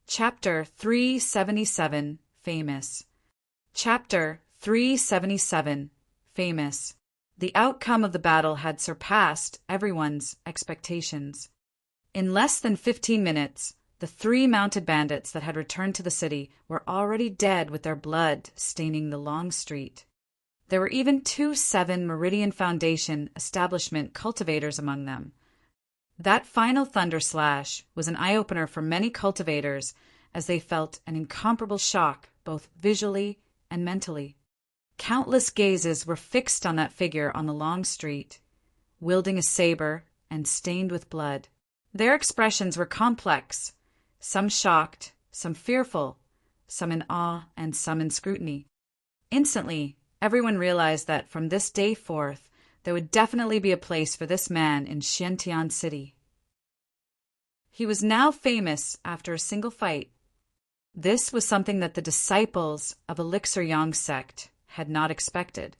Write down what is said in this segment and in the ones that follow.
Chapter 377 Famous. Chapter 377 Famous. The outcome of the battle had surpassed everyone's expectations. In less than 15 minutes, the 3 mounted bandits that had returned to the city were already dead with their blood staining the long street. There were even 2 7 Meridian Foundation establishment cultivators among them. That final thunder slash was an eye-opener for many cultivators as they felt an incomparable shock both visually and mentally. Countless gazes were fixed on that figure on the long street, wielding a saber and stained with blood. Their expressions were complex, some shocked, some fearful, some in awe, and some in scrutiny. Instantly, everyone realized that from this day forth, there would definitely be a place for this man in Xiantian City. He was now famous after a single fight. This was something that the disciples of Elixir Yang sect had not expected.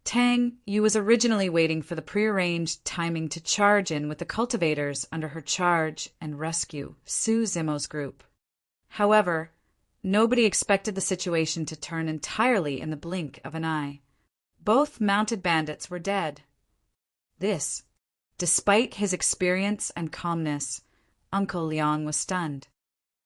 Tang Yu was originally waiting for the prearranged timing to charge in with the cultivators under her charge and rescue Su Zimo's group. However, nobody expected the situation to turn entirely in the blink of an eye. Both mounted bandits were dead. This, despite his experience and calmness, Uncle Liang was stunned.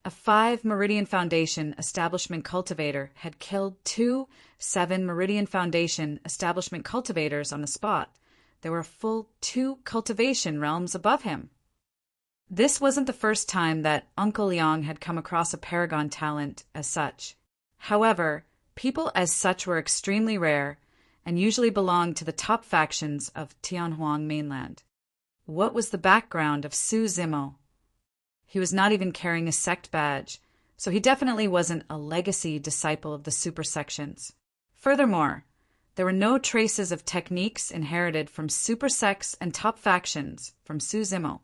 A 5 Meridian Foundation establishment cultivator had killed 2 7 Meridian Foundation establishment cultivators on the spot. There were a full 2 cultivation realms above him. This wasn't the first time that Uncle Liang had come across a paragon talent as such. However, people as such were extremely rare and usually belonged to the top factions of Tianhuang mainland. What was the background of Su Zimo? He was not even carrying a sect badge, so he definitely wasn't a legacy disciple of the super sections. Furthermore, there were no traces of techniques inherited from super sects and top factions from Su Zimo.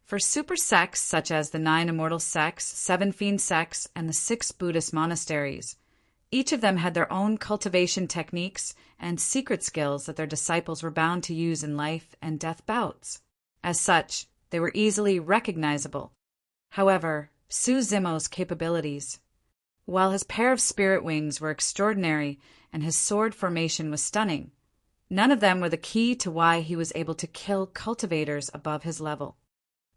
For super sects such as the 9 immortal sects, 7 fiend sects, and the 6 Buddhist monasteries, each of them had their own cultivation techniques and secret skills that their disciples were bound to use in life and death bouts. As such, they were easily recognizable. However, Su Zimo's capabilities, while his pair of spirit wings were extraordinary and his sword formation was stunning, none of them were the key to why he was able to kill cultivators above his level.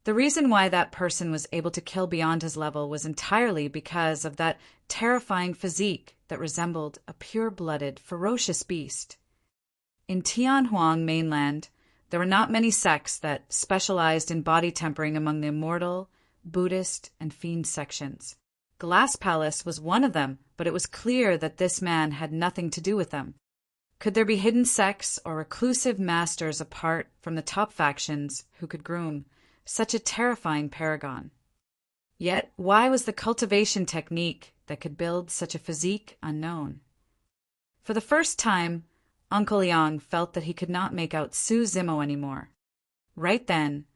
The reason why that person was able to kill beyond his level was entirely because of that terrifying physique that resembled a pure-blooded, ferocious beast. In Tianhuang mainland, there were not many sects that specialized in body tempering among the immortal, Buddhist, and fiend sections. Glass Palace was one of them, but it was clear that this man had nothing to do with them. Could there be hidden sects or reclusive masters apart from the top factions who could groom such a terrifying paragon? Yet, why was the cultivation technique that could build such a physique unknown? For the first time, Uncle Liang felt that he could not make out Su Zimo anymore. Right then,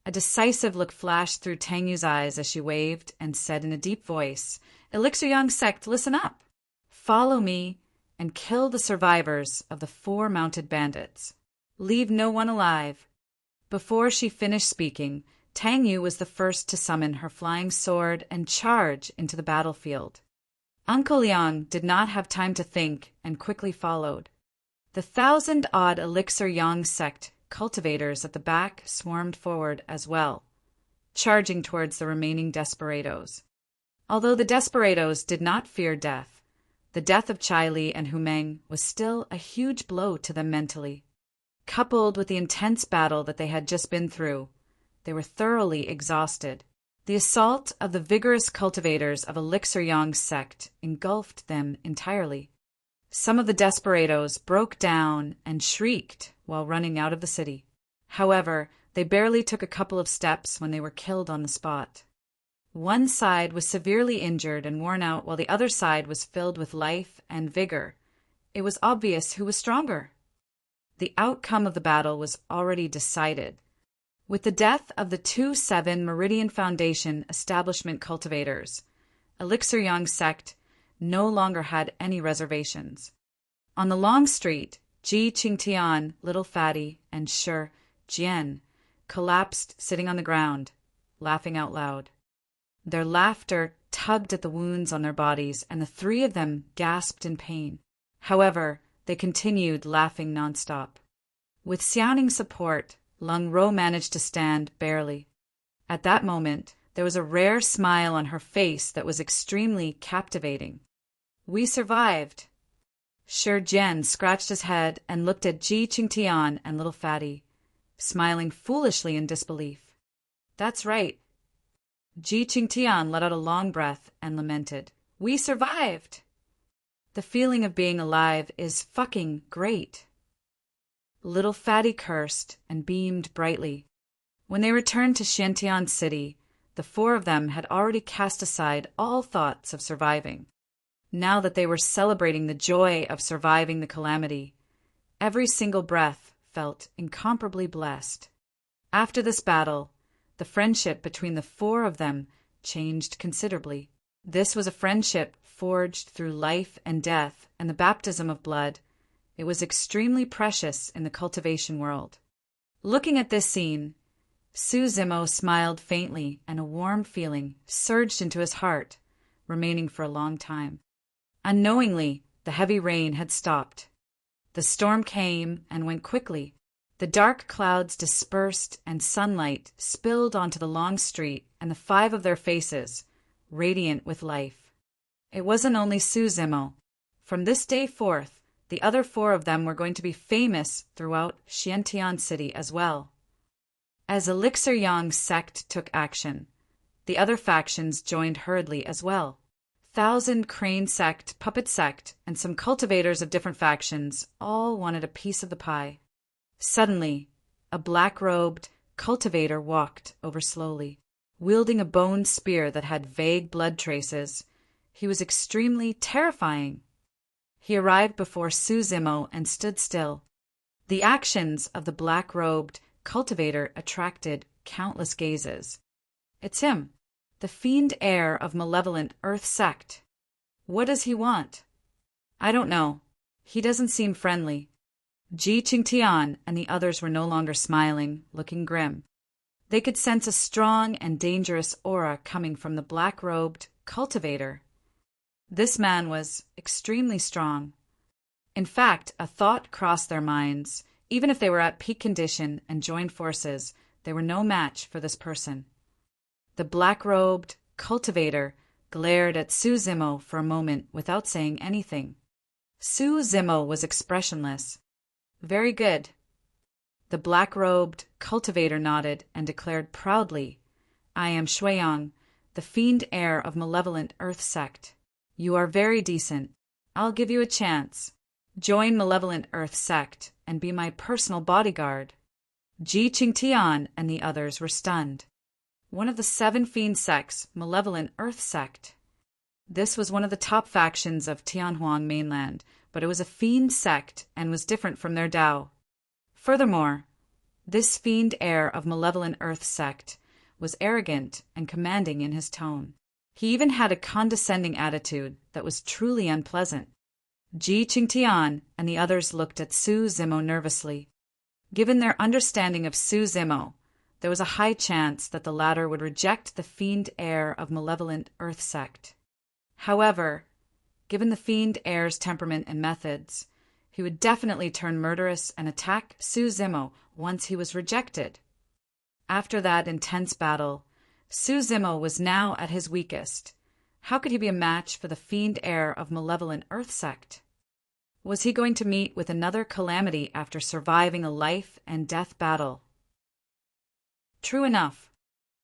a decisive look flashed through Tang Yu's eyes as she waved and said in a deep voice, "Elixir Yang sect, listen up! Follow me and kill the survivors of the 4 mounted bandits. Leave no one alive." Before she finished speaking, Tang Yu was the first to summon her flying sword and charge into the battlefield. Uncle Liang did not have time to think and quickly followed. The 1,000-odd Elixir Yang sect cultivators at the back swarmed forward as well, charging towards the remaining desperados. Although the desperados did not fear death, the death of Chai Li and Hu Meng was still a huge blow to them mentally. Coupled with the intense battle that they had just been through, they were thoroughly exhausted. The assault of the vigorous cultivators of Elixir Yang sect engulfed them entirely. Some of the desperados broke down and shrieked while running out of the city. However, they barely took a couple of steps when they were killed on the spot. One side was severely injured and worn out while the other side was filled with life and vigor. It was obvious who was stronger. The outcome of the battle was already decided. With the death of the 2 7 Meridian Foundation establishment cultivators, Elixir Yang sect no longer had any reservations. On the long street, Ji Qingtian, Little Fatty, and Shi Jian collapsed sitting on the ground, laughing out loud. Their laughter tugged at the wounds on their bodies, and the three of them gasped in pain. However, they continued laughing nonstop. With Xiaoning's support, Lung Ro managed to stand barely. At that moment, there was a rare smile on her face that was extremely captivating. "We survived." Shi Jian scratched his head and looked at Ji Qingtian and little Fatty, smiling foolishly in disbelief. "That's right." Ji Qingtian let out a long breath and lamented. "We survived!" The feeling of being alive is fucking great. Little Fatty cursed and beamed brightly. When they returned to Xiantian City, the four of them had already cast aside all thoughts of surviving. Now that they were celebrating the joy of surviving the calamity, every single breath felt incomparably blessed. After this battle, the friendship between the four of them changed considerably. This was a friendship forged through life and death and the baptism of blood. It was extremely precious in the cultivation world. Looking at this scene, Su Zimo smiled faintly, and a warm feeling surged into his heart, remaining for a long time. Unknowingly, the heavy rain had stopped. The storm came and went quickly. The dark clouds dispersed and sunlight spilled onto the long street and the five of their faces, radiant with life. It wasn't only Su Zimo. From this day forth, the other four of them were going to be famous throughout Xiantian City as well. As Elixir Yang's sect took action, the other factions joined hurriedly as well. Thousand Crane sect, Puppet sect, and some cultivators of different factions all wanted a piece of the pie. Suddenly, a black-robed cultivator walked over slowly, wielding a bone spear that had vague blood traces. He was extremely terrifying. He arrived before Su Zimo and stood still. The actions of the black-robed cultivator attracted countless gazes. "It's him, the fiend heir of malevolent Earth sect. What does he want?" "I don't know. He doesn't seem friendly." Ji Qingtian and the others were no longer smiling, looking grim. They could sense a strong and dangerous aura coming from the black-robed cultivator. This man was extremely strong. In fact, a thought crossed their minds. Even if they were at peak condition and joined forces, they were no match for this person. The black-robed cultivator glared at Su Zimo for a moment without saying anything. Su Zimo was expressionless. "Very good." The black-robed cultivator nodded and declared proudly, "I am Shuiyang, the fiend heir of malevolent Earth sect. You are very decent. I'll give you a chance. Join malevolent Earth sect and be my personal bodyguard." Ji Qingtian and the others were stunned. One of the 7 fiend sects, malevolent Earth sect. This was one of the top factions of Tianhuang mainland, but it was a fiend sect and was different from their Dao. Furthermore, this fiend heir of malevolent Earth sect was arrogant and commanding in his tone. He even had a condescending attitude that was truly unpleasant. Ji Qingtian and the others looked at Su Zimo nervously. Given their understanding of Su Zimo, there was a high chance that the latter would reject the fiend heir of malevolent Earth sect. However, given the fiend heir's temperament and methods, he would definitely turn murderous and attack Su Zimo once he was rejected. After that intense battle, Su Zimo was now at his weakest. How could he be a match for the fiend heir of malevolent Earth sect? Was he going to meet with another calamity after surviving a life and death battle? True enough.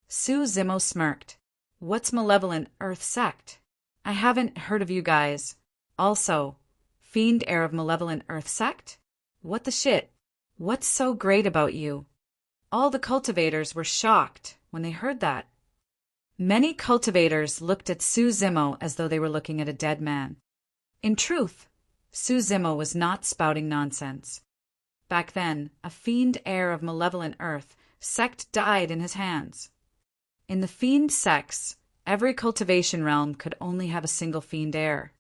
Su Zimo smirked. "What's malevolent Earth sect? I haven't heard of you guys. Also, fiend heir of malevolent Earth sect? What the shit? What's so great about you?" All the cultivators were shocked when they heard that. Many cultivators looked at Su Zimo as though they were looking at a dead man. In truth, Su Zimo was not spouting nonsense. Back then, a fiend heir of malevolent Earth sect died in his hands. In the fiend sects, every cultivation realm could only have a single fiend heir.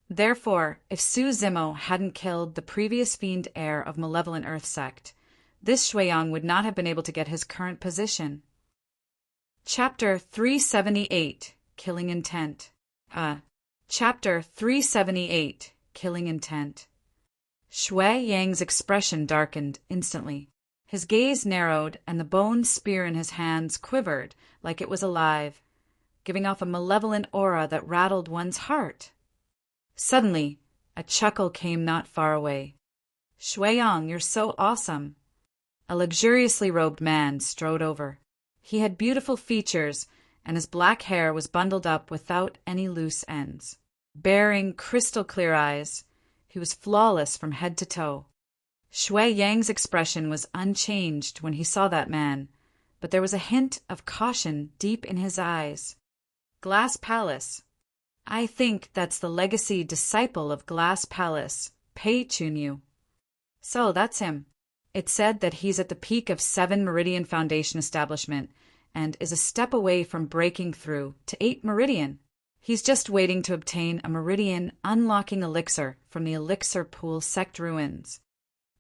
Therefore, if Su Zimo hadn't killed the previous fiend heir of malevolent Earth sect, this Shuiyang would not have been able to get his current position. Chapter 378, Killing Intent. Chapter 378, Killing Intent. Shui Yang's expression darkened instantly. His gaze narrowed, and the bone spear in his hands quivered like it was alive, giving off a malevolent aura that rattled one's heart. Suddenly, a chuckle came not far away. "Shui Yang, you're so awesome." A luxuriously robed man strode over. He had beautiful features, and his black hair was bundled up without any loose ends. Bearing crystal-clear eyes, he was flawless from head to toe. Shui Yang's expression was unchanged when he saw that man, but there was a hint of caution deep in his eyes. Glass Palace. I think that's the legacy disciple of Glass Palace, Pei Chunyu. So that's him. It's said that he's at the peak of 7 Meridian Foundation establishment and is a step away from breaking through to 8 Meridian. He's just waiting to obtain a Meridian unlocking elixir from the Elixir Pool sect ruins.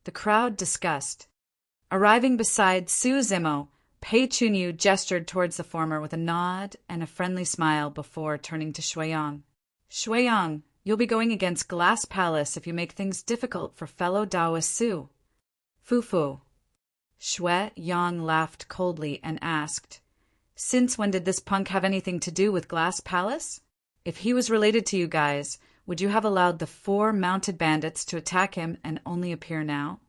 The crowd discussed. Arriving beside Su Zimo, Pei Chunyu gestured towards the former with a nod and a friendly smile before turning to Shui Yang. "Shui Yang, you'll be going against Glass Palace if you make things difficult for fellow Taoist Su." "Fu." Shui Yang laughed coldly and asked, "Since when did this punk have anything to do with Glass Palace? If he was related to you guys, would you have allowed the 4 mounted bandits to attack him and only appear now?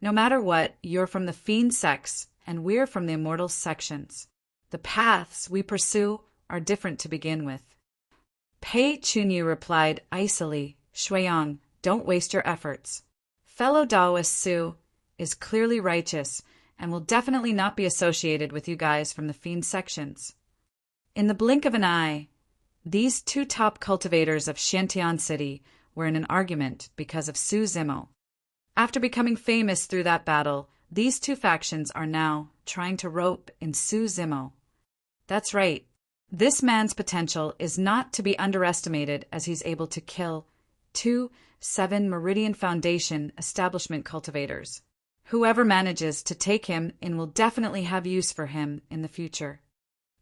No matter what, you're from the Fiend sects, and we're from the Immortal sections. The paths we pursue are different to begin with." Pei Chunyu replied icily, "Shui Yang, don't waste your efforts. Fellow Taoist Su is clearly righteous and will definitely not be associated with you guys from the Fiend sections." In the blink of an eye, these 2 top cultivators of Xiantian City were in an argument because of Su Zimo. After becoming famous through that battle, these 2 factions are now trying to rope in Su Zimo. That's right. This man's potential is not to be underestimated, as he's able to kill 2 7 Meridian Foundation establishment cultivators. Whoever manages to take him in will definitely have use for him in the future.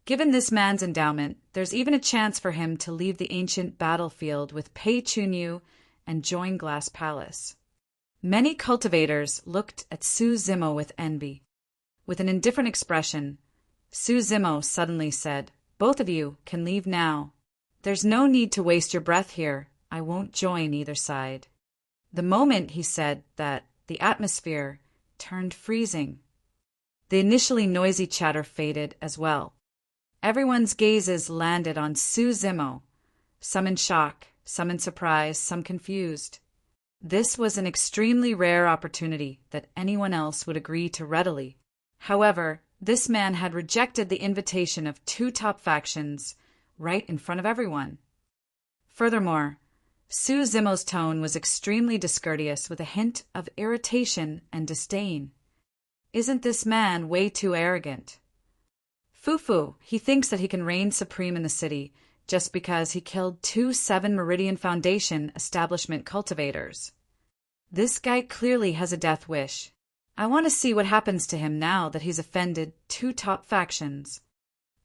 Given this man's endowment, there's even a chance for him to leave the ancient battlefield with Pei Chunyu and join Glass Palace. Many cultivators looked at Su Zimo with envy. With an indifferent expression, Su Zimo suddenly said, "Both of you can leave now. There's no need to waste your breath here. I won't join either side." The moment he said that, the atmosphere turned freezing. The initially noisy chatter faded as well. Everyone's gazes landed on Su Zimo, some in shock, some in surprise, some confused. This was an extremely rare opportunity that anyone else would agree to readily. However, this man had rejected the invitation of 2 top factions right in front of everyone. Furthermore, Su Zimo's tone was extremely discourteous with a hint of irritation and disdain. Isn't this man way too arrogant? Fu, he thinks that he can reign supreme in the city just because he killed 2 7 Meridian Foundation establishment cultivators. This guy clearly has a death wish. I want to see what happens to him now that he's offended 2 top factions.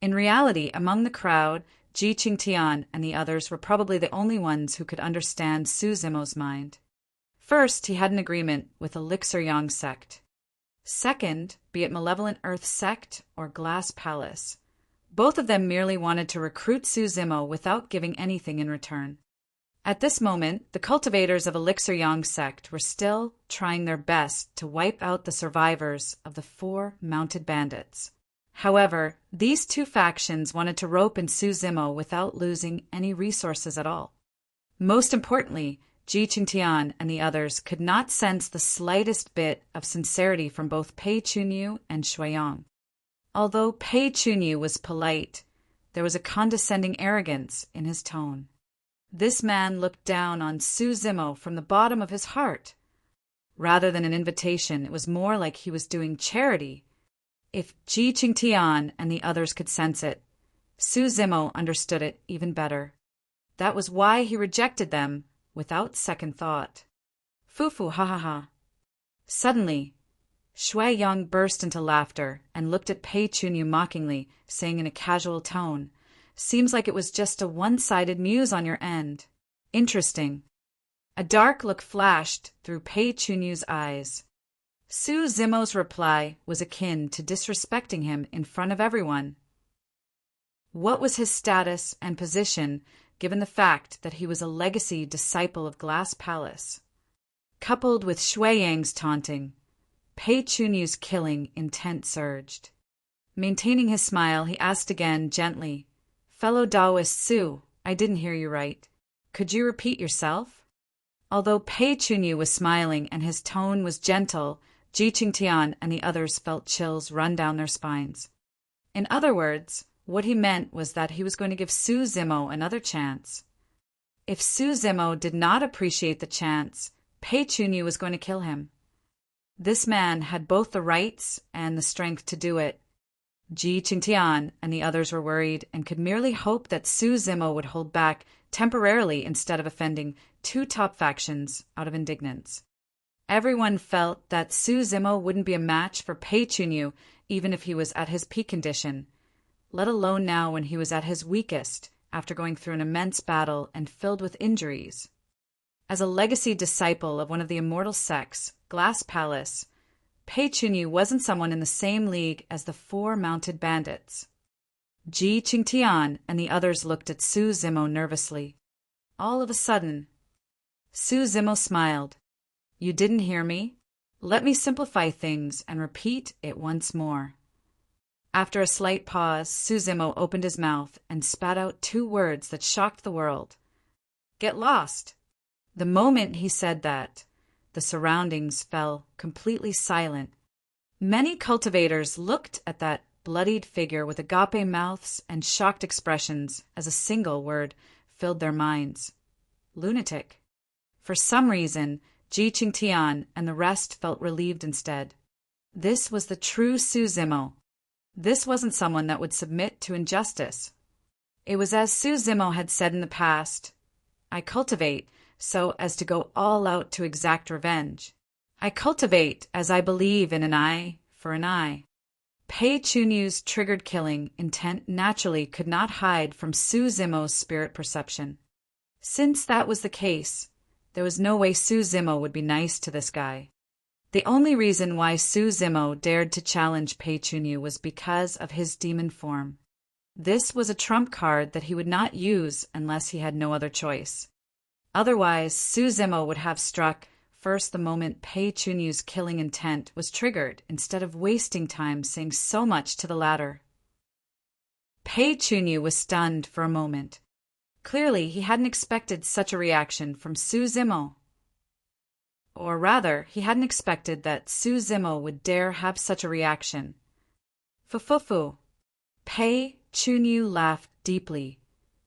In reality, among the crowd, Ji Qingtian and the others were probably the only ones who could understand Su Zimo's mind. First, he had an agreement with Elixir Yang sect. Second, be it Malevolent Earth sect or Glass Palace. Both of them merely wanted to recruit Su Zimo without giving anything in return. At this moment, the cultivators of Elixir Yang sect were still trying their best to wipe out the survivors of the 4 mounted bandits. However, these 2 factions wanted to rope in Su Zimo without losing any resources at all. Most importantly, Ji Qingtian and the others could not sense the slightest bit of sincerity from both Pei Chunyu and Shui Yang. Although Pei Chunyu was polite, there was a condescending arrogance in his tone. This man looked down on Su Zimo from the bottom of his heart. Rather than an invitation, it was more like he was doing charity. If Ji Qingtian and the others could sense it, Su Zimo understood it even better. That was why he rejected them without second thought. "Fu, ha ha ha." Suddenly, Shui Yang burst into laughter and looked at Pei Chunyu mockingly, saying in a casual tone, Seems like it was just a one-sided muse on your end. Interesting. A dark look flashed through Pei Chunyu's eyes. Su Zimo's reply was akin to disrespecting him in front of everyone. What was his status and position given the fact that he was a legacy disciple of Glass Palace? Coupled with Shui Yang's taunting, Pei Chunyu's killing intent surged. Maintaining his smile, he asked again gently, "Fellow Taoist Su, I didn't hear you right. Could you repeat yourself?" Although Pei Chunyu was smiling and his tone was gentle, Ji Qingtian and the others felt chills run down their spines. In other words, what he meant was that he was going to give Su Zimo another chance. If Su Zimo did not appreciate the chance, Pei Chunyu was going to kill him. This man had both the rights and the strength to do it. Ji Qingtian and the others were worried and could merely hope that Su Zimo would hold back temporarily instead of offending two top factions out of indignance. Everyone felt that Su Zimo wouldn't be a match for Pei Chunyu even if he was at his peak condition, let alone now when he was at his weakest after going through an immense battle and filled with injuries. As a legacy disciple of one of the immortal sects, Glass Palace, Pei Chunyu wasn't someone in the same league as the four mounted bandits. Ji Qingtian and the others looked at Su Zimo nervously. All of a sudden, Su Zimo smiled. "You didn't hear me? Let me simplify things and repeat it once more." After a slight pause, Su Zimo opened his mouth and spat out two words that shocked the world. "Get lost." The moment he said that, the surroundings fell completely silent. Many cultivators looked at that bloodied figure with agape mouths and shocked expressions as a single word filled their minds. Lunatic. For some reason, Ji Qingtian and the rest felt relieved instead. This was the true Su Zimo. This wasn't someone that would submit to injustice. It was as Su Zimo had said in the past, "I cultivate so as to go all out to exact revenge. I cultivate as I believe in an eye for an eye." Pei Chunyu's triggered killing intent naturally could not hide from Su Zimo's spirit perception. Since that was the case, there was no way Su Zimo would be nice to this guy. The only reason why Su Zimo dared to challenge Pei Chunyu was because of his demon form. This was a trump card that he would not use unless he had no other choice. Otherwise, Su Zimo would have struck first the moment Pei Chunyu's killing intent was triggered instead of wasting time saying so much to the latter. Pei Chunyu was stunned for a moment. Clearly, he hadn't expected such a reaction from Su Zimo. Or rather, he hadn't expected that Su Zimo would dare have such a reaction. Fufufu. Pei Chunyu laughed deeply.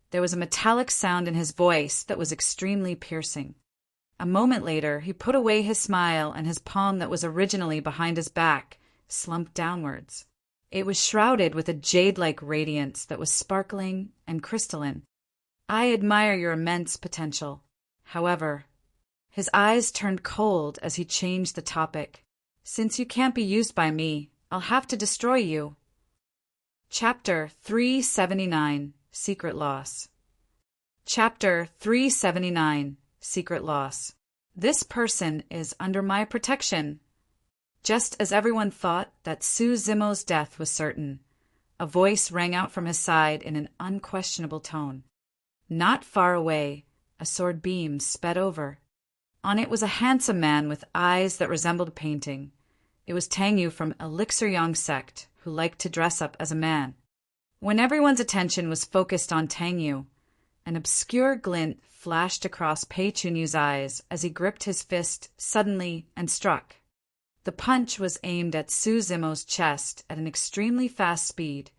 There was a metallic sound in his voice that was extremely piercing. A moment later, he put away his smile and his palm that was originally behind his back slumped downwards. It was shrouded with a jade-like radiance that was sparkling and crystalline. "I admire your immense potential. However," his eyes turned cold as he changed the topic. "Since you can't be used by me, I'll have to destroy you." Chapter 379, Secret Loss. Chapter 379, Secret Loss. This person is under my protection. Just as everyone thought that Su Zimo's death was certain, a voice rang out from his side in an unquestionable tone. Not far away, a sword beam sped over. On it was a handsome man with eyes that resembled a painting. It was Tang Yu from Elixir Yang sect, who liked to dress up as a man. When everyone's attention was focused on Tang Yu, an obscure glint flashed across Pei Chunyu's eyes as he gripped his fist suddenly and struck. The punch was aimed at Su Zimo's chest at an extremely fast speed.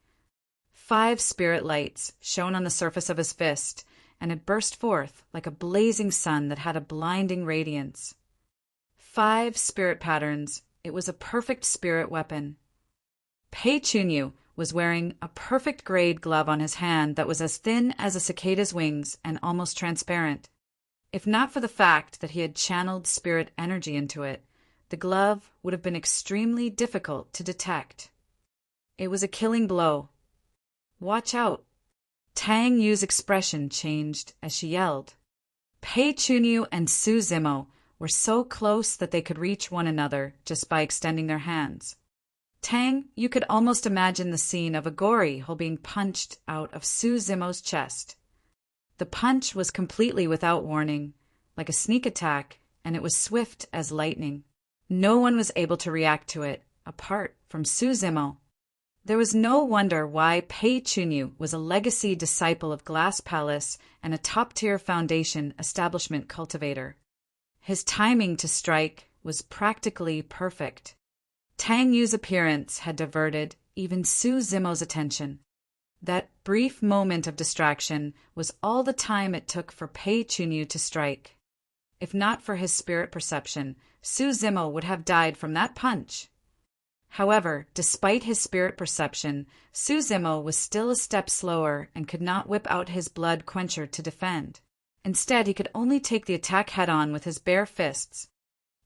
5 spirit lights shone on the surface of his fist, and it burst forth like a blazing sun that had a blinding radiance. 5 spirit patterns. It was a perfect spirit weapon. Pei Chunyu was wearing a perfect grade glove on his hand that was as thin as a cicada's wings and almost transparent. If not for the fact that he had channeled spirit energy into it, the glove would have been extremely difficult to detect. It was a killing blow. "Watch out." Tang Yu's expression changed as she yelled. Pei Chunyu and Su Zimo were so close that they could reach one another just by extending their hands. Tang, you could almost imagine the scene of a gory hole being punched out of Su Zimo's chest. The punch was completely without warning, like a sneak attack, and it was swift as lightning. No one was able to react to it, apart from Su Zimo. There was no wonder why Pei Chunyu was a legacy disciple of Glass Palace and a top-tier foundation establishment cultivator. His timing to strike was practically perfect. Tang Yu's appearance had diverted even Su Zimo's attention. That brief moment of distraction was all the time it took for Pei Chunyu to strike. If not for his spirit perception, Su Zimo would have died from that punch. However, despite his spirit perception, Su Zimo was still a step slower and could not whip out his blood quencher to defend. Instead, he could only take the attack head-on with his bare fists.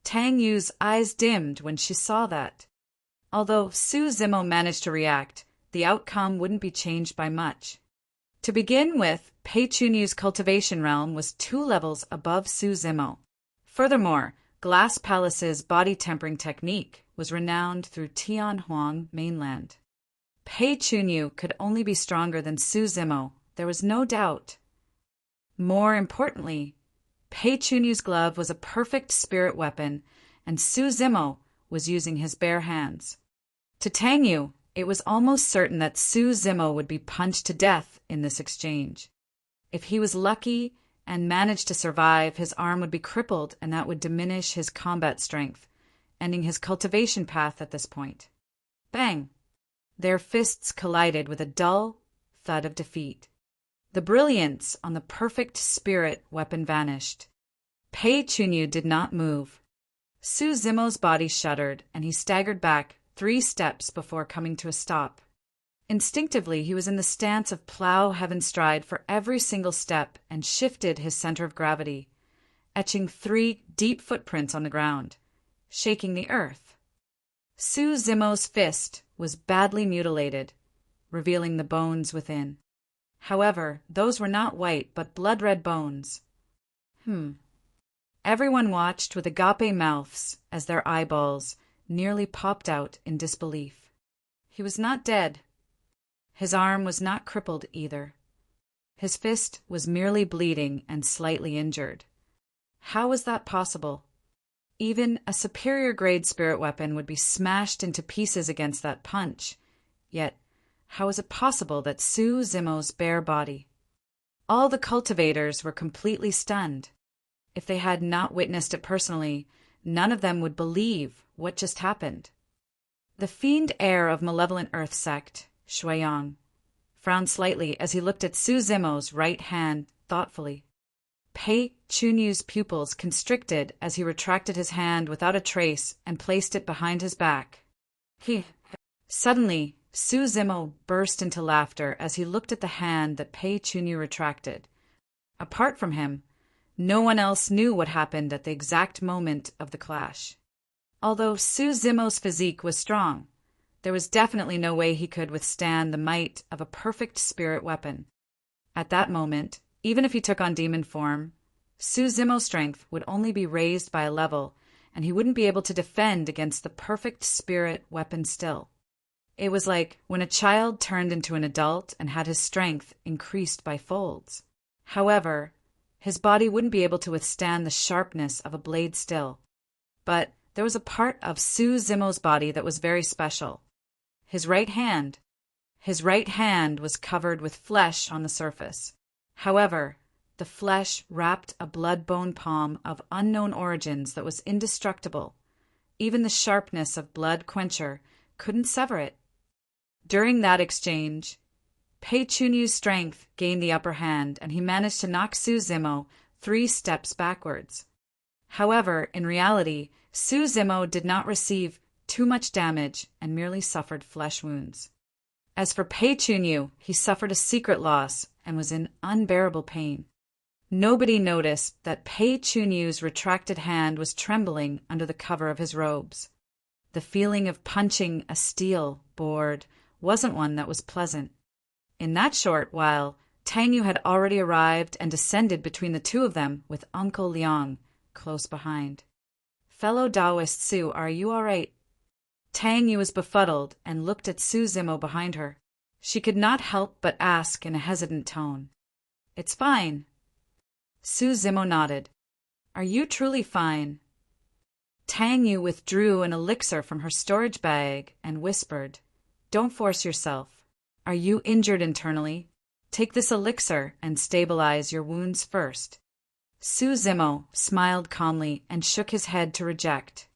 Tang Yu's eyes dimmed when she saw that. Although Su Zimo managed to react, the outcome wouldn't be changed by much. To begin with, Pei Chunyu's cultivation realm was 2 levels above Su Zimo. Furthermore, Glass Palace's body tempering technique was renowned through Tianhuang mainland. Pei Chunyu could only be stronger than Su Zimo, there was no doubt. More importantly, Pei Chunyu's glove was a perfect spirit weapon, and Su Zimo was using his bare hands. To Tang Yu, it was almost certain that Su Zimo would be punched to death in this exchange. If he was lucky and managed to survive, his arm would be crippled, and that would diminish his combat strength, ending his cultivation path at this point. Bang! Their fists collided with a dull thud of defeat. The brilliance on the perfect spirit weapon vanished. Pei Chunyu did not move. Su Zimo's body shuddered, and he staggered back 3 steps before coming to a stop. Instinctively, he was in the stance of plow heaven stride for every single step and shifted his center of gravity, etching 3 deep footprints on the ground, shaking the earth. Su Zimo's fist was badly mutilated, revealing the bones within. However, those were not white but blood-red bones. Everyone watched with agape mouths as their eyeballs nearly popped out in disbelief. He was not dead. His arm was not crippled either. His fist was merely bleeding and slightly injured. How was that possible? Even a superior-grade spirit weapon would be smashed into pieces against that punch. Yet, how is it possible that Su Zimo's bare body? All the cultivators were completely stunned. If they had not witnessed it personally, none of them would believe what just happened. The fiend heir of malevolent earth sect, Shuiyang, frowned slightly as he looked at Su Zimo's right hand thoughtfully. Pei Chunyu's pupils constricted as he retracted his hand without a trace and placed it behind his back. Suddenly, Su Zimo burst into laughter as he looked at the hand that Pei Chunyu retracted. Apart from him, no one else knew what happened at the exact moment of the clash. Although Su Zimo's physique was strong, there was definitely no way he could withstand the might of a perfect spirit weapon. At that moment, even if he took on demon form, Su Zimo's strength would only be raised by a level, and he wouldn't be able to defend against the perfect spirit weapon still. It was like when a child turned into an adult and had his strength increased by folds. However, his body wouldn't be able to withstand the sharpness of a blade still. But there was a part of Su Zimo's body that was very special. His right hand. His right hand was covered with flesh on the surface. However, the flesh wrapped a blood-bone palm of unknown origins that was indestructible. Even the sharpness of blood quencher couldn't sever it. During that exchange, Pei Chunyu's strength gained the upper hand, and he managed to knock Su Zimo 3 steps backwards. However, in reality, Su Zimo did not receive too much damage and merely suffered flesh wounds. As for Pei Chunyu, he suffered a secret loss and was in unbearable pain. Nobody noticed that Pei Chunyu's retracted hand was trembling under the cover of his robes. The feeling of punching a steel board wasn't one that was pleasant. In that short while, Tang Yu had already arrived and descended between the two of them with Uncle Liang close behind. "Fellow Taoist Su, are you all right?" Tang Yu was befuddled and looked at Su Zimo behind her. She could not help but ask in a hesitant tone. "It's fine." Su Zimo nodded. "Are you truly fine?" Tang Yu withdrew an elixir from her storage bag and whispered, "Don't force yourself. Are you injured internally? Take this elixir and stabilize your wounds first." Su Zimo smiled calmly and shook his head to reject.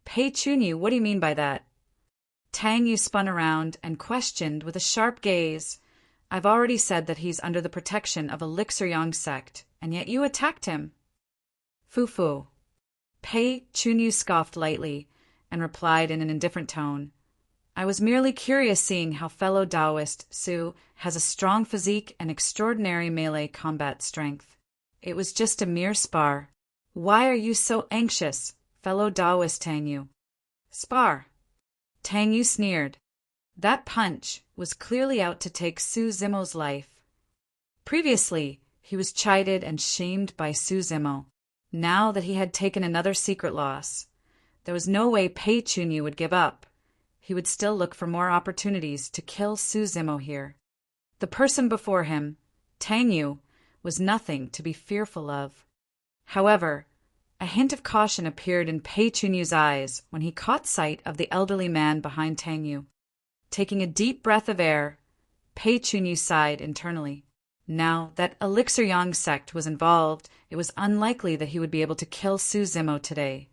"Pei Chunyu, what do you mean by that?" Tang Yu spun around and questioned with a sharp gaze. "I've already said that he's under the protection of Elixir Yang sect, and yet you attacked him." "Fu-fu." Pei Chunyu scoffed lightly and replied in an indifferent tone, "I was merely curious seeing how fellow Taoist Su has a strong physique and extraordinary melee combat strength. It was just a mere spar. Why are you so anxious, fellow Taoist Tang Yu?" "Spar?" Tang Yu sneered. That punch was clearly out to take Su Zimo's life. Previously, he was chided and shamed by Su Zimo. Now that he had taken another secret loss, there was no way Pei Chunyu would give up. He would still look for more opportunities to kill Su Zimo here. The person before him, Tang Yu, was nothing to be fearful of. However, a hint of caution appeared in Pei Chunyu's eyes when he caught sight of the elderly man behind Tang Yu. Taking a deep breath of air, Pei Chunyu sighed internally. Now that Elixir Yang sect was involved, it was unlikely that he would be able to kill Su Zimo today.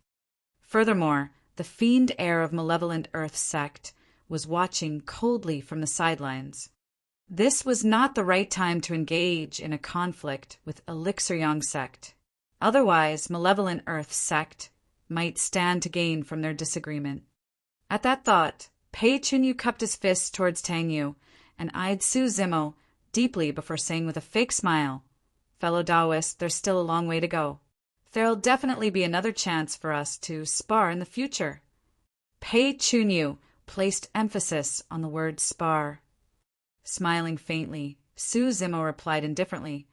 Furthermore, the fiend heir of Malevolent Earth sect was watching coldly from the sidelines. This was not the right time to engage in a conflict with Elixir Yang sect. Otherwise, Malevolent Earth sect might stand to gain from their disagreement. At that thought, Pei Chunyu cupped his fists towards Tang Yu and eyed Su Zimo deeply before saying with a fake smile, "Fellow Taoist, there's still a long way to go. There'll definitely be another chance for us to spar in the future." Pei Chunyu placed emphasis on the word spar. Smiling faintly, Su Zimo replied indifferently,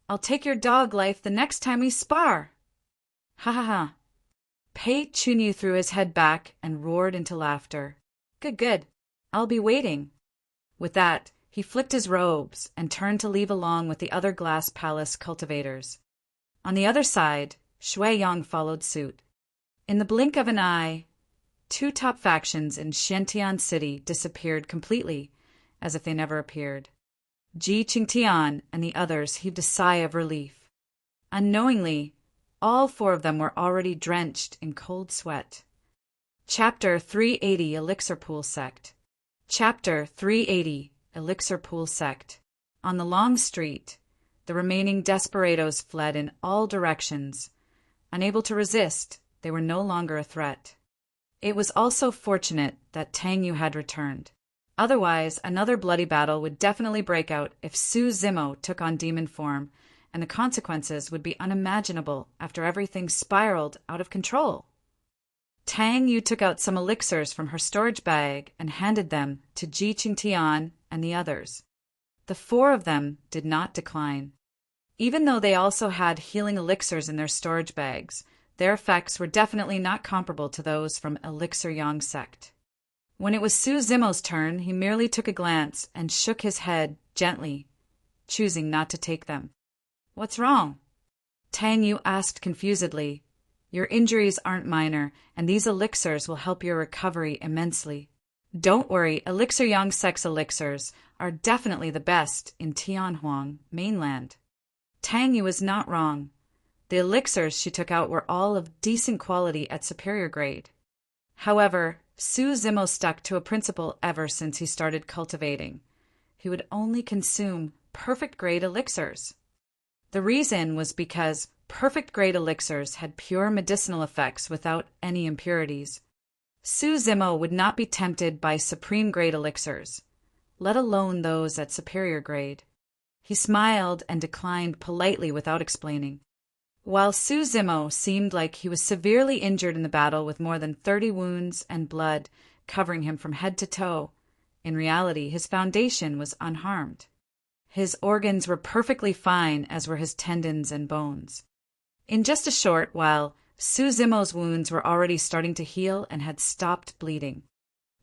"I'll take your dog life the next time we spar." "Ha ha ha." Pei Chunyu threw his head back and roared into laughter. "Good, good. I'll be waiting." With that, he flicked his robes and turned to leave along with the other Glass Palace cultivators. On the other side, Shui Yang followed suit. In the blink of an eye, two top factions in Xiantian City disappeared completely, as if they never appeared. Ji Qingtian and the others heaved a sigh of relief. Unknowingly, all four of them were already drenched in cold sweat. Chapter 380 Elixir Pool Sect. Chapter 380 Elixir Pool Sect. On the long street, the remaining desperados fled in all directions. Unable to resist, they were no longer a threat. It was also fortunate that Tang Yu had returned. Otherwise, another bloody battle would definitely break out if Su Zimo took on demon form, and the consequences would be unimaginable after everything spiraled out of control. Tang Yu took out some elixirs from her storage bag and handed them to Ji Qingtian and the others. The four of them did not decline. Even though they also had healing elixirs in their storage bags, their effects were definitely not comparable to those from Elixir Yang sect. When it was Su Zimo's turn, he merely took a glance and shook his head gently, choosing not to take them. "What's wrong?" Tang Yu asked confusedly. "Your injuries aren't minor, and these elixirs will help your recovery immensely. Don't worry, Elixir Yang sect's elixirs are definitely the best in Tianhuang mainland." Tang Yu was not wrong. The elixirs she took out were all of decent quality at superior grade. However, Su Zimo stuck to a principle ever since he started cultivating. He would only consume perfect-grade elixirs. The reason was because perfect-grade elixirs had pure medicinal effects without any impurities. Su Zimo would not be tempted by supreme-grade elixirs, let alone those at superior grade. He smiled and declined politely without explaining. While Su Zimo seemed like he was severely injured in the battle with more than 30 wounds and blood covering him from head to toe, in reality his foundation was unharmed. His organs were perfectly fine, as were his tendons and bones. In just a short while, Su Zimo's wounds were already starting to heal and had stopped bleeding.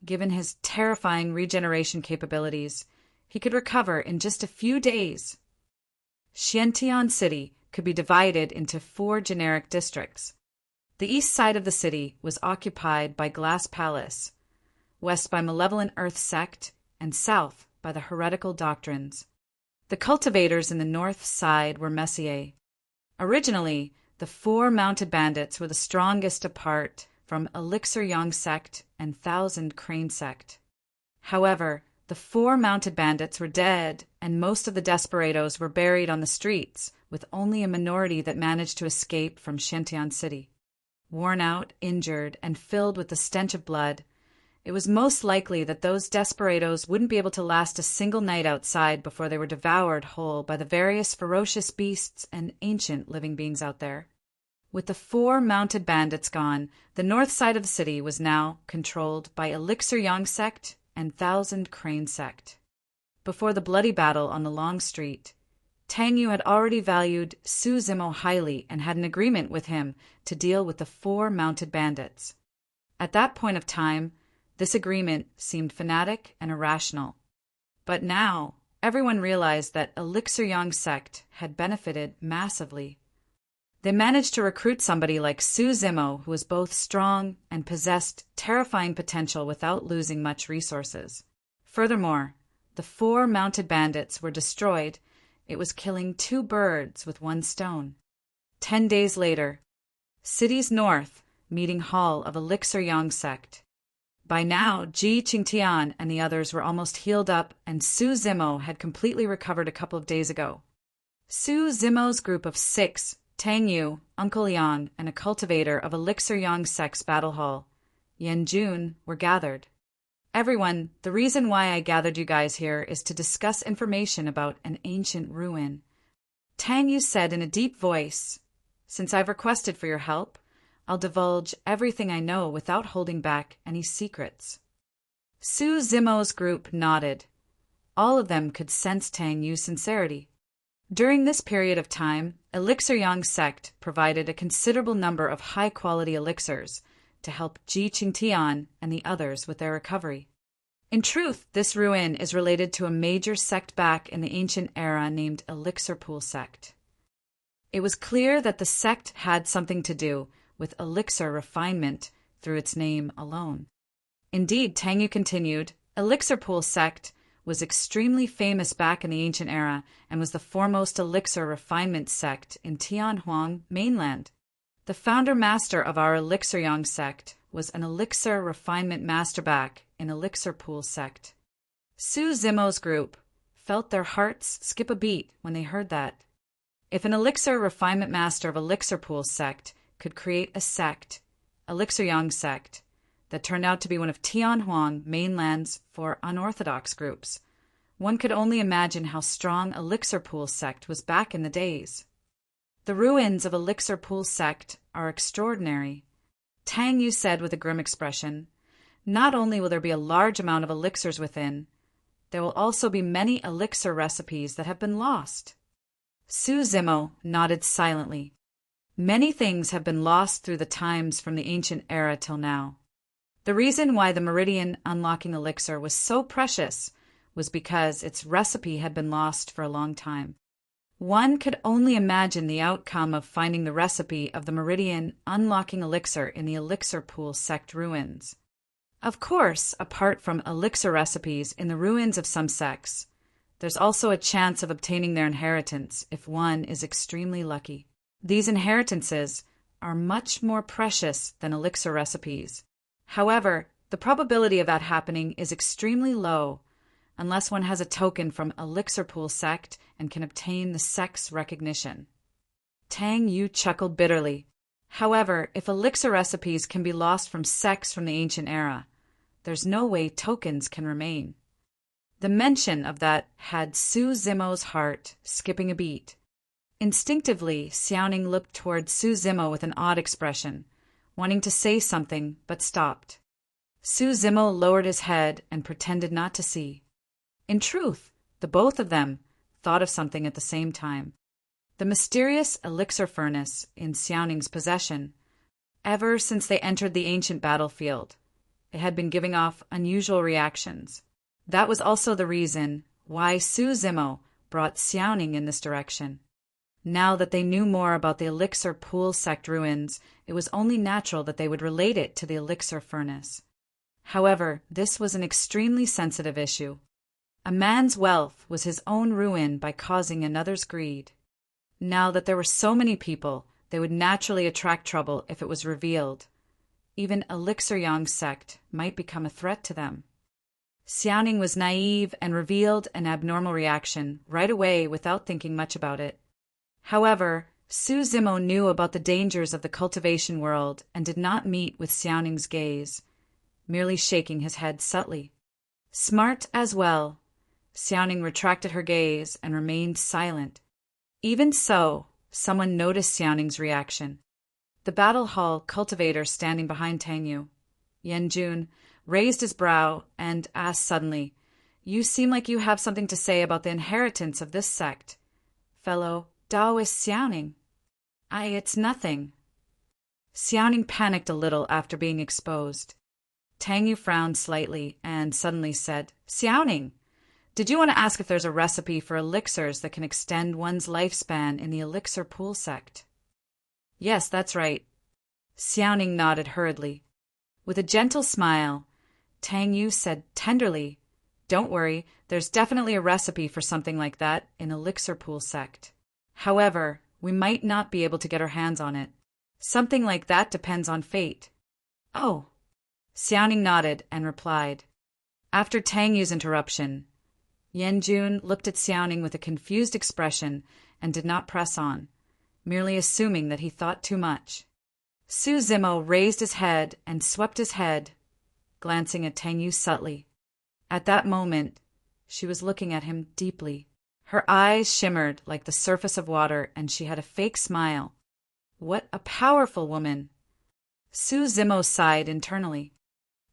Given his terrifying regeneration capabilities, he could recover in just a few days. Xiantian City could be divided into 4 generic districts. The east side of the city was occupied by Glass Palace, west by Malevolent Earth Sect, and south by the heretical doctrines. The cultivators in the north side were Messier. Originally, the 4 mounted bandits were the strongest apart from Elixir Yang Sect and Thousand Crane Sect. However, the 4 mounted bandits were dead, and most of the desperados were buried on the streets, with only a minority that managed to escape from Xiantian City. Worn out, injured, and filled with the stench of blood, it was most likely that those desperados wouldn't be able to last a single night outside before they were devoured whole by the various ferocious beasts and ancient living beings out there. With the 4 mounted bandits gone, the north side of the city was now controlled by Elixir Yang Sect and Thousand Crane Sect. Before the bloody battle on the long street, Tang Yu had already valued Su Zimo highly and had an agreement with him to deal with the 4 mounted bandits. At that point of time, this agreement seemed fanatic and irrational. But now, everyone realized that Elixir Yang Sect had benefited massively. They managed to recruit somebody like Su Zimo, who was both strong and possessed terrifying potential without losing much resources. Furthermore, the 4 mounted bandits were destroyed. It was killing 2 birds with 1 stone. 10 days later, city's north, meeting hall of Elixir Yang Sect. By now, Ji Qingtian and the others were almost healed up, and Su Zimo had completely recovered a couple of days ago. Su Zimo's group of 6, Tang Yu, Uncle Yang, and a cultivator of Elixir Yang Sect's battle hall, Yan Jun, were gathered. Everyone, the reason why I gathered you guys here is to discuss information about an ancient ruin. Tang Yu said in a deep voice, "Since I've requested for your help, I'll divulge everything I know without holding back any secrets." Su Zimo's group nodded. All of them could sense Tang Yu's sincerity. During this period of time, Elixir Yang Sect provided a considerable number of high-quality elixirs to help Ji Qingtian and the others with their recovery. In truth, this ruin is related to a major sect back in the ancient era named Elixir Pool Sect. It was clear that the sect had something to do with elixir refinement through its name alone. Indeed, Tang Yu continued, Elixir Pool Sect was extremely famous back in the ancient era and was the foremost elixir refinement sect in Tianhuang mainland. The founder master of our Elixir Yang Sect was an elixir refinement master back in Elixir Pool Sect. Su Zimo's group felt their hearts skip a beat when they heard that. If an elixir refinement master of Elixir Pool Sect could create a sect, Elixir Yang Sect, that turned out to be one of Tianhuang mainland's 4 unorthodox groups, one could only imagine how strong Elixir Pool Sect was back in the days. The ruins of Elixir Pool Sect are extraordinary. Tang Yu said with a grim expression, "Not only will there be a large amount of elixirs within, there will also be many elixir recipes that have been lost." Su Zimo nodded silently. Many things have been lost through the times from the ancient era till now. The reason why the Meridian Unlocking Elixir was so precious was because its recipe had been lost for a long time. One could only imagine the outcome of finding the recipe of the Meridian Unlocking Elixir in the Elixir Pool Sect ruins. Of course, apart from elixir recipes in the ruins of some sects, there's also a chance of obtaining their inheritance if one is extremely lucky. These inheritances are much more precious than elixir recipes. However, the probability of that happening is extremely low unless one has a token from Elixir Pool Sect and can obtain the sect's recognition. Tang Yu chuckled bitterly. However, if elixir recipes can be lost from sects from the ancient era, there's no way tokens can remain. The mention of that had Su Zimo's heart skipping a beat. Instinctively, Xiaoning looked toward Su Zimo with an odd expression, wanting to say something but stopped. Su Zimo lowered his head and pretended not to see. In truth, the both of them thought of something at the same time. The mysterious elixir furnace in Xiaoning's possession. Ever since they entered the ancient battlefield, it had been giving off unusual reactions. That was also the reason why Su Zimo brought Xiaoning in this direction. Now that they knew more about the elixir pool sect ruins, it was only natural that they would relate it to the elixir furnace. However, this was an extremely sensitive issue. A man's wealth was his own ruin by causing another's greed. Now that there were so many people, they would naturally attract trouble if it was revealed. Even Elixir Yang sect might become a threat to them. Xiaoning was naive and revealed an abnormal reaction right away without thinking much about it. However, Su Zimo knew about the dangers of the cultivation world and did not meet with Xiaoning's gaze, merely shaking his head subtly. Smart as well, Xiaoning retracted her gaze and remained silent. Even so, someone noticed Xiaoning's reaction. The battle hall cultivator standing behind Tang Yu, Yanjun, raised his brow and asked suddenly, "You seem like you have something to say about the inheritance of this sect, fellow Taoist Xiaoning." It's nothing." Xiaoning panicked a little after being exposed. Tang Yu frowned slightly and suddenly said, "Xiaoning, did you want to ask if there's a recipe for elixirs that can extend one's lifespan in the elixir pool sect?" "Yes, that's right." Xiaoning nodded hurriedly. With a gentle smile, Tang Yu said tenderly, "Don't worry, there's definitely a recipe for something like that in elixir pool sect. However, we might not be able to get our hands on it. Something like that depends on fate." "Oh." Xiaoning nodded and replied. After Tang Yu's interruption, Yanjun looked at Xiaoning with a confused expression and did not press on, merely assuming that he thought too much. Su Zimo raised his head and swept his head, glancing at Tang Yu subtly. At that moment, she was looking at him deeply. Her eyes shimmered like the surface of water, and she had a fake smile. What a powerful woman! Su Zimo sighed internally.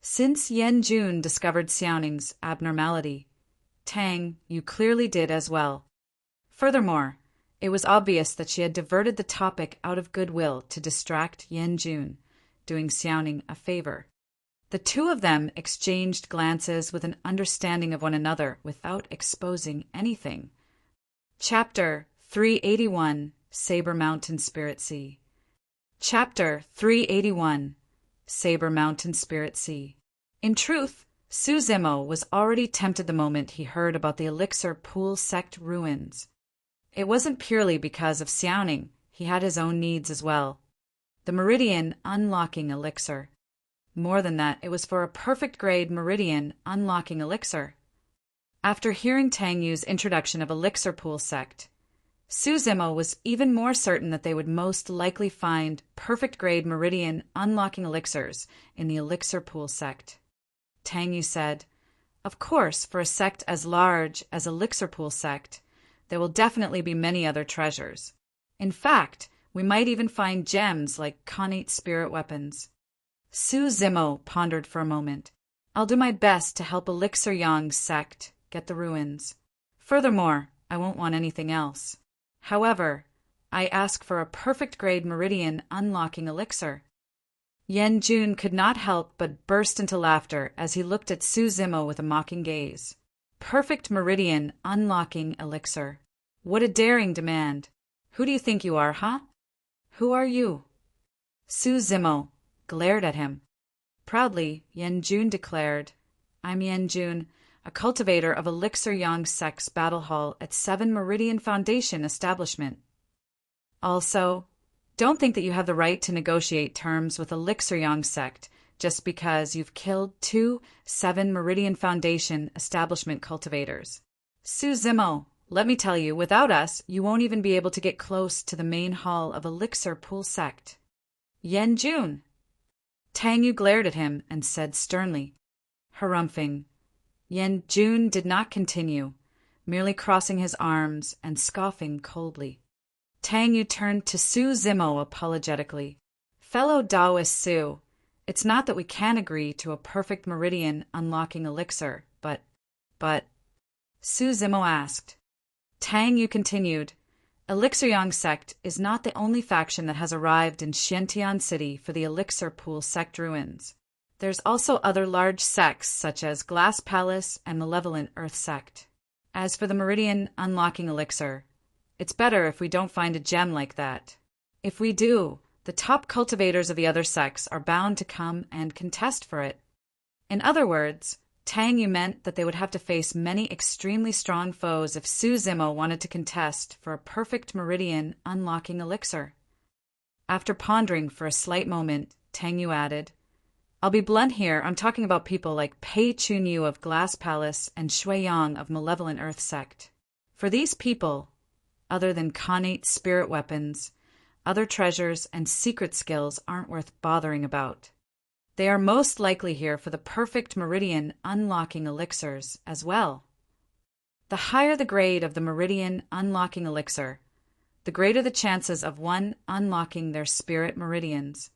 Since Yanjun discovered Xiaoning's abnormality, Tang Yu clearly did as well. Furthermore, it was obvious that she had diverted the topic out of goodwill to distract Yanjun, doing Xiaoning a favor. The two of them exchanged glances with an understanding of one another without exposing anything. Chapter 381, Saber Mountain Spirit Sea. Chapter 381, Saber Mountain Spirit Sea. In truth, Su Zimo was already tempted the moment he heard about the elixir pool sect ruins. It wasn't purely because of Xiaoning, he had his own needs as well. The Meridian Unlocking Elixir. More than that, it was for a perfect-grade Meridian Unlocking Elixir. After hearing Tang Yu's introduction of Elixir Pool Sect, Su Zimo was even more certain that they would most likely find perfect-grade Meridian Unlocking Elixirs in the Elixir Pool Sect. Tang Yu said, "Of course, for a sect as large as Elixir Pool Sect, there will definitely be many other treasures. In fact, we might even find gems like connate spirit weapons." Su Zimo pondered for a moment. "I'll do my best to help Elixir Yang's sect get the ruins. Furthermore, I won't want anything else. However, I ask for a perfect-grade Meridian Unlocking Elixir." Yanjun could not help but burst into laughter as he looked at Su Zimo with a mocking gaze. Perfect Meridian Unlocking Elixir. What a daring demand. Who do you think you are, huh? Who are you? Su Zimo glared at him. Proudly, Yanjun declared, "I'm Yanjun, a cultivator of Elixir Yang Sect's battle hall at 7 Meridian Foundation establishment. Also, don't think that you have the right to negotiate terms with Elixir Yang Sect just because you've killed 2 7 Meridian Foundation establishment cultivators. Su Zimo, let me tell you, without us, you won't even be able to get close to the main hall of Elixir Pool Sect." "Yanjun!" Tang Yu glared at him and said sternly. Harumphing. Yanjun did not continue, merely crossing his arms and scoffing coldly. Tang Yu turned to Su Zimo apologetically. "Fellow Taoist Su, it's not that we can't agree to a perfect Meridian Unlocking Elixir, but... Su Zimo asked, Tang Yu continued, Elixir Yang sect is not the only faction that has arrived in Xiantian City for the Elixir Pool sect ruins. There's also other large sects such as Glass Palace and Malevolent Earth sect. As for the Meridian Unlocking Elixir, it's better if we don't find a gem like that. If we do, the top cultivators of the other sects are bound to come and contest for it. In other words, Tang Yu meant that they would have to face many extremely strong foes if Su Zimo wanted to contest for a perfect Meridian Unlocking Elixir. After pondering for a slight moment, Tang Yu added, I'll be blunt here, I'm talking about people like Pei Chunyu of Glass Palace and Shui Yang of Malevolent Earth sect. For these people, other than connate spirit weapons, other treasures and secret skills aren't worth bothering about. They are most likely here for the perfect Meridian Unlocking Elixirs as well. The higher the grade of the Meridian Unlocking Elixir, the greater the chances of one unlocking their spirit meridians.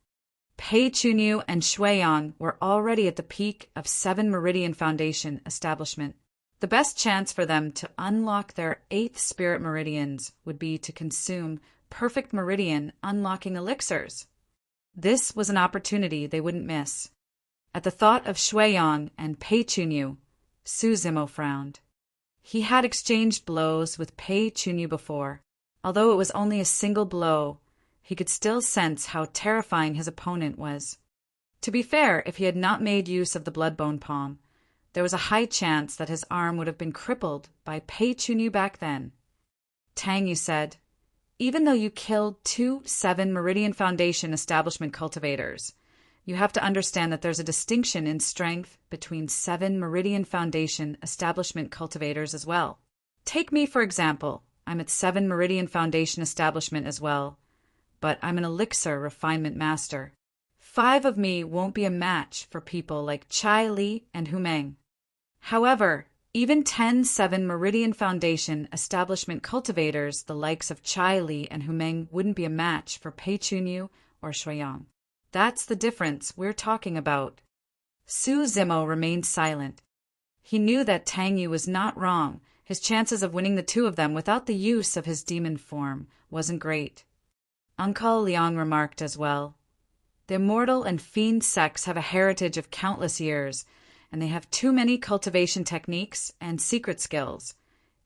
Pei Chunyu and Shui Yang were already at the peak of 7 Meridian Foundation establishment. The best chance for them to unlock their 8th spirit meridians would be to consume perfect Meridian Unlocking Elixirs. This was an opportunity they wouldn't miss. At the thought of Shui Yang and Pei Chunyu, Su Zimo frowned. He had exchanged blows with Pei Chunyu before. Although it was only a single blow, he could still sense how terrifying his opponent was. To be fair, if he had not made use of the Bloodbone Palm, there was a high chance that his arm would have been crippled by Pei Chunyu back then. Tang Yu said, Even though you killed 2 7 Meridian Foundation establishment cultivators, you have to understand that there's a distinction in strength between 7 Meridian Foundation establishment cultivators as well. Take me, for example. I'm at 7 Meridian Foundation establishment as well, but I'm an elixir refinement master. 5 of me won't be a match for people like Chai Li and Hu Meng. However, even 10 7 Meridian Foundation establishment cultivators, the likes of Chai Li and Hu Meng, wouldn't be a match for Pei Chunyu or Shui Yang. That's the difference we're talking about. Su Zimo remained silent. He knew that Tang Yu was not wrong. His chances of winning the two of them without the use of his demon form wasn't great. Uncle Liang remarked as well, The immortal and fiend sects have a heritage of countless years, and they have too many cultivation techniques and secret skills,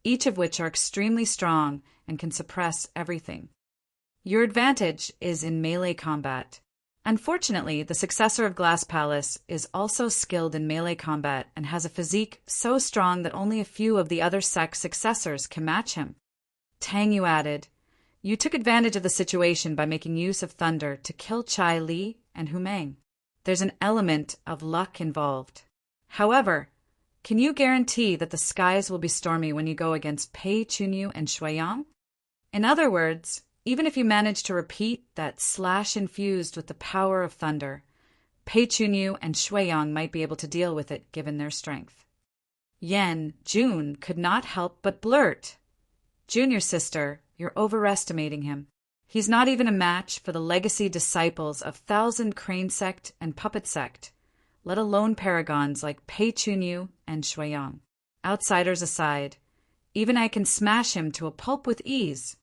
each of which are extremely strong and can suppress everything. Your advantage is in melee combat. Unfortunately, the successor of Glass Palace is also skilled in melee combat and has a physique so strong that only a few of the other sect's successors can match him. Tang Yu added, You took advantage of the situation by making use of thunder to kill Chai Li and Hu Meng. There's an element of luck involved. However, can you guarantee that the skies will be stormy when you go against Pei Chunyu and Shui Yang? In other words, even if you manage to repeat that slash infused with the power of thunder, Pei Chunyu and Shui Yang might be able to deal with it given their strength. Yan Jun could not help but blurt, Junior sister, you're overestimating him. He's not even a match for the legacy disciples of Thousand Crane Sect and Puppet Sect, let alone paragons like Pei Chunyu and Shui Yang. Outsiders aside, even I can smash him to a pulp with ease.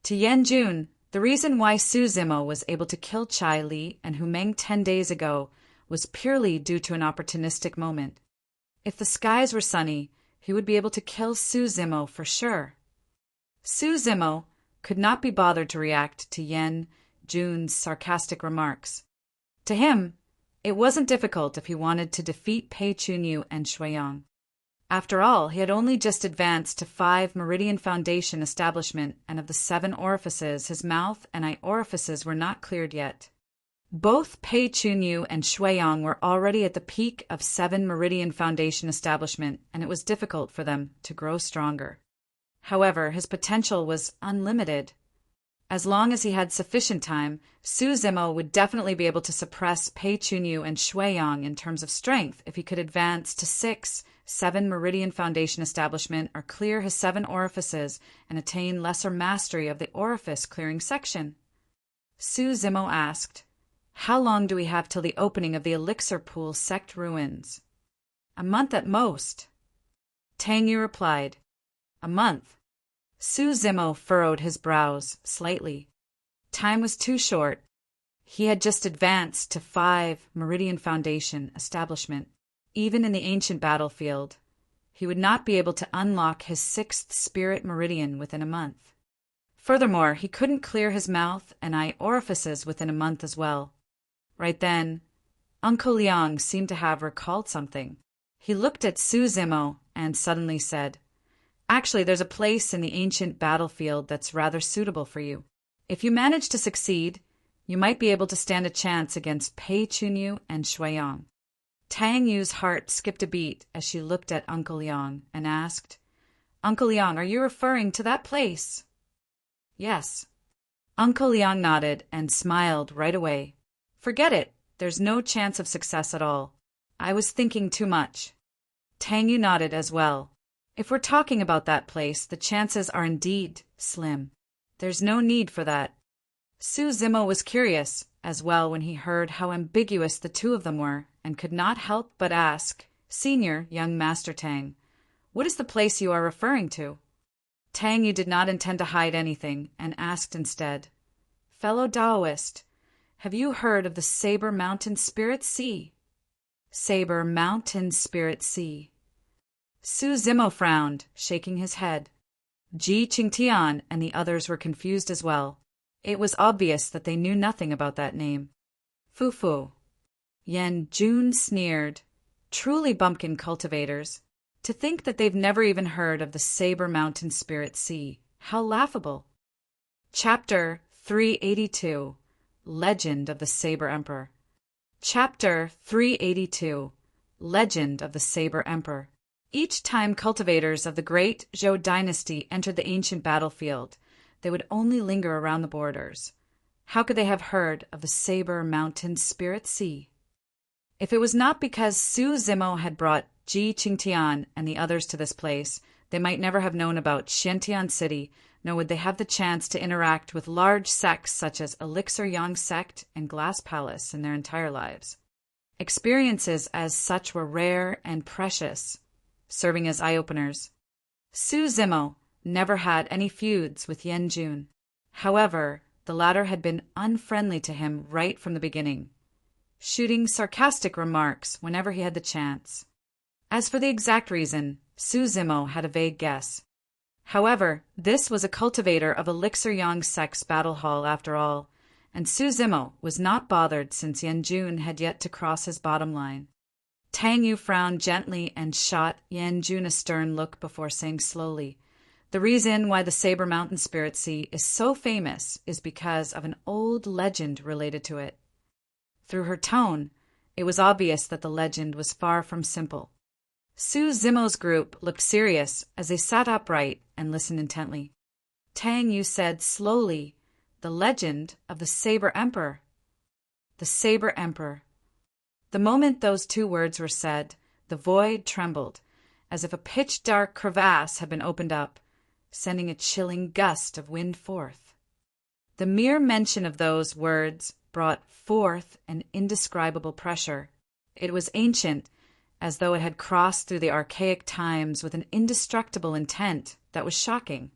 To Yan Jun, the reason why Su Zimo was able to kill Chai Li and Hu Meng 10 days ago was purely due to an opportunistic moment. If the skies were sunny, he would be able to kill Su Zimo for sure. Su Zimo could not be bothered to react to Yan Jun's sarcastic remarks. To him, it wasn't difficult if he wanted to defeat Pei Chunyu and Shui Yang. After all, he had only just advanced to 5 Meridian Foundation establishment, and of the 7 orifices, his mouth and eye orifices were not cleared yet. Both Pei Chunyu and Shui Yang were already at the peak of 7 Meridian Foundation establishment, and it was difficult for them to grow stronger. However, his potential was unlimited. As long as he had sufficient time, Su Zimo would definitely be able to suppress Pei Chunyu and Shui Yang in terms of strength if he could advance to 6 7 Meridian Foundation establishment or clear his 7 orifices and attain lesser mastery of the orifice clearing section. Su Zimo asked, How long do we have till the opening of the Elixir Pool sect ruins? A month at most. Tang Yu replied, A month. Su Zimo furrowed his brows slightly. Time was too short. He had just advanced to 5 Meridian Foundation establishment. Even in the ancient battlefield, he would not be able to unlock his 6th spirit meridian within a month. Furthermore, he couldn't clear his mouth and eye orifices within a month as well. Right then, Uncle Liang seemed to have recalled something. He looked at Su Zimo and suddenly said, "Actually, there's a place in the ancient battlefield that's rather suitable for you. If you manage to succeed, you might be able to stand a chance against Pei Chunyu and Shuiyang." Tang Yu's heart skipped a beat as she looked at Uncle Liang and asked, "Uncle Liang, are you referring to that place?" "Yes." Uncle Liang nodded and smiled right away. "Forget it. There's no chance of success at all. I was thinking too much." Tang Yu nodded as well. "If we're talking about that place, the chances are indeed slim. There's no need for that." Su Zimo was curious as well when he heard how ambiguous the two of them were, and could not help but ask, "Senior, young Master Tang, what is the place you are referring to?" Tang Yu did not intend to hide anything, and asked instead, "Fellow Taoist, have you heard of the Saber Mountain Spirit Sea?" Saber Mountain Spirit Sea. Su Zimo frowned, shaking his head. Ji Qingtian and the others were confused as well. It was obvious that they knew nothing about that name. "Fufu." Yan Jun sneered. "Truly bumpkin cultivators. To think that they've never even heard of the Saber Mountain Spirit Sea. How laughable." Chapter 382. Legend of the Saber Emperor. Chapter 382. Legend of the Saber Emperor. Each time cultivators of the great Zhou dynasty entered the ancient battlefield, they would only linger around the borders. How could they have heard of the Saber Mountain Spirit Sea? If it was not because Su Zimo had brought Ji Qingtian and the others to this place, they might never have known about Xiantian City, nor would they have the chance to interact with large sects such as Elixir Yang Sect and Glass Palace in their entire lives. Experiences as such were rare and precious, serving as eye-openers. Su Zimo never had any feuds with Yan Jun. However, the latter had been unfriendly to him right from the beginning, shooting sarcastic remarks whenever he had the chance. As for the exact reason, Su Zimo had a vague guess. However, this was a cultivator of Elixir Yang Sect's battle hall after all, and Su Zimo was not bothered since Yan Jun had yet to cross his bottom line. Tang Yu frowned gently and shot Yan Jun a stern look before saying slowly, "The reason why the Saber Mountain Spirit Sea is so famous is because of an old legend related to it." Through her tone, it was obvious that the legend was far from simple. Su Zimo's group looked serious as they sat upright and listened intently. Tang Yu said slowly, "The legend of the Saber Emperor." The Saber Emperor. The moment those two words were said, the void trembled, as if a pitch-dark crevasse had been opened up, sending a chilling gust of wind forth. The mere mention of those words brought forth an indescribable pressure. It was ancient, as though it had crossed through the archaic times with an indestructible intent that was shocking.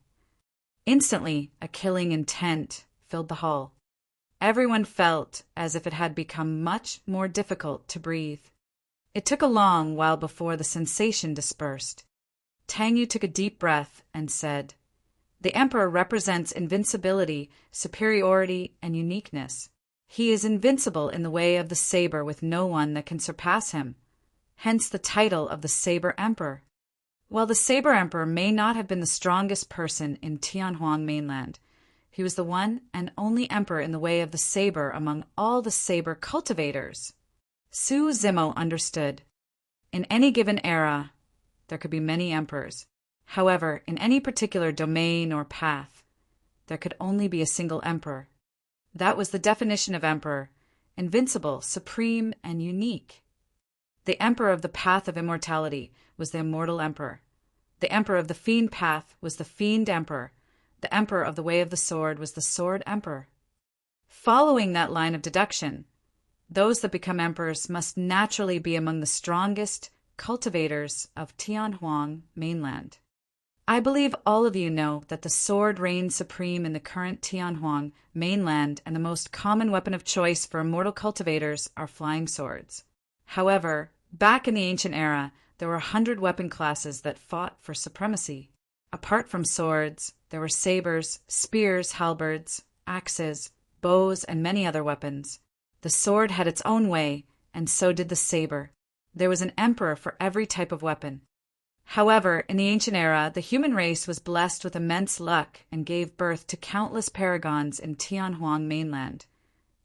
Instantly, a killing intent filled the hall. Everyone felt as if it had become much more difficult to breathe. It took a long while before the sensation dispersed. Tang Yu took a deep breath and said, "The Emperor represents invincibility, superiority, and uniqueness. He is invincible in the way of the saber with no one that can surpass him. Hence the title of the Saber Emperor. While the Saber Emperor may not have been the strongest person in Tianhuang mainland, he was the one and only emperor in the way of the saber among all the saber cultivators." Su Zimo understood. In any given era, there could be many emperors. However, in any particular domain or path, there could only be a single emperor. That was the definition of emperor: invincible, supreme, and unique. The emperor of the path of immortality was the immortal emperor. The emperor of the fiend path was the fiend emperor. The emperor of the way of the sword was the sword emperor. Following that line of deduction, those that become emperors must naturally be among the strongest cultivators of Tianhuang mainland. I believe all of you know that the sword reigns supreme in the current Tianhuang mainland, and the most common weapon of choice for immortal cultivators are flying swords. However, back in the ancient era, there were 100 weapon classes that fought for supremacy. Apart from swords, there were sabers, spears, halberds, axes, bows, and many other weapons. The sword had its own way, and so did the saber. There was an emperor for every type of weapon. However, in the ancient era, the human race was blessed with immense luck and gave birth to countless paragons in Tianhuang mainland,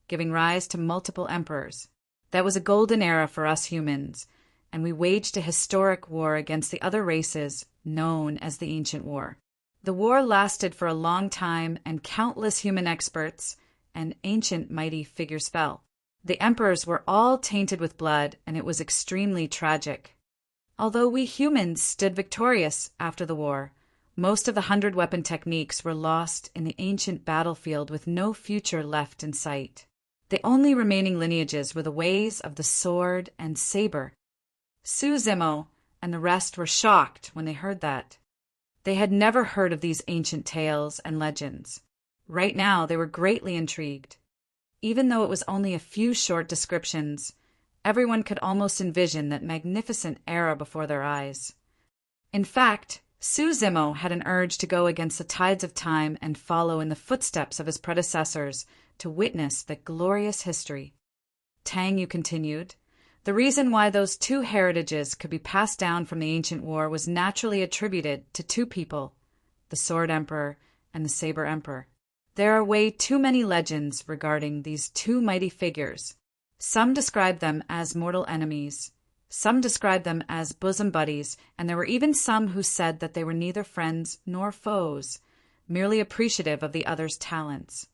giving rise to multiple emperors. That was a golden era for us humans, and we waged a historic war against the other races known as the Ancient War. The war lasted for a long time, and countless human experts and ancient mighty figures fell. The emperors were all tainted with blood, and it was extremely tragic. Although we humans stood victorious after the war, most of the 100 weapon techniques were lost in the ancient battlefield with no future left in sight. The only remaining lineages were the ways of the sword and saber. Su Zimo and the rest were shocked when they heard that. They had never heard of these ancient tales and legends. Right now, they were greatly intrigued. Even though it was only a few short descriptions, everyone could almost envision that magnificent era before their eyes. In fact, Su Zimo had an urge to go against the tides of time and follow in the footsteps of his predecessors to witness that glorious history. Tang Yu continued, the reason why those two heritages could be passed down from the ancient war was naturally attributed to two people, the Sword Emperor and the Saber Emperor. There are way too many legends regarding these two mighty figures. Some describe them as mortal enemies, some describe them as bosom buddies, and there were even some who said that they were neither friends nor foes, merely appreciative of the other's talents.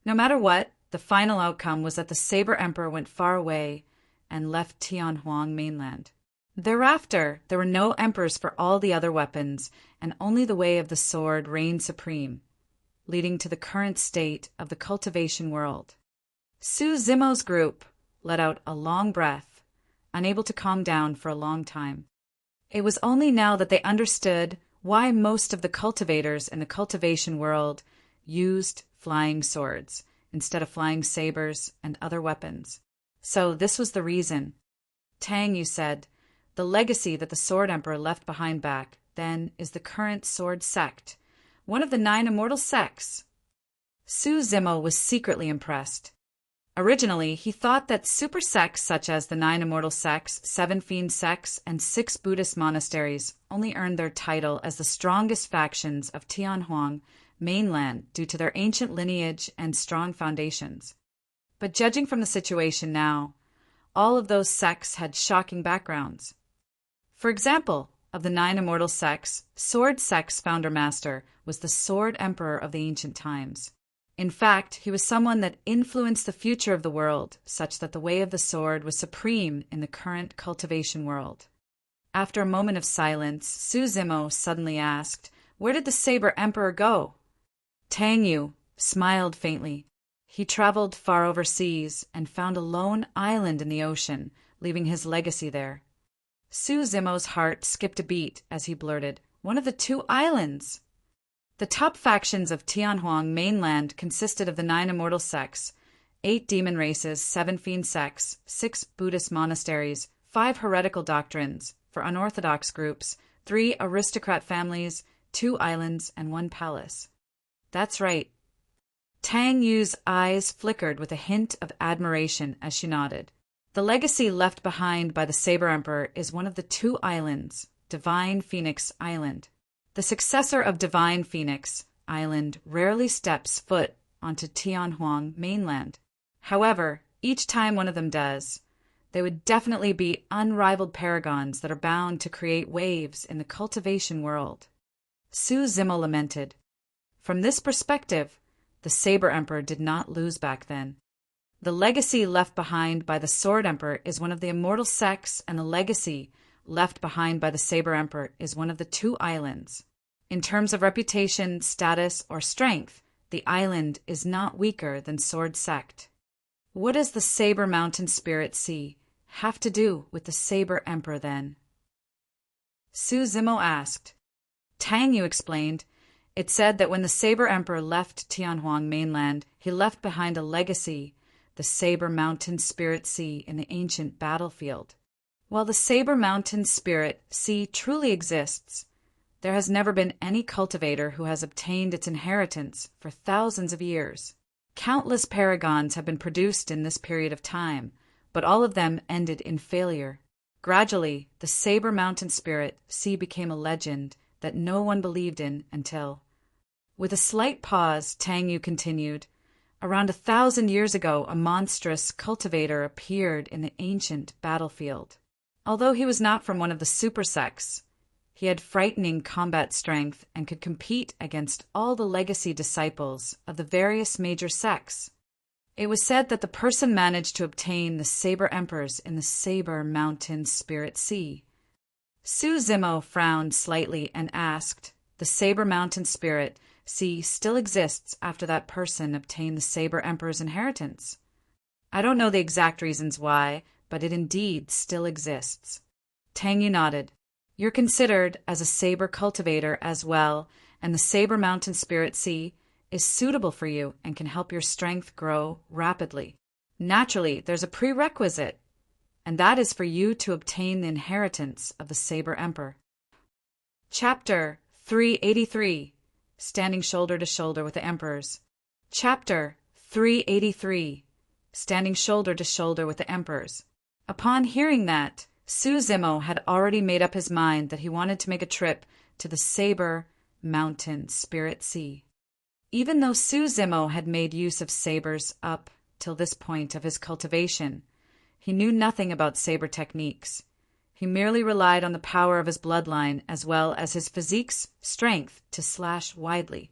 No matter what, the final outcome was that the Saber Emperor went far away and left Tianhuang mainland. Thereafter, there were no emperors for all the other weapons, and only the way of the sword reigned supreme, leading to the current state of the cultivation world. Su Zimo's group let out a long breath, unable to calm down for a long time. It was only now that they understood why most of the cultivators in the cultivation world used flying swords instead of flying sabers and other weapons. So this was the reason. Tang Yu said, the legacy that the Sword Emperor left behind back then is the current sword sect, one of the 9 immortal sects. Su Zimo was secretly impressed. Originally, he thought that super sects such as the 9 immortal sects, 7 fiend sects, and 6 Buddhist monasteries only earned their title as the strongest factions of Tianhuang mainland due to their ancient lineage and strong foundations. But judging from the situation now, all of those sects had shocking backgrounds. For example, of the 9 immortal sects, Sword Sect's founder master was the Sword Emperor of the ancient times. In fact, he was someone that influenced the future of the world, such that the way of the sword was supreme in the current cultivation world. After a moment of silence, Su Zimo suddenly asked, where did the Saber Emperor go? Tang Yu smiled faintly. He traveled far overseas and found a lone island in the ocean, leaving his legacy there. Su Zimo's heart skipped a beat as he blurted, one of the 2 islands! The top factions of Tianhuang mainland consisted of the 9 immortal sects, 8 demon races, 7 fiend sects, 6 Buddhist monasteries, 5 heretical doctrines for unorthodox groups, 3 aristocrat families, 2 islands, and 1 palace. That's right. Tang Yu's eyes flickered with a hint of admiration as she nodded. The legacy left behind by the Saber Emperor is one of the 2 islands, Divine Phoenix Island. The successor of Divine Phoenix Island rarely steps foot onto Tianhuang mainland. However, each time one of them does, they would definitely be unrivaled paragons that are bound to create waves in the cultivation world. Su Zimo lamented. From this perspective, the Saber Emperor did not lose back then. The legacy left behind by the Sword Emperor is one of the immortal sects, and the legacy left behind by the Saber Emperor is one of the 2 islands. In terms of reputation, status, or strength, the island is not weaker than Sword Sect. What does the Saber Mountain Spirit Sea have to do with the Saber Emperor then? Su Zimo asked. Tang Yu explained, "It said that when the Saber Emperor left Tianhuang mainland, he left behind a legacy, the Saber Mountain Spirit Sea in the ancient battlefield. While the Saber Mountain Spirit Sea truly exists, there has never been any cultivator who has obtained its inheritance for thousands of years. Countless paragons have been produced in this period of time, but all of them ended in failure. Gradually, the Saber Mountain Spirit Sea became a legend that no one believed in until..." With a slight pause, Tang Yu continued, "Around 1,000 years ago, a monstrous cultivator appeared in the ancient battlefield. Although he was not from one of the super sects, he had frightening combat strength and could compete against all the legacy disciples of the various major sects. It was said that the person managed to obtain the Saber Emperors in the Saber Mountain Spirit Sea." Su Zimo frowned slightly and asked, "The Saber Mountain Spirit Sea still exists after that person obtained the Saber Emperor's inheritance?" "I don't know the exact reasons why, but it indeed still exists." Tang Yu nodded. "You're considered as a saber cultivator as well, and the Saber Mountain Spirit Sea is suitable for you and can help your strength grow rapidly. Naturally, there's a prerequisite, and that is for you to obtain the inheritance of the Saber Emperor." Chapter 383, Standing Shoulder to Shoulder with the Emperors. Chapter 383, Standing Shoulder to Shoulder with the Emperors. Upon hearing that, Su Zimo had already made up his mind that he wanted to make a trip to the Saber Mountain Spirit Sea. Even though Su Zimo had made use of sabers up till this point of his cultivation, he knew nothing about saber techniques. He merely relied on the power of his bloodline as well as his physique's strength to slash widely.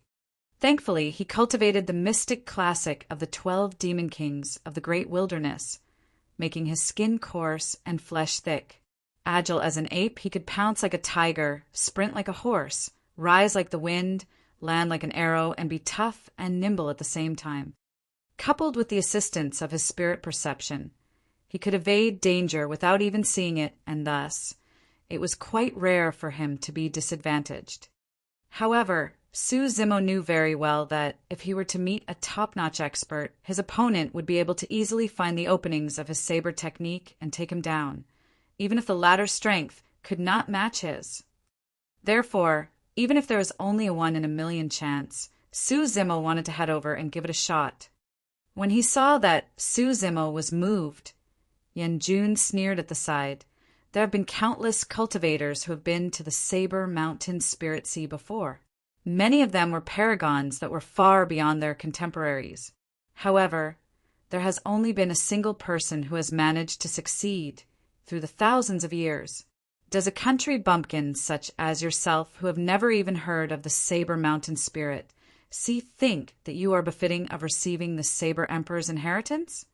Thankfully, he cultivated the mystic classic of the 12 demon kings of the great wilderness, making his skin coarse and flesh thick. Agile as an ape, he could pounce like a tiger, sprint like a horse, rise like the wind, land like an arrow, and be tough and nimble at the same time. Coupled with the assistance of his spirit perception, he could evade danger without even seeing it, and thus, it was quite rare for him to be disadvantaged. However, Su Zimo knew very well that if he were to meet a top-notch expert, his opponent would be able to easily find the openings of his saber technique and take him down, even if the latter's strength could not match his. Therefore, even if there was only a 1 in a million chance, Su Zimo wanted to head over and give it a shot. When he saw that Su Zimo was moved, Yan Jun sneered at the side. "There have been countless cultivators who have been to the Saber Mountain Spirit Sea before. Many of them were paragons that were far beyond their contemporaries. However, there has only been a single person who has managed to succeed through the thousands of years. Does a country bumpkin such as yourself, who have never even heard of the Saber Mountain Spirit Sea, think that you are befitting of receiving the Saber Emperor's inheritance?"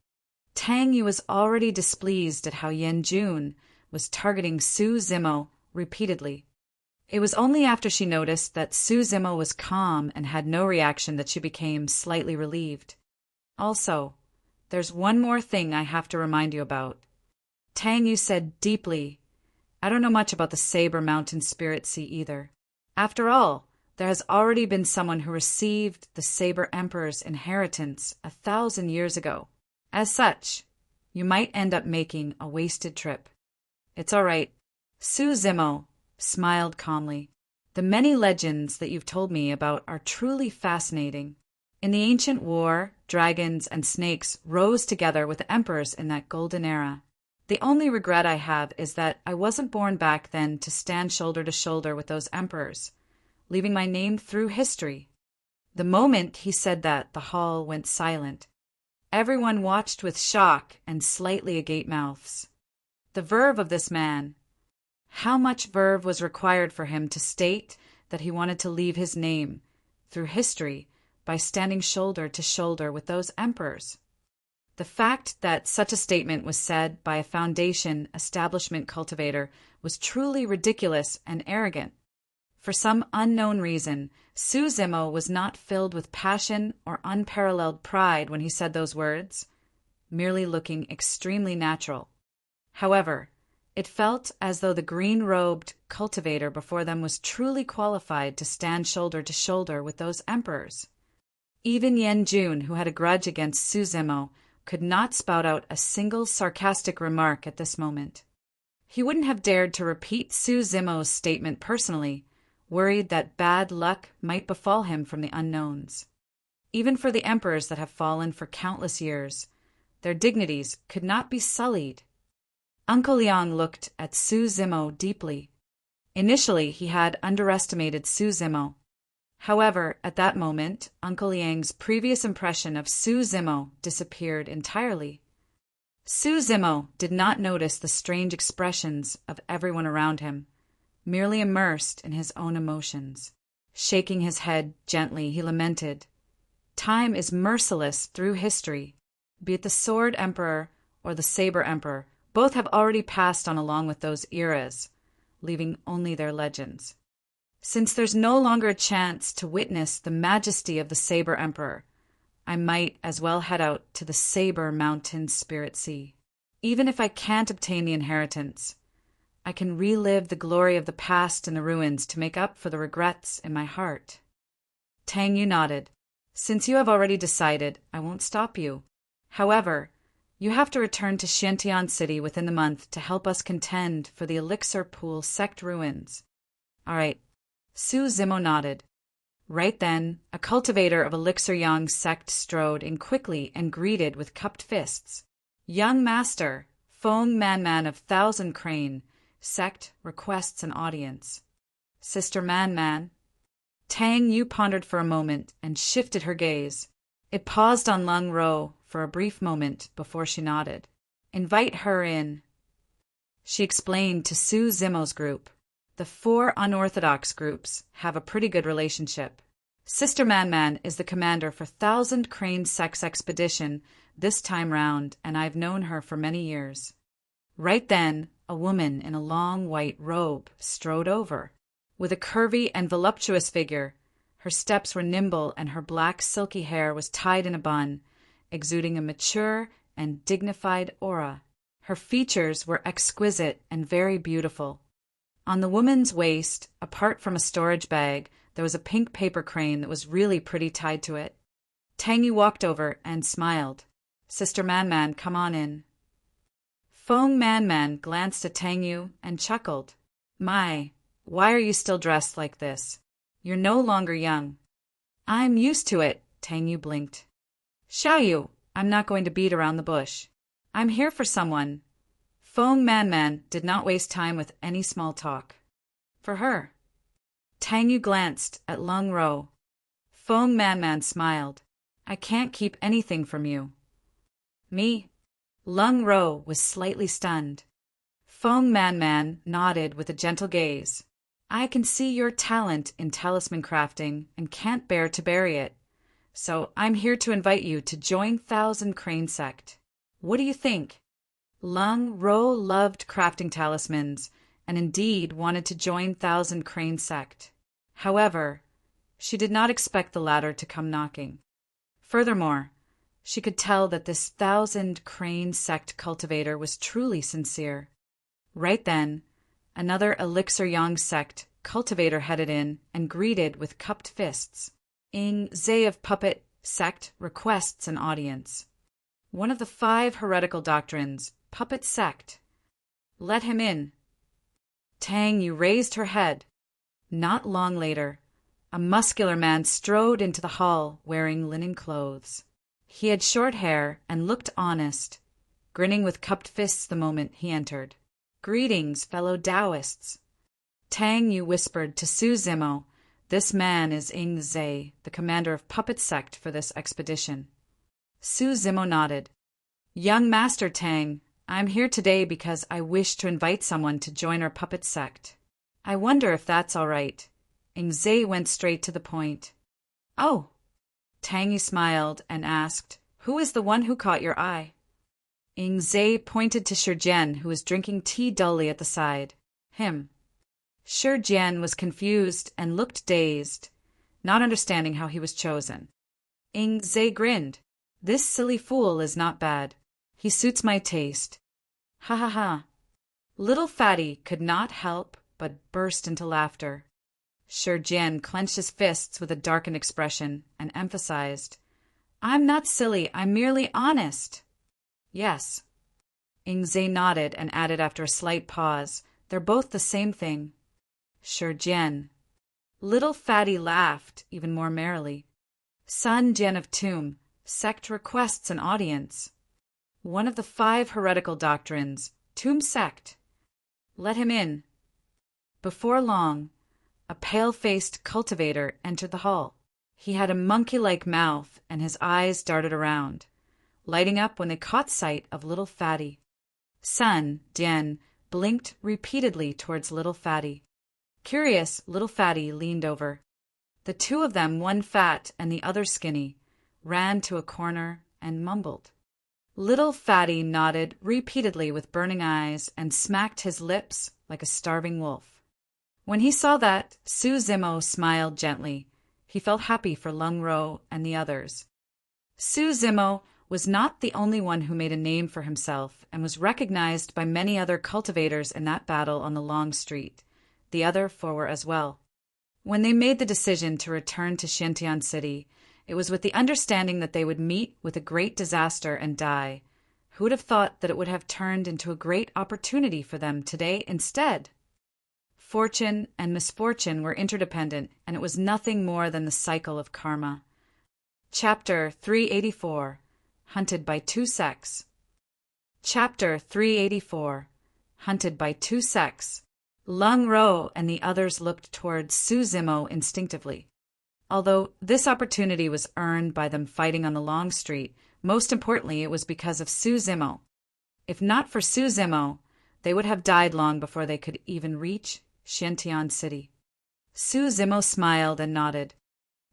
Tang Yu was already displeased at how Yan Jun was targeting Su Zimo repeatedly. It was only after she noticed that Su Zimo was calm and had no reaction that she became slightly relieved. "Also, there's one more thing I have to remind you about." Tang Yu said deeply, "I don't know much about the Saber Mountain Spirit Sea either. After all, there has already been someone who received the Saber Emperor's inheritance 1,000 years ago. As such, you might end up making a wasted trip." "It's all right." Su Zimo smiled calmly. "The many legends that you've told me about are truly fascinating. In the ancient war, dragons and snakes rose together with the emperors in that golden era. The only regret I have is that I wasn't born back then to stand shoulder to shoulder with those emperors, leaving my name through history." The moment he said that, the hall went silent. Everyone watched with shock and slightly agape mouths. The verve of this man. How much verve was required for him to state that he wanted to leave his name through history by standing shoulder to shoulder with those emperors? The fact that such a statement was said by a foundation establishment cultivator was truly ridiculous and arrogant. For some unknown reason, Su Zimo was not filled with passion or unparalleled pride when he said those words, merely looking extremely natural. However, It felt as though the green-robed cultivator before them was truly qualified to stand shoulder to shoulder with those emperors. Even Yen Jun, who had a grudge against Su Zimo, could not spout out a single sarcastic remark at this moment. He wouldn't have dared to repeat Su Zimo's statement personally, worried that bad luck might befall him from the unknowns. Even for the emperors that have fallen for countless years, their dignities could not be sullied. Uncle Liang looked at Su Zimo deeply. Initially, he had underestimated Su Zimo. However, at that moment, Uncle Liang's previous impression of Su Zimo disappeared entirely. Su Zimo did not notice the strange expressions of everyone around him, merely immersed in his own emotions. Shaking his head gently, he lamented, "Time is merciless through history. Be it the Sword Emperor or the Saber Emperor, both have already passed on along with those eras, leaving only their legends. Since there's no longer a chance to witness the majesty of the Saber Emperor, I might as well head out to the Saber Mountain Spirit Sea. Even if I can't obtain the inheritance, I can relive the glory of the past in the ruins to make up for the regrets in my heart." Tang Yu nodded. "Since you have already decided, I won't stop you. However, you have to return to Xiantian City within the month to help us contend for the Elixir Pool sect ruins." "All right." Su Zimo nodded. Right then, a cultivator of Elixir Yang sect strode in quickly and greeted with cupped fists. "Young Master, Feng Man of Thousand Crane, sect requests an audience." "Sister Man." Tang Yu pondered for a moment and shifted her gaze. It paused on Lung Ro for a brief moment before she nodded. "Invite her in," she explained to Su Zimo's group. "The 4 unorthodox groups have a pretty good relationship. Sister Man is the commander for Thousand Crane Sect's expedition this time round, and I've known her for many years." Right then, a woman in a long white robe strode over. With a curvy and voluptuous figure, her steps were nimble and her black silky hair was tied in a bun, exuding a mature and dignified aura. Her features were exquisite and very beautiful. On the woman's waist, apart from a storage bag, there was a pink paper crane that was really pretty tied to it. Tang Yu walked over and smiled. "Sister Man, come on in." Feng Man glanced at Tang Yu and chuckled. "My, why are you still dressed like this? You're no longer young." "I'm used to it," Tang Yu blinked. "Xiao Yu, I'm not going to beat around the bush. I'm here for someone." Feng Man did not waste time with any small talk. "For her." Tang Yu glanced at Lung Ro. Feng Man smiled. "I can't keep anything from you." "Me?" Lung Ro was slightly stunned. Feng Man nodded with a gentle gaze. "I can see your talent in talisman crafting and can't bear to bury it. So I'm here to invite you to join Thousand Crane Sect. What do you think?" Lung Ro loved crafting talismans and indeed wanted to join Thousand Crane Sect. However, she did not expect the latter to come knocking. Furthermore, she could tell that this Thousand Crane Sect cultivator was truly sincere. Right then, another Elixir Yang sect cultivator headed in and greeted with cupped fists. "Ing Zhe of Puppet Sect requests an audience. One of the 5 heretical doctrines, Puppet Sect. Let him in." Tang Yu raised her head. Not long later, a muscular man strode into the hall wearing linen clothes. He had short hair and looked honest, grinning with cupped fists the moment he entered. "Greetings, fellow Taoists." Tang Yu whispered to Su Zimo, "This man is Ing Zhe, the commander of Puppet Sect for this expedition." Su Zimo nodded. "Young Master Tang, I'm here today because I wish to invite someone to join our Puppet Sect. I wonder if that's all right." Ing Zhe went straight to the point. "Oh." Tang Yu smiled and asked, "Who is the one who caught your eye?" Ing Zhe pointed to Shi Jian, who was drinking tea dully at the side. "Him." Shi Jian was confused and looked dazed, not understanding how he was chosen. Ing Zhe grinned. "This silly fool is not bad. He suits my taste." "Ha ha ha." Little Fatty could not help but burst into laughter. Shi Jian clenched his fists with a darkened expression and emphasized, "I'm not silly, I'm merely honest." "Yes." Ingze nodded and added after a slight pause, "They're both the same thing." Shi Jian. Little Fatty laughed even more merrily. "Sun Jian of Tomb, sect requests an audience. One of the 5 heretical doctrines, Tomb sect. Let him in." Before long, a pale-faced cultivator entered the hall. He had a monkey-like mouth, and his eyes darted around, lighting up when they caught sight of Little Fatty. Sun Jian blinked repeatedly towards Little Fatty. Curious, Little Fatty leaned over. The two of them, one fat and the other skinny, ran to a corner and mumbled. Little Fatty nodded repeatedly with burning eyes and smacked his lips like a starving wolf. When he saw that, Su Zimo smiled gently. He felt happy for Lung Ro and the others. Su Zimo was not the only one who made a name for himself and was recognized by many other cultivators in that battle on the long street. The other 4 were as well. When they made the decision to return to Xintian City, it was with the understanding that they would meet with a great disaster and die. Who would have thought that it would have turned into a great opportunity for them today instead? Fortune and misfortune were interdependent, and it was nothing more than the cycle of karma. Chapter 384. Hunted by 2 Sects. Chapter 384. Hunted by 2 Sects. Lung Ro and the others looked towards Su Zimo instinctively. Although this opportunity was earned by them fighting on the long street, most importantly it was because of Su Zimo. If not for Su Zimo, they would have died long before they could even reach Xintian City. Su Zimo smiled and nodded.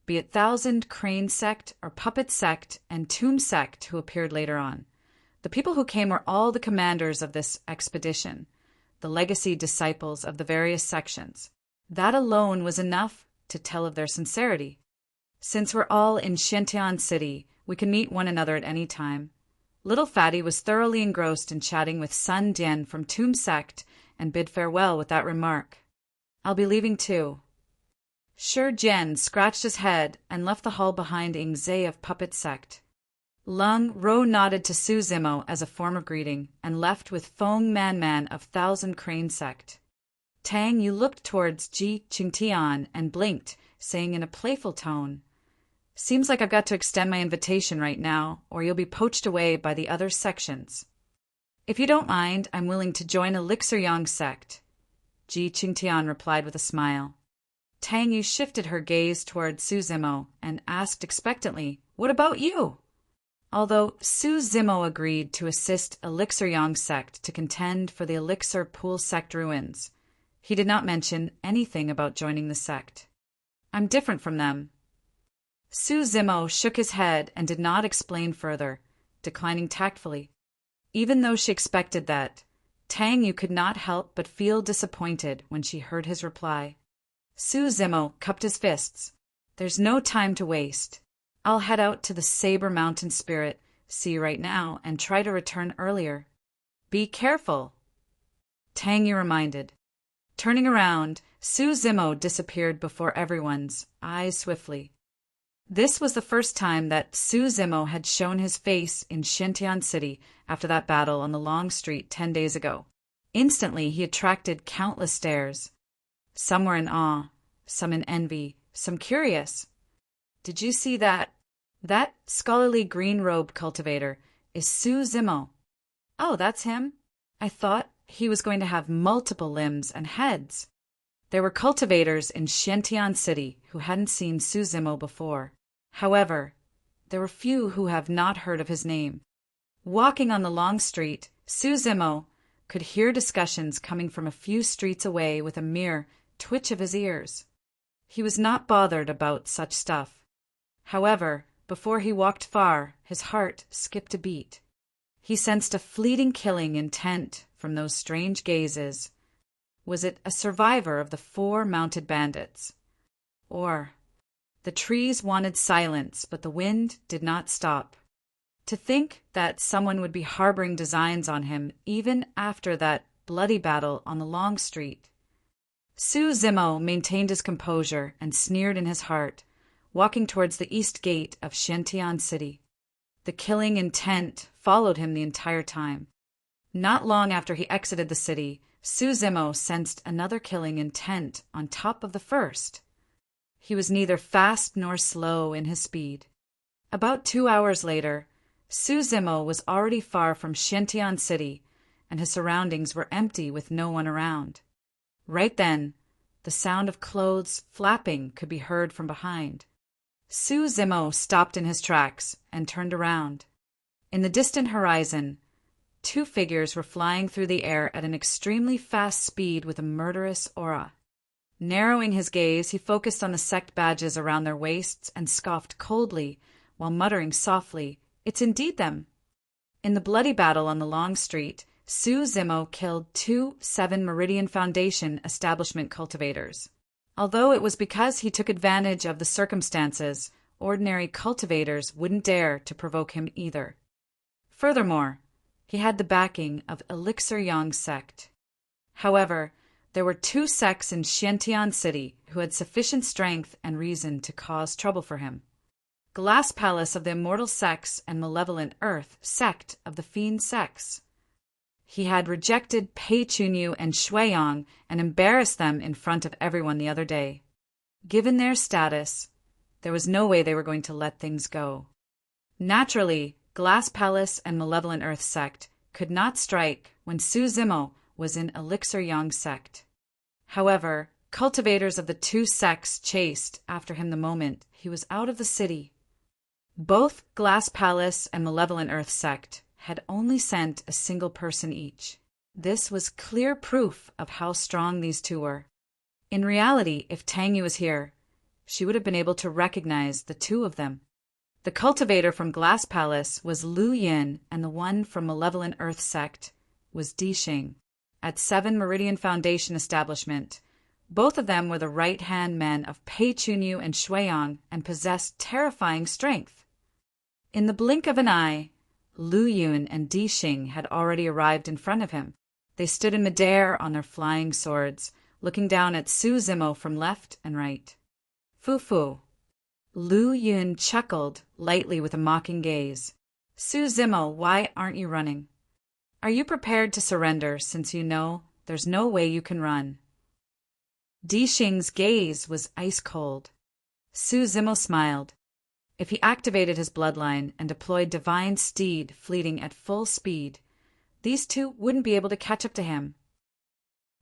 Be it Thousand Crane Sect or Puppet Sect and Tomb Sect who appeared later on, the people who came were all the commanders of this expedition, the legacy disciples of the various sections. That alone was enough to tell of their sincerity. Since we're all in Xintian City, we can meet one another at any time. Little Fatty was thoroughly engrossed in chatting with Sun Jian from Tomb Sect and bid farewell with that remark, "I'll be leaving too." Shi Jian scratched his head and left the hall behind Ingze of Puppet Sect. Lung Ro nodded to Su Zimo as a form of greeting and left with Feng Man of Thousand Crane Sect. Tang Yu looked towards Ji Qingtian and blinked, saying in a playful tone, "Seems like I've got to extend my invitation right now, or you'll be poached away by the other sections." "If you don't mind, I'm willing to join Elixir Yang Sect," Ji Qingtian replied with a smile. Tang Yu shifted her gaze towards Su Zimo and asked expectantly, "What about you?" Although Su Zimo agreed to assist Elixir Yang Sect to contend for the Elixir Pool Sect ruins, he did not mention anything about joining the sect. "I'm different from them." Su Zimo shook his head and did not explain further, declining tactfully. Even though she expected that, Tang Yu could not help but feel disappointed when she heard his reply. Su Zimo cupped his fists. "There's no time to waste. I'll head out to the Saber Mountain Spirit, see right now, and try to return earlier." "Be careful," Tang Yu reminded. Turning around, Su Zimo disappeared before everyone's eyes swiftly. This was the first time that Su Zimo had shown his face in Xintian City after that battle on the long street 10 days ago. Instantly, he attracted countless stares. Some were in awe, some in envy, some curious. "Did you see that? That scholarly green-robe cultivator is Su Zimo." "Oh, that's him? I thought he was going to have multiple limbs and heads." There were cultivators in Xintian City who hadn't seen Su Zimo before. However, there were few who have not heard of his name. Walking on the long street, Su Zimo could hear discussions coming from a few streets away with a mere twitch of his ears. He was not bothered about such stuff. However, before he walked far, his heart skipped a beat. He sensed a fleeting killing intent from those strange gazes. Was it a survivor of the 4 mounted bandits? Or the trees wanted silence, but the wind did not stop. To think that someone would be harboring designs on him even after that bloody battle on the long street. Su Zimo maintained his composure and sneered in his heart, walking towards the east gate of Xiantian City. The killing intent followed him the entire time. Not long after he exited the city, Su Zimo sensed another killing intent on top of the first. He was neither fast nor slow in his speed. About 2 hours later, Su Zimo was already far from Xiantian City, and his surroundings were empty with no one around. Right then, the sound of clothes flapping could be heard from behind. Su Zimo stopped in his tracks and turned around. In the distant horizon, 2 figures were flying through the air at an extremely fast speed with a murderous aura. Narrowing his gaze, he focused on the sect badges around their waists and scoffed coldly, while muttering softly, "It's indeed them." In the bloody battle on the long street, Su Zimo killed 2 7 Meridian Foundation establishment cultivators. Although it was because he took advantage of the circumstances, ordinary cultivators wouldn't dare to provoke him either. Furthermore, he had the backing of Elixir Yang sect. However, there were 2 sects in Xiantian City who had sufficient strength and reason to cause trouble for him. Glass Palace of the Immortal Sects and Malevolent Earth sect of the Fiend Sects. He had rejected Pei Chunyu and Shuiyang and embarrassed them in front of everyone the other day. Given their status, there was no way they were going to let things go. Naturally, Glass Palace and Malevolent Earth sect could not strike when Su Zimo was in Elixir Yang sect. However, cultivators of the 2 sects chased after him the moment he was out of the city. Both Glass Palace and Malevolent Earth sect had only sent a single person each. This was clear proof of how strong these 2 were. In reality, if Tang Yu was here, she would have been able to recognize the 2 of them. The cultivator from Glass Palace was Lu Yin, and the one from Malevolent Earth sect was Di Xing. At 7 Meridian Foundation establishment, both of them were the right-hand men of Pei Chunyu and Shuiyang and possessed terrifying strength. In the blink of an eye, Lu Yun and Di Xing had already arrived in front of him. They stood in midair on their flying swords, looking down at Su Zimo from left and right. Fu. Lu Yun chuckled lightly with a mocking gaze. Su Zimo, why aren't you running? Are you prepared to surrender since you know there's no way you can run? Di Xing's gaze was ice cold. Su Zimo smiled. If he activated his bloodline and deployed Divine Steed fleeting at full speed, these 2 wouldn't be able to catch up to him.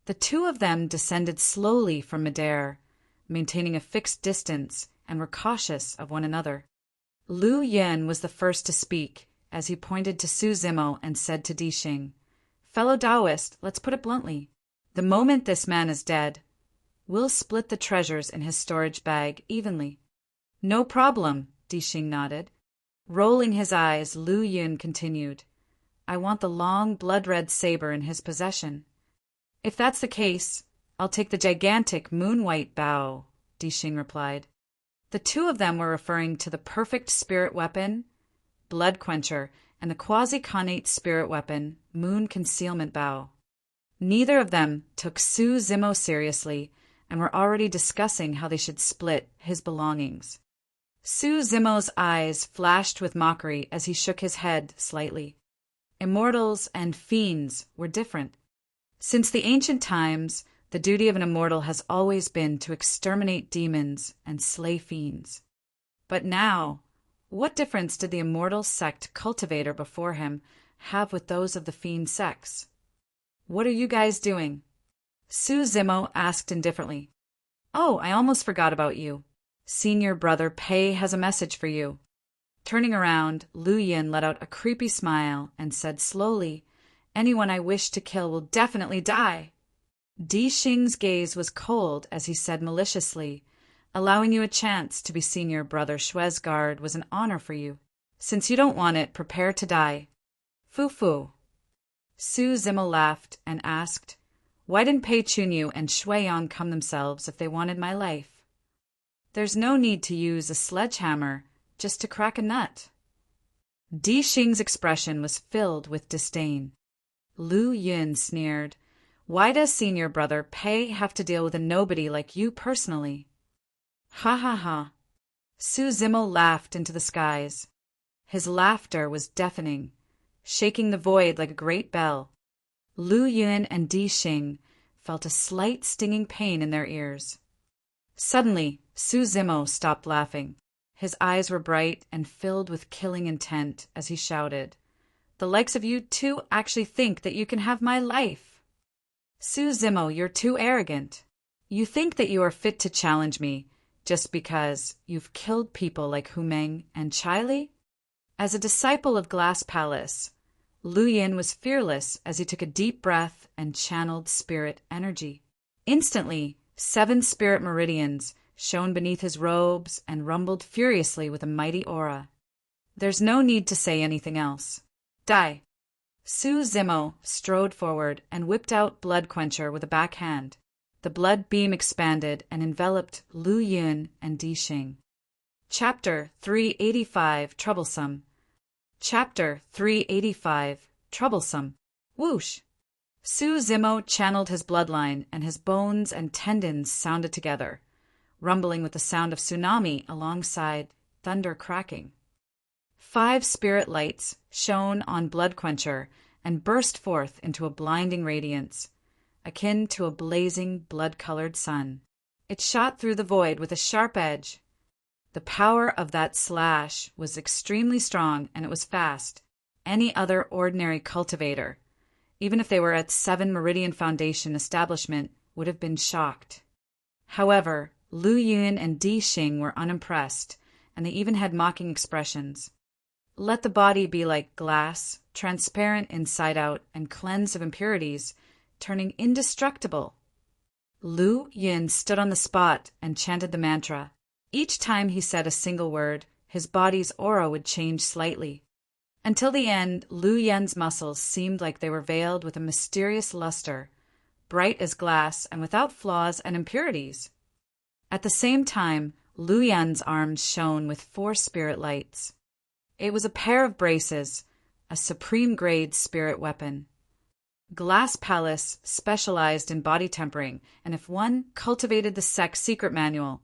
The 2 of them descended slowly from midair, maintaining a fixed distance, and were cautious of one another. Lu Yin was the first to speak, as he pointed to Su Zimo and said to Di Xing, "Fellow Taoist, let's put it bluntly. The moment this man is dead, we'll split the treasures in his storage bag evenly." "No problem," Di Xing nodded. Rolling his eyes, Lu Yun continued, "I want the long blood-red saber in his possession." "If that's the case, I'll take the gigantic moon-white bow," Di Xing replied. The 2 of them were referring to the perfect spirit weapon, Blood Quencher, and the quasi-connate spirit weapon, Moon Concealment Bow. Neither of them took Su Zimo seriously and were already discussing how they should split his belongings. Su Zimo's eyes flashed with mockery as he shook his head slightly. Immortals and fiends were different. Since the ancient times, the duty of an immortal has always been to exterminate demons and slay fiends. But now, what difference did the immortal sect cultivator before him have with those of the fiend sects? "What are you guys doing?" Su Zimo asked indifferently. "Oh, I almost forgot about you. Senior brother Pei has a message for you." Turning around, Lu Yin let out a creepy smile and said slowly, "Anyone I wish to kill will definitely die." Di Xing's gaze was cold as he said maliciously, "Allowing you a chance to be senior brother Shui's guard was an honor for you. Since you don't want it, prepare to die." Fu. Su Zimo laughed and asked, "Why didn't Pei Chunyu and Shuiyang come themselves if they wanted my life? There's no need to use a sledgehammer just to crack a nut." Di Xing's expression was filled with disdain. Lu Yun sneered, Why does senior brother Pei have to deal with a nobody like you personally? Ha ha ha. Su Zimo laughed into the skies. His laughter was deafening, shaking the void like a great bell. Lu Yun and Di Xing felt a slight stinging pain in their ears. Suddenly, Su Zimo stopped laughing. His eyes were bright and filled with killing intent as he shouted, "The likes of you two actually think that you can have my life! Su Zimo, you're too arrogant. You think that you are fit to challenge me just because you've killed people like Hu Meng and Chai Li?" As a disciple of Glass Palace, Lu Yin was fearless as he took a deep breath and channeled spirit energy. Instantly, 7 spirit meridians shone beneath his robes and rumbled furiously with a mighty aura. There's no need to say anything else. Die! Su Zimo strode forward and whipped out Blood Quencher with a backhand. The blood beam expanded and enveloped Lu Yun and Di Xing. Chapter 385 Troublesome. Chapter 385 Troublesome. Whoosh! Su Zimo channeled his bloodline, and his bones and tendons sounded together, rumbling with the sound of tsunami alongside thunder cracking. 5 spirit lights shone on Blood Quencher and burst forth into a blinding radiance, akin to a blazing blood-colored sun. It shot through the void with a sharp edge. The power of that slash was extremely strong, and it was fast. Any other ordinary cultivator, even if they were at 7 Meridian Foundation establishment, would have been shocked. However, Lu Yun and Di Xing were unimpressed, and they even had mocking expressions. Let the body be like glass, transparent inside out and cleansed of impurities, turning indestructible. Lu Yun stood on the spot and chanted the mantra. Each time he said a single word, his body's aura would change slightly. Until the end, Lu Yun's muscles seemed like they were veiled with a mysterious luster, bright as glass and without flaws and impurities. At the same time, Lu Yun's arms shone with 4 spirit lights. It was a pair of braces, a supreme-grade spirit weapon. Glass Palace specialized in body tempering, and if one cultivated the sect's secret manual,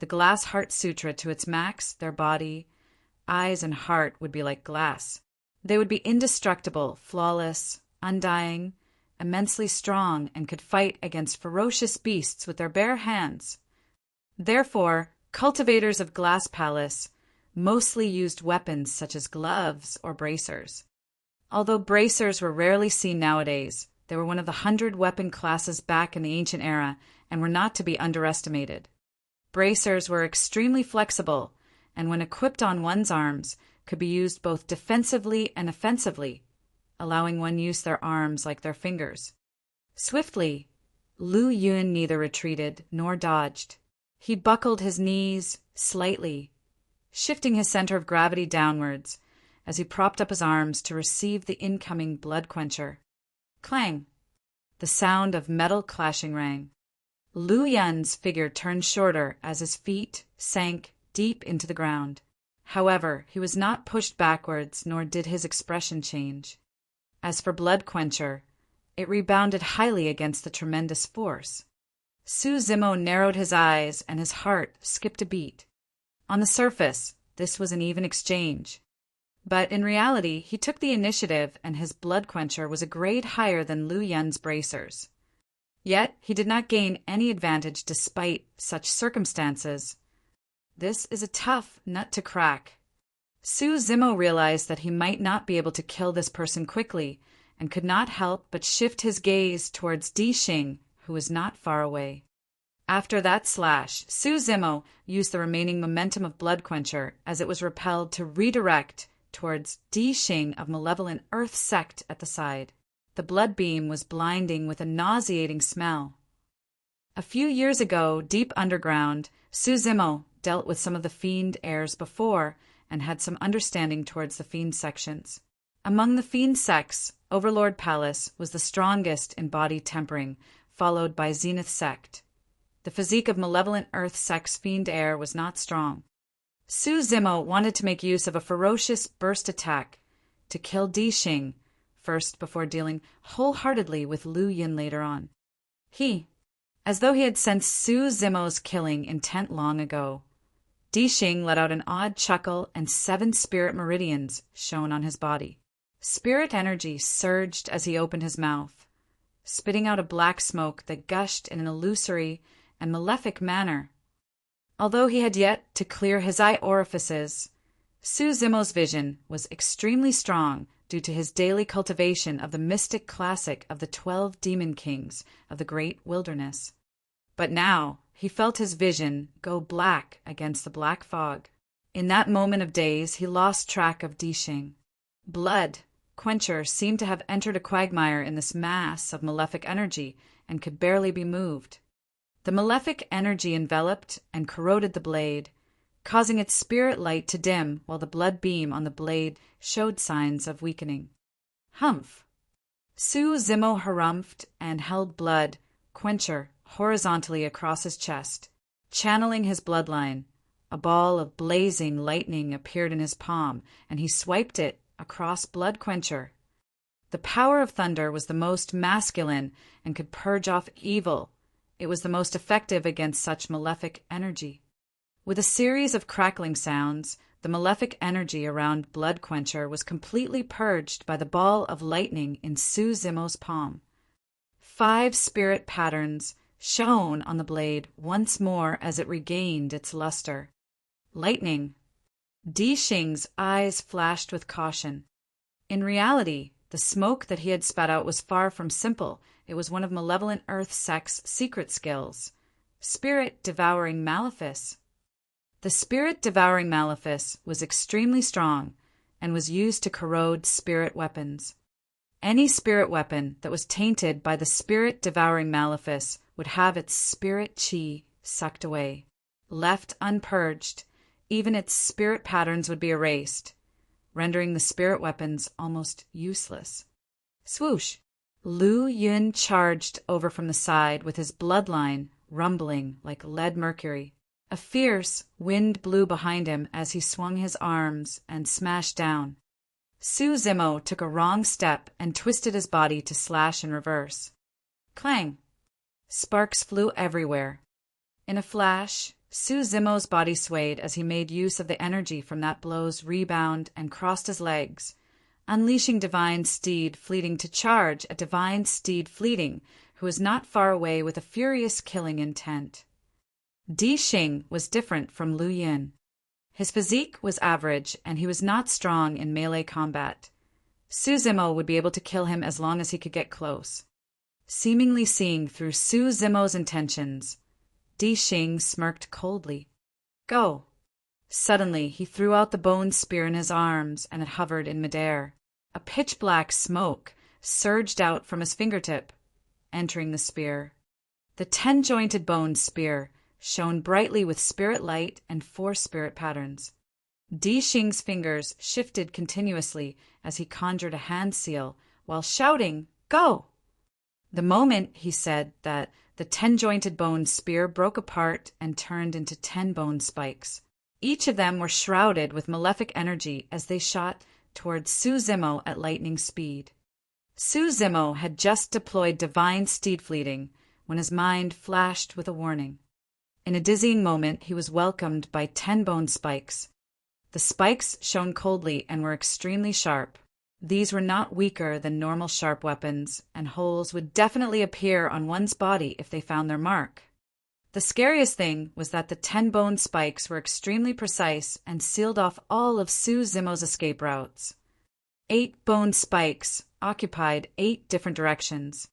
the Glass Heart Sutra to its max, their body, eyes, and heart would be like glass. They would be indestructible, flawless, undying, immensely strong, and could fight against ferocious beasts with their bare hands. Therefore, cultivators of Glass Palace mostly used weapons such as gloves or bracers. Although bracers were rarely seen nowadays, they were one of the 100 weapon classes back in the ancient era and were not to be underestimated. Bracers were extremely flexible, and when equipped on one's arms, could be used both defensively and offensively, allowing one use their arms like their fingers. Swiftly, Lu Yun neither retreated nor dodged. He buckled his knees slightly, shifting his center of gravity downwards as he propped up his arms to receive the incoming Blood Quencher. Clang! The sound of metal clashing rang. Lu Yun's figure turned shorter as his feet sank deep into the ground. However, he was not pushed backwards, nor did his expression change. As for Blood Quencher, it rebounded highly against the tremendous force. Su Zimo narrowed his eyes, and his heart skipped a beat. On the surface, this was an even exchange. But in reality, he took the initiative, and his Blood Quencher was a grade higher than Lu Yun's bracers. Yet he did not gain any advantage despite such circumstances. This is a tough nut to crack. Su Zimo realized that he might not be able to kill this person quickly, and could not help but shift his gaze towards Di Xing, who was not far away. After that slash, Su Zimo used the remaining momentum of Blood Quencher as it was repelled to redirect towards Di Xing of Malevolent Earth Sect at the side. The blood beam was blinding with a nauseating smell. A few years ago, deep underground, Su Zimo dealt with some of the fiend heirs before and had some understanding towards the fiend sections. Among the fiend sects, Overlord Palace was the strongest in body tempering, followed by Zenith Sect. The physique of Malevolent Earth Sect's fiend heir was not strong. Su Zimo wanted to make use of a ferocious burst attack to kill Di Xing, first before dealing wholeheartedly with Lu Yin later on. As though he had sensed Su Zimo's killing intent long ago. Di Xing let out an odd chuckle, and 7 spirit meridians shone on his body. Spirit energy surged as he opened his mouth, spitting out a black smoke that gushed in an illusory and malefic manner. Although he had yet to clear his eye orifices, Su Zimo's vision was extremely strong due to his daily cultivation of the mystic classic of the 12 demon kings of the great wilderness. But now he felt his vision go black against the black fog. In that moment of daze, he lost track of Di Xing. Blood Quencher seemed to have entered a quagmire in this mass of malefic energy and could barely be moved. The malefic energy enveloped and corroded the blade, causing its spirit light to dim while the blood beam on the blade showed signs of weakening. Humph! Su Zimo harumphed and held Blood Quencher horizontally across his chest, channeling his bloodline. A ball of blazing lightning appeared in his palm, and he swiped it across Blood Quencher. The power of thunder was the most masculine and could purge off evil. It was the most effective against such malefic energy. With a series of crackling sounds, the malefic energy around Blood Quencher was completely purged by the ball of lightning in Su Zimo's palm. 5 spirit patterns shone on the blade once more as it regained its luster. Lightning! Di Xing's eyes flashed with caution. In reality, the smoke that he had spat out was far from simple. It was one of malevolent Earth Sect's secret skills, Spirit-Devouring Malefice. The Spirit-Devouring Malefice was extremely strong and was used to corrode spirit weapons. Any spirit weapon that was tainted by the Spirit-Devouring Malefice would have its spirit chi sucked away. Left unpurged, even its spirit patterns would be erased, rendering the spirit weapons almost useless. Swoosh! Lu Yun charged over from the side with his bloodline rumbling like lead mercury. A fierce wind blew behind him as he swung his arms and smashed down. Su Zimo took a wrong step and twisted his body to slash in reverse. Clang! Sparks flew everywhere. In a flash, Su Zimo's body swayed as he made use of the energy from that blow's rebound and crossed his legs, unleashing Divine Steed Fleeting to charge at Divine Steed Fleeting, who was not far away with a furious killing intent. Di Xing was different from Lu Yin. His physique was average, and he was not strong in melee combat. Su Zimo would be able to kill him as long as he could get close. Seemingly seeing through Su Zimo's intentions, Di Xing smirked coldly. Go! Suddenly, he threw out the bone spear in his arms, and it hovered in midair. A pitch-black smoke surged out from his fingertip, entering the spear. The 10-jointed bone spear shone brightly with spirit light and 4 spirit patterns. Di Xing's fingers shifted continuously as he conjured a hand seal, while shouting, Go! The moment he said that, the 10-jointed bone spear broke apart and turned into 10 bone spikes. Each of them were shrouded with malefic energy as they shot towards Su Zimo at lightning speed. Su Zimo had just deployed Divine Steed Fleeting when his mind flashed with a warning. In a dizzying moment, he was welcomed by 10 bone spikes. The spikes shone coldly and were extremely sharp. These were not weaker than normal sharp weapons, and holes would definitely appear on one's body if they found their mark. The scariest thing was that the 10 bone spikes were extremely precise and sealed off all of Su Zimo's escape routes. 8 bone spikes occupied 8 different directions.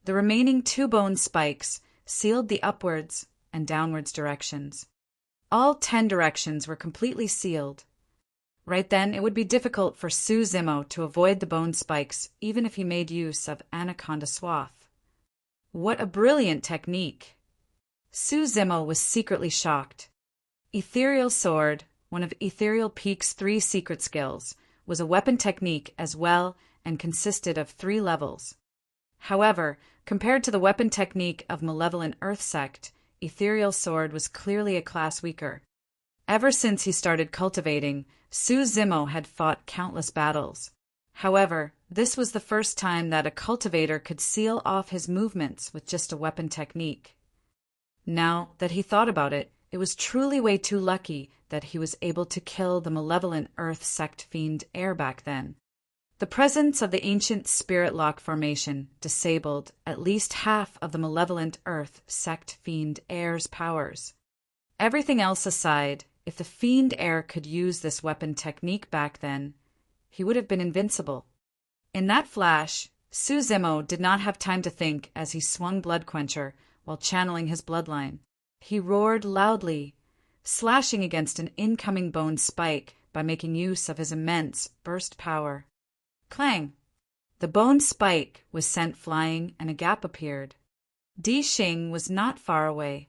The remaining 2 bone spikes sealed the upwards and downwards directions. All 10 directions were completely sealed. Right then, it would be difficult for Su Zimo to avoid the bone spikes, even if he made use of Anaconda Swath. What a brilliant technique! Su Zimo was secretly shocked. Ethereal Sword, one of Ethereal Peak's 3 secret skills, was a weapon technique as well and consisted of 3 levels. However, compared to the weapon technique of Malevolent Earth Sect, Ethereal Sword was clearly a class weaker. Ever since he started cultivating, Su Zimo had fought countless battles. However, This was the first time that a cultivator could seal off his movements with just a weapon technique. Now that he thought about it, it was truly way too lucky that he was able to kill the malevolent Earth sect fiend Air back then. The presence of the ancient spirit lock formation disabled at least half of the malevolent Earth sect fiend Air's powers. Everything else aside, if the fiend Air could use this weapon technique back then, he would have been invincible. In that flash, Suzimo did not have time to think as he swung Blood Quencher while channeling his bloodline. He roared loudly, slashing against an incoming bone spike by making use of his immense burst power. Clang! The bone spike was sent flying and a gap appeared. Di Xing was not far away.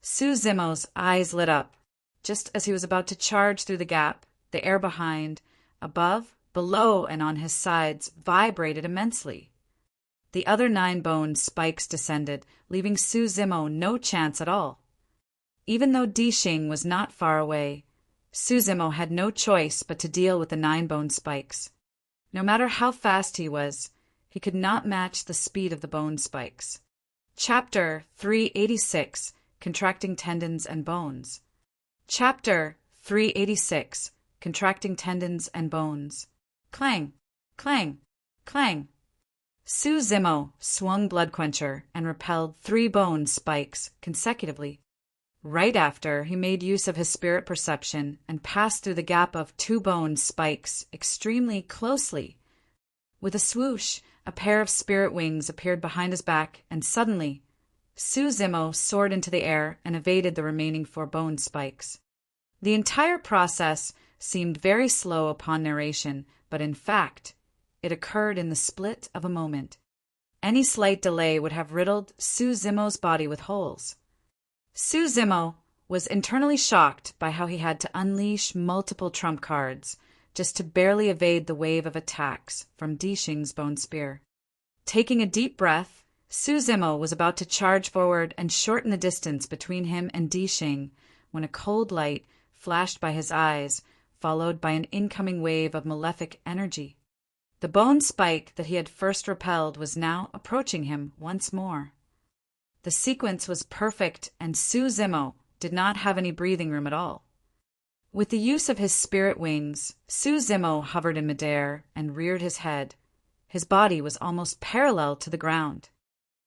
Suzimo's eyes lit up. Just as he was about to charge through the gap, the air behind, above, below, and on his sides vibrated immensely. The other 9 bone spikes descended, leaving Suzimo no chance at all. Even though Di Xing was not far away, Suzimo had no choice but to deal with the 9 bone spikes. No matter how fast he was, he could not match the speed of the bone spikes. Chapter 386, Contracting Tendons and Bones. Chapter 386, Contracting Tendons and Bones. Clang! Clang! Clang! Suzimo swung Blood Quencher and repelled 3 bone spikes consecutively. Right after, he made use of his spirit perception and passed through the gap of 2 bone spikes extremely closely. With a swoosh, a pair of spirit wings appeared behind his back, and suddenly, Suzimo soared into the air and evaded the remaining 4 bone spikes. The entire process seemed very slow upon narration, but in fact, it occurred in the split of a moment. Any slight delay would have riddled Suzimo's body with holes. Suzimo was internally shocked by how he had to unleash multiple trump cards just to barely evade the wave of attacks from Di Xing's bone spear. Taking a deep breath, Suzimo was about to charge forward and shorten the distance between him and Di Xing when a cold light flashed by his eyes, followed by an incoming wave of malefic energy. The bone spike that he had first repelled was now approaching him once more. The sequence was perfect, and Suzimo did not have any breathing room at all. With the use of his spirit wings, Suzimo hovered in midair and reared his head. His body was almost parallel to the ground.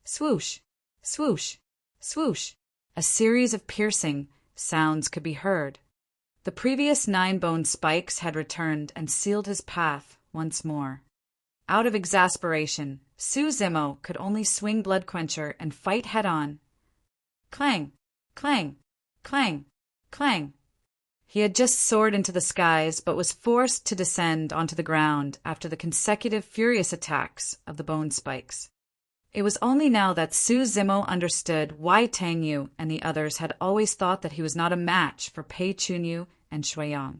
Swoosh! Swoosh! Swoosh! A series of piercing sounds could be heard. The previous 9 bone spikes had returned and sealed his path once more. Out of exasperation, Suzimo could only swing Blood Quencher and fight head-on. Clang! Clang! Clang! Clang! He had just soared into the skies, but was forced to descend onto the ground after the consecutive furious attacks of the bone spikes. It was only now that Suzimo understood why Tang Yu and the others had always thought that he was not a match for Pei Chunyu and Shuiyang.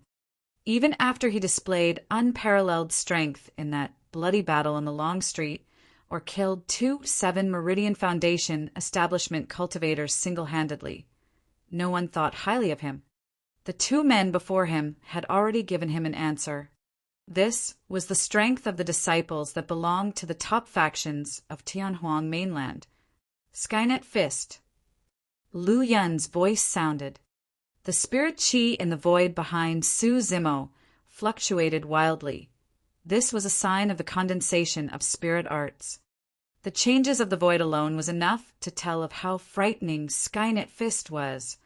Even after he displayed unparalleled strength in that bloody battle in the Long Street, or killed 2 7 Meridian Foundation establishment cultivators single-handedly, no one thought highly of him. The 2 men before him had already given him an answer. This was the strength of the disciples that belonged to the top factions of Tianhuang mainland. Skynet Fist. Lu Yun's voice sounded. The spirit chi in the void behind Suzimo fluctuated wildly. This was a sign of the condensation of spirit arts. The changes of the void alone was enough to tell of how frightening Skynet Fist was.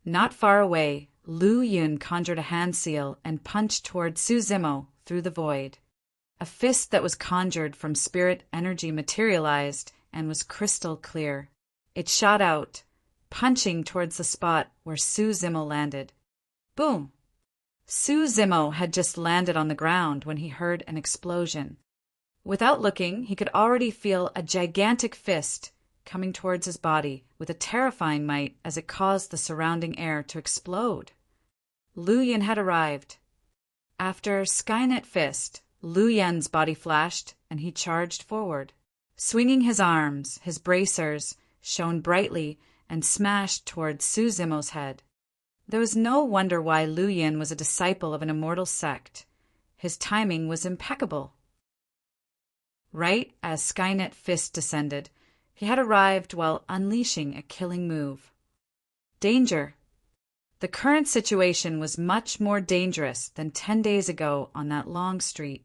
Not far away, Lu Yun conjured a hand seal and punched toward Suzimo through the void. A fist that was conjured from spirit energy materialized and was crystal clear. It shot out, punching towards the spot where Suzimo landed. Boom! Suzimo had just landed on the ground when he heard an explosion. Without looking, he could already feel a gigantic fist coming towards his body with a terrifying might as it caused the surrounding air to explode. Lu Yun had arrived. After Skynet Fist, Lu Yun's body flashed and he charged forward. Swinging his arms, his bracers shone brightly and smashed towards Suzimo's head. There was no wonder why Lu Yun was a disciple of an immortal sect. His timing was impeccable. Right as Skynet Fist descended, he had arrived while unleashing a killing move. Danger. The current situation was much more dangerous than 10 days ago on that long street.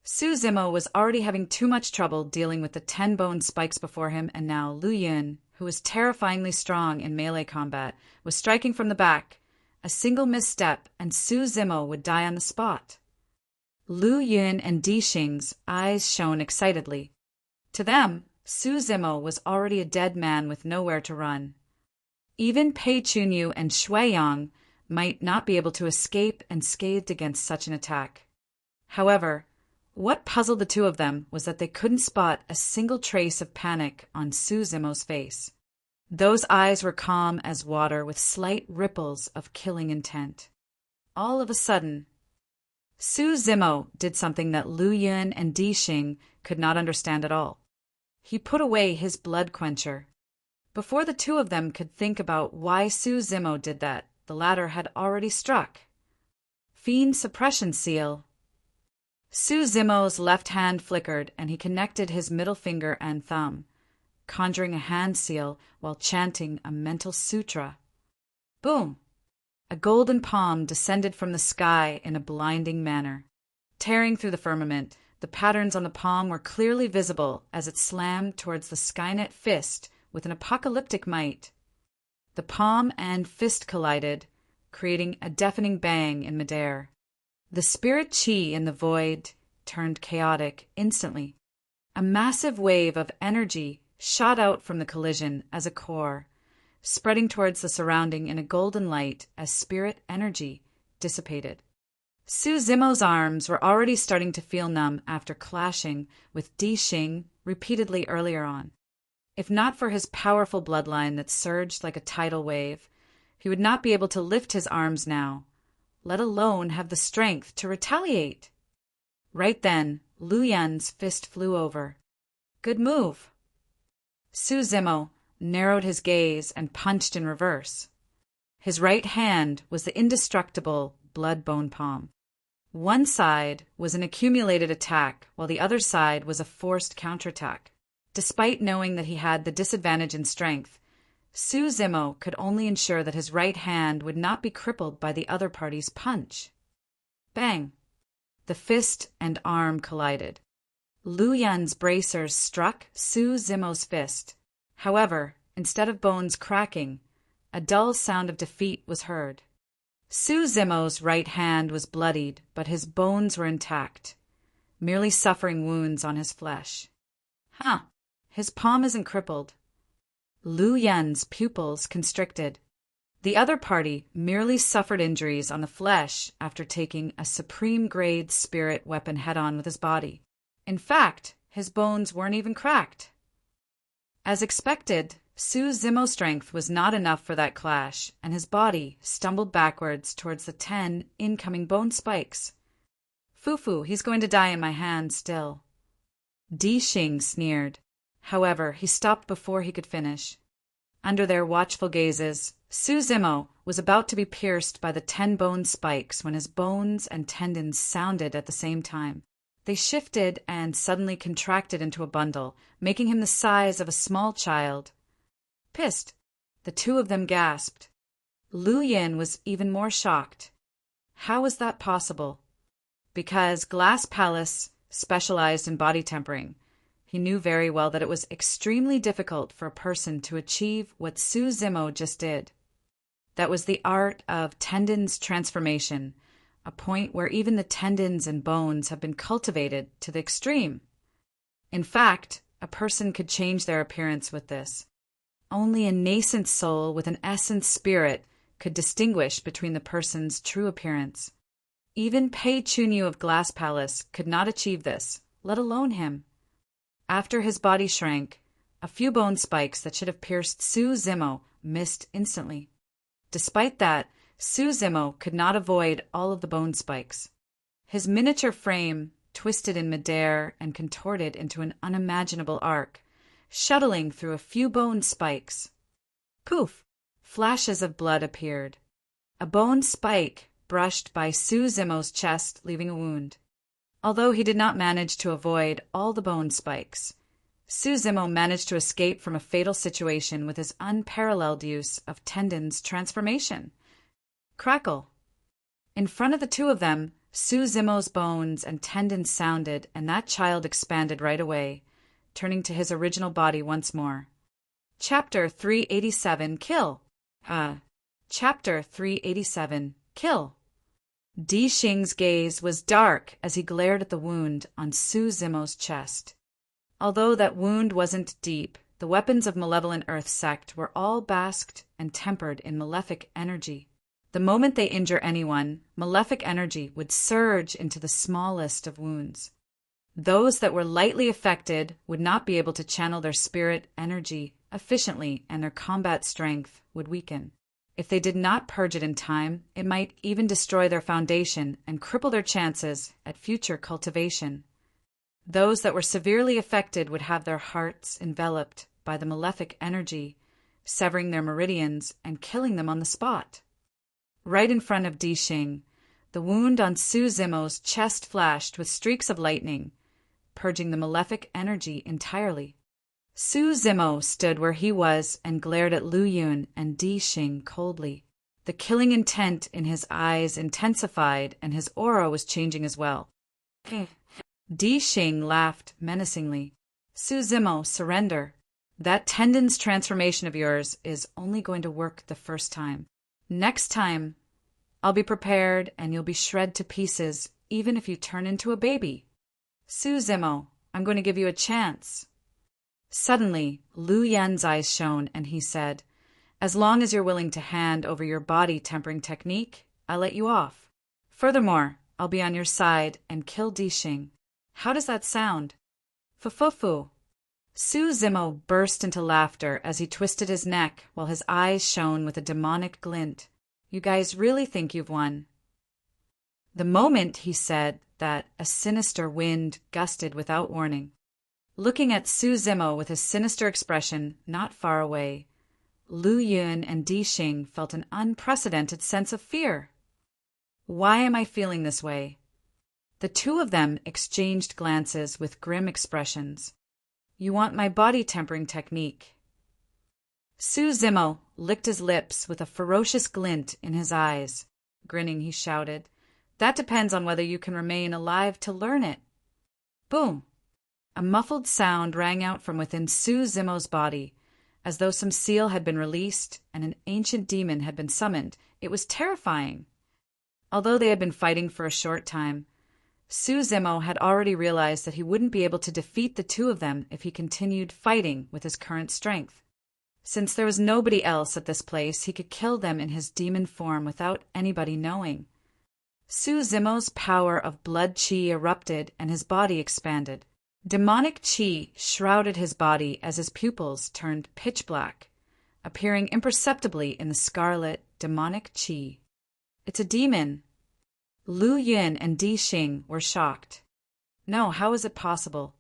Su Zimo was already having too much trouble dealing with the 10 bone spikes before him, and now Lu Yun, who was terrifyingly strong in melee combat, was striking from the back. A single misstep, and Su Zimo would die on the spot. Lu Yun and Di Xing's eyes shone excitedly. To them, Su Zimo was already a dead man with nowhere to run. Even Pei Chunyu and Shui Yang might not be able to escape unscathed against such an attack. However, what puzzled the two of them was that they couldn't spot a single trace of panic on Su Zimo's face. Those eyes were calm as water with slight ripples of killing intent. All of a sudden, Su Zimo did something that Lu Yun and Di Xing could not understand at all. He put away his blood quencher. Before the two of them could think about why Su Zimo did that, the latter had already struck. Fiend suppression seal. Su Zimo's left hand flickered, and he connected his middle finger and thumb, conjuring a hand seal while chanting a mental sutra. Boom! A golden palm descended from the sky in a blinding manner. Tearing through the firmament, the patterns on the palm were clearly visible as it slammed towards the Skynet Fist with an apocalyptic might. The palm and fist collided, creating a deafening bang in midair. The spirit chi in the void turned chaotic instantly. A massive wave of energy shot out from the collision as a core, spreading towards the surrounding in a golden light as spirit energy dissipated. Su Zimo's arms were already starting to feel numb after clashing with Di Xing repeatedly earlier on. If not for his powerful bloodline that surged like a tidal wave, he would not be able to lift his arms now, let alone have the strength to retaliate. Right then, Lu Yun's fist flew over. Good move. Su Zimo narrowed his gaze and punched in reverse. His right hand was the indestructible blood-bone palm. One side was an accumulated attack, while the other side was a forced counterattack. Despite knowing that he had the disadvantage in strength, Su Zimo could only ensure that his right hand would not be crippled by the other party's punch. Bang! The fist and arm collided. Lu Yun's bracers struck Su Zimo's fist. However, instead of bones cracking, a dull sound of defeat was heard. Su Zimo's right hand was bloodied, but his bones were intact, merely suffering wounds on his flesh. Huh, his palm isn't crippled. Lu Yun's pupils constricted. The other party merely suffered injuries on the flesh after taking a supreme-grade spirit weapon head-on with his body. In fact, his bones weren't even cracked. As expected, Su Zimo's strength was not enough for that clash, and his body stumbled backwards towards the 10 incoming bone spikes. Fufu, he's going to die in my hand still. Di Xing sneered. However, he stopped before he could finish. Under their watchful gazes, Su Zimo was about to be pierced by the 10 bone spikes when his bones and tendons sounded at the same time. They shifted and suddenly contracted into a bundle, making him the size of a small child. Pissed, the two of them gasped. Lu Yun was even more shocked. How was that possible? Because Glass Palace specialized in body tempering, he knew very well that it was extremely difficult for a person to achieve what Su Zimo just did. That was the art of tendons transformation, a point where even the tendons and bones have been cultivated to the extreme. In fact, a person could change their appearance with this. Only a nascent soul with an essence spirit could distinguish between the person's true appearance. Even Pei Chunyu of Glass Palace could not achieve this, let alone him. After his body shrank, a few bone spikes that should have pierced Su Zimo missed instantly. Despite that, Su Zimo could not avoid all of the bone spikes. His miniature frame twisted in midair and contorted into an unimaginable arc, shuttling through a few bone spikes. Poof! Flashes of blood appeared. A bone spike brushed by Su Zimo's chest, leaving a wound. Although he did not manage to avoid all the bone spikes, Su Zimo managed to escape from a fatal situation with his unparalleled use of tendons transformation. Crackle! In front of the two of them, Su Zimo's bones and tendons sounded, and that child expanded right away, turning to his original body once more. Chapter 387 Kill. Chapter 387 Kill. Di Xing's gaze was dark as he glared at the wound on Su Zimo's chest. Although that wound wasn't deep, the weapons of Malevolent Earth sect were all basked and tempered in malefic energy. The moment they injure anyone, malefic energy would surge into the smallest of wounds. Those that were lightly affected would not be able to channel their spirit energy efficiently, and their combat strength would weaken. If they did not purge it in time, it might even destroy their foundation and cripple their chances at future cultivation. Those that were severely affected would have their hearts enveloped by the malefic energy, severing their meridians and killing them on the spot. Right in front of Di Xing, the wound on Su Zimo's chest flashed with streaks of lightning, purging the malefic energy entirely. Su Zimo stood where he was and glared at Lu Yun and Di Xing coldly. The killing intent in his eyes intensified, and his aura was changing as well. Di Xing laughed menacingly. Su Zimo, surrender. That tendon's transformation of yours is only going to work the first time. Next time, I'll be prepared and you'll be shred to pieces, even if you turn into a baby. Su Zimo, I'm going to give you a chance. Suddenly, Lu Yan's eyes shone, and he said, as long as you're willing to hand over your body tempering technique, I'll let you off. Furthermore, I'll be on your side and kill Di Xing. How does that sound? Fufufu. Su Zimo burst into laughter as he twisted his neck while his eyes shone with a demonic glint. You guys really think you've won? The moment he said that, a sinister wind gusted without warning. Looking at Su Zimo with his sinister expression not far away, Lu Yun and Di Xing felt an unprecedented sense of fear. Why am I feeling this way? The two of them exchanged glances with grim expressions. You want my body tempering technique? Su Zimo licked his lips with a ferocious glint in his eyes. Grinning, he shouted, that depends on whether you can remain alive to learn it. Boom! A muffled sound rang out from within Su Zimo's body, as though some seal had been released and an ancient demon had been summoned. It was terrifying. Although they had been fighting for a short time, Su Zimo had already realized that he wouldn't be able to defeat the two of them if he continued fighting with his current strength. Since there was nobody else at this place, he could kill them in his demon form without anybody knowing. Su Zimo's power of blood qi erupted and his body expanded. Demonic qi shrouded his body as his pupils turned pitch black, appearing imperceptibly in the scarlet demonic qi. It's a demon. Lu Yun and Di Xing were shocked. No, how is it possible?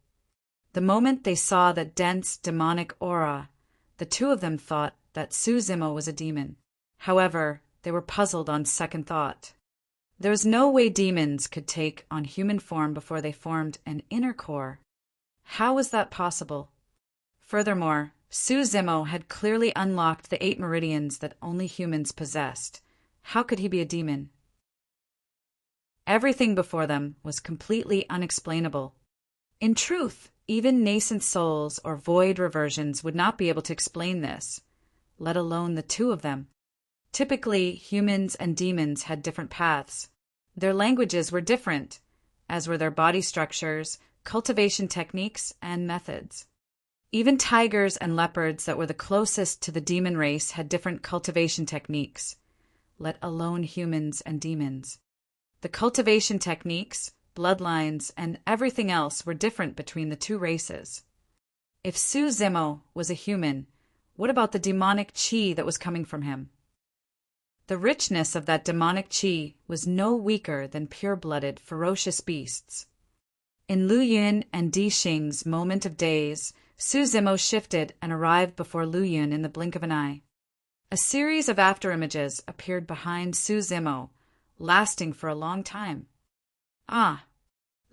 The moment they saw that dense demonic aura, the two of them thought that Su Zimo was a demon. However, they were puzzled on second thought. There was no way demons could take on human form before they formed an inner core. How was that possible? Furthermore, Su Zimo had clearly unlocked the 8 meridians that only humans possessed. How could he be a demon? Everything before them was completely unexplainable. In truth, even nascent souls or void reversions would not be able to explain this, let alone the two of them. Typically, humans and demons had different paths. Their languages were different, as were their body structures, cultivation techniques, and methods. Even tigers and leopards that were the closest to the demon race had different cultivation techniques, let alone humans and demons. The cultivation techniques, bloodlines, and everything else were different between the two races. If Su Zimo was a human, what about the demonic qi that was coming from him? The richness of that demonic qi was no weaker than pure-blooded, ferocious beasts. In Lu Yun and Di Xing's moment of daze, Su Zimo shifted and arrived before Lu Yun in the blink of an eye. A series of afterimages appeared behind Su Zimo, lasting for a long time. Ah!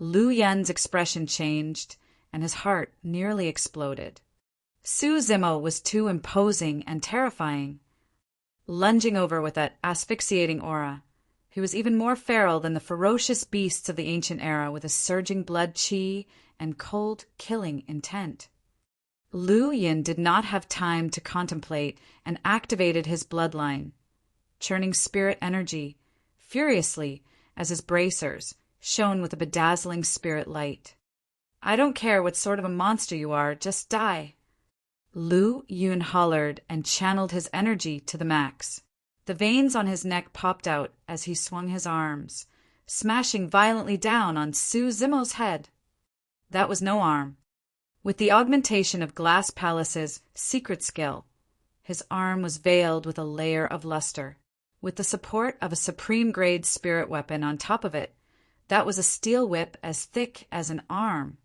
Lu Yun's expression changed, and his heart nearly exploded. Su Zimo was too imposing and terrifying. Lunging over with that asphyxiating aura, he was even more feral than the ferocious beasts of the ancient era, with a surging blood chi and cold, killing intent. Lu Yun did not have time to contemplate and activated his bloodline, churning spirit energy furiously as his bracers shone with a bedazzling spirit light. "I don't care what sort of a monster you are, just die." Lu Yun hollered and channeled his energy to the max. The veins on his neck popped out as he swung his arms, smashing violently down on Su Zimo's head. That was no arm. With the augmentation of Glass Palace's secret skill, his arm was veiled with a layer of luster. With the support of a supreme-grade spirit weapon on top of it, that was a steel whip as thick as an arm.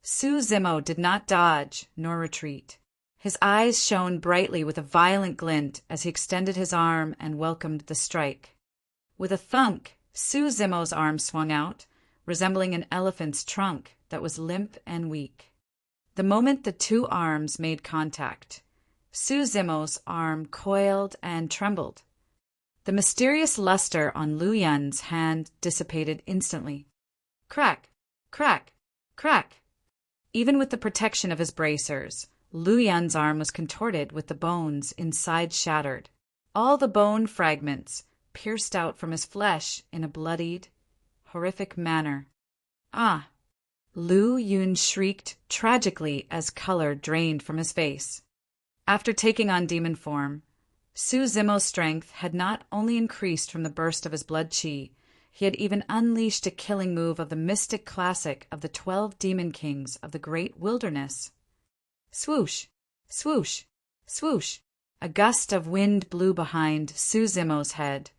Su Zimo did not dodge nor retreat. His eyes shone brightly with a violent glint as he extended his arm and welcomed the strike. With a thunk, Su Zimo's arm swung out, resembling an elephant's trunk that was limp and weak. The moment the two arms made contact, Su Zimo's arm coiled and trembled. The mysterious luster on Lu Yun's hand dissipated instantly. Crack, crack, crack. Even with the protection of his bracers, Lu Yun's arm was contorted with the bones inside shattered. All the bone fragments pierced out from his flesh in a bloodied, horrific manner. "Ah!" Lu Yun shrieked tragically as color drained from his face. After taking on demon form, Su Zimo's strength had not only increased from the burst of his blood chi, he had even unleashed a killing move of the mystic classic of the 12 demon kings of the great wilderness. Swoosh, swoosh, swoosh. A gust of wind blew behind Su Zimo's head,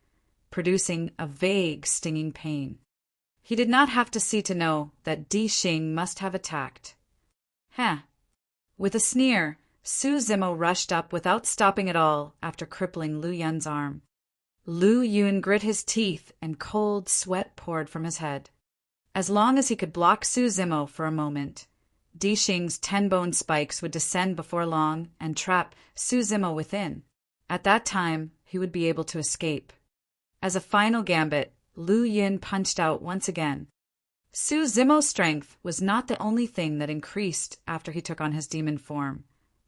producing a vague stinging pain. He did not have to see to know that Di Xing must have attacked. "Huh." With a sneer, Su Zimo rushed up without stopping at all after crippling Lu Yun's arm. Lu Yun grit his teeth and cold sweat poured from his head. As long as he could block Su Zimo for a moment, Di Xing's 10-bone spikes would descend before long and trap Su Zimo within. At that time, he would be able to escape. As a final gambit, Lu Yun punched out once again. Su Zimo's strength was not the only thing that increased after he took on his demon form.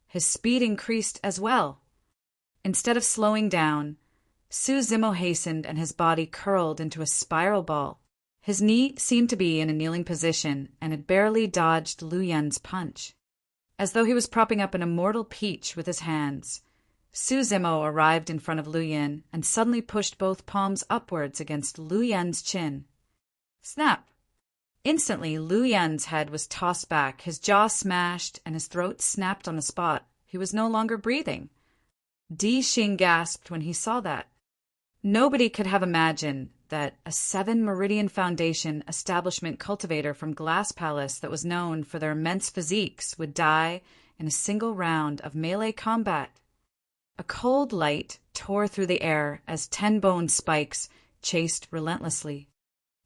His speed increased as well. Instead of slowing down, Su Zimo hastened and his body curled into a spiral ball. His knee seemed to be in a kneeling position and had barely dodged Lu Yun's punch. As though he was propping up an immortal peach with his hands, Su Zimo arrived in front of Lu Yun and suddenly pushed both palms upwards against Lu Yun's chin. Snap! Instantly, Lu Yun's head was tossed back, his jaw smashed, and his throat snapped on the spot. He was no longer breathing. Di Xing gasped when he saw that. Nobody could have imagined that a 7-Meridian Foundation establishment cultivator from Glass Palace that was known for their immense physiques would die in a single round of melee combat. A cold light tore through the air as 10-bone spikes chased relentlessly.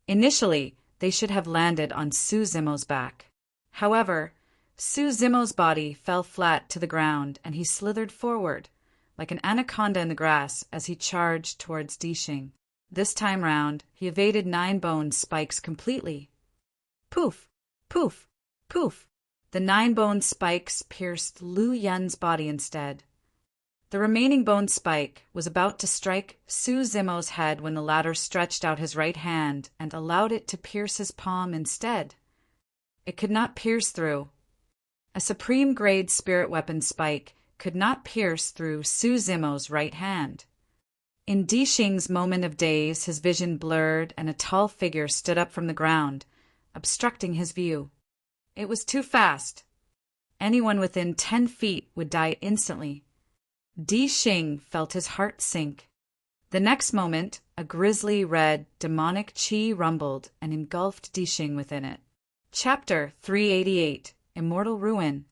Initially, they should have landed on Su Zimo's back. However, Su Zimo's body fell flat to the ground and he slithered forward, like an anaconda in the grass as he charged towards Di Xing. This time round, he evaded 9-bone spikes completely. Poof! Poof! Poof! The 9-bone spikes pierced Lu Yun's body instead. The remaining bone spike was about to strike Su Zimo's head when the latter stretched out his right hand and allowed it to pierce his palm instead. It could not pierce through. A supreme-grade spirit weapon spike could not pierce through Su Zimo's right hand. In Di Xing's moment of daze, his vision blurred and a tall figure stood up from the ground, obstructing his view. It was too fast. Anyone within 10 feet would die instantly. Di Xing felt his heart sink. The next moment, a grisly red, demonic chi rumbled and engulfed Di Xing within it. Chapter 388, Immortal Ruin.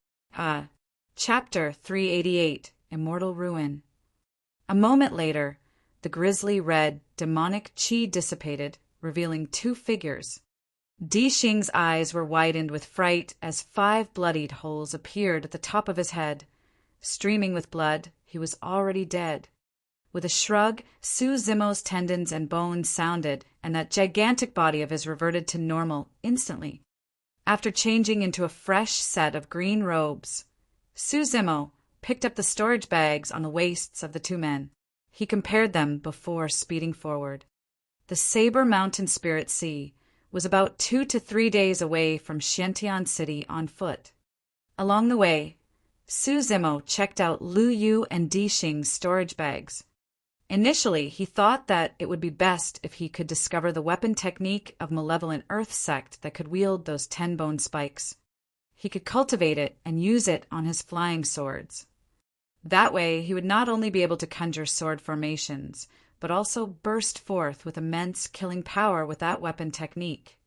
Chapter 388, Immortal Ruin. A moment later, the grisly red, demonic chi dissipated, revealing 2 figures. Di Xing's eyes were widened with fright as 5 bloodied holes appeared at the top of his head. Streaming with blood, he was already dead. With a shrug, Su Zimo's tendons and bones sounded, and that gigantic body of his reverted to normal instantly. After changing into a fresh set of green robes, Su Zimo picked up the storage bags on the waists of the 2 men. He compared them before speeding forward. The Saber Mountain Spirit Sea was about 2 to 3 days away from Xiantian City on foot. Along the way, Su Zimo checked out Lu Yu and Di Xing's storage bags. Initially, he thought that it would be best if he could discover the weapon technique of Malevolent Earth sect that could wield those 10 bone spikes. He could cultivate it and use it on his flying swords. That way, he would not only be able to conjure sword formations, but also burst forth with immense killing power with that weapon technique.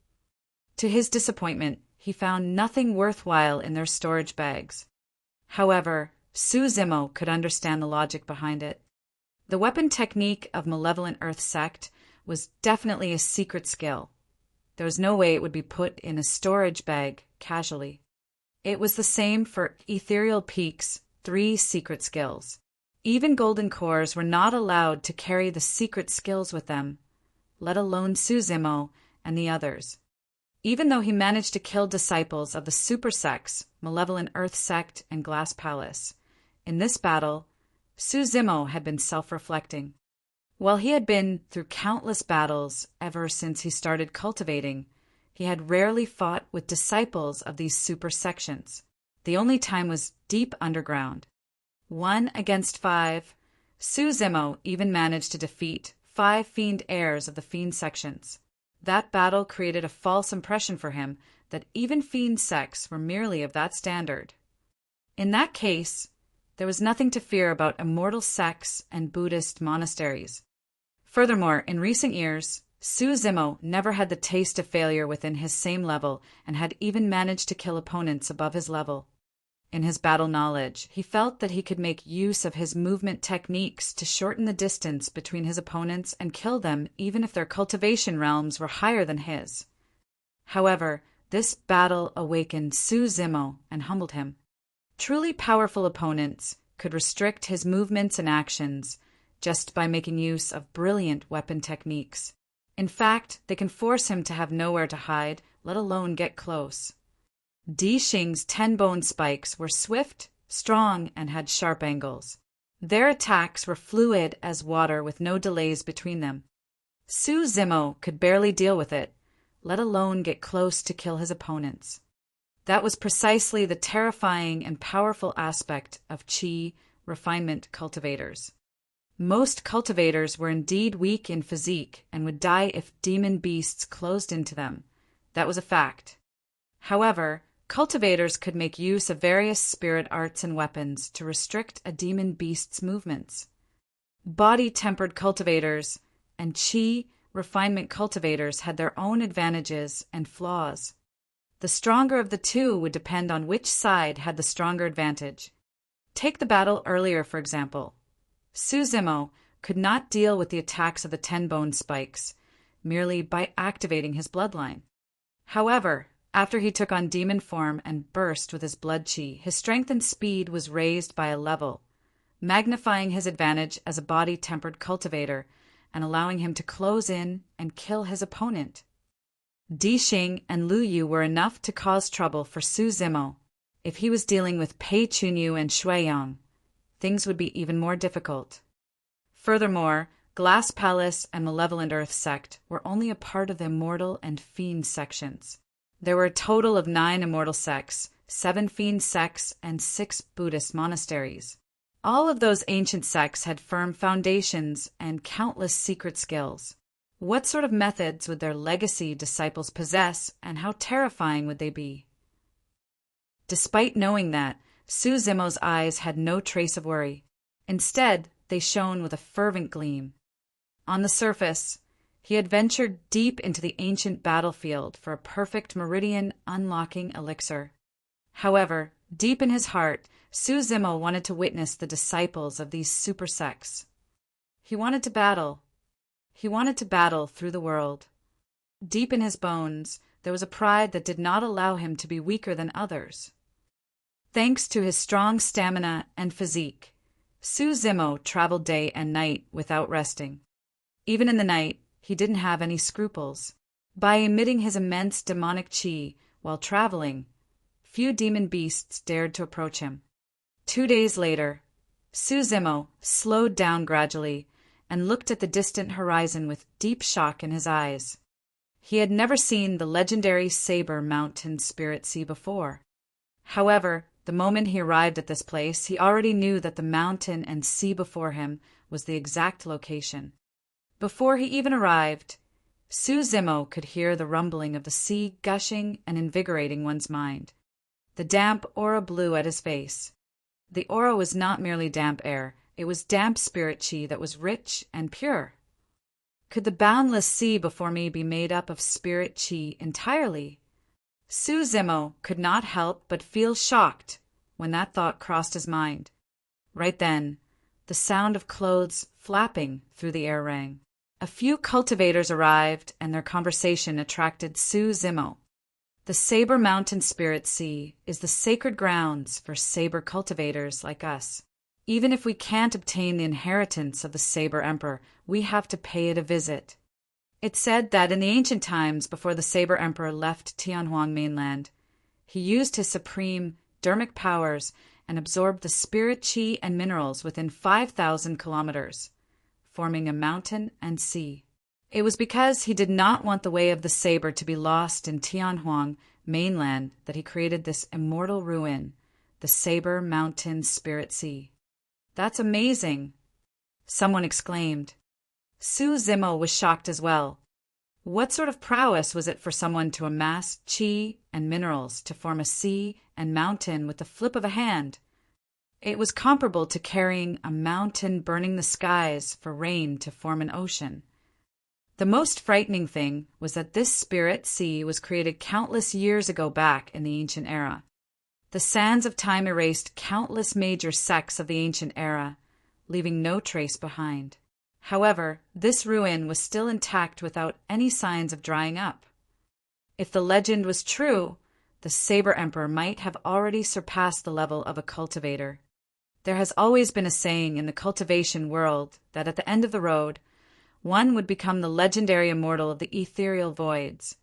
To his disappointment, he found nothing worthwhile in their storage bags. However, Su Zimo could understand the logic behind it. The weapon technique of Malevolent Earth sect was definitely a secret skill. There was no way it would be put in a storage bag casually. It was the same for Ethereal Peak's 3 secret skills. Even golden cores were not allowed to carry the secret skills with them, let alone Su Zimo and the others. Even though he managed to kill disciples of the super sects, Malevolent Earth sect and Glass Palace, in this battle, Su Zimo had been self-reflecting. While he had been through countless battles ever since he started cultivating, he had rarely fought with disciples of these super sections. The only time was deep underground. 1 against 5, Su Zimo even managed to defeat 5 fiend heirs of the fiend sections. That battle created a false impression for him that even fiend sects were merely of that standard. In that case, there was nothing to fear about immortal sects and Buddhist monasteries. Furthermore, in recent years, Su Zimo never had the taste of failure within his same level and had even managed to kill opponents above his level. In his battle knowledge, he felt that he could make use of his movement techniques to shorten the distance between his opponents and kill them even if their cultivation realms were higher than his. However, this battle awakened Su Zimo and humbled him. Truly powerful opponents could restrict his movements and actions just by making use of brilliant weapon techniques. In fact, they can force him to have nowhere to hide, let alone get close. Di Xing's 10 bone spikes were swift, strong, and had sharp angles. Their attacks were fluid as water with no delays between them. Su Zimo could barely deal with it, let alone get close to kill his opponents. That was precisely the terrifying and powerful aspect of Qi refinement cultivators. Most cultivators were indeed weak in physique and would die if demon beasts closed into them. That was a fact. However, cultivators could make use of various spirit arts and weapons to restrict a demon beast's movements. Body-tempered cultivators and Qi refinement cultivators had their own advantages and flaws. The stronger of the two would depend on which side had the stronger advantage. Take the battle earlier, for example. Su Zimo could not deal with the attacks of the 10 bone spikes, merely by activating his bloodline. However, after he took on demon form and burst with his blood chi, his strength and speed was raised by a level, magnifying his advantage as a body-tempered cultivator and allowing him to close in and kill his opponent. Di Xing and Lu Yu were enough to cause trouble for Su Zimo. If he was dealing with Pei Chunyu and Shuiyang, things would be even more difficult. Furthermore, Glass Palace and Malevolent Earth sect were only a part of the immortal and fiend sections. There were a total of 9 immortal sects, 7 fiend sects, and 6 Buddhist monasteries. All of those ancient sects had firm foundations and countless secret skills. What sort of methods would their legacy disciples possess, and how terrifying would they be? Despite knowing that, Su Zimo's eyes had no trace of worry. Instead, they shone with a fervent gleam. On the surface, he had ventured deep into the ancient battlefield for a perfect meridian unlocking elixir. However, deep in his heart, Su Zimo wanted to witness the disciples of these super sects. He wanted to battle. He wanted to battle through the world. Deep in his bones, there was a pride that did not allow him to be weaker than others. Thanks to his strong stamina and physique, Su-Zimo traveled day and night without resting. Even in the night, he didn't have any scruples. By emitting his immense demonic chi while traveling, few demon beasts dared to approach him. 2 days later, Su-Zimo slowed down gradually and looked at the distant horizon with deep shock in his eyes. He had never seen the legendary Saber Mountain Spirit Sea before. However, the moment he arrived at this place, he already knew that the mountain and sea before him was the exact location. Before he even arrived, Su-Zimo could hear the rumbling of the sea gushing and invigorating one's mind. The damp aura blew at his face. The aura was not merely damp air, it was damp spirit chi that was rich and pure. Could the boundless sea before me be made up of spirit chi entirely? Su-Zimo could not help but feel shocked when that thought crossed his mind. Right then, the sound of clothes flapping through the air rang. A few cultivators arrived, and their conversation attracted Su-Zimo. The Saber Mountain Spirit Sea is the sacred grounds for saber cultivators like us. Even if we can't obtain the inheritance of the Saber Emperor, we have to pay it a visit. It's said that in the ancient times, before the Saber Emperor left Tianhuang mainland, he used his supreme dermic powers and absorbed the spirit chi and minerals within 5,000 kilometers, forming a mountain and sea. It was because he did not want the way of the saber to be lost in Tianhuang mainland that he created this immortal ruin, the Saber Mountain Spirit Sea. That's amazing, someone exclaimed. Su-Zimo was shocked as well. What sort of prowess was it for someone to amass chi and minerals to form a sea and mountain with the flip of a hand? It was comparable to carrying a mountain burning the skies for rain to form an ocean. The most frightening thing was that this spirit sea was created countless years ago back in the ancient era. The sands of time erased countless major sects of the ancient era, leaving no trace behind. However, this ruin was still intact without any signs of drying up. If the legend was true, the Saber Emperor might have already surpassed the level of a cultivator. There has always been a saying in the cultivation world that at the end of the road, one would become the legendary immortal of the ethereal voids,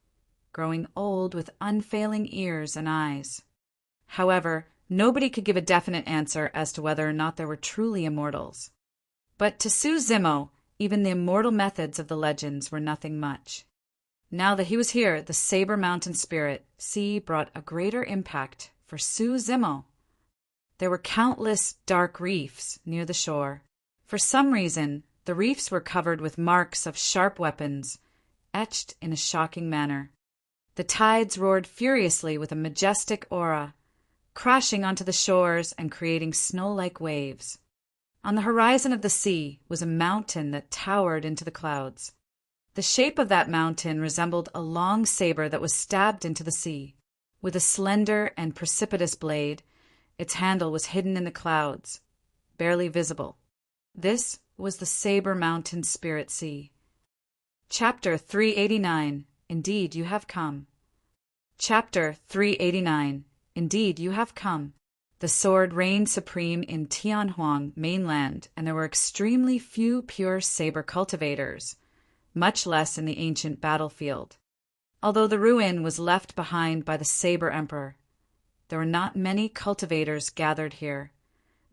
growing old with unfailing ears and eyes. However, nobody could give a definite answer as to whether or not there were truly immortals. But to Su-Zimo, even the immortal methods of the legends were nothing much. Now that he was here, the Saber Mountain Spirit Sea brought a greater impact for Su-Zimo. There were countless dark reefs near the shore. For some reason, the reefs were covered with marks of sharp weapons, etched in a shocking manner. The tides roared furiously with a majestic aura, crashing onto the shores and creating snow-like waves. On the horizon of the sea was a mountain that towered into the clouds. The shape of that mountain resembled a long saber that was stabbed into the sea. With a slender and precipitous blade, its handle was hidden in the clouds, barely visible. This was the Saber Mountain Spirit Sea. Chapter 389. Indeed, you have come. Chapter 389. Indeed, you have come. The sword reigned supreme in Tianhuang mainland, and there were extremely few pure saber cultivators, much less in the ancient battlefield. Although the ruin was left behind by the Saber Emperor, there were not many cultivators gathered here.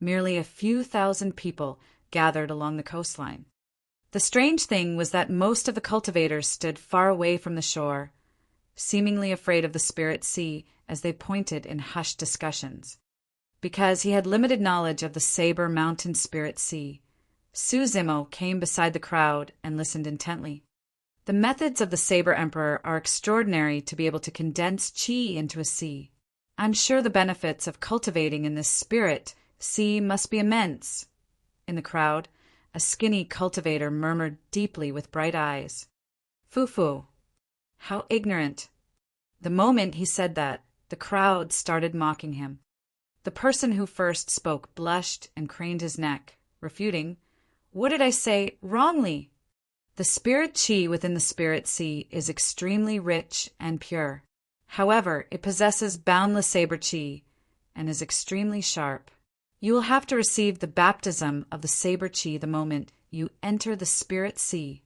Merely a few thousand people gathered along the coastline. The strange thing was that most of the cultivators stood far away from the shore, seemingly afraid of the spirit sea as they pointed in hushed discussions. Because he had limited knowledge of the Saber Mountain Spirit Sea, Su-Zimo came beside the crowd and listened intently. The methods of the Saber Emperor are extraordinary to be able to condense chi into a sea. I'm sure the benefits of cultivating in this spirit sea must be immense. In the crowd, a skinny cultivator murmured deeply with bright eyes. Foo-foo. How ignorant. The moment he said that, the crowd started mocking him. The person who first spoke blushed and craned his neck, refuting, "What did I say wrongly?" The spirit chi within the spirit sea is extremely rich and pure. However, it possesses boundless saber chi and is extremely sharp. You will have to receive the baptism of the saber chi the moment you enter the spirit sea.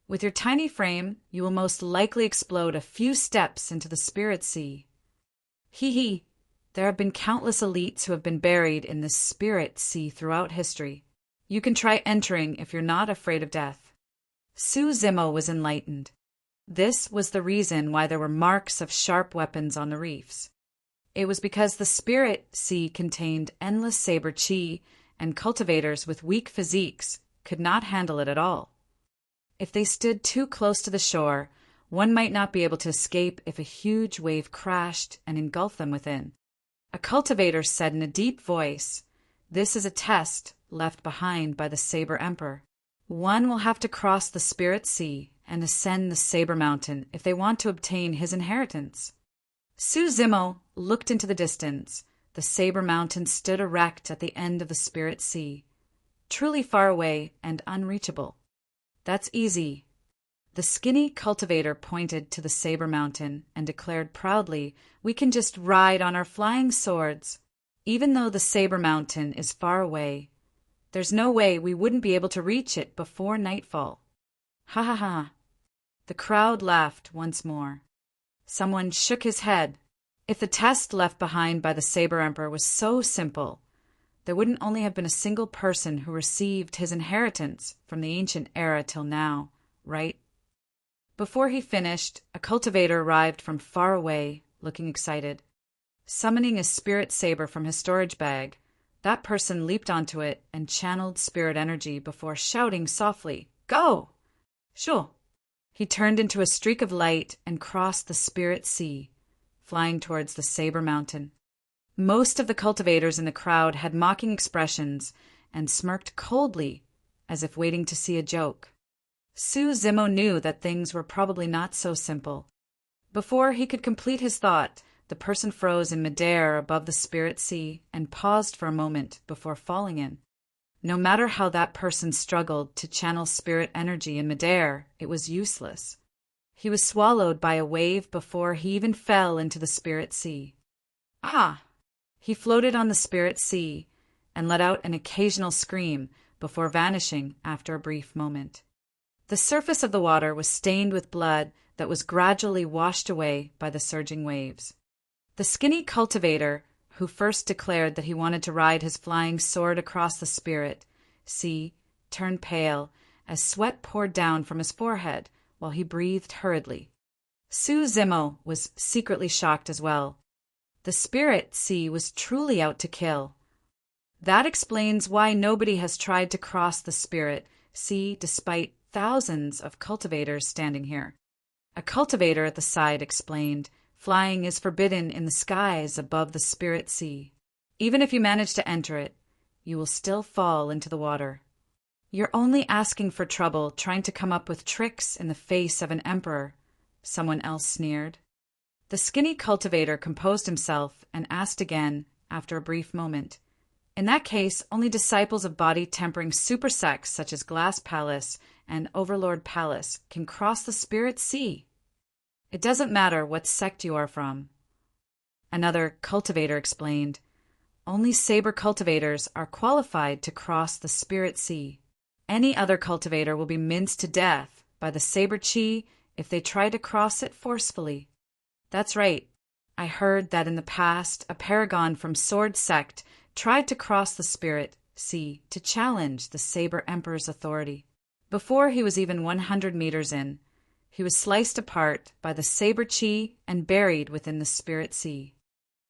With your tiny frame, you will most likely explode a few steps into the spirit sea. Hee. There have been countless elites who have been buried in the spirit sea throughout history. You can try entering if you're not afraid of death. Su Zimo was enlightened. This was the reason why there were marks of sharp weapons on the reefs. It was because the spirit sea contained endless saber chi, and cultivators with weak physiques could not handle it at all. If they stood too close to the shore, one might not be able to escape if a huge wave crashed and engulfed them within. A cultivator said in a deep voice, "This is a test left behind by the Saber Emperor. One will have to cross the spirit sea and ascend the Saber Mountain if they want to obtain his inheritance." Su Zimo looked into the distance. The Saber Mountain stood erect at the end of the spirit sea, truly far away and unreachable. "That's easy." The skinny cultivator pointed to the Saber Mountain and declared proudly, "We can just ride on our flying swords. Even though the Saber Mountain is far away, there's no way we wouldn't be able to reach it before nightfall." Ha ha ha. The crowd laughed once more. Someone shook his head. If the test left behind by the Saber Emperor was so simple, there wouldn't only have been a single person who received his inheritance from the ancient era till now, right? Before he finished, a cultivator arrived from far away, looking excited. Summoning a spirit saber from his storage bag, that person leaped onto it and channeled spirit energy before shouting softly, "Go!" Sure. He turned into a streak of light and crossed the spirit sea, flying towards the Saber Mountain. Most of the cultivators in the crowd had mocking expressions and smirked coldly, as if waiting to see a joke. Su Zimo knew that things were probably not so simple. Before he could complete his thought, the person froze in midair above the spirit sea and paused for a moment before falling in. No matter how that person struggled to channel spirit energy in midair, it was useless. He was swallowed by a wave before he even fell into the spirit sea. Ah! He floated on the spirit sea and let out an occasional scream before vanishing after a brief moment. The surface of the water was stained with blood that was gradually washed away by the surging waves. The skinny cultivator, who first declared that he wanted to ride his flying sword across the spirit sea, turned pale as sweat poured down from his forehead while he breathed hurriedly. Su Zimo was secretly shocked as well. The spirit sea was truly out to kill. That explains why nobody has tried to cross the spirit sea despite thousands of cultivators standing here. A cultivator at the side explained, "Flying is forbidden in the skies above the spirit sea. Even if you manage to enter it, you will still fall into the water. You're only asking for trouble trying to come up with tricks in the face of an emperor," someone else sneered. The skinny cultivator composed himself and asked again after a brief moment, "In that case, only disciples of body-tempering super sects such as Glass Palace and Overlord Palace can cross the spirit sea. It doesn't matter what sect you are from." Another cultivator explained, "Only saber cultivators are qualified to cross the spirit sea. Any other cultivator will be minced to death by the saber chi if they try to cross it forcefully." That's right. I heard that in the past, a paragon from Sword Sect tried to cross the spirit sea to challenge the Saber Emperor's authority. Before he was even 100 meters in, he was sliced apart by the saber chi and buried within the spirit sea.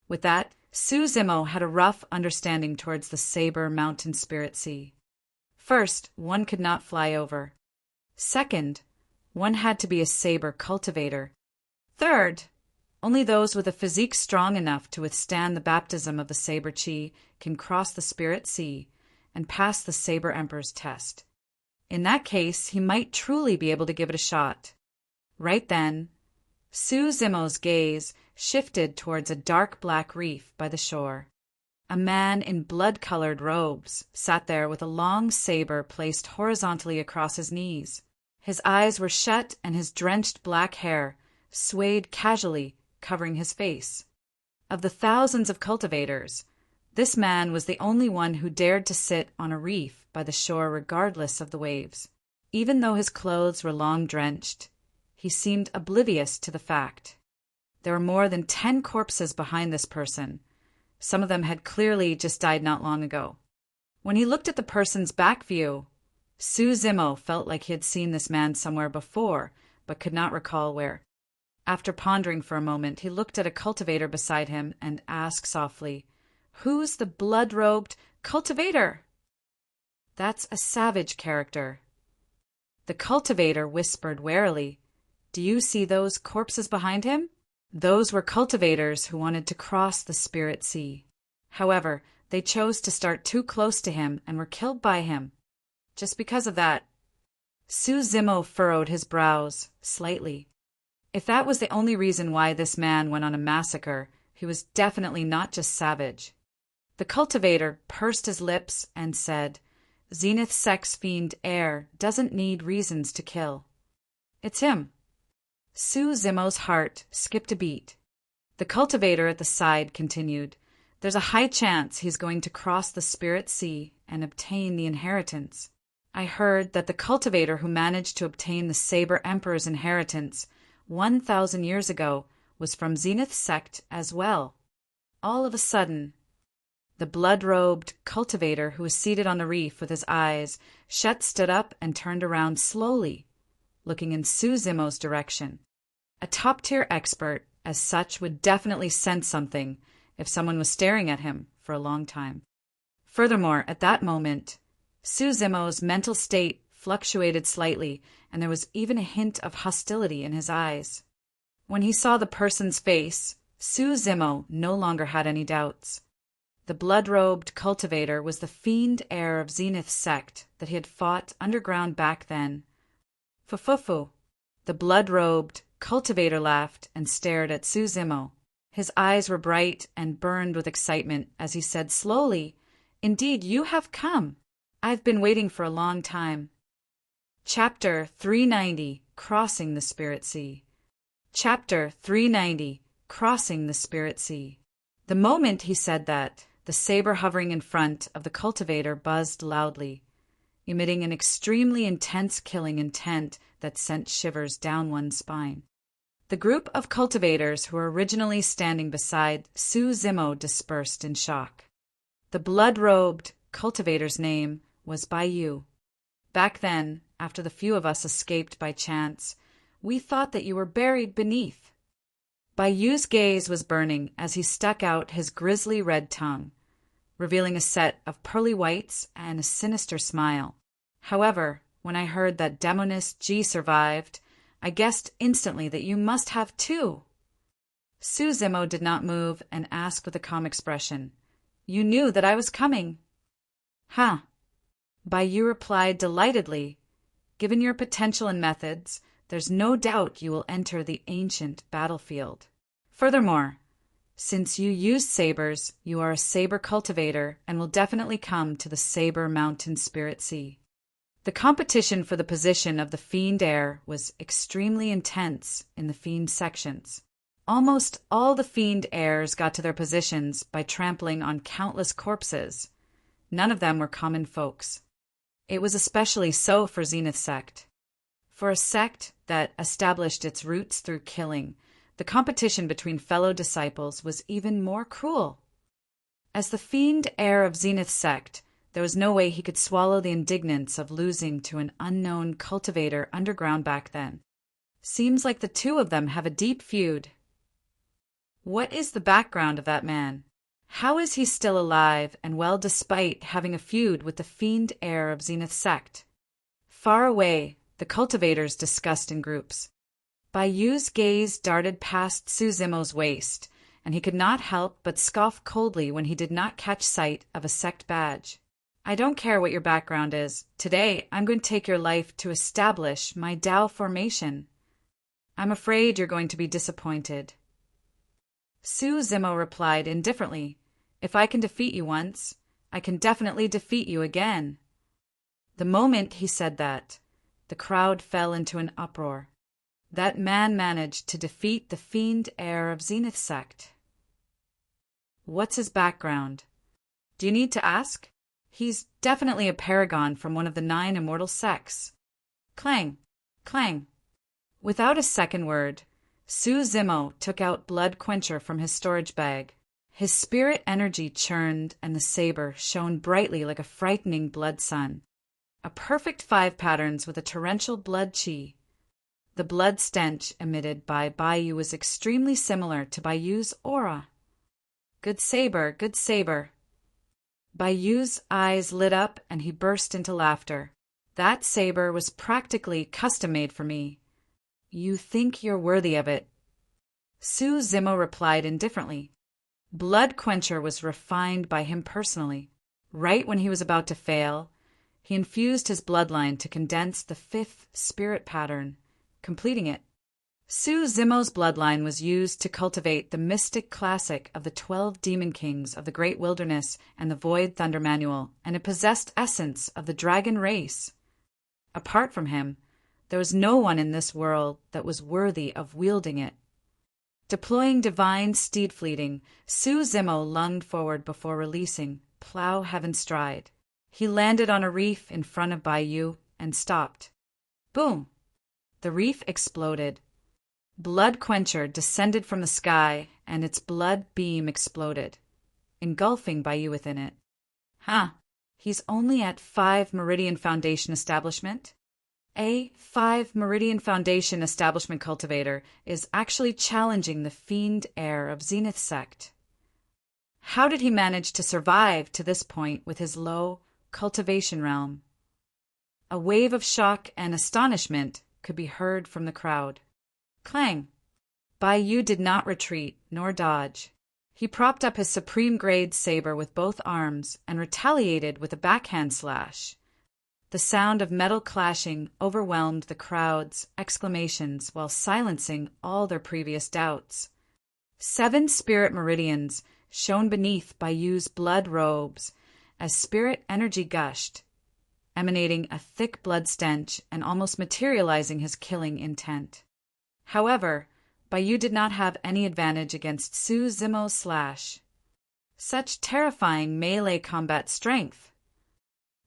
With that, Su Zimo had a rough understanding towards the Saber Mountain Spirit Sea. First, one could not fly over. Second, one had to be a saber cultivator. Third, only those with a physique strong enough to withstand the baptism of the saber chi can cross the spirit sea and pass the Saber Emperor's test. In that case, he might truly be able to give it a shot. Right then, Su Zimo's gaze shifted towards a dark black reef by the shore. A man in blood-colored robes sat there with a long saber placed horizontally across his knees. His eyes were shut and his drenched black hair swayed casually, covering his face. Of the thousands of cultivators, this man was the only one who dared to sit on a reef by the shore regardless of the waves. Even though his clothes were long drenched, he seemed oblivious to the fact. There were more than 10 corpses behind this person. Some of them had clearly just died not long ago. When he looked at the person's back view, Su Zimo felt like he had seen this man somewhere before, but could not recall where. After pondering for a moment, he looked at a cultivator beside him and asked softly, "Who's the blood-robed cultivator?" "That's a savage character." The cultivator whispered warily, "Do you see those corpses behind him? Those were cultivators who wanted to cross the spirit sea. However, they chose to start too close to him and were killed by him. Just because of that." Su Zimo furrowed his brows slightly. If that was the only reason why this man went on a massacre, he was definitely not just savage. The cultivator pursed his lips and said, "Zenith Sex Fiend Air doesn't need reasons to kill. It's him." Su Zimo's heart skipped a beat. The cultivator at the side continued, "There's a high chance he's going to cross the spirit sea and obtain the inheritance. I heard that the cultivator who managed to obtain the Saber Emperor's inheritance 1,000 years ago was from Zenith Sect as well." All of a sudden, the blood-robed cultivator who was seated on the reef with his eyes shut stood up and turned around slowly, looking in Su Zimo's direction. A top-tier expert, as such, would definitely sense something if someone was staring at him for a long time. Furthermore, at that moment, Su Zimo's mental state fluctuated slightly, and there was even a hint of hostility in his eyes. When he saw the person's face, Su Zimo no longer had any doubts. The blood-robed cultivator was the fiend heir of Zenith's sect that he had fought underground back then. Fufufu. The blood-robed cultivator laughed and stared at Su Zimo. His eyes were bright and burned with excitement as he said slowly, "Indeed, you have come. I've been waiting for a long time." Chapter 390, Crossing the Spirit Sea. Chapter 390, Crossing the Spirit Sea. The moment he said that, the saber hovering in front of the cultivator buzzed loudly, emitting an extremely intense killing intent that sent shivers down one's spine. The group of cultivators who were originally standing beside Su Zimo dispersed in shock. The blood-robed cultivator's name was Baiyu. Back then, after the few of us escaped by chance, we thought that you were buried beneath. Baiyu's gaze was burning as he stuck out his grisly red tongue, revealing a set of pearly whites and a sinister smile. However, when I heard that Demonist G survived, I guessed instantly that you must have too. Su Zimo did not move and asked with a calm expression, "You knew that I was coming?" "Huh." Baiyu replied delightedly, "Given your potential and methods, there's no doubt you will enter the ancient battlefield. Furthermore, since you use sabers, you are a saber cultivator and will definitely come to the Saber Mountain Spirit Sea." The competition for the position of the Fiend Heir was extremely intense in the Fiend sections. Almost all the Fiend Heirs got to their positions by trampling on countless corpses. None of them were common folks. It was especially so for Zenith Sect. For a sect that established its roots through killing, the competition between fellow disciples was even more cruel. As the Fiend Heir of Zenith Sect, there was no way he could swallow the indignance of losing to an unknown cultivator underground back then. Seems like the two of them have a deep feud. What is the background of that man? How is he still alive and well despite having a feud with the Fiend Heir of Zenith Sect? Far away, the cultivators discussed in groups. Baiyu's gaze darted past Su Zimo's waist, and he could not help but scoff coldly when he did not catch sight of a sect badge. "I don't care what your background is. Today, I'm going to take your life to establish my Tao formation. I'm afraid you're going to be disappointed." Su Zimo replied indifferently, "If I can defeat you once, I can definitely defeat you again." The moment he said that, The crowd fell into an uproar. That man managed to defeat the fiend heir of Zenith sect. What's his background? Do you need to ask? He's definitely a paragon from one of the 9 immortal sects. Clang, clang. Without a second word, Su Zimo took out Blood Quencher from his storage bag. His spirit energy churned and the saber shone brightly like a frightening blood sun. A perfect 5 patterns with a torrential blood chi. The blood stench emitted by Baiyu was extremely similar to Baiyu's aura. Good saber, good saber. Baiyu's eyes lit up and he burst into laughter. That saber was practically custom-made for me. You think you're worthy of it. Su Zimo replied indifferently. Blood Quencher was refined by him personally. Right when he was about to fail, he infused his bloodline to condense the 5th spirit pattern, completing it. Su Zimo's bloodline was used to cultivate the mystic classic of the 12 demon kings of the Great Wilderness and the Void Thunder Manual, and it possessed essence of the dragon race. Apart from him, there was no one in this world that was worthy of wielding it. Deploying divine steed fleeting, Su Zimo lunged forward before releasing Plow Heaven Stride. He landed on a reef in front of Baiyu and stopped. Boom! The reef exploded. Blood Quencher descended from the sky, and its blood beam exploded, engulfing Baiyu within it. He's only at 5 Meridian Foundation establishment? A 5 Meridian Foundation establishment cultivator is actually challenging the fiend heir of Zenith sect. How did he manage to survive to this point with his low cultivation realm? A wave of shock and astonishment could be heard from the crowd. Clang! Baiyu did not retreat nor dodge. He propped up his supreme-grade saber with both arms and retaliated with a backhand slash. The sound of metal clashing overwhelmed the crowd's exclamations while silencing all their previous doubts. 7 spirit meridians shone beneath Baiyu's blood robes as spirit energy gushed, emanating a thick blood stench and almost materializing his killing intent. However, Baiyu did not have any advantage against Su Zimo's slash. Such terrifying melee combat strength!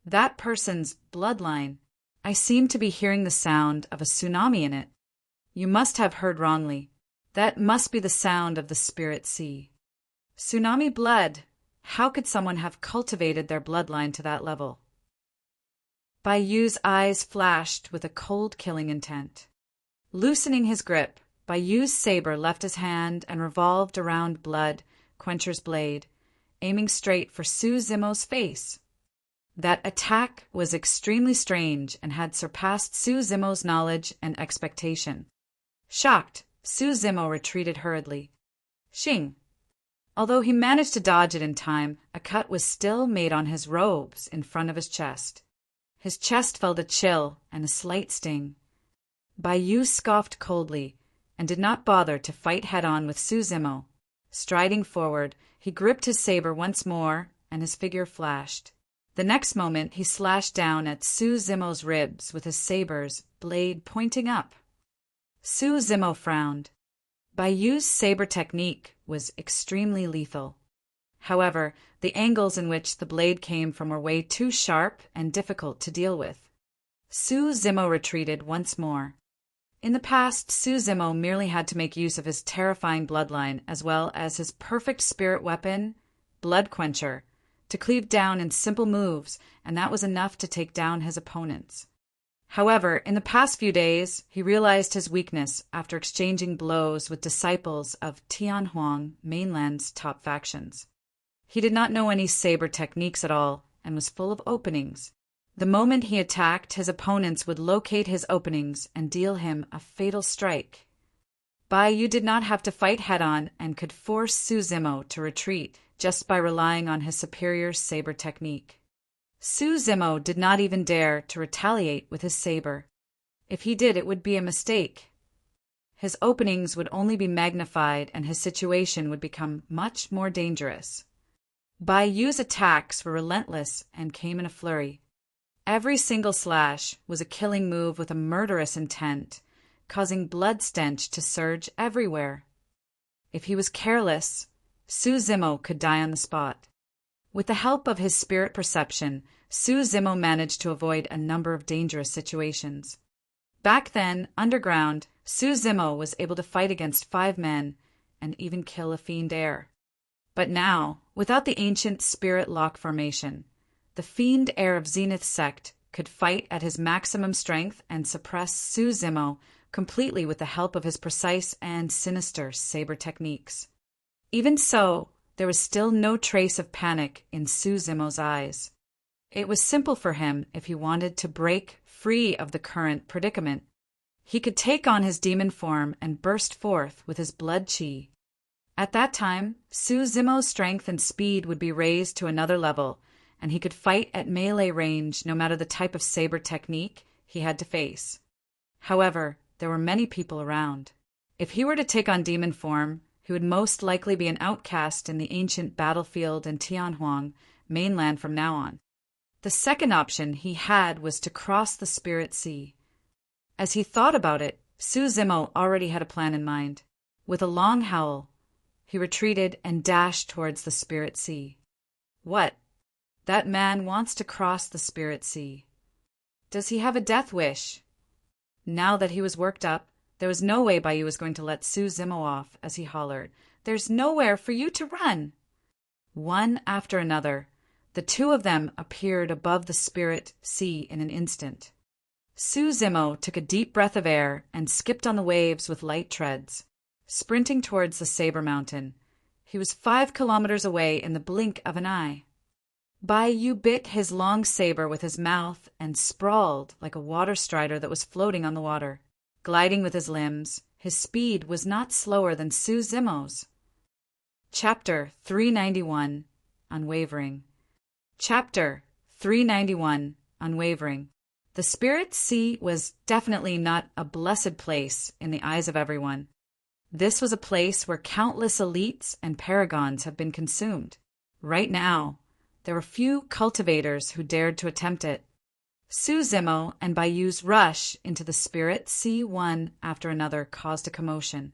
That person's bloodline. I seem to be hearing the sound of a tsunami in it. You must have heard wrongly. That must be the sound of the spirit sea. Tsunami blood. How could someone have cultivated their bloodline to that level? Baiyu's eyes flashed with a cold killing intent. Loosening his grip, Baiyu's saber left his hand and revolved around Blood Quencher's blade, aiming straight for Su Zimo's face. That attack was extremely strange and had surpassed Su Zimo's knowledge and expectation. Shocked, Su Zimo retreated hurriedly. Shing! Although he managed to dodge it in time, a cut was still made on his robes in front of his chest. His chest felt a chill and a slight sting. Baiyu scoffed coldly and did not bother to fight head-on with Su Zimo. Striding forward, he gripped his saber once more, and his figure flashed. The next moment, he slashed down at Su Zimo's ribs with his saber's blade pointing up. Su Zimo frowned. Baiyu's saber technique was extremely lethal. However, the angles in which the blade came from were way too sharp and difficult to deal with. Su Zimo retreated once more. In the past, Su Zimo merely had to make use of his terrifying bloodline as well as his perfect spirit weapon, Blood Quencher, to cleave down in simple moves, and that was enough to take down his opponents. However, in the past few days, he realized his weakness after exchanging blows with disciples of Tianhuang mainland's top factions. He did not know any saber techniques at all and was full of openings. The moment he attacked, his opponents would locate his openings and deal him a fatal strike. Baiyu did not have to fight head-on and could force Su Zimo to retreat just by relying on his superior saber technique. Su Zimo did not even dare to retaliate with his saber. If he did, it would be a mistake. His openings would only be magnified and his situation would become much more dangerous. Baiyu's attacks were relentless and came in a flurry. Every single slash was a killing move with a murderous intent, causing blood stench to surge everywhere. If he was careless, Suzimo could die on the spot. With the help of his spirit perception, Suzimo managed to avoid a number of dangerous situations. Back then, underground, Suzimo was able to fight against 5 men and even kill a fiend heir. But now, without the ancient spirit lock formation, the fiend heir of Zenith's sect could fight at his maximum strength and suppress Suzimo completely with the help of his precise and sinister saber techniques. Even so, there was still no trace of panic in Suzimo's eyes. It was simple for him if he wanted to break free of the current predicament. He could take on his demon form and burst forth with his blood chi. At that time, Suzimo's strength and speed would be raised to another level, and he could fight at melee range no matter the type of saber technique he had to face. However, there were many people around. If he were to take on demon form, he would most likely be an outcast in the ancient battlefield in Tianhuang mainland from now on. The second option he had was to cross the Spirit Sea. As he thought about it, Suzimo already had a plan in mind. With a long howl, he retreated and dashed towards the Spirit Sea. What? That man wants to cross the Spirit Sea. Does he have a death wish? Now that he was worked up, there was no way Baiyu was going to let Suzimo off as he hollered, "There's nowhere for you to run!" One after another, the 2 of them appeared above the Spirit Sea in an instant. Suzimo took a deep breath of air and skipped on the waves with light treads, sprinting towards the Saber Mountain. He was 5 kilometers away in the blink of an eye. Baiyu bit his long saber with his mouth and sprawled like a water strider that was floating on the water. Gliding with his limbs, his speed was not slower than Suzimo's. Chapter 391 Unwavering. Chapter 391 Unwavering. The Spirit Sea was definitely not a blessed place in the eyes of everyone. This was a place where countless elites and paragons have been consumed. Right now, there were few cultivators who dared to attempt it. Suzimo and Baiyu's rush into the Spirit Sea one after another caused a commotion.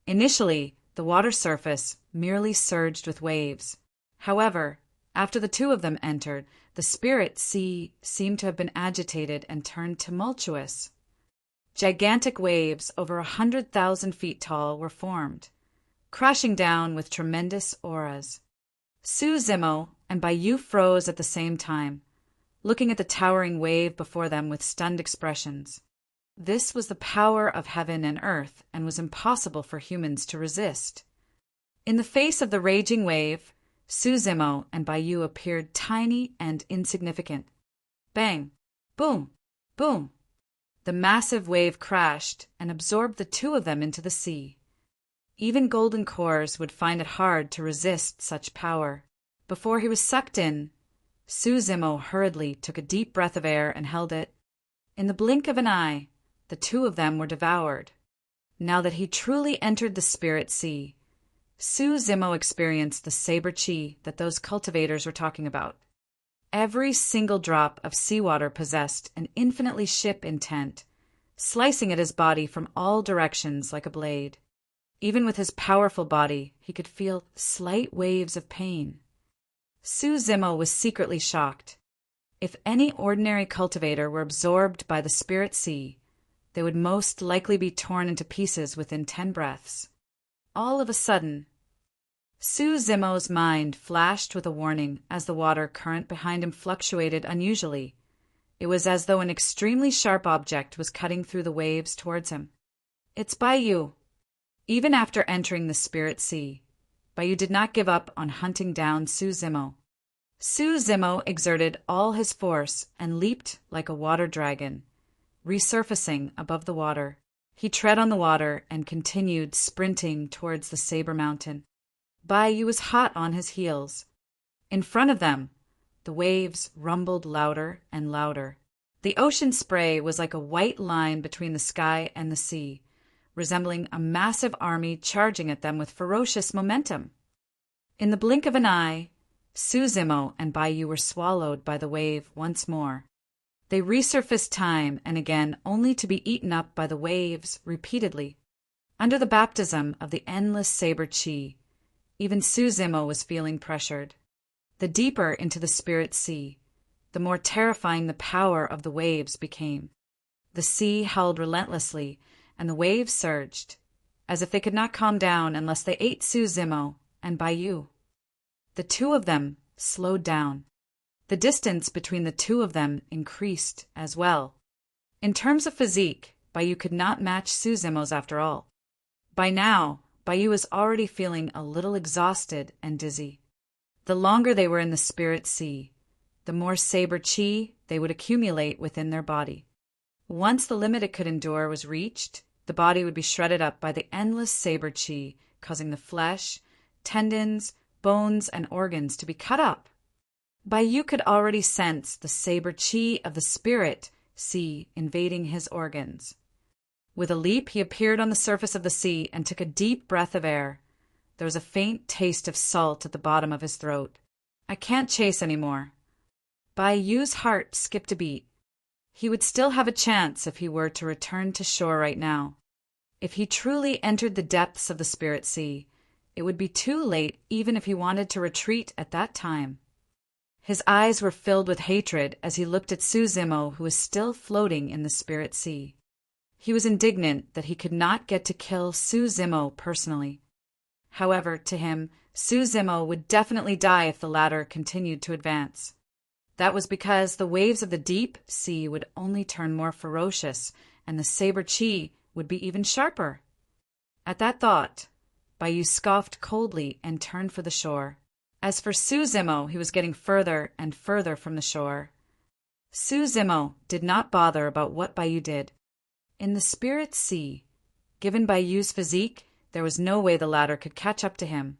Initially, the water surface merely surged with waves. However, after the 2 of them entered, the Spirit Sea seemed to have been agitated and turned tumultuous. Gigantic waves over 100,000 feet tall were formed, crashing down with tremendous auras. Suzimo and Baiyu froze at the same time, looking at the towering wave before them with stunned expressions. This was the power of heaven and earth and was impossible for humans to resist. In the face of the raging wave, Suzimo and Baiyu appeared tiny and insignificant. Bang! Boom! Boom! The massive wave crashed and absorbed the 2 of them into the sea. Even golden cores would find it hard to resist such power. Before he was sucked in, Suzimo hurriedly took a deep breath of air and held it. In the blink of an eye, the 2 of them were devoured. Now that he truly entered the Spirit Sea, Suzimo experienced the saber chi that those cultivators were talking about. Every single drop of seawater possessed an infinitely ship intent, slicing at his body from all directions like a blade. Even with his powerful body, he could feel slight waves of pain. Suzimo was secretly shocked. If any ordinary cultivator were absorbed by the Spirit Sea, they would most likely be torn into pieces within 10 breaths. All of a sudden, Suzimo's mind flashed with a warning as the water current behind him fluctuated unusually. It was as though an extremely sharp object was cutting through the waves towards him. "It's Baiyu." Even after entering the Spirit Sea, Baiyu did not give up on hunting down Suzimo. Suzimo exerted all his force and leaped like a water dragon, resurfacing above the water. He tread on the water and continued sprinting towards the Saber Mountain. Baiyu was hot on his heels. In front of them, the waves rumbled louder and louder. The ocean spray was like a white line between the sky and the sea, resembling a massive army charging at them with ferocious momentum. In the blink of an eye, Suzimo and Baiyu were swallowed by the wave once more. They resurfaced time and again only to be eaten up by the waves repeatedly. Under the baptism of the endless saber chi, even Suzimo was feeling pressured. The deeper into the spirit sea, the more terrifying the power of the waves became. The sea howled relentlessly, and the waves surged, as if they could not calm down unless they ate Suzimo and Baiyu. The two of them slowed down. The distance between the two of them increased as well. In terms of physique, Baiyu could not match Suzimo's after all. By now, Baiyu was already feeling a little exhausted and dizzy. The longer they were in the spirit sea, the more saber chi they would accumulate within their body. Once the limit it could endure was reached, the body would be shredded up by the endless saber chi, causing the flesh, tendons, bones, and organs to be cut up. Baiyu could already sense the saber chi of the spirit sea invading his organs. With a leap, he appeared on the surface of the sea and took a deep breath of air. There was a faint taste of salt at the bottom of his throat. I can't chase anymore. Baiyu's heart skipped a beat. He would still have a chance if he were to return to shore right now. If he truly entered the depths of the spirit sea, it would be too late even if he wanted to retreat at that time. His eyes were filled with hatred as he looked at Suzimo, who was still floating in the spirit sea. He was indignant that he could not get to kill Suzimo personally. However, to him, Suzimo would definitely die if the latter continued to advance. That was because the waves of the deep sea would only turn more ferocious, and the saber chi would be even sharper. At that thought, Baiyu scoffed coldly and turned for the shore. As for Suzimo, he was getting further and further from the shore. Suzimo did not bother about what Baiyu did. In the spirit sea, given Baiyu's physique, there was no way the latter could catch up to him.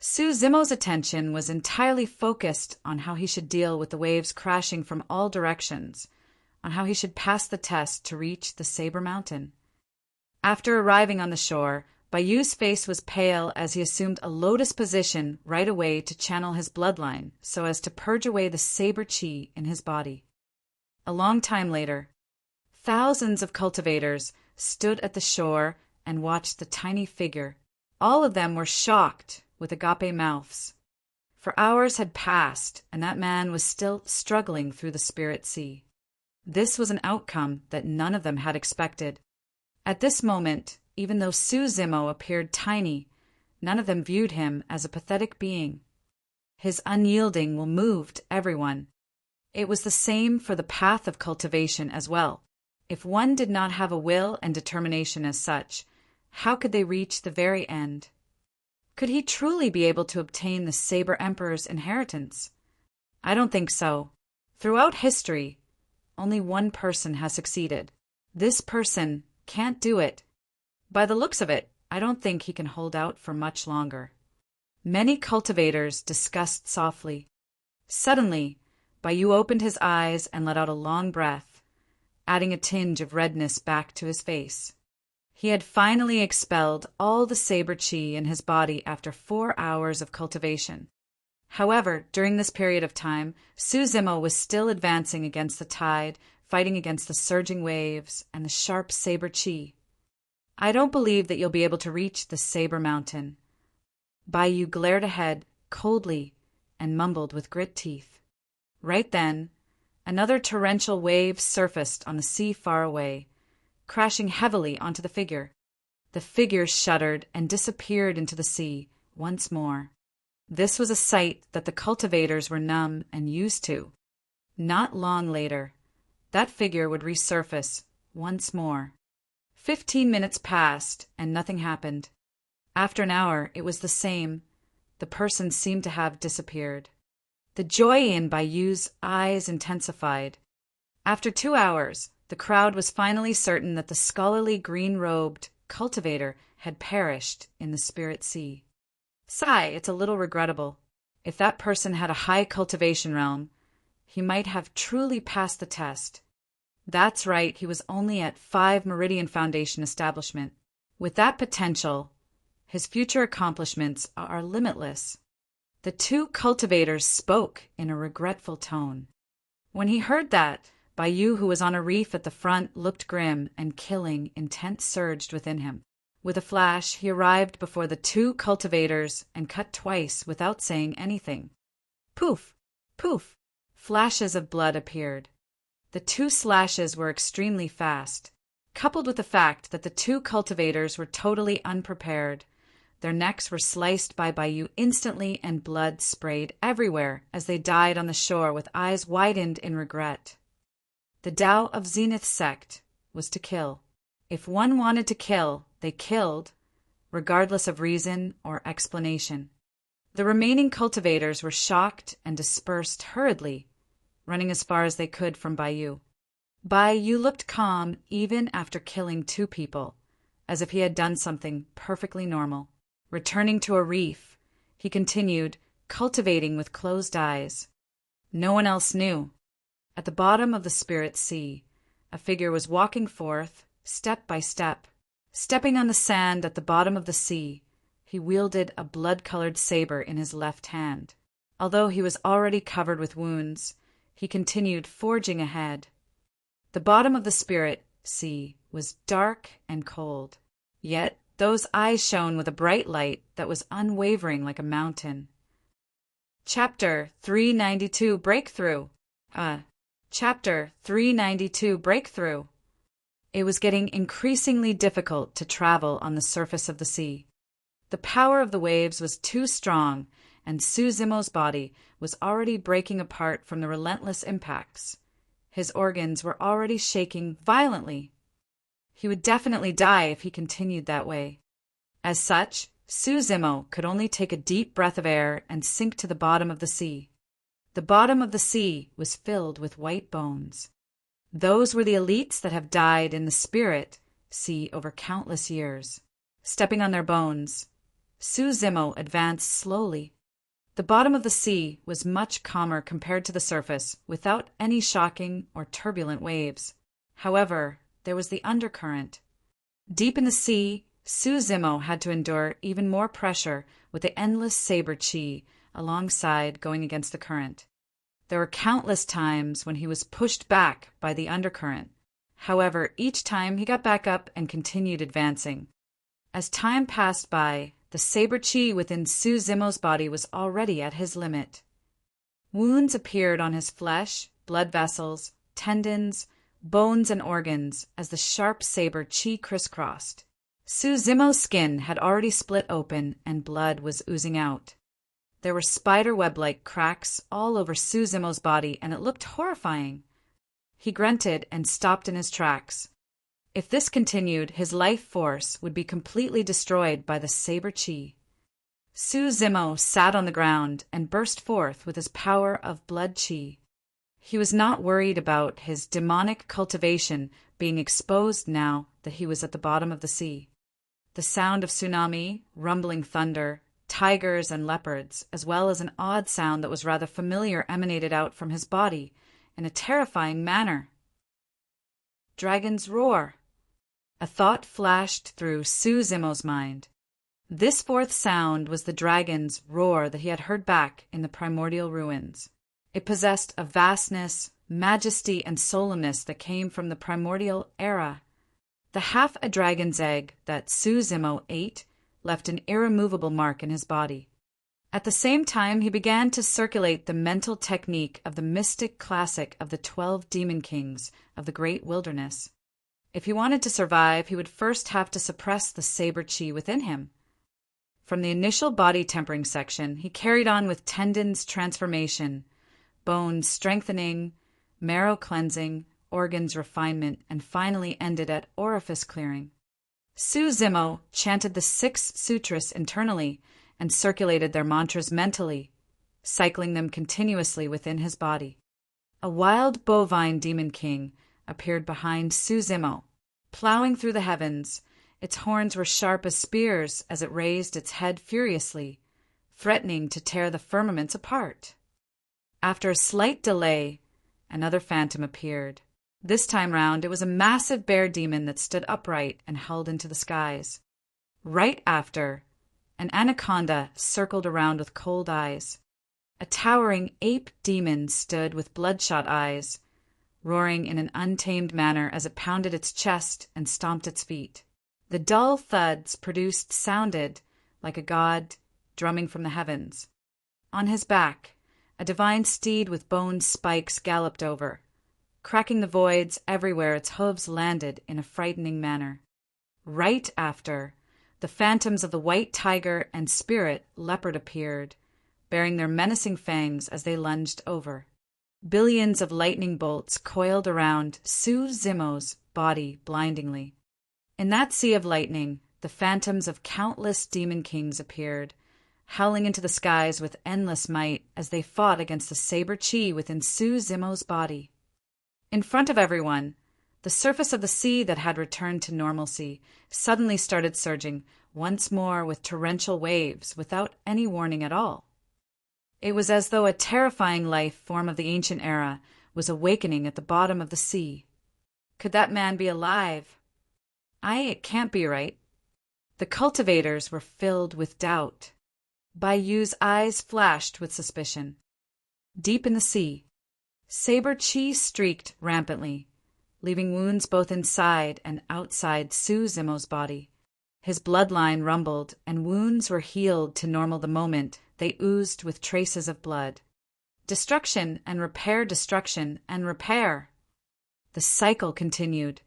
Suzimo's attention was entirely focused on how he should deal with the waves crashing from all directions, on how he should pass the test to reach the Saber Mountain. After arriving on the shore, Baiyu's face was pale as he assumed a lotus position right away to channel his bloodline so as to purge away the saber chi in his body. A long time later, thousands of cultivators stood at the shore and watched the tiny figure. All of them were shocked with agape mouths. For hours had passed, and that man was still struggling through the spirit sea. This was an outcome that none of them had expected. At this moment, even though Suzimo appeared tiny, none of them viewed him as a pathetic being. His unyielding will moved everyone. It was the same for the path of cultivation as well. If one did not have a will and determination as such, how could they reach the very end? Could he truly be able to obtain the Saber Emperor's inheritance? I don't think so. Throughout history, only one person has succeeded. This person can't do it. By the looks of it, I don't think he can hold out for much longer. Many cultivators discussed softly. Suddenly, Baiyu opened his eyes and let out a long breath, adding a tinge of redness back to his face. He had finally expelled all the saber chi in his body after 4 hours of cultivation. However, during this period of time, Suzimo was still advancing against the tide, fighting against the surging waves and the sharp saber chi. I don't believe that you'll be able to reach the Saber Mountain. Baiyu glared ahead, coldly, and mumbled with grit teeth. Right then, another torrential wave surfaced on the sea far away, crashing heavily onto the figure. The figure shuddered and disappeared into the sea once more. This was a sight that the cultivators were numb and used to. Not long later, that figure would resurface once more. 15 minutes passed, and nothing happened. After an hour, it was the same. The person seemed to have disappeared. The joy in Baiyu's eyes intensified. After 2 hours, the crowd was finally certain that the scholarly green-robed cultivator had perished in the spirit sea. Sigh, it's a little regrettable. If that person had a high cultivation realm, he might have truly passed the test. That's right, he was only at 5 Meridian Foundation establishment. With that potential, his future accomplishments are limitless. The two cultivators spoke in a regretful tone. When he heard that, Bayou, who was on a reef at the front, looked grim, and killing intent surged within him. With a flash, he arrived before the two cultivators and cut twice without saying anything. Poof! Poof! Flashes of blood appeared. The two slashes were extremely fast, coupled with the fact that the two cultivators were totally unprepared. Their necks were sliced by Bayou instantly, and blood sprayed everywhere as they died on the shore with eyes widened in regret. The Tao of Zenith's sect was to kill. If one wanted to kill, they killed, regardless of reason or explanation. The remaining cultivators were shocked and dispersed hurriedly, running as far as they could from Bayou. Bayou looked calm even after killing two people, as if he had done something perfectly normal. Returning to a reef, he continued, cultivating with closed eyes. No one else knew. At the bottom of the spirit sea, a figure was walking forth, step by step. Stepping on the sand at the bottom of the sea, he wielded a blood-colored saber in his left hand. Although he was already covered with wounds, he continued forging ahead. The bottom of the spirit sea was dark and cold, yet those eyes shone with a bright light that was unwavering like a mountain. Chapter 392 Breakthrough. Chapter 392 Breakthrough. It was getting increasingly difficult to travel on the surface of the sea. The power of the waves was too strong, and Suzimo's body was already breaking apart from the relentless impacts. His organs were already shaking violently. He would definitely die if he continued that way. As such, Suzimo could only take a deep breath of air and sink to the bottom of the sea. The bottom of the sea was filled with white bones. Those were the elites that have died in the spirit sea over countless years. Stepping on their bones, Suzimo advanced slowly. The bottom of the sea was much calmer compared to the surface, without any shocking or turbulent waves. However, there was the undercurrent. Deep in the sea, Suzimo had to endure even more pressure with the endless saber chi alongside going against the current. There were countless times when he was pushed back by the undercurrent. However, each time he got back up and continued advancing. As time passed by, the saber chi within Suzimo's body was already at his limit. Wounds appeared on his flesh, blood vessels, tendons, bones, and organs as the sharp saber chi crisscrossed. Suzimo's skin had already split open and blood was oozing out. There were spider web-like cracks all over Suzimo's body, and it looked horrifying. He grunted and stopped in his tracks. If this continued, his life force would be completely destroyed by the saber chi. Suzimo sat on the ground and burst forth with his power of blood chi. He was not worried about his demonic cultivation being exposed now that he was at the bottom of the sea. The sound of tsunami, rumbling thunder, tigers and leopards, as well as an odd sound that was rather familiar, emanated out from his body in a terrifying manner. Dragon's roar. A thought flashed through Suzimo's mind. This fourth sound was the dragon's roar that he had heard back in the primordial ruins. It possessed a vastness, majesty, and solemnness that came from the primordial era. The half a dragon's egg that Suzimo ate left an irremovable mark in his body. At the same time, he began to circulate the mental technique of the mystic classic of the 12 demon kings of the great wilderness. If he wanted to survive, he would first have to suppress the saber chi within him. From the initial body tempering section, he carried on with tendons transformation, bones strengthening, marrow cleansing, organs refinement, and finally ended at orifice clearing. Suzimo chanted the 6 sutras internally and circulated their mantras mentally, cycling them continuously within his body. A wild bovine demon king appeared behind Suzimo, plowing through the heavens. Its horns were sharp as spears as it raised its head furiously, threatening to tear the firmaments apart. After a slight delay, another phantom appeared. This time round, it was a massive bear demon that stood upright and held into the skies. Right after, an anaconda circled around with cold eyes. A towering ape demon stood with bloodshot eyes, roaring in an untamed manner as it pounded its chest and stomped its feet. The dull thuds produced sounded like a god drumming from the heavens. On his back, a divine steed with bone spikes galloped over, cracking the voids everywhere its hooves landed in a frightening manner. Right after, the phantoms of the white tiger and spirit leopard appeared, bearing their menacing fangs as they lunged over. Billions of lightning bolts coiled around Su Zimo's body blindingly. In that sea of lightning, the phantoms of countless demon kings appeared, howling into the skies with endless might as they fought against the saber chi within Su Zimo's body. In front of everyone, the surface of the sea that had returned to normalcy suddenly started surging once more with torrential waves without any warning at all. It was as though a terrifying life form of the ancient era was awakening at the bottom of the sea. Could that man be alive? It can't be right. The cultivators were filled with doubt. Bai Yu's eyes flashed with suspicion. Deep in the sea, saber chi streaked rampantly, leaving wounds both inside and outside Su Zimo's body. His bloodline rumbled, and wounds were healed to normal the moment they oozed with traces of blood. Destruction and repair, destruction and repair. The cycle continued.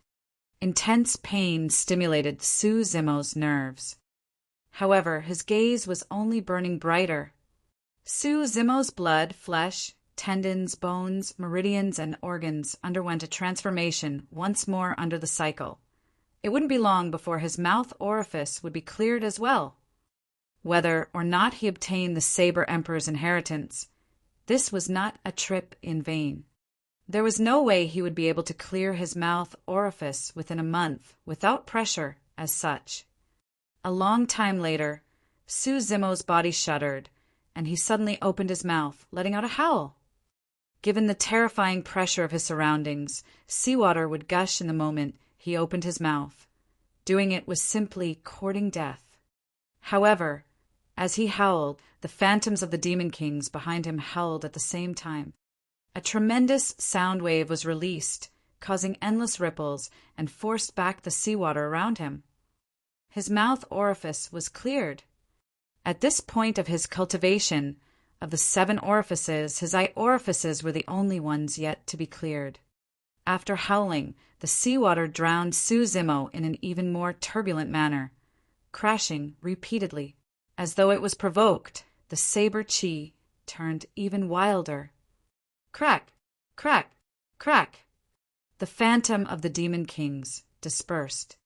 Intense pain stimulated Su Zimo's nerves. However, his gaze was only burning brighter. Su Zimo's blood, flesh, tendons, bones, meridians, and organs underwent a transformation once more under the cycle. It wouldn't be long before his mouth orifice would be cleared as well. Whether or not he obtained the Saber Emperor's inheritance, this was not a trip in vain. There was no way he would be able to clear his mouth orifice within a month without pressure as such. A long time later, Su Zimo's body shuddered, and he suddenly opened his mouth, letting out a howl. Given the terrifying pressure of his surroundings, seawater would gush in the moment he opened his mouth. Doing it was simply courting death. However, as he howled, the phantoms of the demon kings behind him howled at the same time. A tremendous sound wave was released, causing endless ripples, and forced back the seawater around him. His mouth orifice was cleared. At this point of his cultivation, of the 7 orifices, his eye orifices were the only ones yet to be cleared. After howling, the seawater drowned Su Zimo in an even more turbulent manner, crashing repeatedly. As though it was provoked, the saber chi turned even wilder. Crack! Crack! Crack! The phantom of the demon kings dispersed.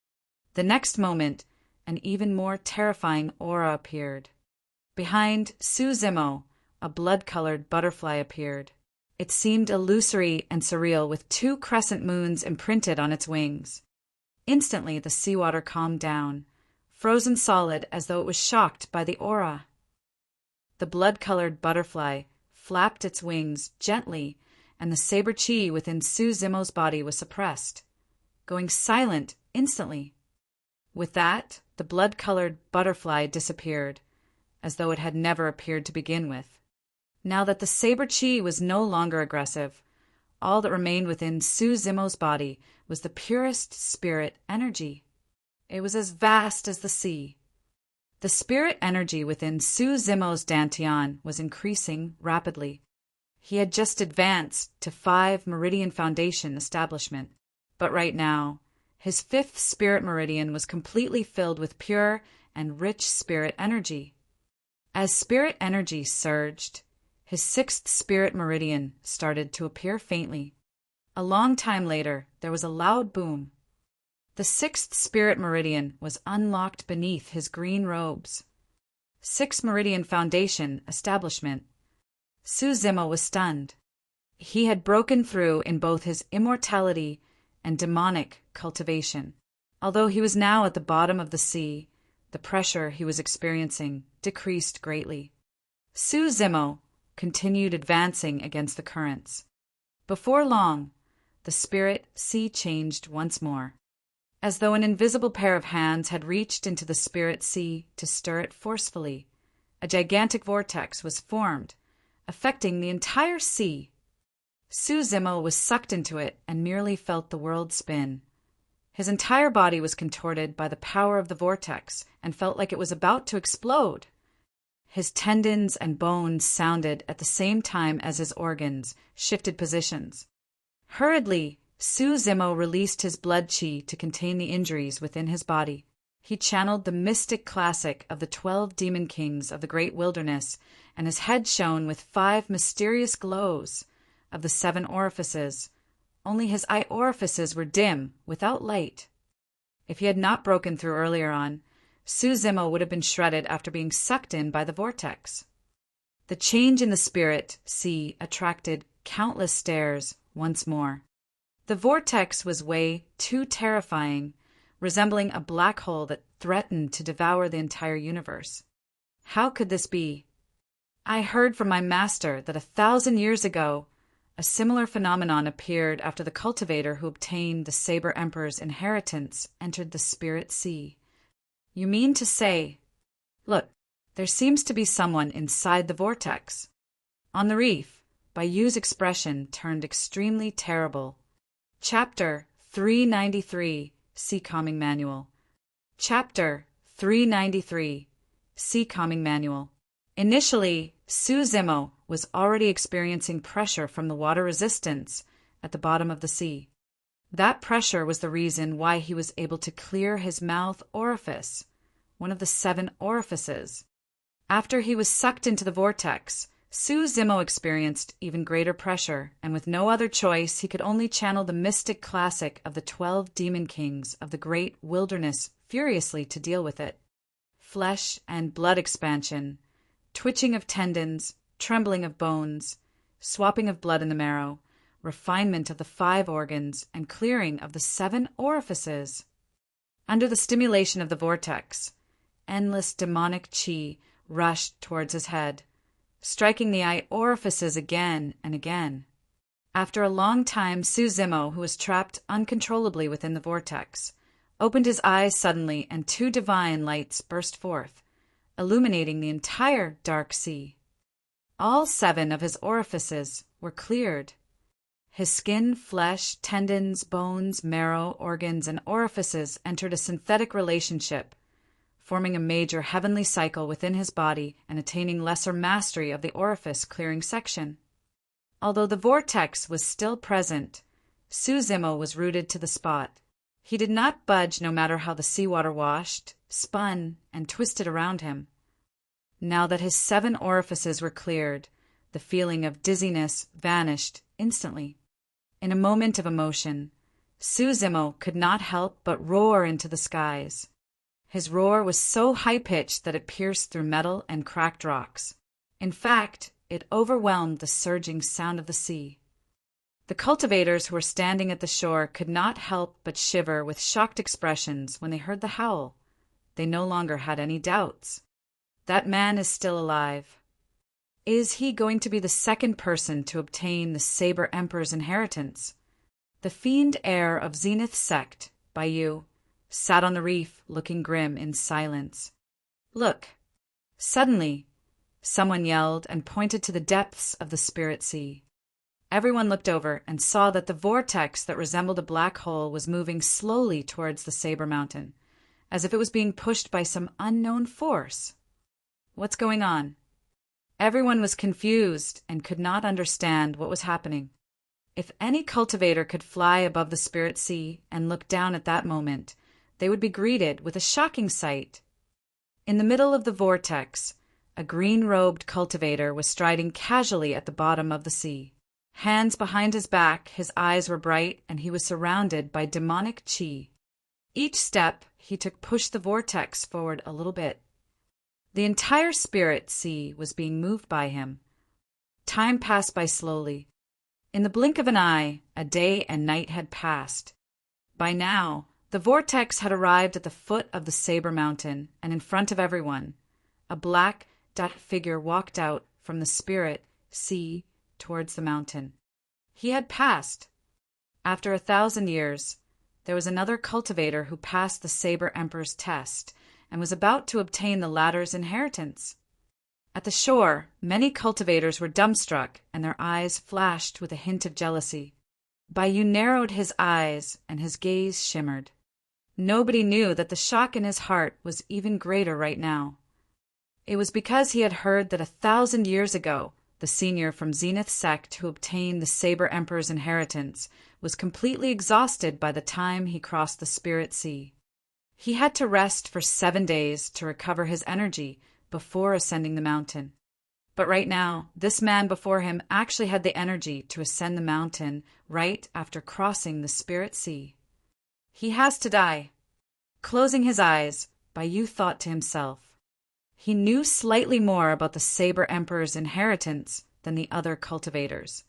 The next moment, an even more terrifying aura appeared. Behind Su Zimo, a blood-colored butterfly appeared. It seemed illusory and surreal with 2 crescent moons imprinted on its wings. Instantly, the seawater calmed down, frozen solid as though it was shocked by the aura. The blood-colored butterfly flapped its wings gently, and the saber chi within Su Zimo's body was suppressed, going silent instantly. With that, the blood-colored butterfly disappeared, as though it had never appeared to begin with. Now that the saber chi was no longer aggressive, all that remained within Su Zimo's body was the purest spirit energy. It was as vast as the sea. The spirit energy within Su Zimo's dantian was increasing rapidly. He had just advanced to 5 meridian foundation establishment, but right now, his 5th spirit meridian was completely filled with pure and rich spirit energy. As spirit energy surged, his 6th spirit meridian started to appear faintly. A long time later, there was a loud boom. The 6th spirit meridian was unlocked beneath his green robes. 6th meridian foundation establishment. Su Zimo was stunned. He had broken through in both his immortality and demonic cultivation. Although he was now at the bottom of the sea, the pressure he was experiencing decreased greatly. Su Zimo continued advancing against the currents. Before long, the spirit sea changed once more. As though an invisible pair of hands had reached into the spirit sea to stir it forcefully, a gigantic vortex was formed, affecting the entire sea. Zemo was sucked into it and merely felt the world spin. His entire body was contorted by the power of the vortex and felt like it was about to explode. His tendons and bones sounded at the same time as his organs shifted positions. Hurriedly, Zemo released his blood chi to contain the injuries within his body. He channeled the mystic classic of the 12 demon kings of the great wilderness, and his head shone with 5 mysterious glows of the 7 orifices. Only his eye orifices were dim, without light. If he had not broken through earlier on, Zemo would have been shredded after being sucked in by the vortex. The change in the spirit sea attracted countless stares once more. The vortex was way too terrifying, resembling a black hole that threatened to devour the entire universe. How could this be? I heard from my master that 1,000 years ago, a similar phenomenon appeared after the cultivator who obtained the Saber Emperor's inheritance entered the spirit sea. You mean to say, look, there seems to be someone inside the vortex. On the reef, Bayou's expression turned extremely terrible. Chapter 393, Sea Calming Manual. Chapter 393, Sea Calming Manual. Initially, Zemo was already experiencing pressure from the water resistance at the bottom of the sea. That pressure was the reason why he was able to clear his mouth orifice, one of the 7 orifices. After he was sucked into the vortex, Zemo experienced even greater pressure, and with no other choice, he could only channel the mystic classic of the 12 demon kings of the great wilderness furiously to deal with it. Flesh and blood expansion, twitching of tendons, trembling of bones, swapping of blood in the marrow, refinement of the 5 organs, and clearing of the 7 orifices. Under the stimulation of the vortex, endless demonic chi rushed towards his head, striking the eye orifices again and again. After a long time, Zemo, who was trapped uncontrollably within the vortex, opened his eyes suddenly, and 2 divine lights burst forth, illuminating the entire dark sea. All 7 of his orifices were cleared. His skin, flesh, tendons, bones, marrow, organs, and orifices entered a synthetic relationship, forming a major heavenly cycle within his body and attaining lesser mastery of the orifice-clearing section. Although the vortex was still present, Zemo was rooted to the spot. He did not budge no matter how the seawater washed, spun, and twisted around him. Now that his 7 orifices were cleared, the feeling of dizziness vanished instantly. In a moment of emotion, Zemo could not help but roar into the skies. His roar was so high-pitched that it pierced through metal and cracked rocks. In fact, it overwhelmed the surging sound of the sea. The cultivators who were standing at the shore could not help but shiver with shocked expressions when they heard the howl. They no longer had any doubts. That man is still alive. Is he going to be the second person to obtain the Saber Emperor's inheritance? The fiend heir of Zenith's sect, Bayou, sat on the reef looking grim in silence. Look! Suddenly, someone yelled and pointed to the depths of the spirit sea. Everyone looked over and saw that the vortex that resembled a black hole was moving slowly towards the Saber Mountain, as if it was being pushed by some unknown force. What's going on? Everyone was confused and could not understand what was happening. If any cultivator could fly above the spirit sea and look down at that moment, they would be greeted with a shocking sight. In the middle of the vortex, a green-robed cultivator was striding casually at the bottom of the sea. Hands behind his back, his eyes were bright, and he was surrounded by demonic chi. Each step he took pushed the vortex forward a little bit. The entire spirit sea was being moved by him. Time passed by slowly. In the blink of an eye, a day and night had passed. By now, the vortex had arrived at the foot of the Saber Mountain, and in front of everyone, a black dot figure walked out from the spirit sea towards the mountain. He had passed. After 1,000 years, there was another cultivator who passed the Saber Emperor's test and was about to obtain the latter's inheritance. At the shore, many cultivators were dumbstruck, and their eyes flashed with a hint of jealousy. Bayou narrowed his eyes, and his gaze shimmered. Nobody knew that the shock in his heart was even greater right now. It was because he had heard that 1,000 years ago, the senior from Zenith sect who obtained the Saber Emperor's inheritance was completely exhausted by the time he crossed the Spirit Sea. He had to rest for 7 days to recover his energy before ascending the mountain. But right now, this man before him actually had the energy to ascend the mountain right after crossing the Spirit Sea. He has to die. Closing his eyes, Bayou thought to himself. He knew slightly more about the Saber Emperor's inheritance than the other cultivators.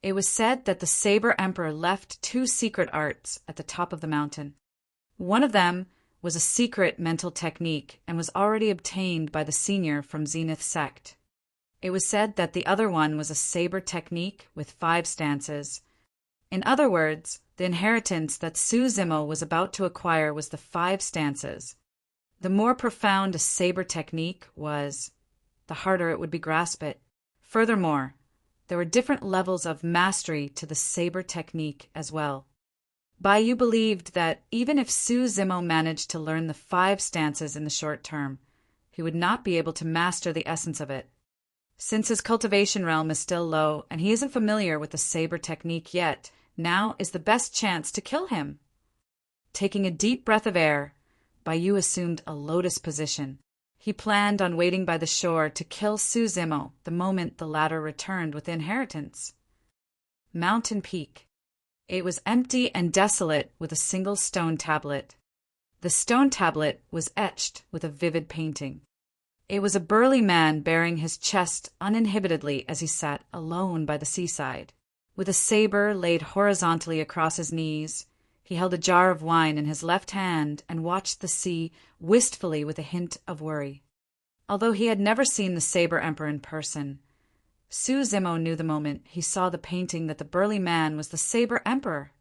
It was said that the Saber Emperor left 2 secret arts at the top of the mountain. One of them was a secret mental technique and was already obtained by the senior from Zenith sect. It was said that the other one was a saber technique with 5 stances. In other words, the inheritance that Su Zimo was about to acquire was the 5 stances. The more profound a saber technique was, the harder it would be grasp it. Furthermore, there were different levels of mastery to the saber technique as well. Bayou believed that even if Su Zimo managed to learn the 5 stances in the short term, he would not be able to master the essence of it. Since his cultivation realm is still low and he isn't familiar with the saber technique yet, now is the best chance to kill him. Taking a deep breath of air, Bayou assumed a lotus position. He planned on waiting by the shore to kill Su Zimo the moment the latter returned with the inheritance. Mountain Peak. It was empty and desolate with a single stone tablet. The stone tablet was etched with a vivid painting. It was a burly man bearing his chest uninhibitedly as he sat alone by the seaside. With a saber laid horizontally across his knees, he held a jar of wine in his left hand and watched the sea wistfully with a hint of worry. Although he had never seen the Saber Emperor in person, Su Zimo knew the moment he saw the painting that the burly man was the Saber Emperor.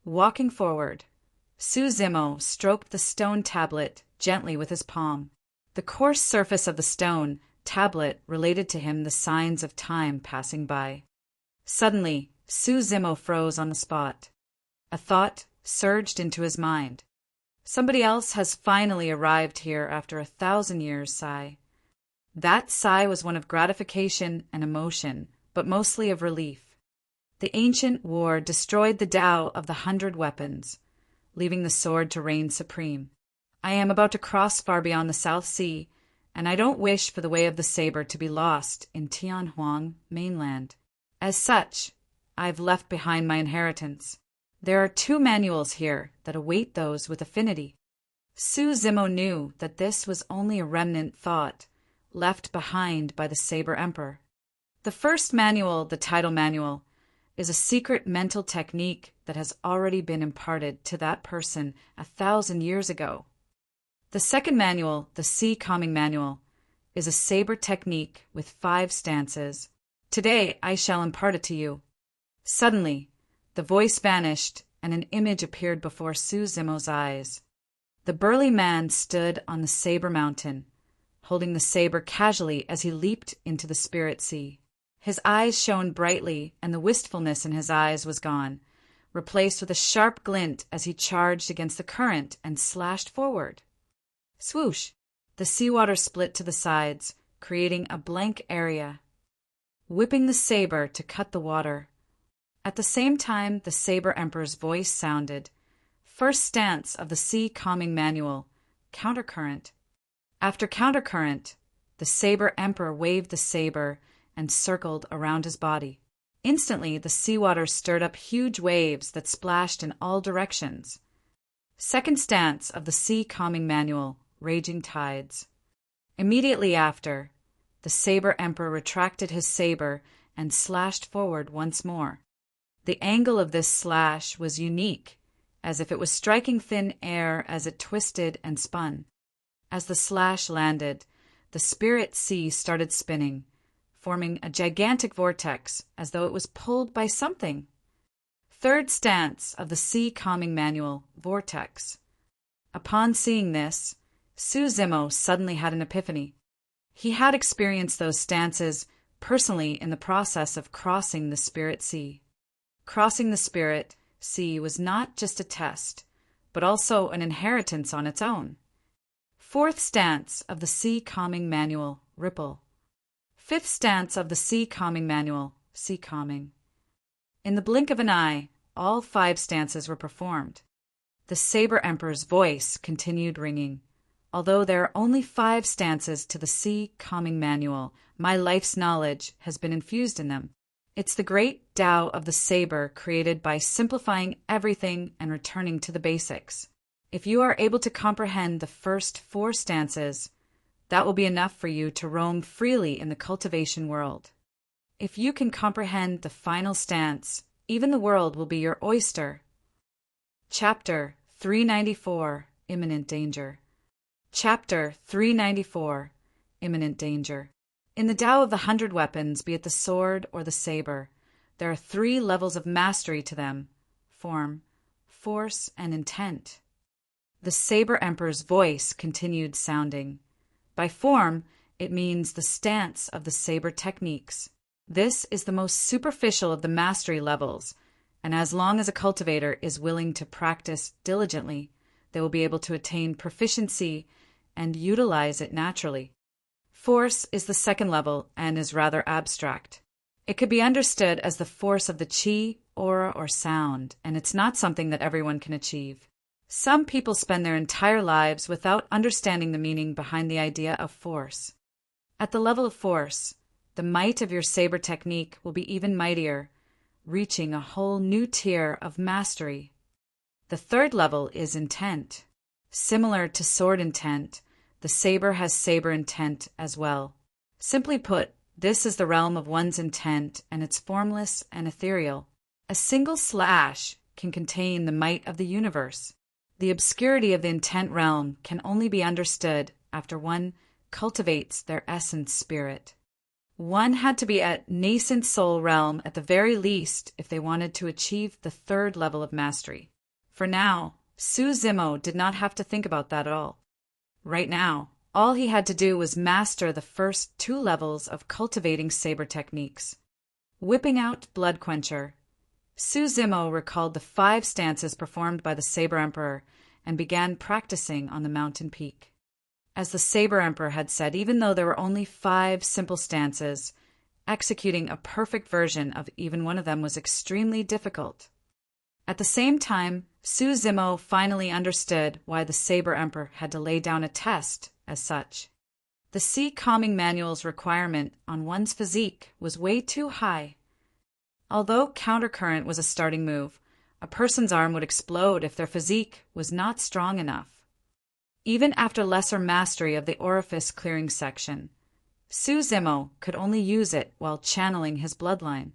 Walking forward, Su Zimo stroked the stone tablet gently with his palm. The coarse surface of the stone tablet related to him the signs of time passing by. Suddenly, Su Zimo froze on the spot. A thought surged into his mind. Somebody else has finally arrived here after 1,000 years, sigh. That sigh was one of gratification and emotion, but mostly of relief. The ancient war destroyed the Tao of the 100 weapons, leaving the sword to reign supreme. I am about to cross far beyond the South Sea, and I don't wish for the way of the saber to be lost in Tianhuang mainland. As such, I've left behind my inheritance. There are 2 manuals here that await those with affinity. Su Zimo knew that this was only a remnant thought left behind by the Saber Emperor. The first manual, the title manual, is a secret mental technique that has already been imparted to that person 1,000 years ago. The second manual, the Sea Calming Manual, is a saber technique with 5 stances. Today I shall impart it to you. Suddenly, the voice vanished and an image appeared before Su Zimo's eyes. The burly man stood on the Saber Mountain, holding the saber casually as he leaped into the Spirit Sea. His eyes shone brightly, and the wistfulness in his eyes was gone, replaced with a sharp glint as he charged against the current and slashed forward. Swoosh! The seawater split to the sides, creating a blank area, whipping the saber to cut the water. At the same time, the Saber Emperor's voice sounded. First stance of the Sea Calming Manual, Countercurrent. After Countercurrent, the Saber Emperor waved the saber and circled around his body. Instantly, the seawater stirred up huge waves that splashed in all directions. Second stance of the Sea Calming Manual, Raging Tides. Immediately after, the Saber Emperor retracted his saber and slashed forward once more. The angle of this slash was unique, as if it was striking thin air as it twisted and spun. As the slash landed, the Spirit Sea started spinning, forming a gigantic vortex as though it was pulled by something. Third stance of the Sea Calming Manual, Vortex. Upon seeing this, Su Zimo suddenly had an epiphany. He had experienced those stances personally in the process of crossing the spirit sea. Crossing the spirit sea was not just a test, but also an inheritance on its own. Fourth stance of the Sea Calming Manual, Ripple. Fifth stance of the Sea Calming Manual, Sea Calming. In the blink of an eye, all 5 stances were performed. The Saber Emperor's voice continued ringing. Although there are only 5 stances to the Sea Calming Manual, my life's knowledge has been infused in them. It's the great Tao of the saber created by simplifying everything and returning to the basics. If you are able to comprehend the first 4 stances, that will be enough for you to roam freely in the cultivation world. If you can comprehend the final stance, even the world will be your oyster. Chapter 394, Imminent Danger. Chapter 394, Imminent Danger. In the Tao of the 100 weapons, be it the sword or the saber, there are 3 levels of mastery to them: form, force, and intent. The Saber Emperor's voice continued sounding. By form, it means the stance of the saber techniques. This is the most superficial of the mastery levels, and as long as a cultivator is willing to practice diligently, they will be able to attain proficiency and utilize it naturally. Force is the second level and is rather abstract. It could be understood as the force of the chi, aura, or sound, and it's not something that everyone can achieve. Some people spend their entire lives without understanding the meaning behind the idea of force. At the level of force, the might of your saber technique will be even mightier, reaching a whole new tier of mastery. The third level is intent. Similar to sword intent, the saber has saber intent as well. Simply put, this is the realm of one's intent, and it's formless and ethereal. A single slash can contain the might of the universe. The obscurity of the intent realm can only be understood after one cultivates their essence spirit. One had to be at nascent soul realm at the very least if they wanted to achieve the third level of mastery. For now, Su Zimo did not have to think about that at all. Right now, all he had to do was master the first 2 levels of cultivating saber techniques. Whipping out Blood Quencher, Su Zimo recalled the 5 stances performed by the Saber Emperor and began practicing on the mountain peak. As the Saber Emperor had said, even though there were only 5 simple stances, executing a perfect version of even one of them was extremely difficult. At the same time, Su Zimo finally understood why the Saber Emperor had to lay down a test as such. The Sea Calming Manual's requirement on one's physique was way too high. Although countercurrent was a starting move, a person's arm would explode if their physique was not strong enough. Even after lesser mastery of the orifice clearing section, Su Zimo could only use it while channeling his bloodline.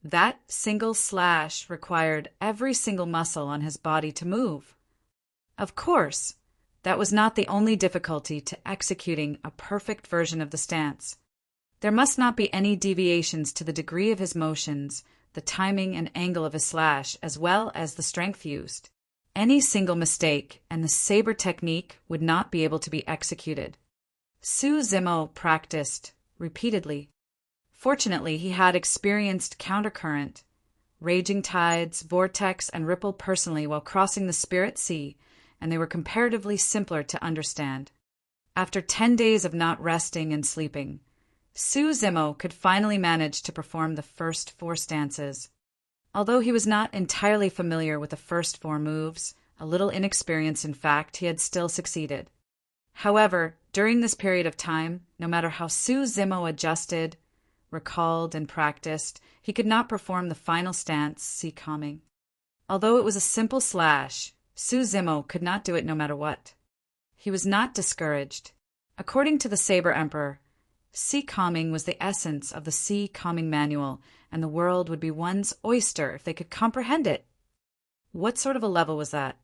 That single slash required every single muscle on his body to move. Of course, that was not the only difficulty to executing a perfect version of the stance. There must not be any deviations to the degree of his motions, the timing and angle of his slash, as well as the strength used. Any single mistake, and the saber technique would not be able to be executed. Su Zimo practiced repeatedly. Fortunately, he had experienced countercurrent, raging tides, vortex, and ripple personally while crossing the spirit sea, and they were comparatively simpler to understand. After 10 days of not resting and sleeping, Su Zimo could finally manage to perform the first 4 stances. Although he was not entirely familiar with the first 4 moves, a little inexperienced in fact, he had still succeeded. However, during this period of time, no matter how Su Zimo adjusted, recalled, and practiced, he could not perform the final stance, Sea Calming. Although it was a simple slash, Su Zimo could not do it no matter what. He was not discouraged. According to the Saber Emperor, Sea Calming was the essence of the Sea Calming Manual, and the world would be one's oyster if they could comprehend it. What sort of a level was that?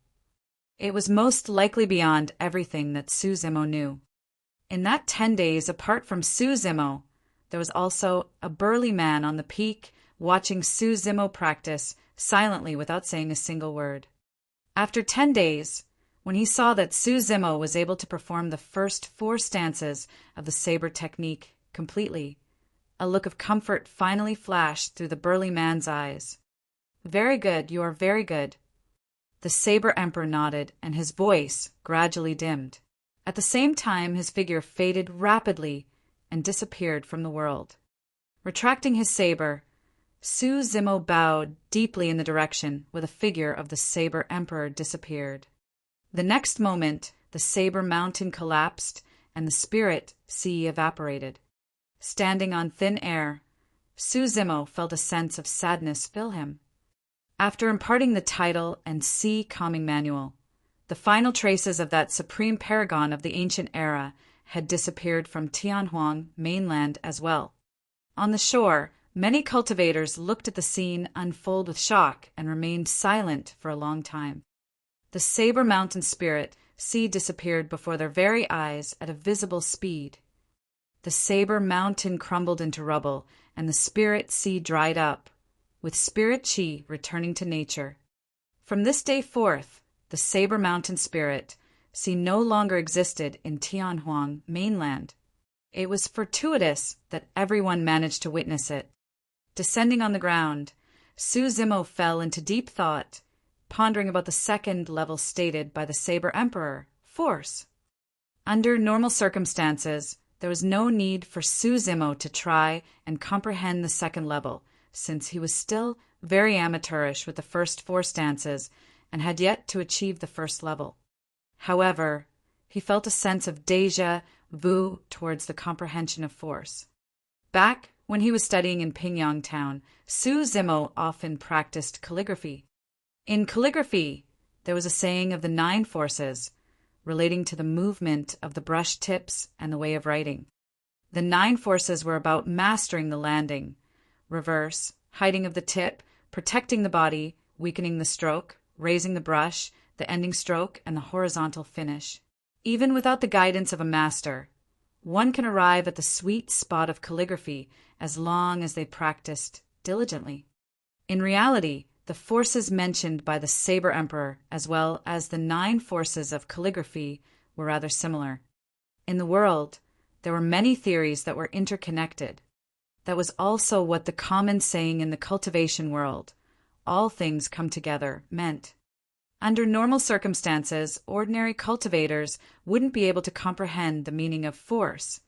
It was most likely beyond everything that Su Zimo knew. In that 10 days, apart from Su Zimo, there was also a burly man on the peak watching Su Zimo practice silently without saying a single word. After 10 days, when he saw that Su Zimo was able to perform the first 4 stances of the saber technique completely, a look of comfort finally flashed through the burly man's eyes. "Very good, you are very good." The saber emperor nodded, and his voice gradually dimmed. At the same time, his figure faded rapidly and disappeared from the world. Retracting his saber, Su Zimo bowed deeply in the direction where the figure of the saber emperor disappeared. The next moment, the saber mountain collapsed and the spirit sea evaporated. Standing on thin air, Su Zimo felt a sense of sadness fill him. After imparting the title and sea calming manual, the final traces of that supreme paragon of the ancient era had disappeared from Tianhuang mainland as well. On the shore, many cultivators looked at the scene unfold with shock and remained silent for a long time. The saber mountain spirit sea disappeared before their very eyes at a visible speed. The saber mountain crumbled into rubble, and the spirit sea dried up, with spirit chi returning to nature. From this day forth, the saber mountain spirit sea no longer existed in Tianhuang mainland. It was fortuitous that everyone managed to witness it. Descending on the ground, Su Zimo fell into deep thought, pondering about the second level stated by the saber emperor, force. Under normal circumstances, there was no need for Su Zimo to try and comprehend the second level, since he was still very amateurish with the first 4 stances and had yet to achieve the first level. However, he felt a sense of déjà vu towards the comprehension of force. Back when he was studying in Pingyang town, Su Zimo often practiced calligraphy. In calligraphy, there was a saying of the 9 forces, relating to the movement of the brush tips and the way of writing. The 9 forces were about mastering the landing, reverse, hiding of the tip, protecting the body, weakening the stroke, raising the brush, the ending stroke, and the horizontal finish. Even without the guidance of a master, one can arrive at the sweet spot of calligraphy as long as they practiced diligently. In reality, the forces mentioned by the saber emperor, as well as the 9 forces of calligraphy, were rather similar. In the world, there were many theories that were interconnected. That was also what the common saying in the cultivation world, "all things come together," meant. Under normal circumstances, ordinary cultivators wouldn't be able to comprehend the meaning of force,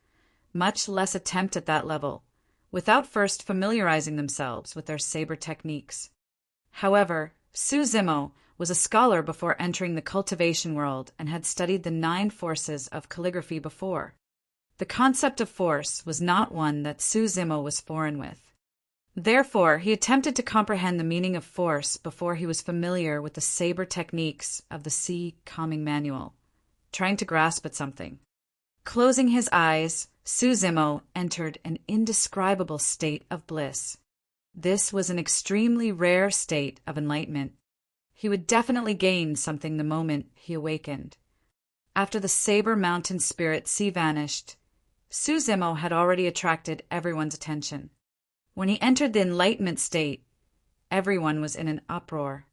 much less attempt at that level, without first familiarizing themselves with their saber techniques. However, Su Zimo was a scholar before entering the cultivation world and had studied the 9 forces of calligraphy before. The concept of force was not one that Su Zimo was foreign with. Therefore, he attempted to comprehend the meaning of force before he was familiar with the saber techniques of the sea calming manual, trying to grasp at something. Closing his eyes, Su Zimo entered an indescribable state of bliss. This was an extremely rare state of enlightenment. He would definitely gain something the moment he awakened. After the saber mountain spirit sea vanished, Su Zimo had already attracted everyone's attention. When he entered the enlightenment state, everyone was in an uproar.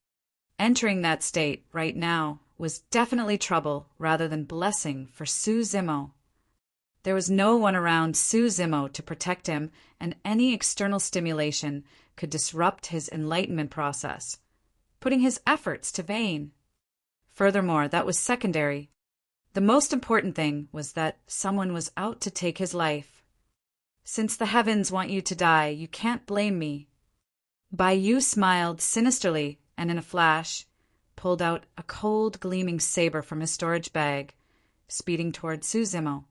Entering that state right now was definitely trouble rather than blessing for Su Zimo. There was no one around Su Zimo to protect him, and any external stimulation could disrupt his enlightenment process, putting his efforts to vain. Furthermore, that was secondary. The most important thing was that someone was out to take his life. "Since the heavens want you to die, you can't blame me." Bai Yu smiled sinisterly and in a flash pulled out a cold gleaming saber from his storage bag, speeding toward Su Zimo.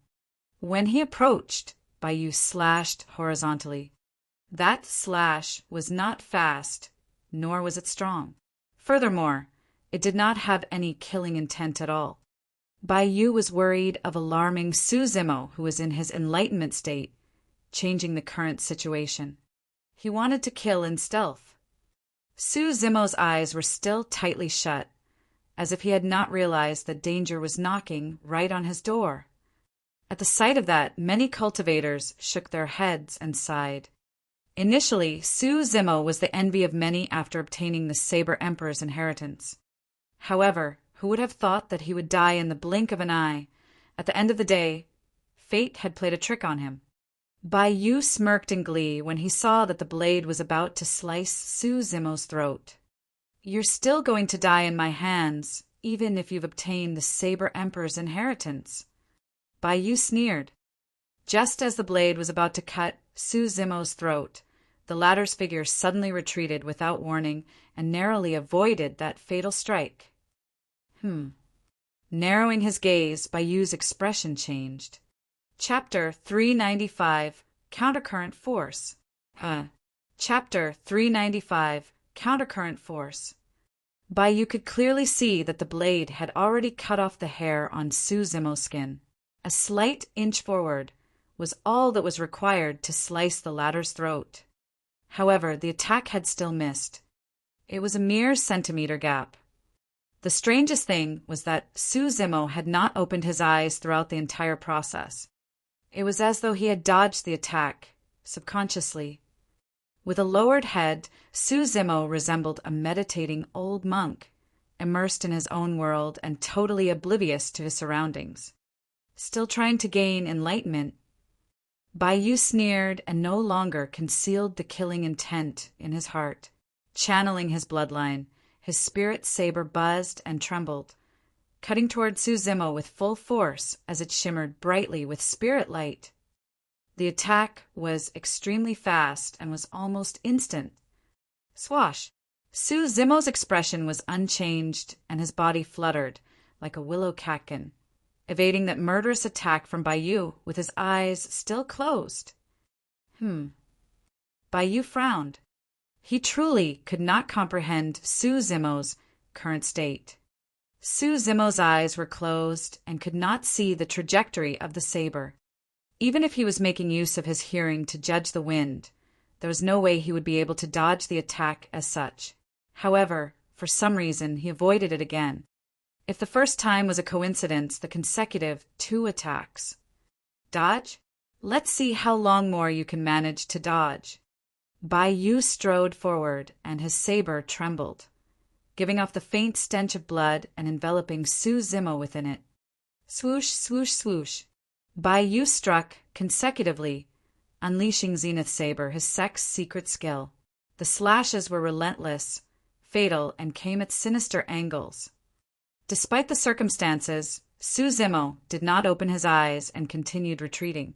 When he approached, Bai Yu slashed horizontally. That slash was not fast, nor was it strong. Furthermore, it did not have any killing intent at all. Bai Yu was worried of alarming Su Zimo, who was in his enlightenment state, changing the current situation. He wanted to kill in stealth. Su Zimo's eyes were still tightly shut, as if he had not realized that danger was knocking right on his door. At the sight of that, many cultivators shook their heads and sighed. Initially, Su Zimo was the envy of many after obtaining the Saber Emperor's inheritance. However, Who would have thought that he would die in the blink of an eye? At the end of the day, fate had played a trick on him. Bai Yu smirked in glee when he saw that the blade was about to slice Su Zimo's throat. "You're still going to die in my hands, even if you've obtained the Saber Emperor's inheritance." Bai Yu sneered. Just as the blade was about to cut Su Zimo's throat, the latter's figure suddenly retreated without warning and narrowly avoided that fatal strike. Narrowing his gaze, Bai Yu's expression changed. Chapter 395, Countercurrent Force. Chapter 395, Countercurrent Force. Bai Yu could clearly see that the blade had already cut off the hair on Su Zimo's skin. A slight inch forward was all that was required to slice the latter's throat. However, the attack had still missed. It was a mere centimeter gap. The strangest thing was that Su Zimo had not opened his eyes throughout the entire process. It was as though he had dodged the attack, subconsciously. With a lowered head, Su Zimo resembled a meditating old monk, immersed in his own world and totally oblivious to his surroundings. Still trying to gain enlightenment, Bai Yu sneered and no longer concealed the killing intent in his heart. Channeling his bloodline, his spirit saber buzzed and trembled, cutting toward Su Zimo with full force as it shimmered brightly with spirit light. The attack was extremely fast and was almost instant. Swash! Su Zimo's expression was unchanged and his body fluttered like a willow catkin, evading that murderous attack from Bai Yu with his eyes still closed. Bai Yu frowned. He truly could not comprehend Su Zimo's current state. Su Zimo's eyes were closed and could not see the trajectory of the saber. Even if he was making use of his hearing to judge the wind, there was no way he would be able to dodge the attack as such. However, for some reason, he avoided it again. If the first time was a coincidence, the consecutive 2 attacks. Dodge? Let's see how long more you can manage to dodge. Bai Yu strode forward, and his saber trembled, giving off the faint stench of blood and enveloping Su Zimo within it. Swoosh, swoosh, swoosh. Bai Yu struck consecutively, unleashing Zenith Saber, his secret skill. The slashes were relentless, fatal, and came at sinister angles. Despite the circumstances, Su Zimo did not open his eyes and continued retreating.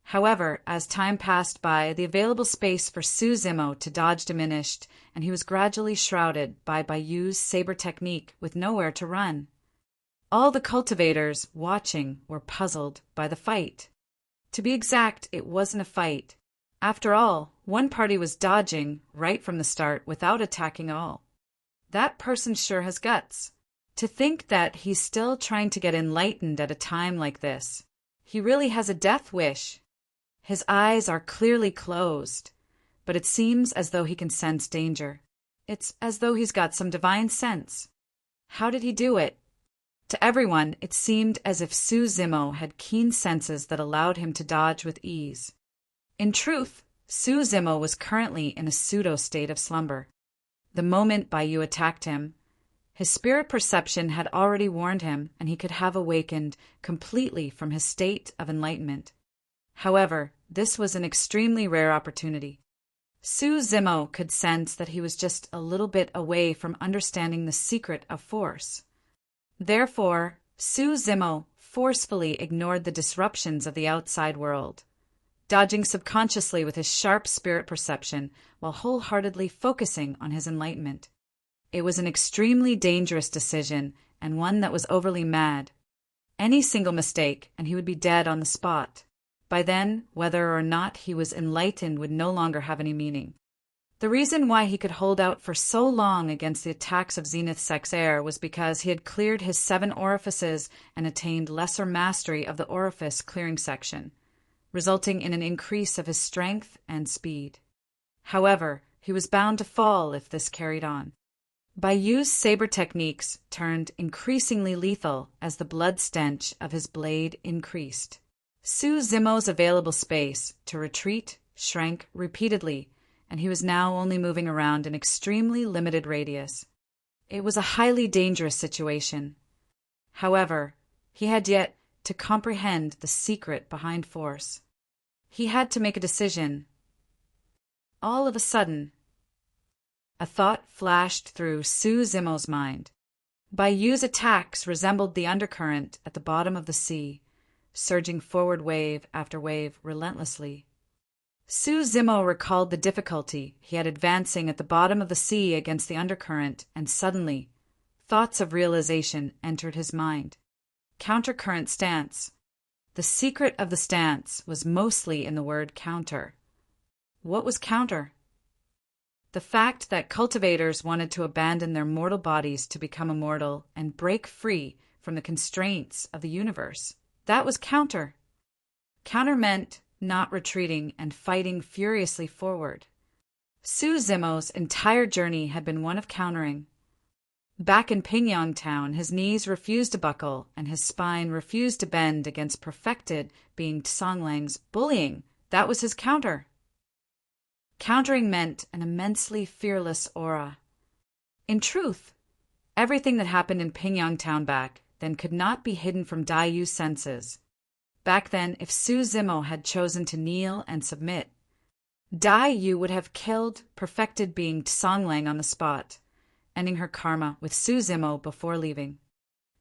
However, as time passed by, the available space for Su Zimo to dodge diminished, and he was gradually shrouded by Bai Yu's saber technique with nowhere to run. All the cultivators watching were puzzled by the fight. To be exact, it wasn't a fight. After all, one party was dodging right from the start without attacking at all. That person sure has guts. To think that he's still trying to get enlightened at a time like this. He really has a death wish. His eyes are clearly closed, but it seems as though he can sense danger. It's as though he's got some divine sense. How did he do it? To everyone, it seemed as if Su Zimo had keen senses that allowed him to dodge with ease. In truth, Su Zimo was currently in a pseudo-state of slumber. The moment Bai Yu attacked him, his spirit perception had already warned him, and he could have awakened completely from his state of enlightenment. However, this was an extremely rare opportunity. Su Zimo could sense that he was just a little bit away from understanding the secret of force. Therefore, Su Zimo forcefully ignored the disruptions of the outside world, dodging subconsciously with his sharp spirit perception while wholeheartedly focusing on his enlightenment. It was an extremely dangerous decision, and one that was overly mad. Any single mistake, and he would be dead on the spot. By then, whether or not he was enlightened would no longer have any meaning. The reason why he could hold out for so long against the attacks of Zenith Sexair was because he had cleared his 7 orifices and attained lesser mastery of the orifice clearing section, resulting in an increase of his strength and speed. However, he was bound to fall if this carried on. Bai Yu's saber techniques turned increasingly lethal as the blood stench of his blade increased. Su Zimo's available space to retreat shrank repeatedly, and he was now only moving around an extremely limited radius. It was a highly dangerous situation. However, he had yet to comprehend the secret behind force. He had to make a decision. All of a sudden, a thought flashed through Su Zimo's mind. Bayou's attacks resembled the undercurrent at the bottom of the sea, surging forward wave after wave relentlessly. Su Zimo recalled the difficulty he had advancing at the bottom of the sea against the undercurrent, and suddenly, thoughts of realization entered his mind. Countercurrent stance. The secret of the stance was mostly in the word counter. What was counter? The fact that cultivators wanted to abandon their mortal bodies to become immortal and break free from the constraints of the universe. That was counter. Counter meant not retreating and fighting furiously forward. Su Zimo's entire journey had been one of countering. Back in Pingyang Town, his knees refused to buckle and his spine refused to bend against perfected being Tsonglang's bullying. That was his counter. Countering meant an immensely fearless aura. In truth, everything that happened in Pingyang Town back then could not be hidden from Daiyu's senses. Back then, if Su Zimo had chosen to kneel and submit, Daiyu would have killed perfected being Tsonglang on the spot, ending her karma with Su Zimo before leaving.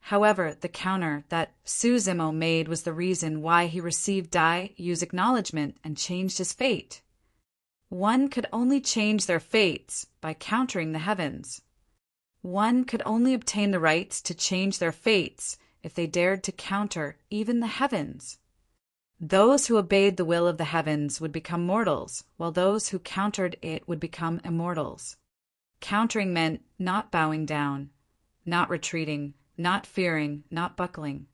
However, the counter that Su Zimo made was the reason why he received Daiyu's acknowledgement and changed his fate. One could only change their fates by countering the heavens. One could only obtain the rights to change their fates if they dared to counter even the heavens. Those who obeyed the will of the heavens would become mortals, while those who countered it would become immortals. Countering meant not bowing down, not retreating, not fearing, not buckling.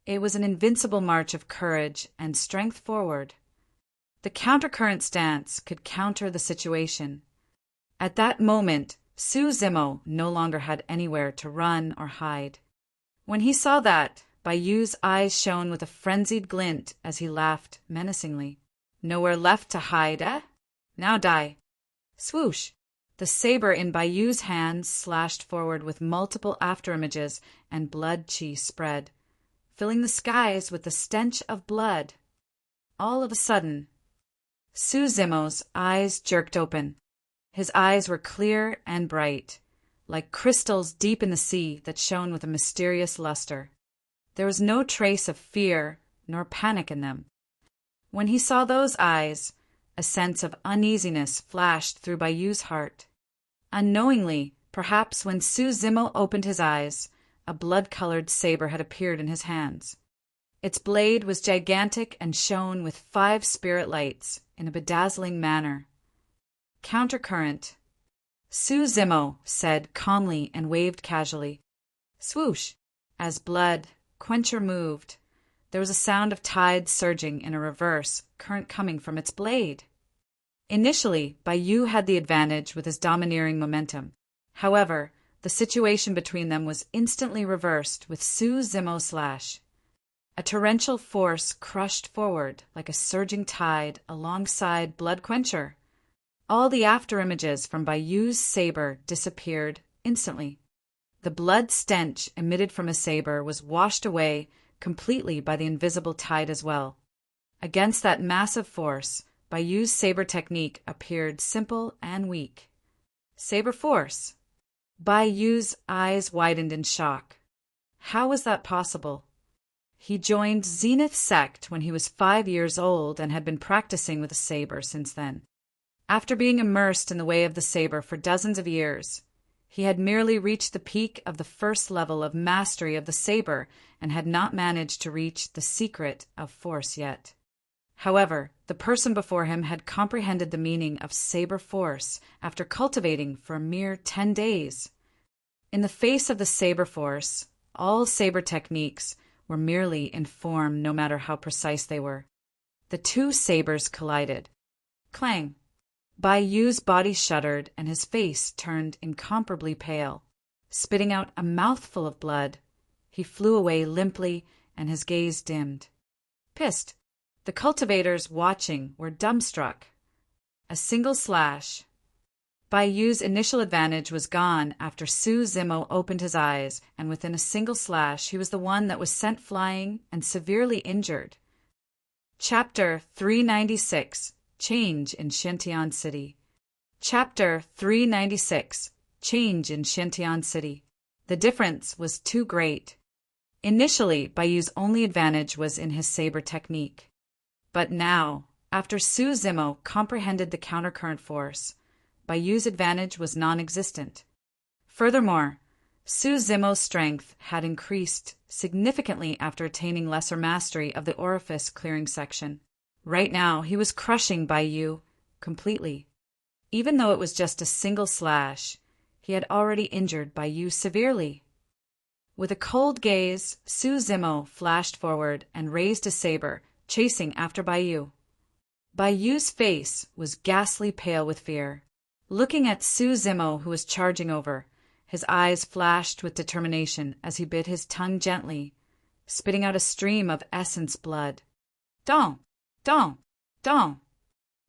It was an invincible march of courage and strength forward. The countercurrent stance could counter the situation. At that moment, Su Zimo no longer had anywhere to run or hide. When he saw that, Bayou's eyes shone with a frenzied glint as he laughed menacingly. Nowhere left to hide, eh? Now die. Swoosh! The saber in Bayou's hands slashed forward with multiple afterimages, and blood chi spread, filling the skies with the stench of blood. All of a sudden, Su Zimo's eyes jerked open. His eyes were clear and bright, like crystals deep in the sea that shone with a mysterious luster. There was no trace of fear nor panic in them. When he saw those eyes, a sense of uneasiness flashed through Bayou's heart. Unknowingly, perhaps when Su Zimo opened his eyes, a blood-colored saber had appeared in his hands. Its blade was gigantic and shone with 5 spirit lights in a bedazzling manner. Countercurrent. Su Zimo said calmly and waved casually. Swoosh! As blood quencher moved, there was a sound of tides surging in a reverse current coming from its blade. Initially, Bayou had the advantage with his domineering momentum. However, the situation between them was instantly reversed with Su Zimo's slash. A torrential force crushed forward like a surging tide alongside blood quencher. All the afterimages from Bayou's saber disappeared instantly. The blood stench emitted from his saber was washed away completely by the invisible tide as well. Against that massive force, Bayou's saber technique appeared simple and weak. Saber force. Bayou's eyes widened in shock. How was that possible? He joined Zenith Sect when he was 5 years old and had been practicing with a saber since then. After being immersed in the way of the saber for dozens of years, he had merely reached the peak of the first level of mastery of the saber and had not managed to reach the secret of force yet. However, the person before him had comprehended the meaning of saber force after cultivating for a mere 10 days. In the face of the saber force, all saber techniques were merely in form no matter how precise they were. The 2 sabers collided. Clang! Bayou's body shuddered and his face turned incomparably pale. Spitting out a mouthful of blood, he flew away limply and his gaze dimmed. Pissed, the cultivators watching were dumbstruck. A single slash. Bai Yu's initial advantage was gone after Su Zimo opened his eyes, and within a single slash he was the one that was sent flying and severely injured. Chapter 396 Change in Shantian City. Chapter 396 Change in Shantian City. The difference was too great. Initially, Bai Yu's only advantage was in his saber technique. But now, after Su Zimo comprehended the countercurrent force, Bai Yu's advantage was non-existent. Furthermore, Su Zimo's strength had increased significantly after attaining lesser mastery of the orifice clearing section. Right now, he was crushing Bai Yu completely. Even though it was just a single slash, he had already injured Bai Yu severely. With a cold gaze, Su Zimo flashed forward and raised a saber, chasing after Bai Yu. Bai Yu's face was ghastly pale with fear. Looking at Su Zimo, who was charging over, his eyes flashed with determination as he bit his tongue gently, spitting out a stream of essence blood. Dong! Dong! Dong!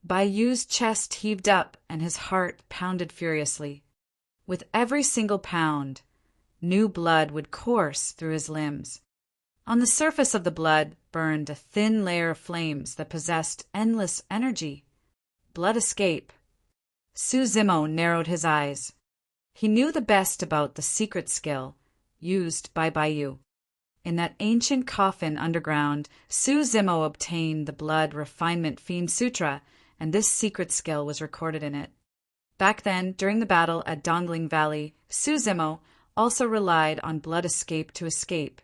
Bai Yu's chest heaved up and his heart pounded furiously. With every single pound, new blood would course through his limbs. On the surface of the blood burned a thin layer of flames that possessed endless energy. Blood escape. Su Zimo narrowed his eyes. He knew the best about the secret skill used by Bai Yu. In that ancient coffin underground, Su Zimo obtained the Blood Refinement Fiend Sutra, and this secret skill was recorded in it. Back then, during the battle at Dongling Valley, Su Zimo also relied on blood escape to escape,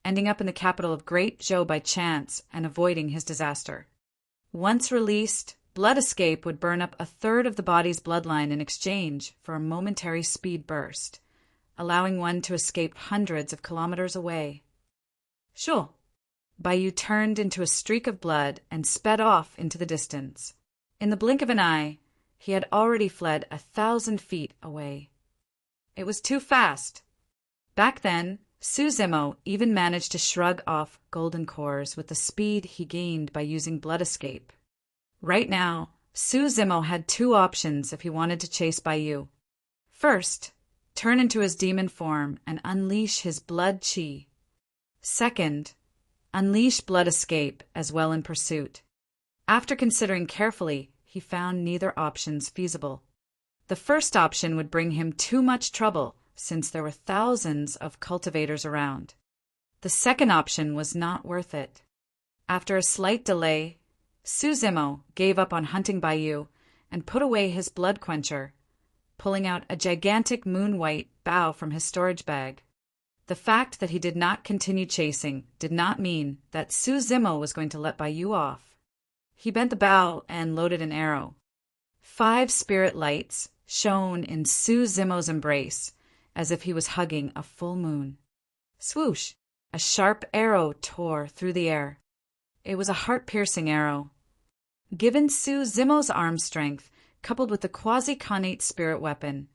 ending up in the capital of Great Zhou by chance and avoiding his disaster. Once released, blood escape would burn up a third of the body's bloodline in exchange for a momentary speed burst, allowing one to escape hundreds of kilometers away. Sure. Bai Yu turned into a streak of blood and sped off into the distance. In the blink of an eye, he had already fled 1,000 feet away. It was too fast. Back then, Su Zimo even managed to shrug off golden cores with the speed he gained by using blood escape. Right now, Su Zimo had two options if he wanted to chase Bai Yu. First, turn into his demon form and unleash his blood chi. Second, unleash blood escape as well in pursuit. After considering carefully, he found neither options feasible. The first option would bring him too much trouble since there were thousands of cultivators around. The second option was not worth it. After a slight delay, Su Zimo gave up on hunting Bai Yu and put away his blood quencher, pulling out a gigantic moon-white bow from his storage bag. The fact that he did not continue chasing did not mean that Su Zimo was going to let Bai Yu off. He bent the bow and loaded an arrow. 5 spirit lights shone in Su Zimo's embrace as if he was hugging a full moon. Swoosh! A sharp arrow tore through the air. It was a heart-piercing arrow. Given Su Zimo's arm strength, coupled with the quasi-connate spirit weapon,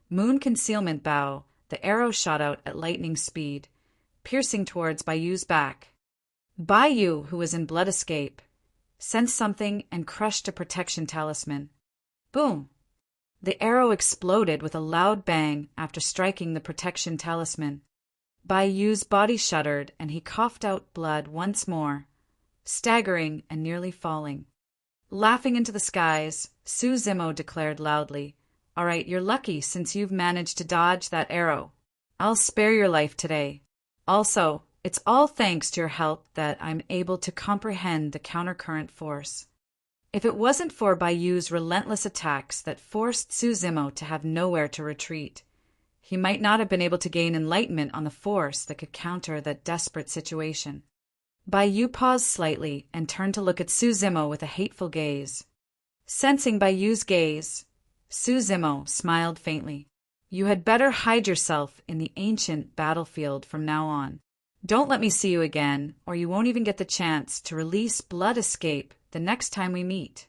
Moon Concealment Bow, the arrow shot out at lightning speed, piercing towards Bai Yu's back. Bai Yu, who was in blood escape, sensed something and crushed a protection talisman. Boom! The arrow exploded with a loud bang after striking the protection talisman. Bai Yu's body shuddered and he coughed out blood once more, staggering and nearly falling. Laughing into the skies, Su Zimo declared loudly, "All right, you're lucky since you've managed to dodge that arrow. I'll spare your life today. Also, it's all thanks to your help that I'm able to comprehend the countercurrent force." If it wasn't for Bai Yu's relentless attacks that forced Su Zimo to have nowhere to retreat, he might not have been able to gain enlightenment on the force that could counter that desperate situation. Bai Yu paused slightly and turned to look at Su Zimo with a hateful gaze. Sensing Bai Yu's gaze, Su Zimo smiled faintly. "You had better hide yourself in the ancient battlefield from now on. Don't let me see you again, or you won't even get the chance to release blood escape the next time we meet."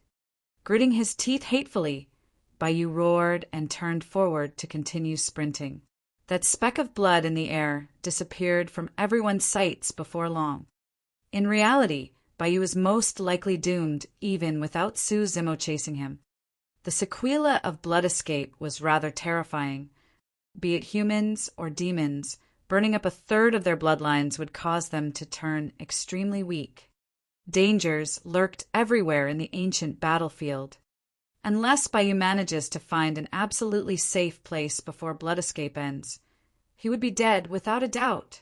Gritting his teeth hatefully, Bai Yu roared and turned forward to continue sprinting. That speck of blood in the air disappeared from everyone's sights before long. In reality, Bai Yu was most likely doomed even without Su Zimo chasing him. The sequela of blood escape was rather terrifying. Be it humans or demons, burning up a third of their bloodlines would cause them to turn extremely weak. Dangers lurked everywhere in the ancient battlefield. Unless Bayou manages to find an absolutely safe place before blood escape ends, he would be dead without a doubt.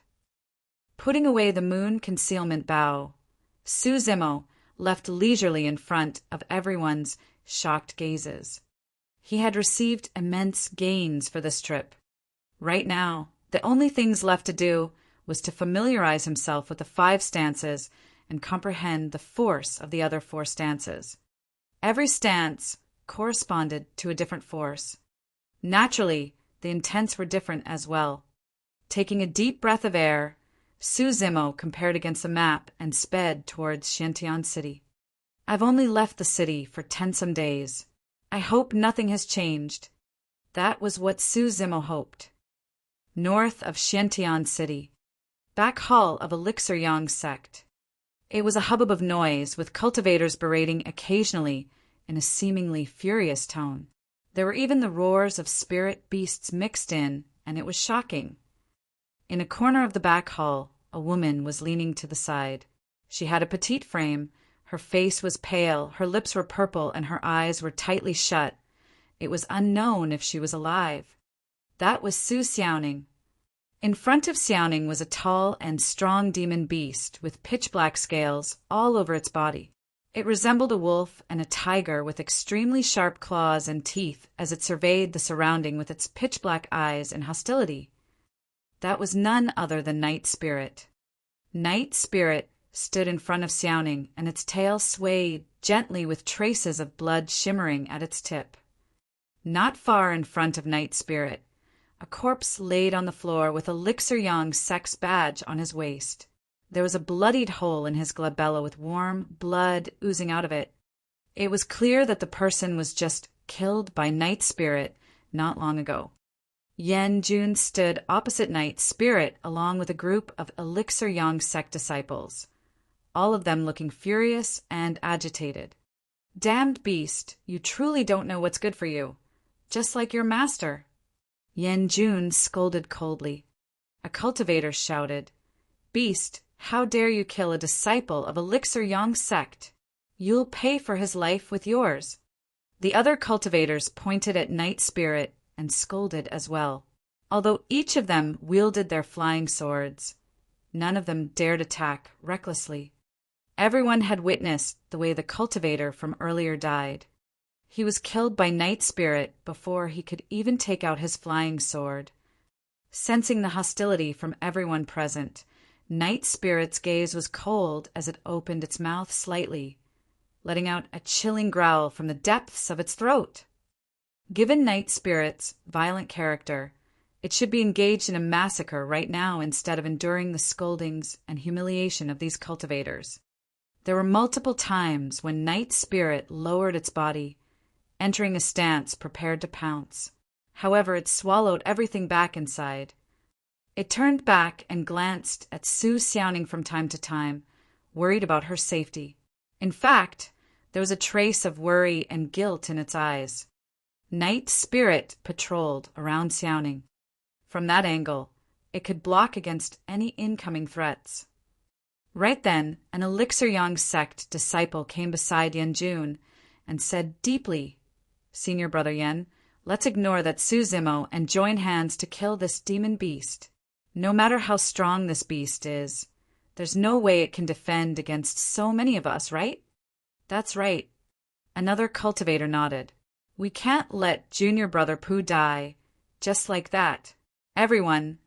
Putting away the moon concealment bow, Suzimo left leisurely in front of everyone's shocked gazes. He had received immense gains for this trip. Right now, the only things left to do was to familiarize himself with the 5 stances and comprehend the force of the other 4 stances. Every stance corresponded to a different force. Naturally, the intents were different as well. Taking a deep breath of air, Suzimo compared against the map and sped towards Xiantian City. I've only left the city for 10-some days. I hope nothing has changed. That was what Suzimo hoped. North of Xiantian City, back hall of Elixir Yang sect. It was a hubbub of noise, with cultivators berating occasionally in a seemingly furious tone. There were even the roars of spirit beasts mixed in, and it was shocking. In a corner of the back hall, a woman was leaning to the side. She had a petite frame, her face was pale, her lips were purple, and her eyes were tightly shut. It was unknown if she was alive. That was Su Xiaoning. In front of Xiaoning was a tall and strong demon beast with pitch-black scales all over its body. It resembled a wolf and a tiger with extremely sharp claws and teeth as it surveyed the surrounding with its pitch-black eyes in hostility. That was none other than Night Spirit. Night Spirit stood in front of Xiaoning, and its tail swayed gently with traces of blood shimmering at its tip. Not far in front of Night Spirit, a corpse laid on the floor with Elixir Yang sex badge on his waist. There was a bloodied hole in his glabella with warm blood oozing out of it. It was clear that the person was just killed by Night Spirit not long ago. Yan Jun stood opposite Night Spirit along with a group of Elixir Yang sect disciples, all of them looking furious and agitated. Damned beast, you truly don't know what's good for you, just like your master. Yan Jun scolded coldly. A cultivator shouted, Beast, how dare you kill a disciple of Elixir Yang sect? You'll pay for his life with yours. The other cultivators pointed at Night Spirit and scolded as well. Although each of them wielded their flying swords, none of them dared attack recklessly. Everyone had witnessed the way the cultivator from earlier died. He was killed by Night Spirit before he could even take out his flying sword. Sensing the hostility from everyone present, Night Spirit's gaze was cold as it opened its mouth slightly, letting out a chilling growl from the depths of its throat. Given Night Spirit's violent character, it should be engaged in a massacre right now instead of enduring the scoldings and humiliation of these cultivators. There were multiple times when Night Spirit lowered its body, entering a stance prepared to pounce. However, it swallowed everything back inside. It turned back and glanced at Su Xiaoning from time to time, worried about her safety. In fact, there was a trace of worry and guilt in its eyes. Night Spirit patrolled around Xiaoning. From that angle, it could block against any incoming threats. Right then, an Elixir Yang sect disciple came beside Yan Jun and said deeply, Senior Brother Yen, let's ignore that Suzimo and join hands to kill this demon beast. No matter how strong this beast is, there's no way it can defend against so many of us, right? That's right. Another cultivator nodded. We can't let Junior Brother Pooh die just like that. Everyone,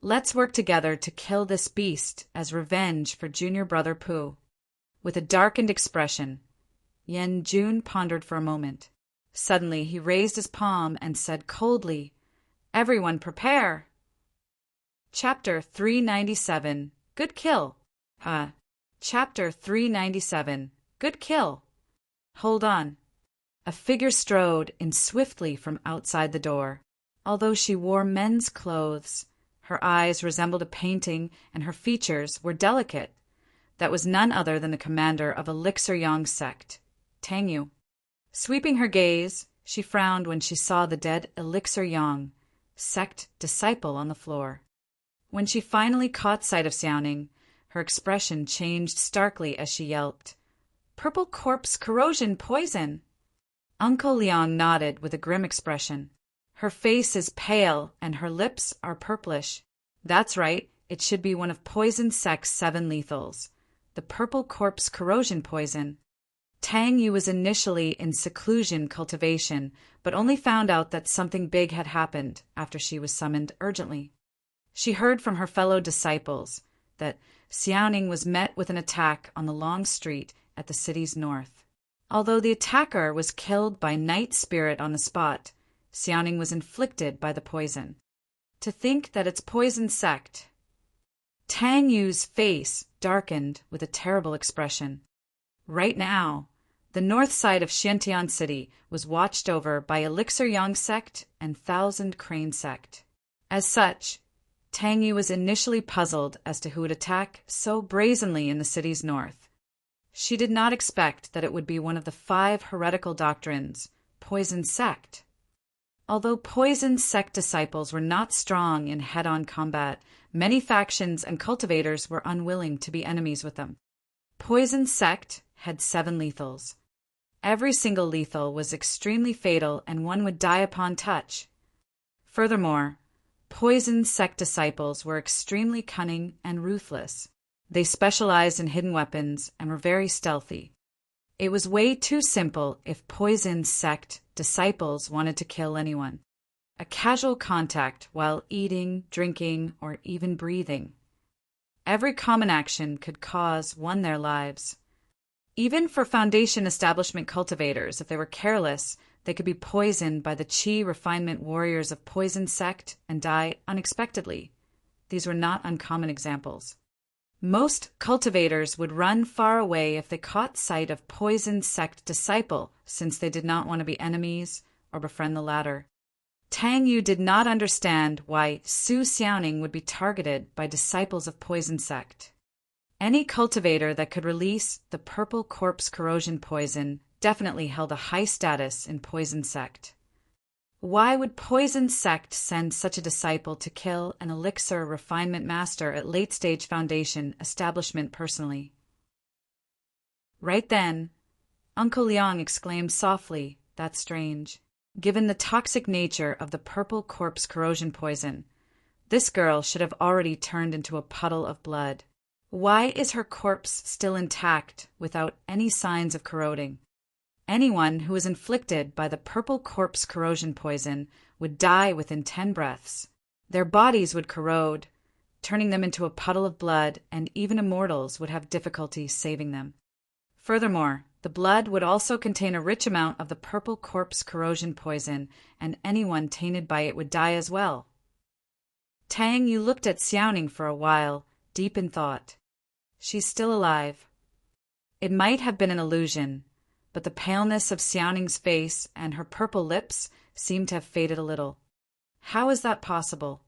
let's work together to kill this beast as revenge for Junior Brother Pooh. With a darkened expression, Yan Jun pondered for a moment. Suddenly, he raised his palm and said coldly, Everyone prepare! Chapter 397, Good Kill. Chapter 397, Good Kill. Hold on. A figure strode in swiftly from outside the door. Although she wore men's clothes, her eyes resembled a painting and her features were delicate. That was none other than the commander of Elixir Yang sect, Tang Yu. Sweeping her gaze, She frowned when she saw the dead Elixir Yang, sect disciple, on the floor. When she finally caught sight of Xiaoning, her expression changed starkly as she yelped, "Purple corpse corrosion poison!" Uncle Liang nodded with a grim expression. "Her face is pale and her lips are purplish. That's right, it should be one of Poison Sect's 7 lethals, the purple corpse corrosion poison." Tang Yu was initially in seclusion cultivation, but only found out that something big had happened after she was summoned urgently. She heard from her fellow disciples that Xiaoning was met with an attack on the long street at the city's north. Although the attacker was killed by Night Spirit on the spot, Xiaoning was inflicted by the poison. To think that it's Poison Sect. Tang Yu's face darkened with a terrible expression. Right now, the north side of Xiantian City was watched over by Elixir Yang Sect and Thousand Crane Sect. As such, Tang Yu was initially puzzled as to who would attack so brazenly in the city's north. She did not expect that it would be one of the 5 heretical doctrines, Poison Sect. Although Poison Sect disciples were not strong in head-on combat, many factions and cultivators were unwilling to be enemies with them. Poison Sect had 7 lethals. Every single lethal was extremely fatal and one would die upon touch. Furthermore, Poison Sect disciples were extremely cunning and ruthless. They specialized in hidden weapons and were very stealthy. It was way too simple if Poison Sect disciples wanted to kill anyone. A casual contact while eating, drinking, or even breathing. Every common action could cause one their lives. Even for Foundation establishment cultivators, if they were careless, they could be poisoned by the Qi refinement warriors of Poison Sect and die unexpectedly. These were not uncommon examples. Most cultivators would run far away if they caught sight of Poison Sect disciple, since they did not want to be enemies or befriend the latter. Tang Yu did not understand why Su Xiaoning would be targeted by disciples of Poison Sect. Any cultivator that could release the purple corpse corrosion poison definitely held a high status in Poison Sect. Why would Poison Sect send such a disciple to kill an elixir refinement master at late-stage Foundation establishment personally? Right then, Uncle Liang exclaimed softly, "That's strange. Given the toxic nature of the purple corpse corrosion poison, this girl should have already turned into a puddle of blood. Why is her corpse still intact without any signs of corroding? Anyone who was inflicted by the purple corpse corrosion poison would die within 10 breaths. Their bodies would corrode, turning them into a puddle of blood, and even immortals would have difficulty saving them. Furthermore, the blood would also contain a rich amount of the purple corpse corrosion poison, and anyone tainted by it would die as well." Tang Yu looked at Xiaoning for a while, deep in thought. She's still alive. It might have been an illusion, but the paleness of Xiaoning's face and her purple lips seemed to have faded a little. How is that possible?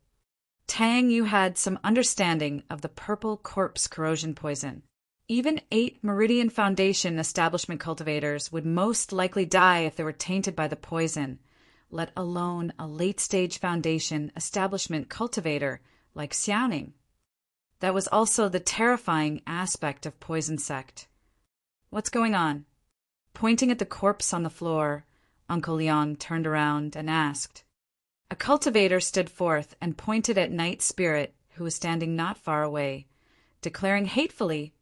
Tang Yu had some understanding of the purple corpse corrosion poison. Even 8 Meridian Foundation establishment cultivators would most likely die if they were tainted by the poison, let alone a late-stage Foundation establishment cultivator like Xiaoning. That was also the terrifying aspect of Poison Sect. "What's going on?" Pointing at the corpse on the floor, Uncle Liang turned around and asked. A cultivator stood forth and pointed at Night Spirit, who was standing not far away, declaring hatefully,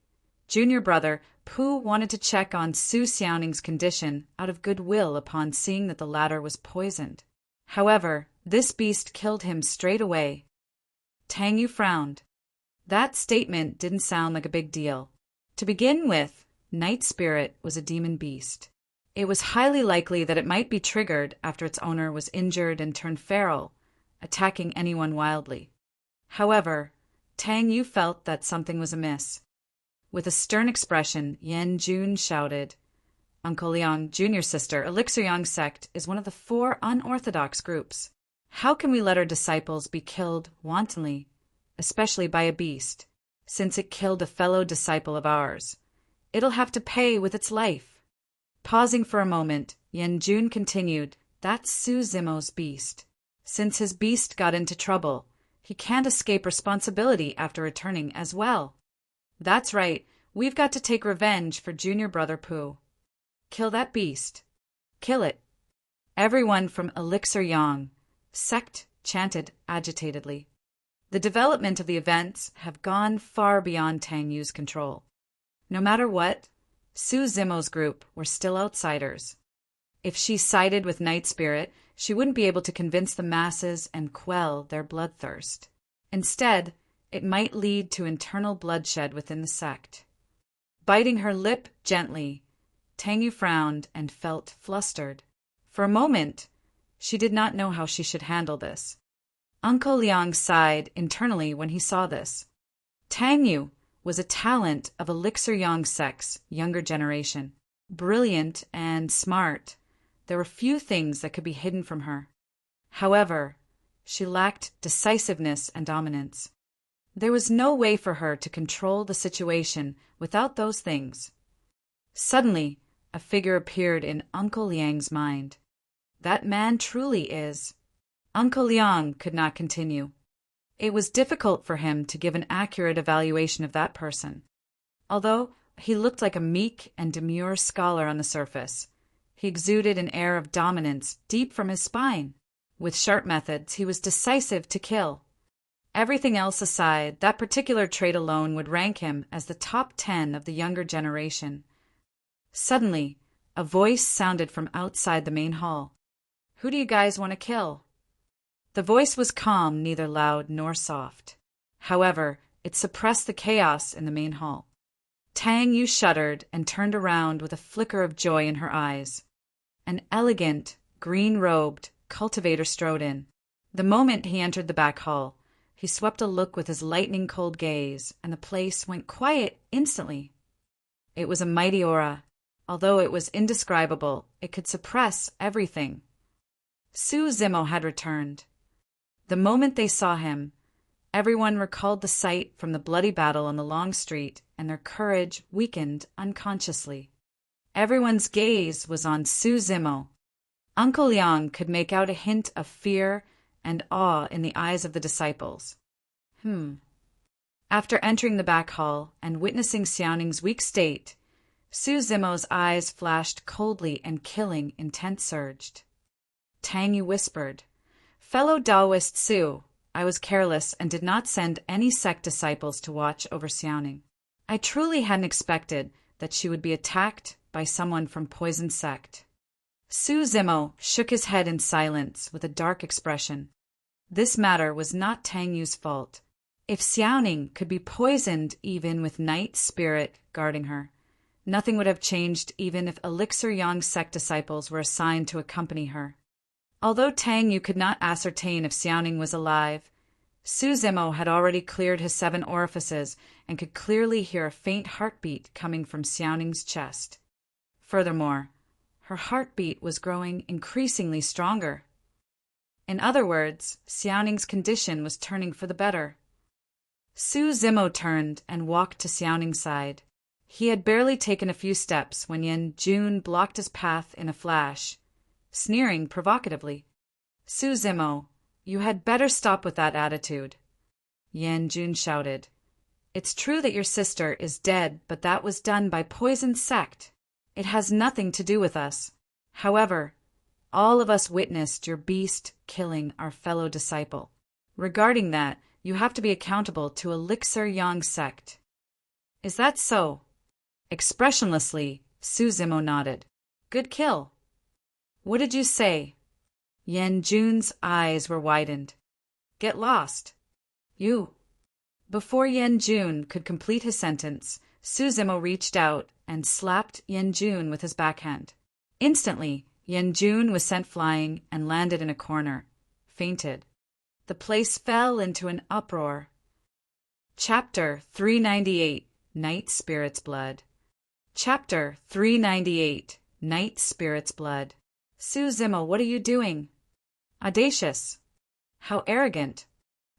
"Junior brother, Pu wanted to check on Su Xiaoning's condition out of goodwill upon seeing that the latter was poisoned. However, this beast killed him straight away." Tang Yu frowned. That statement didn't sound like a big deal. To begin with, Night Spirit was a demon beast. It was highly likely that it might be triggered after its owner was injured and turned feral, attacking anyone wildly. However, Tang Yu felt that something was amiss. With a stern expression, Yan Jun shouted, "Uncle Liang, junior sister, Elixir Yang Sect is one of the 4 unorthodox groups. How can we let our disciples be killed wantonly, especially by a beast, since it killed a fellow disciple of ours? It'll have to pay with its life." Pausing for a moment, Yan Jun continued, That's Su Zimo's beast. Since his beast got into trouble, he can't escape responsibility after returning as well. That's right, we've got to take revenge for junior brother Pooh. Kill that beast. Kill it. Everyone from Elixir Yang sect chanted agitatedly. The development of the events have gone far beyond Tang Yu's control. No matter what, Su Zimo's group were still outsiders. If she sided with Night Spirit, she wouldn't be able to convince the masses and quell their bloodthirst. Instead, it might lead to internal bloodshed within the sect. Biting her lip gently, Tang Yu frowned and felt flustered. For a moment, she did not know how she should handle this. Uncle Liang sighed internally when he saw this. Tang Yu was a talent of Elixir Yang sect's younger generation. Brilliant and smart, there were few things that could be hidden from her. However, she lacked decisiveness and dominance. There was no way for her to control the situation without those things. Suddenly, a figure appeared in Uncle Liang's mind. That man truly is. Uncle Liang could not continue. It was difficult for him to give an accurate evaluation of that person. Although he looked like a meek and demure scholar on the surface, he exuded an air of dominance deep from his spine. With sharp methods, he was decisive to kill. Everything else aside, that particular trait alone would rank him as the top 10 of the younger generation. Suddenly, a voice sounded from outside the main hall. "Who do you guys want to kill?" The voice was calm, neither loud nor soft. However, it suppressed the chaos in the main hall. Tang Yu shuddered and turned around with a flicker of joy in her eyes. An elegant, green-robed cultivator strode in. The moment he entered the back hall, he swept a look with his lightning-cold gaze, and the place went quiet instantly. It was a mighty aura. Although it was indescribable, it could suppress everything. Su Zimo had returned. The moment they saw him, everyone recalled the sight from the bloody battle on the long street, and their courage weakened unconsciously. Everyone's gaze was on Su Zimo. Uncle Liang could make out a hint of fear and awe in the eyes of the disciples. After entering the back hall and witnessing Xiaoning's weak state, Su Zimo's eyes flashed coldly and killing intent surged. Tang Yu whispered, "Fellow Taoist Su, I was careless and did not send any sect disciples to watch over Xiaoning. I truly hadn't expected that she would be attacked by someone from Poison Sect." Su Zimo shook his head in silence with a dark expression. This matter was not Tang Yu's fault. If Xiaoning could be poisoned even with Night Spirit guarding her, nothing would have changed even if Elixir Yang sect disciples were assigned to accompany her. Although Tang Yu could not ascertain if Xiaoning was alive, Su Zimo had already cleared his 7 orifices and could clearly hear a faint heartbeat coming from Xiaoning's chest. Furthermore, her heartbeat was growing increasingly stronger. In other words, Xiaoning's condition was turning for the better. Su Zimo turned and walked to Xiaoning's side. He had barely taken a few steps when Yan Jun blocked his path in a flash, sneering provocatively. "Su Zimo, you had better stop with that attitude," Yan Jun shouted. "It's true that your sister is dead, but that was done by Poison Sect. It has nothing to do with us. However, all of us witnessed your beast killing our fellow disciple. Regarding that, you have to be accountable to Elixir Yang sect." "Is that so?" Expressionlessly, Su Zimo nodded. "Good kill." "What did you say?" Yan Jun's eyes were widened. "Get lost." "You." Before Yan Jun could complete his sentence, Su Zimo reached out and slapped Yan Jun with his backhand. Instantly, Yan Jun was sent flying and landed in a corner, fainted. The place fell into an uproar. Chapter 398, Night Spirit's Blood. Chapter 398, Night Spirit's Blood. "Su Zimo, what are you doing?" "Audacious." "How arrogant."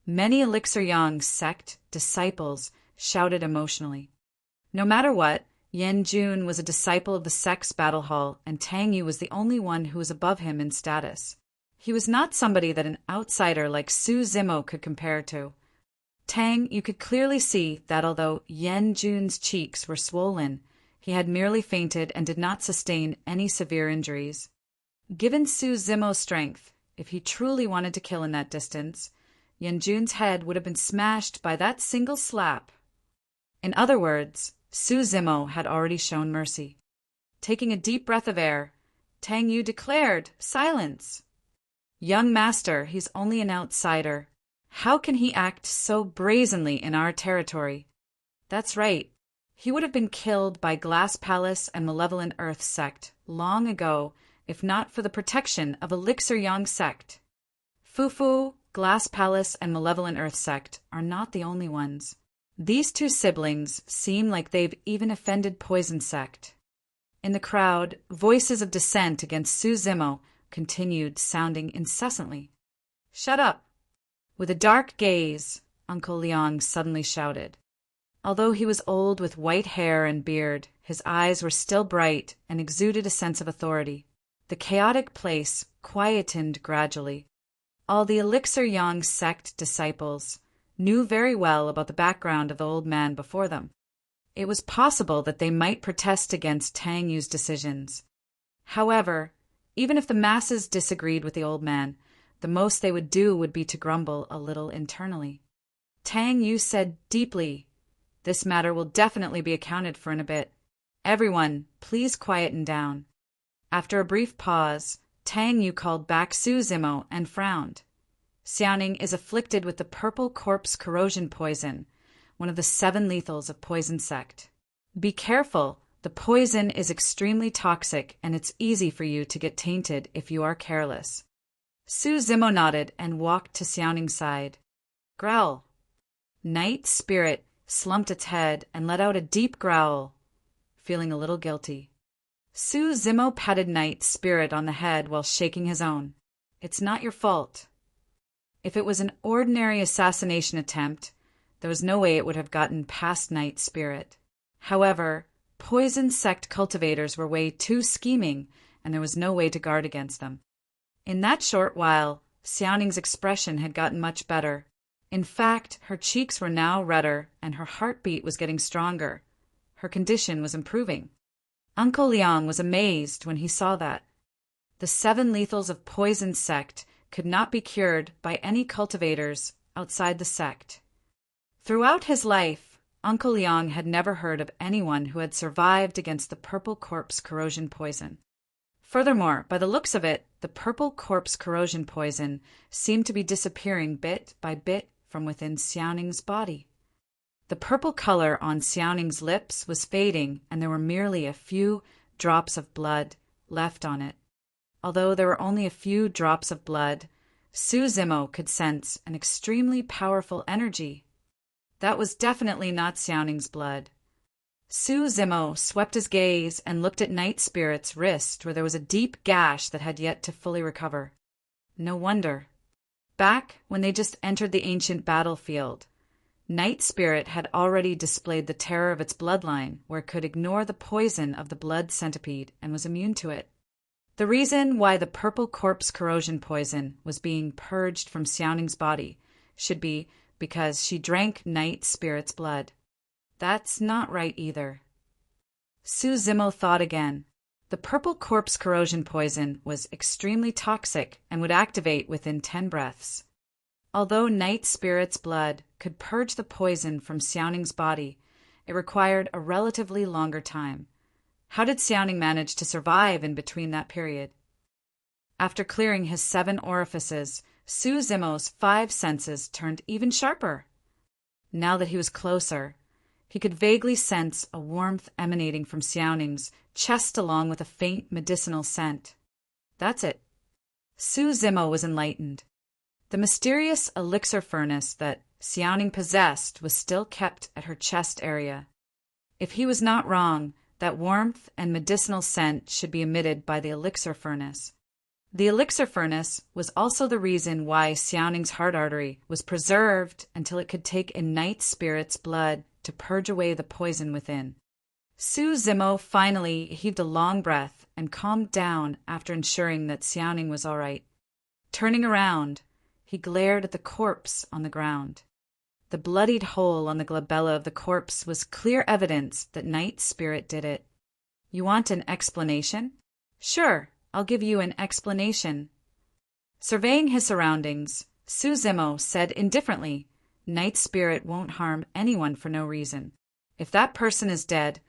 Many Elixir Yang sect disciples shouted emotionally. No matter what, Yan Jun was a disciple of the sect's battle hall, and Tang Yu was the only one who was above him in status. He was not somebody that an outsider like Su Zimo could compare to. Tang Yu could clearly see that although Yan Jun's cheeks were swollen, he had merely fainted and did not sustain any severe injuries. Given Su Zimo's strength, if he truly wanted to kill in that distance, Yan Jun's head would have been smashed by that single slap. In other words, Su Zimo had already shown mercy. Taking a deep breath of air, Tang Yu declared, "Silence! Young master, he's only an outsider. How can he act so brazenly in our territory?" That's right. He would have been killed by Glass Palace and Malevolent Earth sect long ago, if not for the protection of Elixir Yang sect. Fufu, Glass Palace, and Malevolent Earth sect are not the only ones. These two siblings seem like they've even offended Poison sect. In the crowd, voices of dissent against Su Zimo continued sounding incessantly. "Shut up!" With a dark gaze, Uncle Liang suddenly shouted. Although he was old with white hair and beard, his eyes were still bright and exuded a sense of authority. The chaotic place quietened gradually. All the Elixir Yang sect disciples knew very well about the background of the old man before them. It was possible that they might protest against Tang Yu's decisions. However, even if the masses disagreed with the old man, the most they would do would be to grumble a little internally. Tang Yu said deeply, "This matter will definitely be accounted for in a bit. Everyone, please quieten down." After a brief pause, Tang Yu called back Su Zimo and frowned. Xiaoning is afflicted with the purple corpse corrosion poison, one of the 7 lethals of Poison sect. Be careful, the poison is extremely toxic and it's easy for you to get tainted if you are careless. Su Zimo nodded and walked to Xiaoning's side. "Growl." Night Spirit slumped its head and let out a deep growl, feeling a little guilty. Su Zimo patted Night Spirit on the head while shaking his own. "It's not your fault." If it was an ordinary assassination attempt, there was no way it would have gotten past Night Spirit. However, Poison sect cultivators were way too scheming, and there was no way to guard against them. In that short while, Xiaoning's expression had gotten much better. In fact, her cheeks were now redder, and her heartbeat was getting stronger. Her condition was improving. Uncle Liang was amazed when he saw that. The 7 lethals of Poison sect could not be cured by any cultivators outside the sect. Throughout his life, Uncle Liang had never heard of anyone who had survived against the purple corpse corrosion poison. Furthermore, by the looks of it, the purple corpse corrosion poison seemed to be disappearing bit by bit from within Xiaoning's body. The purple color on Xiaoning's lips was fading, and there were merely a few drops of blood left on it. Although there were only a few drops of blood, Su Zimo could sense an extremely powerful energy. That was definitely not Xiaoning's blood. Su Zimo swept his gaze and looked at Night Spirit's wrist, where there was a deep gash that had yet to fully recover. No wonder. Back when they just entered the ancient battlefield, Night Spirit had already displayed the terror of its bloodline, where it could ignore the poison of the blood centipede and was immune to it. The reason why the purple corpse corrosion poison was being purged from Xiaoning's body should be because she drank Night Spirit's blood. That's not right either. Su Zimo thought again. The purple corpse corrosion poison was extremely toxic and would activate within 10 breaths. Although Night Spirit's blood could purge the poison from Xiaoning's body, it required a relatively longer time. How did Xiaoning manage to survive in between that period? After clearing his 7 orifices, Su Zimo's 5 senses turned even sharper. Now that he was closer, he could vaguely sense a warmth emanating from Xiaoning's chest along with a faint medicinal scent. That's it. Su Zimo was enlightened. The mysterious elixir furnace that Xiaoning possessed was still kept at her chest area. If he was not wrong, that warmth and medicinal scent should be emitted by the elixir furnace. The elixir furnace was also the reason why Xiaoning's heart artery was preserved until it could take in Night Spirit's blood to purge away the poison within. Su Zimo finally heaved a long breath and calmed down after ensuring that Xiaoning was all right. Turning around, he glared at the corpse on the ground. The bloodied hole on the glabella of the corpse was clear evidence that Night Spirit did it. You want an explanation? Sure, I'll give you an explanation. Surveying his surroundings, Su Zimo said indifferently, Night Spirit won't harm anyone for no reason. If that person is dead,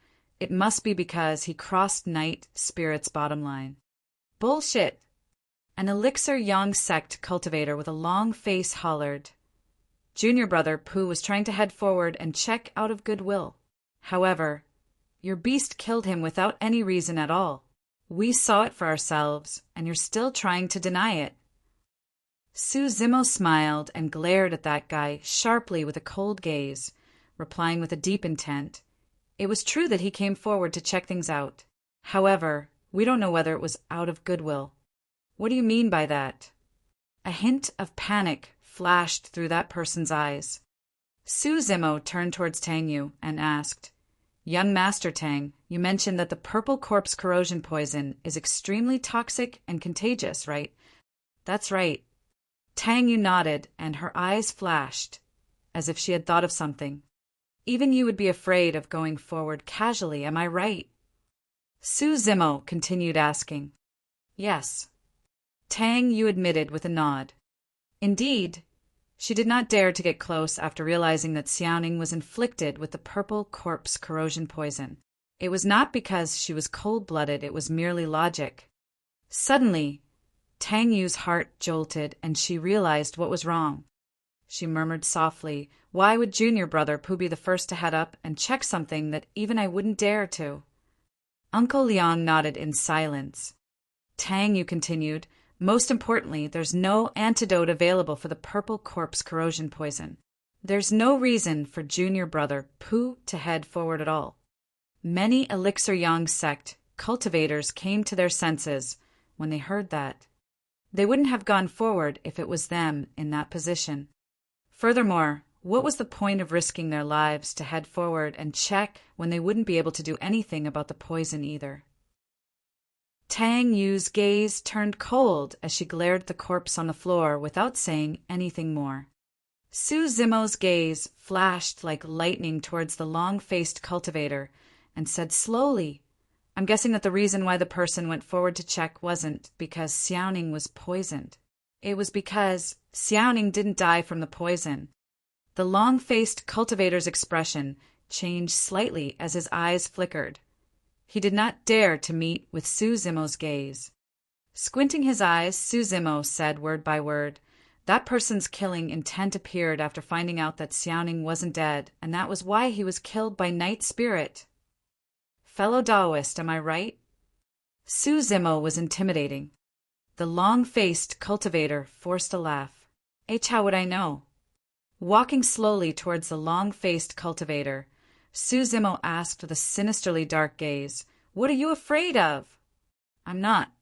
it must be because he crossed Night Spirit's bottom line. Bullshit! An Elixir Yang sect cultivator with a long face hollered. Junior brother Pooh was trying to head forward and check out of goodwill. However, your beast killed him without any reason at all. We saw it for ourselves, and you're still trying to deny it. Su Zimo smiled and glared at that guy sharply with a cold gaze, replying with a deep intent. It was true that he came forward to check things out. However, we don't know whether it was out of goodwill. What do you mean by that? A hint of panic flashed through that person's eyes. Su Zimo turned towards Tang Yu and asked, Young Master Tang, you mentioned that the purple corpse corrosion poison is extremely toxic and contagious, right? That's right. Tang Yu nodded and her eyes flashed, as if she had thought of something. Even you would be afraid of going forward casually, am I right? Su Zimo continued asking. Yes. Tang Yu admitted with a nod. Indeed, she did not dare to get close after realizing that Xiaoning was inflicted with the purple corpse corrosion poison. It was not because she was cold-blooded, it was merely logic. Suddenly, Tang Yu's heart jolted and she realized what was wrong. She murmured softly, why would junior brother Pooh be the first to head up and check something that even I wouldn't dare to? Uncle Liang nodded in silence. Tang Yu continued, most importantly, there's no antidote available for the purple corpse corrosion poison. There's no reason for junior brother Pooh to head forward at all. Many Elixir Yang sect cultivators came to their senses when they heard that. They wouldn't have gone forward if it was them in that position. Furthermore, what was the point of risking their lives to head forward and check when they wouldn't be able to do anything about the poison either? Tang Yu's gaze turned cold as she glared at the corpse on the floor without saying anything more. Su Zimo's gaze flashed like lightning towards the long-faced cultivator and said slowly, I'm guessing that the reason why the person went forward to check wasn't because Xiaoning was poisoned. It was because Xiaoning didn't die from the poison. The long-faced cultivator's expression changed slightly as his eyes flickered. He did not dare to meet with Su Zimo's gaze. Squinting his eyes, Su Zimo said word by word, that person's killing intent appeared after finding out that Xiaoning wasn't dead, and that was why he was killed by Night Spirit. Fellow Daoist, am I right? Su Zimo was intimidating. The long-faced cultivator forced a laugh. How would I know? Walking slowly towards the long-faced cultivator, Su Zimo asked with a sinisterly dark gaze, what are you afraid of? I'm not.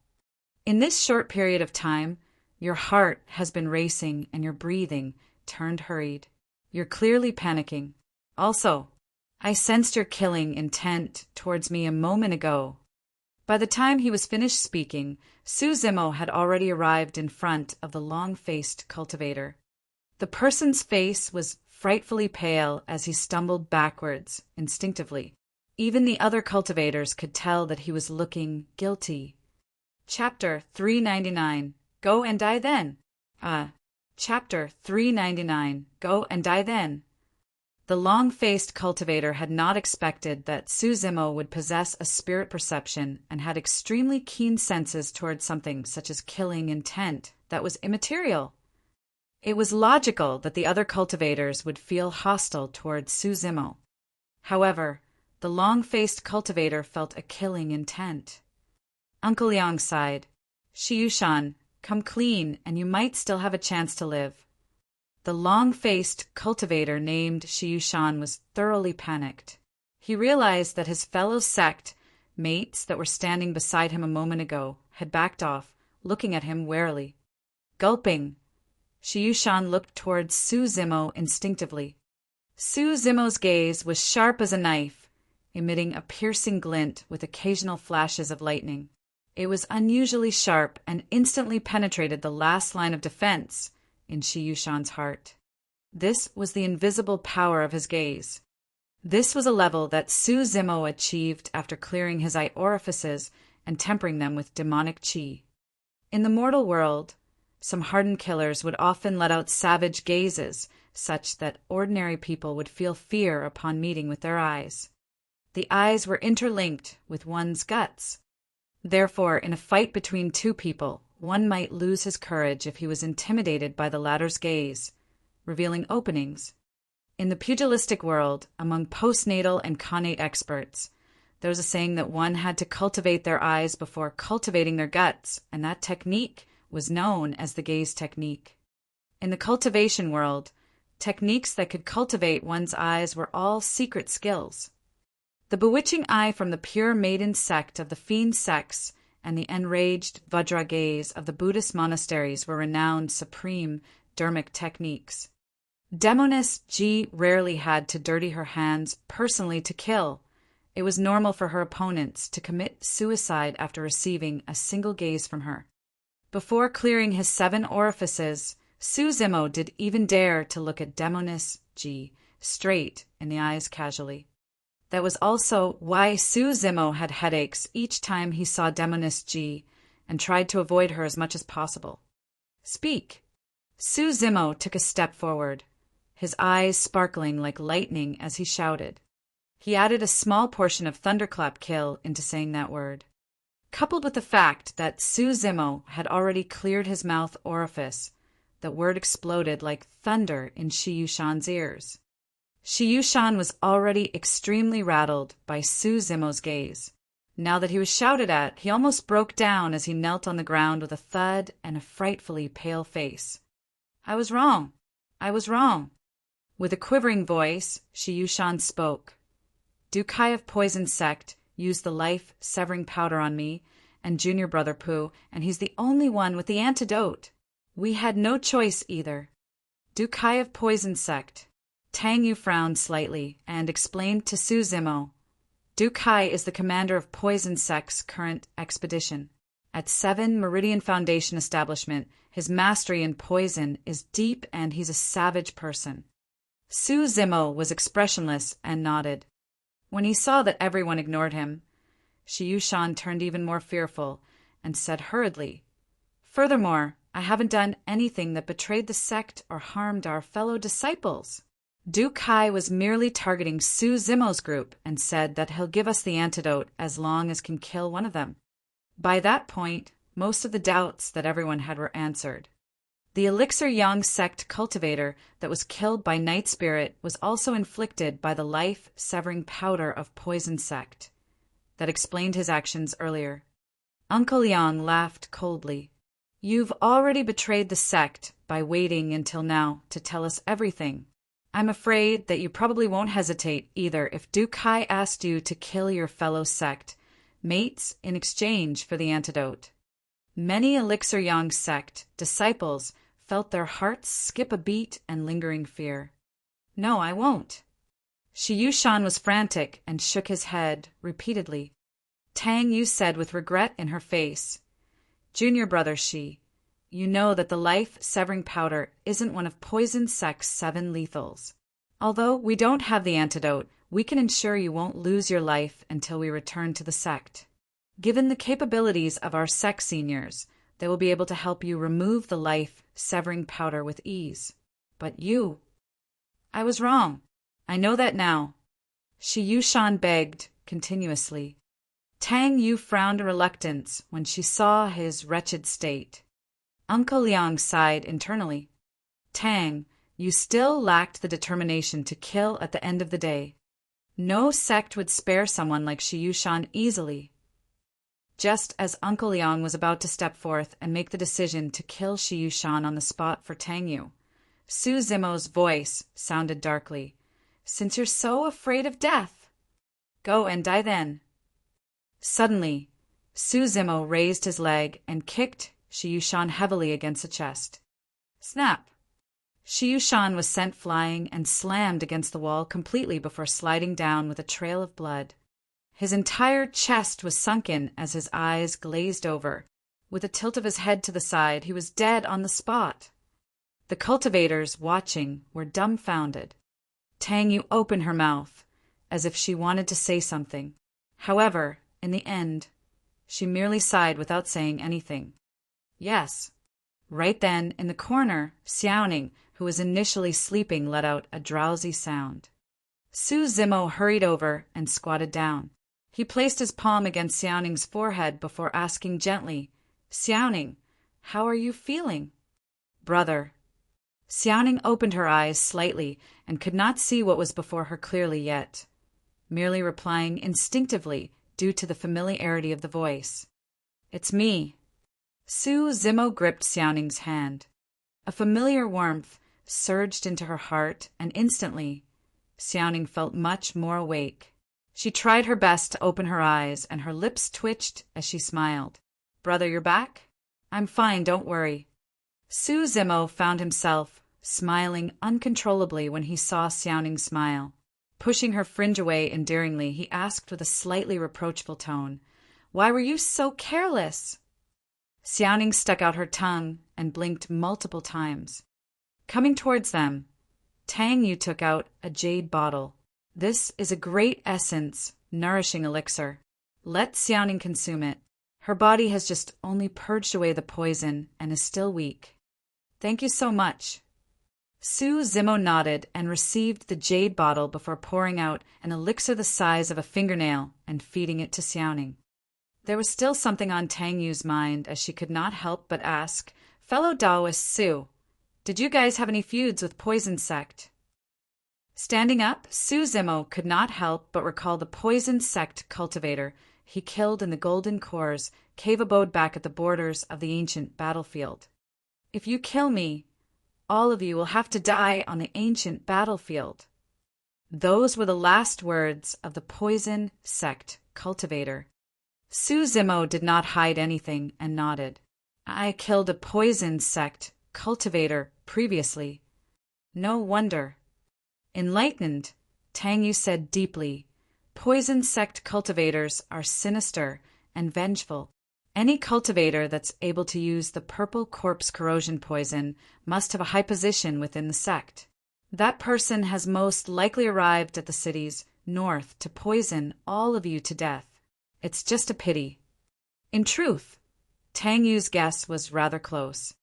In this short period of time, your heart has been racing and your breathing turned hurried. You're clearly panicking. Also, I sensed your killing intent towards me a moment ago. By the time he was finished speaking, Su Zimo had already arrived in front of the long-faced cultivator. The person's face was frightfully pale as he stumbled backwards, instinctively. Even the other cultivators could tell that he was looking guilty. Chapter 399. Go and die then. Chapter 399. Go and die then. The long-faced cultivator had not expected that Su Zimo would possess a spirit perception and had extremely keen senses towards something such as killing intent that was immaterial. It was logical that the other cultivators would feel hostile towards Su Zimo. However, the long-faced cultivator felt a killing intent. Uncle Liang sighed. Shiyushan, come clean and you might still have a chance to live. The long-faced cultivator named Shiyushan was thoroughly panicked. He realized that his fellow sect mates that were standing beside him a moment ago had backed off, looking at him warily. Gulping, Shiyushan looked towards Su Zimo instinctively. Su Zimo's gaze was sharp as a knife. emitting a piercing glint with occasional flashes of lightning. It was unusually sharp and instantly penetrated the last line of defense in Shi Yushan's heart. This was the invisible power of his gaze. This was a level that Su Zimo achieved after clearing his eye orifices and tempering them with demonic qi. In the mortal world, some hardened killers would often let out savage gazes, such that ordinary people would feel fear upon meeting with their eyes. The eyes were interlinked with one's guts. Therefore, in a fight between two people, one might lose his courage if he was intimidated by the latter's gaze, revealing openings. In the pugilistic world, among postnatal and connate experts, there was a saying that one had to cultivate their eyes before cultivating their guts, and that technique was known as the gaze technique. In the cultivation world, techniques that could cultivate one's eyes were all secret skills. The bewitching eye from the pure maiden sect of the fiend sex and the enraged Vajra gaze of the Buddhist monasteries were renowned supreme dermic techniques. Demoness Ji rarely had to dirty her hands personally to kill. It was normal for her opponents to commit suicide after receiving a single gaze from her. Before clearing his 7 orifices, Su Zimo did even dare to look at Demoness Ji straight in the eyes casually. That was also why Su Zimo had headaches each time he saw Demoness Ji and tried to avoid her as much as possible. Speak! Su Zimo took a step forward, his eyes sparkling like lightning as he shouted. He added a small portion of thunderclap kill into saying that word. Coupled with the fact that Su Zimo had already cleared his mouth orifice, the word exploded like thunder in Shi Yushan's ears. Shi Yushan was already extremely rattled by Su Zimo's gaze. Now that he was shouted at, he almost broke down as he knelt on the ground with a thud and a frightfully pale face. I was wrong. I was wrong. With a quivering voice, Shi Yushan spoke. Dukai of Poison Sect used the life-severing powder on me and Junior Brother Pooh, and he's the only one with the antidote. We had no choice either. Dukai of Poison Sect. Tang Yu frowned slightly and explained to Su Zimo. Dukai is the commander of Poison Sect's current expedition. At 7 Meridian Foundation establishment, his mastery in poison is deep and he's a savage person. Su Zimo was expressionless and nodded. When he saw that everyone ignored him, Shi Yushan turned even more fearful and said hurriedly, Furthermore, I haven't done anything that betrayed the sect or harmed our fellow disciples. Dukai was merely targeting Su Zimo's group and said that he'll give us the antidote as long as can kill one of them. By that point, most of the doubts that everyone had were answered. The Elixir Yang sect cultivator that was killed by Night Spirit was also inflicted by the life-severing powder of Poison Sect. That explained his actions earlier. Uncle Yang laughed coldly. You've already betrayed the sect by waiting until now to tell us everything. I'm afraid that you probably won't hesitate either if Dukai asked you to kill your fellow sect mates in exchange for the antidote. Many Elixir Yang sect disciples felt their hearts skip a beat and lingering fear. No, I won't. Shi Yushan was frantic and shook his head repeatedly. Tang Yu said with regret in her face, Junior Brother Shi, you know that the life-severing powder isn't one of Poison Sect's 7 lethals. Although we don't have the antidote, we can ensure you won't lose your life until we return to the sect. Given the capabilities of our sect seniors, they will be able to help you remove the life-severing powder with ease. But you... I was wrong. I know that now. Shi Yushan begged continuously. Tang Yu frowned in reluctance when she saw his wretched state. Uncle Liang sighed internally. Tang, you still lacked the determination to kill at the end of the day. No sect would spare someone like Shi Yushan easily. Just as Uncle Liang was about to step forth and make the decision to kill Shi Yushan on the spot for Tang Yu, Su Zimo's voice sounded darkly. Since you're so afraid of death, go and die then. Suddenly, Su Zimo raised his leg and kicked Shi Yushan heavily against the chest. Snap! Shi Yushan was sent flying and slammed against the wall completely before sliding down with a trail of blood. His entire chest was sunken as his eyes glazed over. With a tilt of his head to the side, he was dead on the spot. The cultivators, watching, were dumbfounded. Tang Yu opened her mouth, as if she wanted to say something. However, in the end, she merely sighed without saying anything. Yes. Right then, in the corner, Xiaoning, who was initially sleeping, let out a drowsy sound. Su Zimo hurried over and squatted down. He placed his palm against Xiaoning's forehead before asking gently, "Xiaoning, how are you feeling?" "Brother." Xiaoning opened her eyes slightly and could not see what was before her clearly yet, merely replying instinctively due to the familiarity of the voice. "It's me." Su Zimo gripped Xiaoning's hand. A familiar warmth surged into her heart, and instantly, Xiaoning felt much more awake. She tried her best to open her eyes, and her lips twitched as she smiled. "Brother, you're back?" "I'm fine, don't worry." Su Zimo found himself smiling uncontrollably when he saw Xiaoning smile. Pushing her fringe away endearingly, he asked with a slightly reproachful tone, "Why were you so careless?" Xiaoning stuck out her tongue and blinked multiple times. Coming towards them, Tang Yu took out a jade bottle. "This is a great essence, nourishing elixir. Let Xiaoning consume it. Her body has just only purged away the poison and is still weak." "Thank you so much." Su Zimo nodded and received the jade bottle before pouring out an elixir the size of a fingernail and feeding it to Xiaoning. There was still something on Tang Yu's mind as she could not help but ask, "Fellow Taoist Su, did you guys have any feuds with Poison Sect?" Standing up, Su Zimo could not help but recall the Poison Sect cultivator he killed in the Golden Core's cave abode back at the borders of the ancient battlefield. "If you kill me, all of you will have to die on the ancient battlefield." Those were the last words of the Poison Sect cultivator. Su Zimo did not hide anything and nodded. "I killed a Poison Sect cultivator previously." "No wonder." Enlightened, Tang Yu said deeply, "Poison Sect cultivators are sinister and vengeful. Any cultivator that's able to use the purple corpse corrosion poison must have a high position within the sect. That person has most likely arrived at the cities north to poison all of you to death. It's just a pity." In truth, Tang Yu's guess was rather close.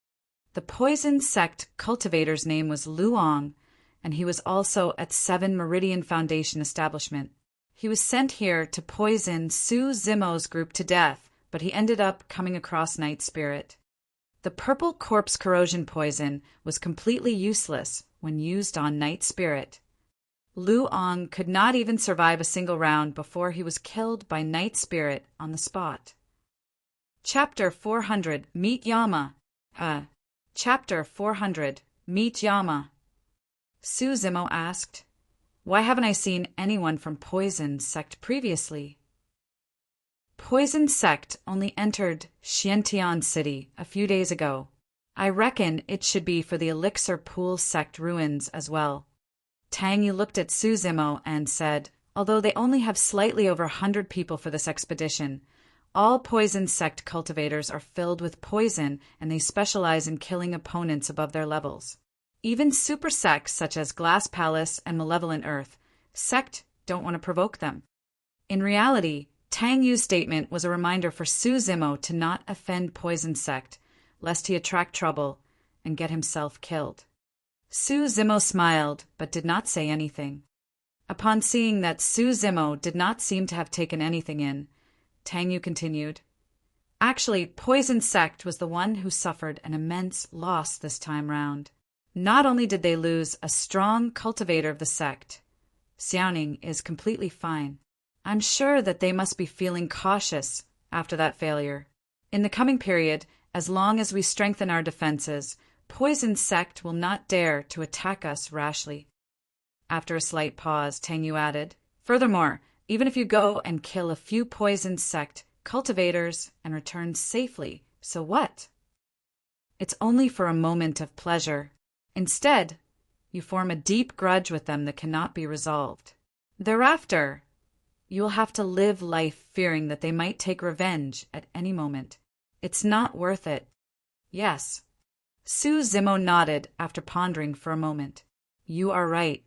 The Poison Sect cultivator's name was Luong, and he was also at 7 Meridian Foundation establishment. He was sent here to poison Su Zimo's group to death, but he ended up coming across Night Spirit. The purple corpse corrosion poison was completely useless when used on Night Spirit. Luong could not even survive a single round before he was killed by Night Spirit on the spot. Chapter 400 Meet Yama. Chapter 400 Meet Yama. Su Zimo asked, "Why haven't I seen anyone from Poison Sect previously?" Poison Sect only entered Xiantian City a few days ago. I reckon it should be for the Elixir Pool Sect ruins as well. Tang Yu looked at Su Zimo and said, "Although they only have slightly over 100 people for this expedition, all Poison Sect cultivators are filled with poison and they specialize in killing opponents above their levels. Even super sects such as Glass Palace and Malevolent Earth Sect don't want to provoke them." In reality, Tang Yu's statement was a reminder for Su Zimo to not offend Poison Sect, lest he attract trouble and get himself killed. Su Zimo smiled, but did not say anything. Upon seeing that Su Zimo did not seem to have taken anything in, Tang Yu continued, "Actually, Poison Sect was the one who suffered an immense loss this time round. Not only did they lose a strong cultivator of the sect, Xiaoning is completely fine. I'm sure that they must be feeling cautious after that failure. In the coming period, as long as we strengthen our defenses, Poison Sect will not dare to attack us rashly." After a slight pause, Tang Yu added, "Furthermore, even if you go and kill a few Poison Sect cultivators and return safely, so what? It's only for a moment of pleasure. Instead, you form a deep grudge with them that cannot be resolved. Thereafter, You will have to live life fearing that they might take revenge at any moment. It's not worth it. Yes. Su Zimo nodded after pondering for a moment. You are right.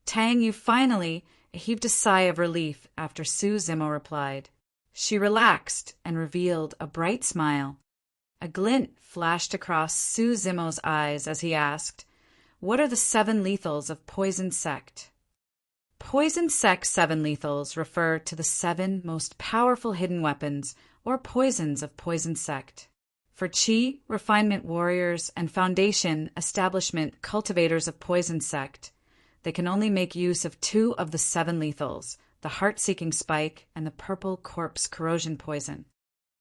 Tang Yu finally heaved a sigh of relief after Su Zimo replied. She relaxed and revealed a bright smile. A glint flashed across Su Zimo's eyes as he asked, "What are the 7 lethals of Poison Sect?" Poison Sect 7 lethals refer to the 7 most powerful hidden weapons or poisons of Poison Sect. For Qi, refinement warriors, and foundation establishment cultivators of Poison Sect, they can only make use of 2 of the 7 lethals, the Heart-Seeking Spike and the Purple Corpse Corrosion Poison.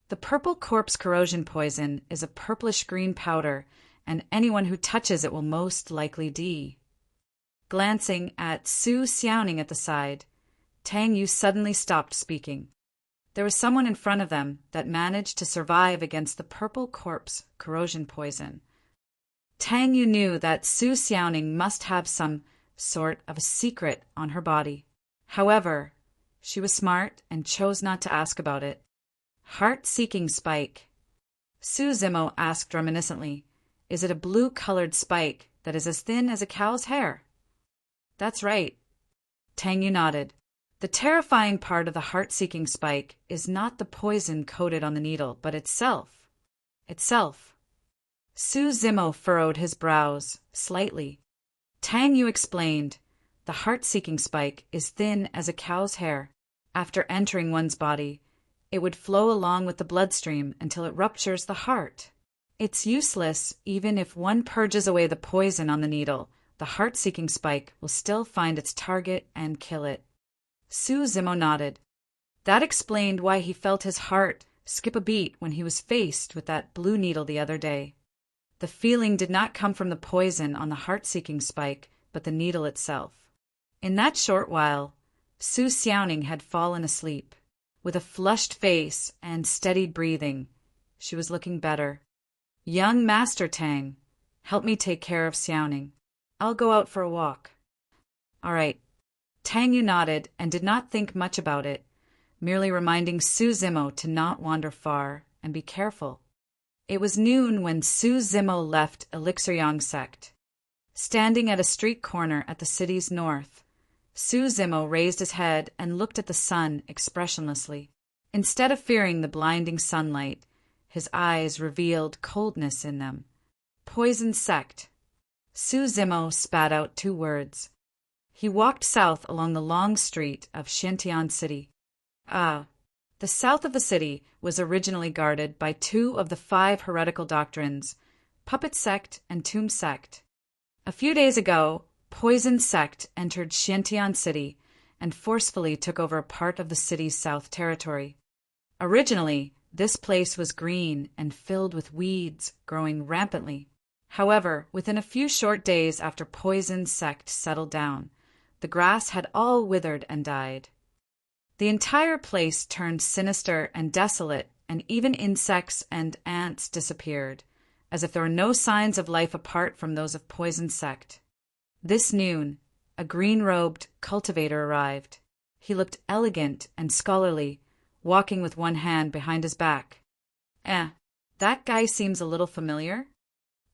The Purple Corpse Corrosion Poison is a purplish-green powder, and anyone who touches it will most likely die. Glancing at Su Xiaoning at the side, Tang Yu suddenly stopped speaking. There was someone in front of them that managed to survive against the Purple Corpse Corrosion Poison. Tang Yu knew that Su Xiaoning must have some sort of a secret on her body. However, she was smart and chose not to ask about it. Heart-Seeking Spike. Su Zimo asked reminiscently, "Is it a blue-colored spike that is as thin as a cow's hair?" "That's right." Tang Yu nodded. The terrifying part of the heart-seeking spike is not the poison coated on the needle, but itself. Su Zimo furrowed his brows slightly. Tang Yu explained, the heart-seeking spike is thin as a cow's hair. After entering one's body, it would flow along with the bloodstream until it ruptures the heart. It's useless even if one purges away the poison on the needle. The heart-seeking spike will still find its target and kill it. Su Zimo nodded. That explained why he felt his heart skip a beat when he was faced with that blue needle the other day. The feeling did not come from the poison on the heart-seeking spike, but the needle itself. In that short while, Su Xiaoning had fallen asleep. With a flushed face and steadied breathing, she was looking better. "Young Master Tang, help me take care of Xiaoning. I'll go out for a walk." "All right." Tang Yu nodded and did not think much about it, merely reminding Su Zimo to not wander far and be careful. It was noon when Su Zimo left Elixir Yang Sect. Standing at a street corner at the city's north, Su Zimo raised his head and looked at the sun expressionlessly. Instead of fearing the blinding sunlight, his eyes revealed coldness in them. Poison Sect. Su Zimo spat out 2 words. He walked south along the long street of Xintian City. The south of the city was originally guarded by 2 of the 5 heretical doctrines, Puppet Sect and Tomb Sect. A few days ago, Poison Sect entered Xintian City and forcefully took over a part of the city's south territory. Originally, this place was green and filled with weeds growing rampantly. However, within a few short days after Poison Sect settled down, the grass had all withered and died. The entire place turned sinister and desolate, and even insects and ants disappeared, as if there were no signs of life apart from those of Poison Sect. This noon, a green-robed cultivator arrived. He looked elegant and scholarly, walking with one hand behind his back. That guy seems a little familiar.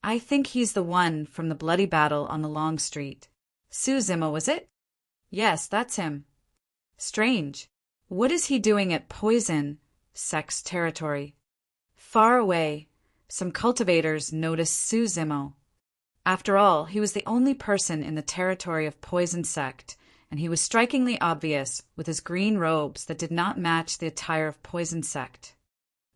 I think he's the one from the bloody battle on the long street. Su Zimo, was it? Yes, that's him. Strange. What is he doing at Poison Sect's territory? Far away, some cultivators noticed Su Zimo. After all, he was the only person in the territory of Poison Sect, and he was strikingly obvious with his green robes that did not match the attire of Poison Sect.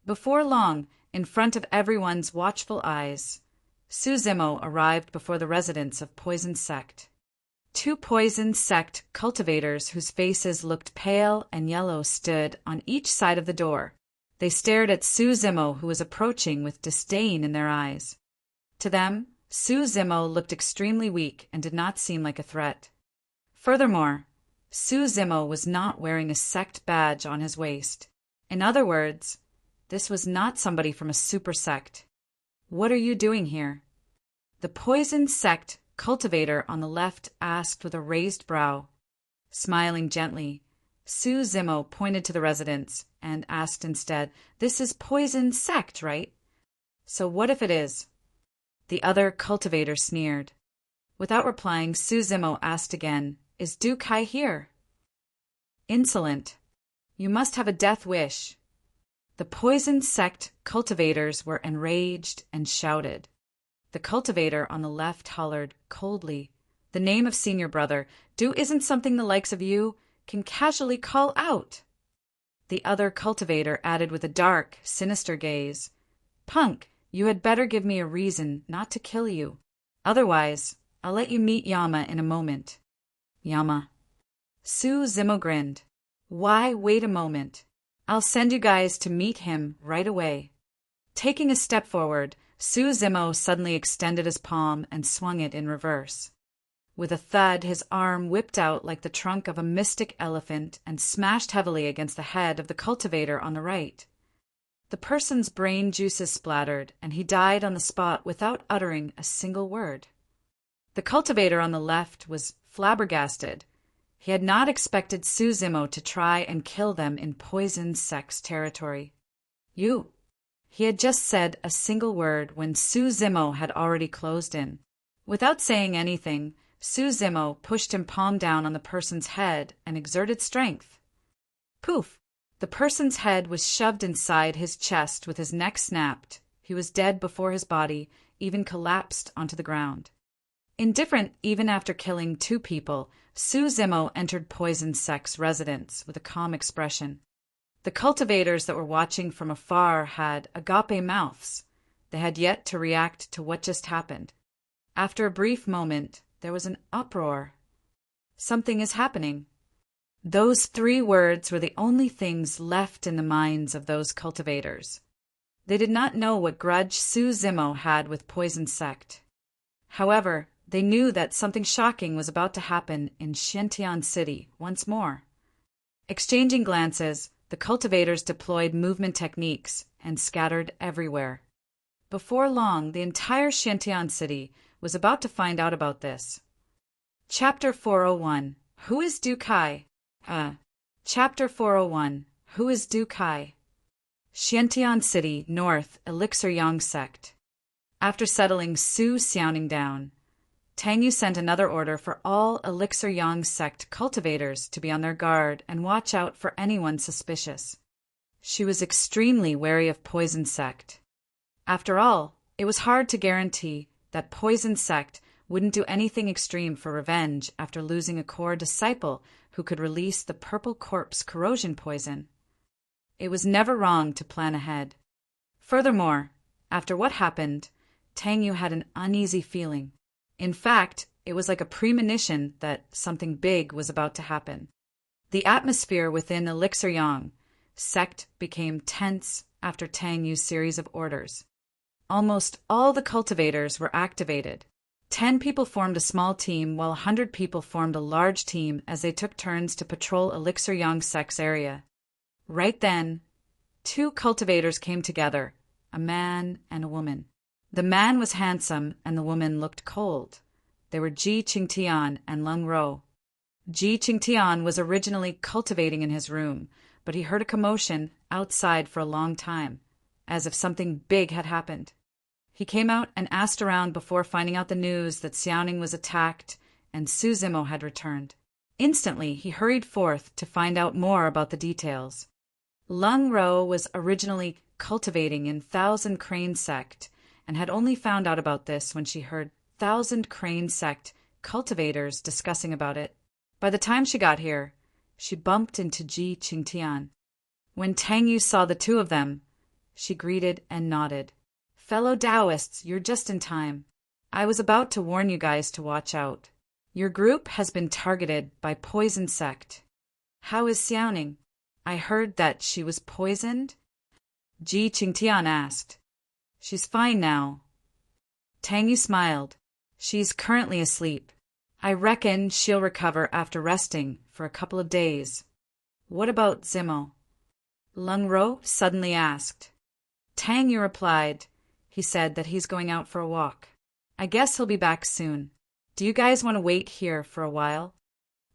Before long, in front of everyone's watchful eyes, Su Zimo arrived before the residence of Poison Sect. 2 Poison Sect cultivators whose faces looked pale and yellow stood on each side of the door. They stared at Su Zimo, who was approaching with disdain in their eyes. To them, Su Zimo looked extremely weak and did not seem like a threat. Furthermore, Su Zimo was not wearing a sect badge on his waist. In other words, this was not somebody from a super sect. "What are you doing here?" The Poison Sect cultivator on the left asked with a raised brow. Smiling gently, Su Zimo pointed to the residents and asked instead, "This is poison sect, right?" "So what if it is?" The other cultivator sneered. Without replying, Su Zimo asked again, "Is Du Kai here?" "Insolent. You must have a death wish." The poison sect cultivators were enraged and shouted. The cultivator on the left hollered coldly, "The name of senior brother, Du isn't something the likes of you can casually call out." The other cultivator added with a dark, sinister gaze, "Punk, you had better give me a reason not to kill you. Otherwise, I'll let you meet Yama in a moment." "Yama." Su Zimo grinned. "Why wait a moment? I'll send you guys to meet him right away." Taking a step forward, Su Zimo suddenly extended his palm and swung it in reverse. With a thud, his arm whipped out like the trunk of a mystic elephant and smashed heavily against the head of the cultivator on the right. The person's brain juices splattered, and he died on the spot without uttering a single word. The cultivator on the left was flabbergasted. He had not expected Su Zimo to try and kill them in poison sex territory. "You." He had just said a single word when Su Zimo had already closed in. Without saying anything, Su Zimo pushed him palm down on the person's head and exerted strength. Poof! The person's head was shoved inside his chest with his neck snapped. He was dead before his body even collapsed onto the ground. Indifferent even after killing 2 people, Su Zimo entered Poison Sect's residence with a calm expression. The cultivators that were watching from afar had agape mouths. They had yet to react to what just happened. After a brief moment, there was an uproar. "Something is happening." Those 3 words were the only things left in the minds of those cultivators. They did not know what grudge Su Zimo had with Poison Sect. However, they knew that something shocking was about to happen in Xiantian City once more. Exchanging glances, the cultivators deployed movement techniques and scattered everywhere. Before long, the entire Xiantian City was about to find out about this. Chapter 401. Who is Du Kai? Chapter 401. Who is Du Kai? Xiantian City, North, Elixir Yang Sect. After settling Su Xiaoning down, Tang Yu sent another order for all Elixir Yang Sect cultivators to be on their guard and watch out for anyone suspicious. She was extremely wary of Poison Sect. After all, it was hard to guarantee that Poison Sect wouldn't do anything extreme for revenge after losing a core disciple who could release the purple corpse corrosion poison. It was never wrong to plan ahead. Furthermore, after what happened, Tang Yu had an uneasy feeling. In fact, it was like a premonition that something big was about to happen. The atmosphere within Elixir Yang Sect became tense after Tang Yu's series of orders. Almost all the cultivators were activated. 10 people formed a small team while 100 people formed a large team as they took turns to patrol Elixir Yang Sect's area. Right then, 2 cultivators came together, a man and a woman. The man was handsome and the woman looked cold. They were Ji Qingtian and Lung Ro. Ji Qingtian was originally cultivating in his room, but he heard a commotion outside for a long time, as if something big had happened. He came out and asked around before finding out the news that Xiaoning was attacked and Su Zimo had returned. Instantly, he hurried forth to find out more about the details. Lung Ro was originally cultivating in Thousand Crane Sect and had only found out about this when she heard Thousand Crane Sect cultivators discussing about it. By the time she got here, she bumped into Ji Qingtian. When Tang Yu saw the 2 of them, she greeted and nodded. "Fellow Taoists, you're just in time. I was about to warn you guys to watch out. Your group has been targeted by Poison Sect. How is Xiaoning? I heard that she was poisoned?" Ji Qingtian asked. "She's fine now." Tang Yu smiled. "She's currently asleep. I reckon she'll recover after resting for a couple of days." "What about Zimo?" Lung Ro suddenly asked. Tang Yu replied. He said that he's going out for a walk. "I guess he'll be back soon. Do you guys want to wait here for a while?"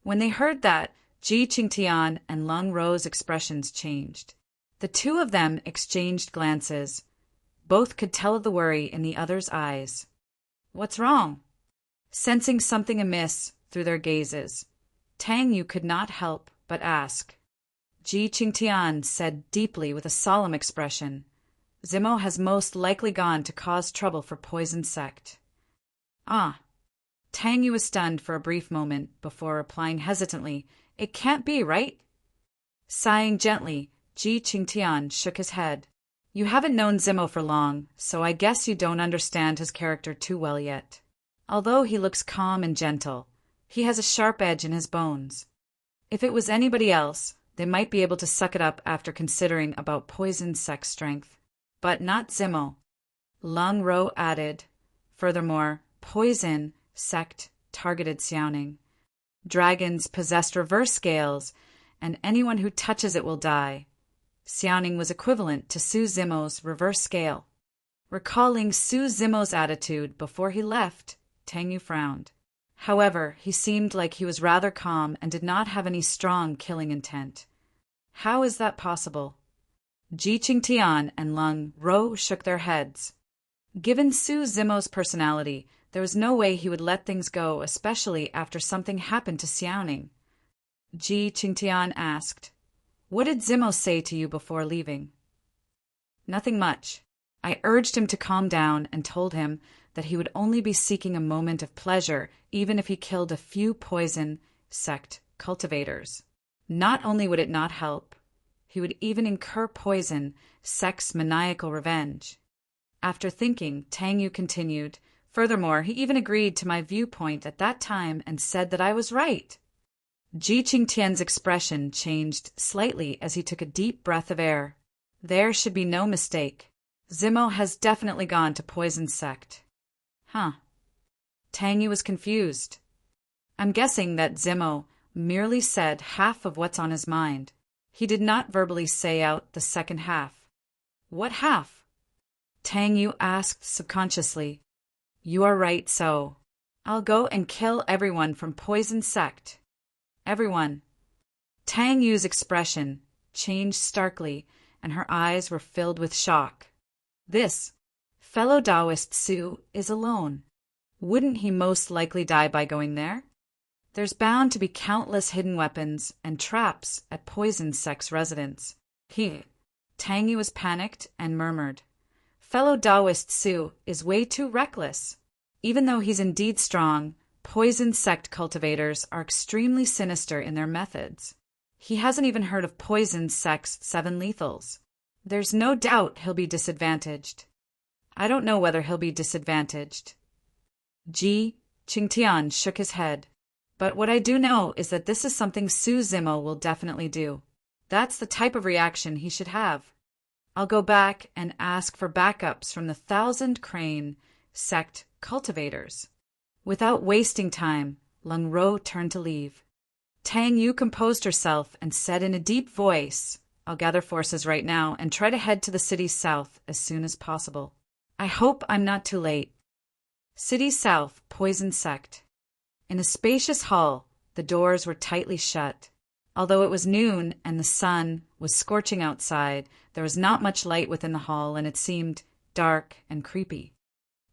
When they heard that, Ji Qingtian and Lung Ro's expressions changed. The two of them exchanged glances. Both could tell the worry in the other's eyes. What's wrong? Sensing something amiss through their gazes, Tang Yu could not help but ask. Ji Qingtian said deeply with a solemn expression, Zimo has most likely gone to cause trouble for Poison Sect. Ah. Tang Yu was stunned for a brief moment before replying hesitantly, It can't be, right? Sighing gently, Ji Qingtian shook his head. You haven't known Zimo for long, so I guess you don't understand his character too well yet. Although he looks calm and gentle, he has a sharp edge in his bones. If it was anybody else, they might be able to suck it up after considering about Poison Sect's strength. But not Zimo. Lung Ro added. Furthermore, Poison Sect targeted Xiaoning. Dragons possessed reverse scales, and anyone who touches it will die. Xiaoning was equivalent to Su Zimo's reverse scale. Recalling Su Zimo's attitude before he left, Tang Yu frowned. However, he seemed like he was rather calm and did not have any strong killing intent. How is that possible? Ji Qingtian and Lung Ro shook their heads. Given Su Zimo's personality, there was no way he would let things go, especially after something happened to Xiaoning. Ji Qingtian asked, What did Zimo say to you before leaving? Nothing much. I urged him to calm down and told him that he would only be seeking a moment of pleasure even if he killed a few Poison Sect cultivators. Not only would it not help, he would even incur Poison Sect's maniacal revenge. After thinking, Tang Yu continued, Furthermore, he even agreed to my viewpoint at that time and said that I was right. Ji Qingtian's expression changed slightly as he took a deep breath of air. There should be no mistake. Zimo has definitely gone to Poison Sect. Huh. Tang Yu was confused. I'm guessing that Zimo merely said half of what's on his mind. He did not verbally say out the second half. What half? Tang Yu asked subconsciously. You are right, so. I'll go and kill everyone from Poison Sect. Everyone. Tang Yu's expression changed starkly, and her eyes were filled with shock. This fellow Taoist Su is alone. Wouldn't he most likely die by going there? There's bound to be countless hidden weapons and traps at Poison Sect's residence. Tang Yu was panicked and murmured, Fellow Taoist Su is way too reckless. Even though he's indeed strong, Poison Sect cultivators are extremely sinister in their methods. He hasn't even heard of Poison Sect's 7 lethals. There's no doubt he'll be disadvantaged. I don't know whether he'll be disadvantaged. Ji Qingtian shook his head. But what I do know is that this is something Su Zimo will definitely do. That's the type of reaction he should have. I'll go back and ask for backups from the 1,000 Crane Sect cultivators. Without wasting time, Lung Ro turned to leave. Tang Yu composed herself and said in a deep voice, I'll gather forces right now and try to head to the city's south as soon as possible. I hope I'm not too late. City South, Poison Sect. In a spacious hall, the doors were tightly shut. Although it was noon and the sun was scorching outside, there was not much light within the hall, and it seemed dark and creepy.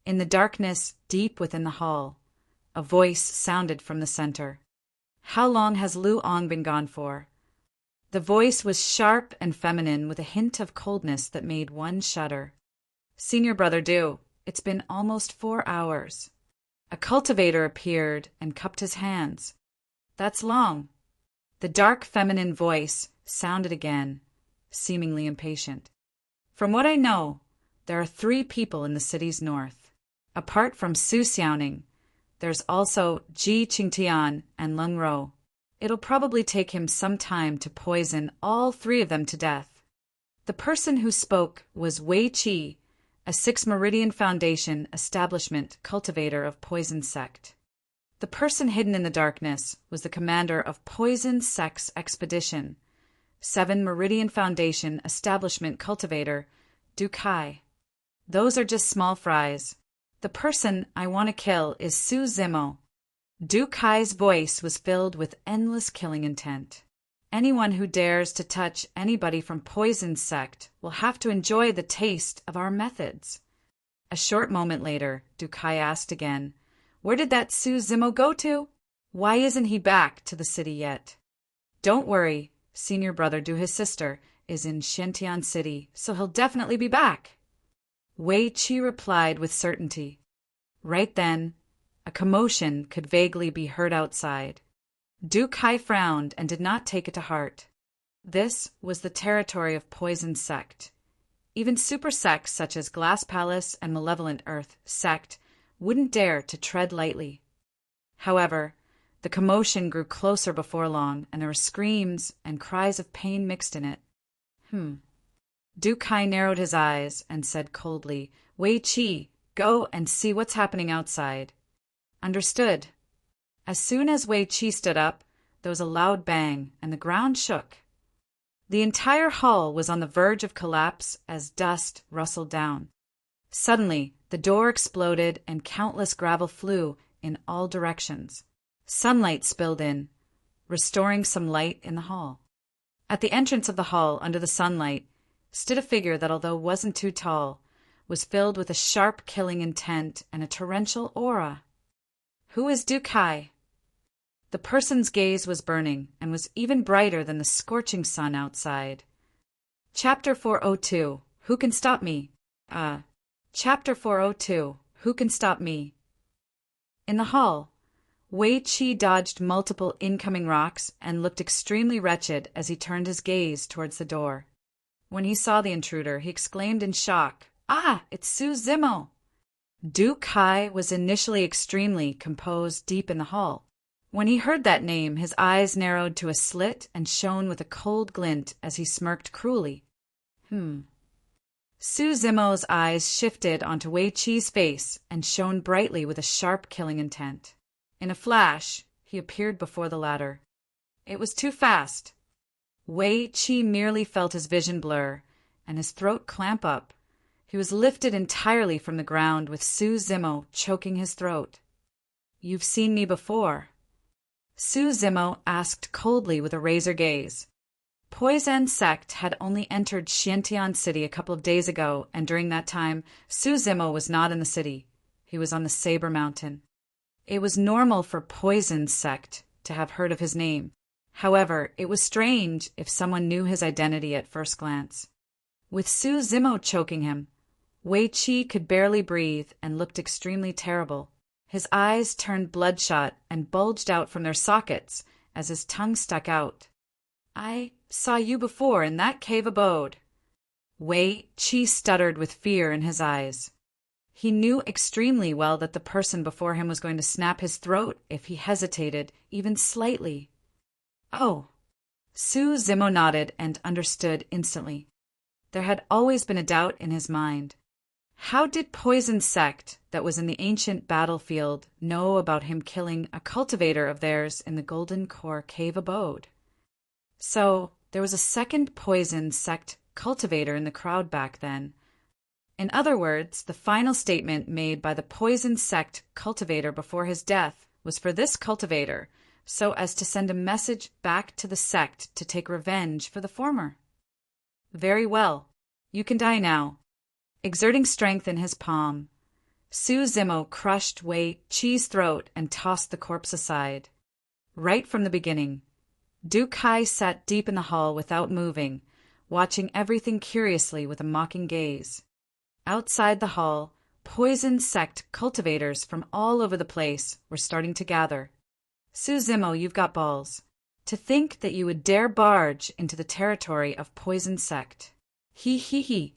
In the darkness, deep within the hall, a voice sounded from the center. How long has Lu Ong been gone for? The voice was sharp and feminine with a hint of coldness that made one shudder. Senior Brother Du, it's been almost 4 hours. A cultivator appeared and cupped his hands. That's long. The dark feminine voice sounded again, seemingly impatient. From what I know, there are 3 people in the city's north. Apart from Su Xiaoning, there's also Ji Qingtian and Lung Ro. It'll probably take him some time to poison all 3 of them to death. The person who spoke was Wei Qi, a 6 Meridian Foundation establishment cultivator of Poison Sect. The person hidden in the darkness was the commander of Poison Sect's expedition, 7 Meridian Foundation establishment cultivator, Du Kai. Those are just small fries. The person I want to kill is Su Zimo. Du Kai's voice was filled with endless killing intent. Anyone who dares to touch anybody from Poison's sect will have to enjoy the taste of our methods. A short moment later, Du Kai asked again, "Where did that Su Zimo go to? Why isn't he back to the city yet?" "Don't worry, senior brother Du his sister is in Xiantian City, so he'll definitely be back," Wei Qi replied with certainty. Right then, a commotion could vaguely be heard outside. Du Kai frowned and did not take it to heart. This was the territory of Poison's sect. Even super sects such as Glass Palace and Malevolent Earth sect wouldn't dare to tread lightly. However, the commotion grew closer before long, and there were screams and cries of pain mixed in it. Du Kai narrowed his eyes and said coldly, "Wei Qi, go and see what's happening outside." "Understood." As soon as Wei Qi stood up, there was a loud bang, and the ground shook. The entire hall was on the verge of collapse as dust rustled down. Suddenly, the door exploded and countless gravel flew in all directions. Sunlight spilled in, restoring some light in the hall. At the entrance of the hall, under the sunlight, stood a figure that, although wasn't too tall, was filled with a sharp killing intent and a torrential aura. "Who is Du Kai?" The person's gaze was burning and was even brighter than the scorching sun outside. Chapter 402, Who Can Stop Me? Chapter 402, Who Can Stop Me? In the hall, Wei Qi dodged multiple incoming rocks and looked extremely wretched as he turned his gaze towards the door. When he saw the intruder, he exclaimed in shock, "Ah, it's Su Zimo!" Du Kai was initially extremely composed deep in the hall. When he heard that name, his eyes narrowed to a slit and shone with a cold glint as he smirked cruelly. Su Zimo's eyes shifted onto Wei Qi's face and shone brightly with a sharp killing intent. In a flash, he appeared before the latter. It was too fast. Wei Qi merely felt his vision blur and his throat clamp up. He was lifted entirely from the ground with Su Zimo choking his throat. "You've seen me before?" Su Zimo asked coldly with a razor gaze. Poison sect had only entered Xiantian City a couple of days ago, and during that time, Su Zimo was not in the city. He was on the Saber Mountain. It was normal for Poison sect to have heard of his name. However, it was strange if someone knew his identity at first glance. With Su Zimo choking him, Wei Qi could barely breathe and looked extremely terrible. His eyes turned bloodshot and bulged out from their sockets as his tongue stuck out. "I saw you before in that cave abode." Wei Qi stuttered with fear in his eyes. He knew extremely well that the person before him was going to snap his throat if he hesitated, even slightly. "Oh." Su Zimo nodded and understood instantly. There had always been a doubt in his mind. How did Poison sect that was in the ancient battlefield know about him killing a cultivator of theirs in the Golden Core cave abode? So there was a second Poison sect cultivator in the crowd back then. In other words, the final statement made by the Poison sect cultivator before his death was for this cultivator, so as to send a message back to the sect to take revenge for the former. "Very well. You can die now." Exerting strength in his palm, Su Zimo crushed Wei Qi's throat and tossed the corpse aside. Right from the beginning, Du Kai sat deep in the hall without moving, watching everything curiously with a mocking gaze. Outside the hall, Poison sect cultivators from all over the place were starting to gather. "Su Zimo, you've got balls. To think that you would dare barge into the territory of Poison sect. He he he."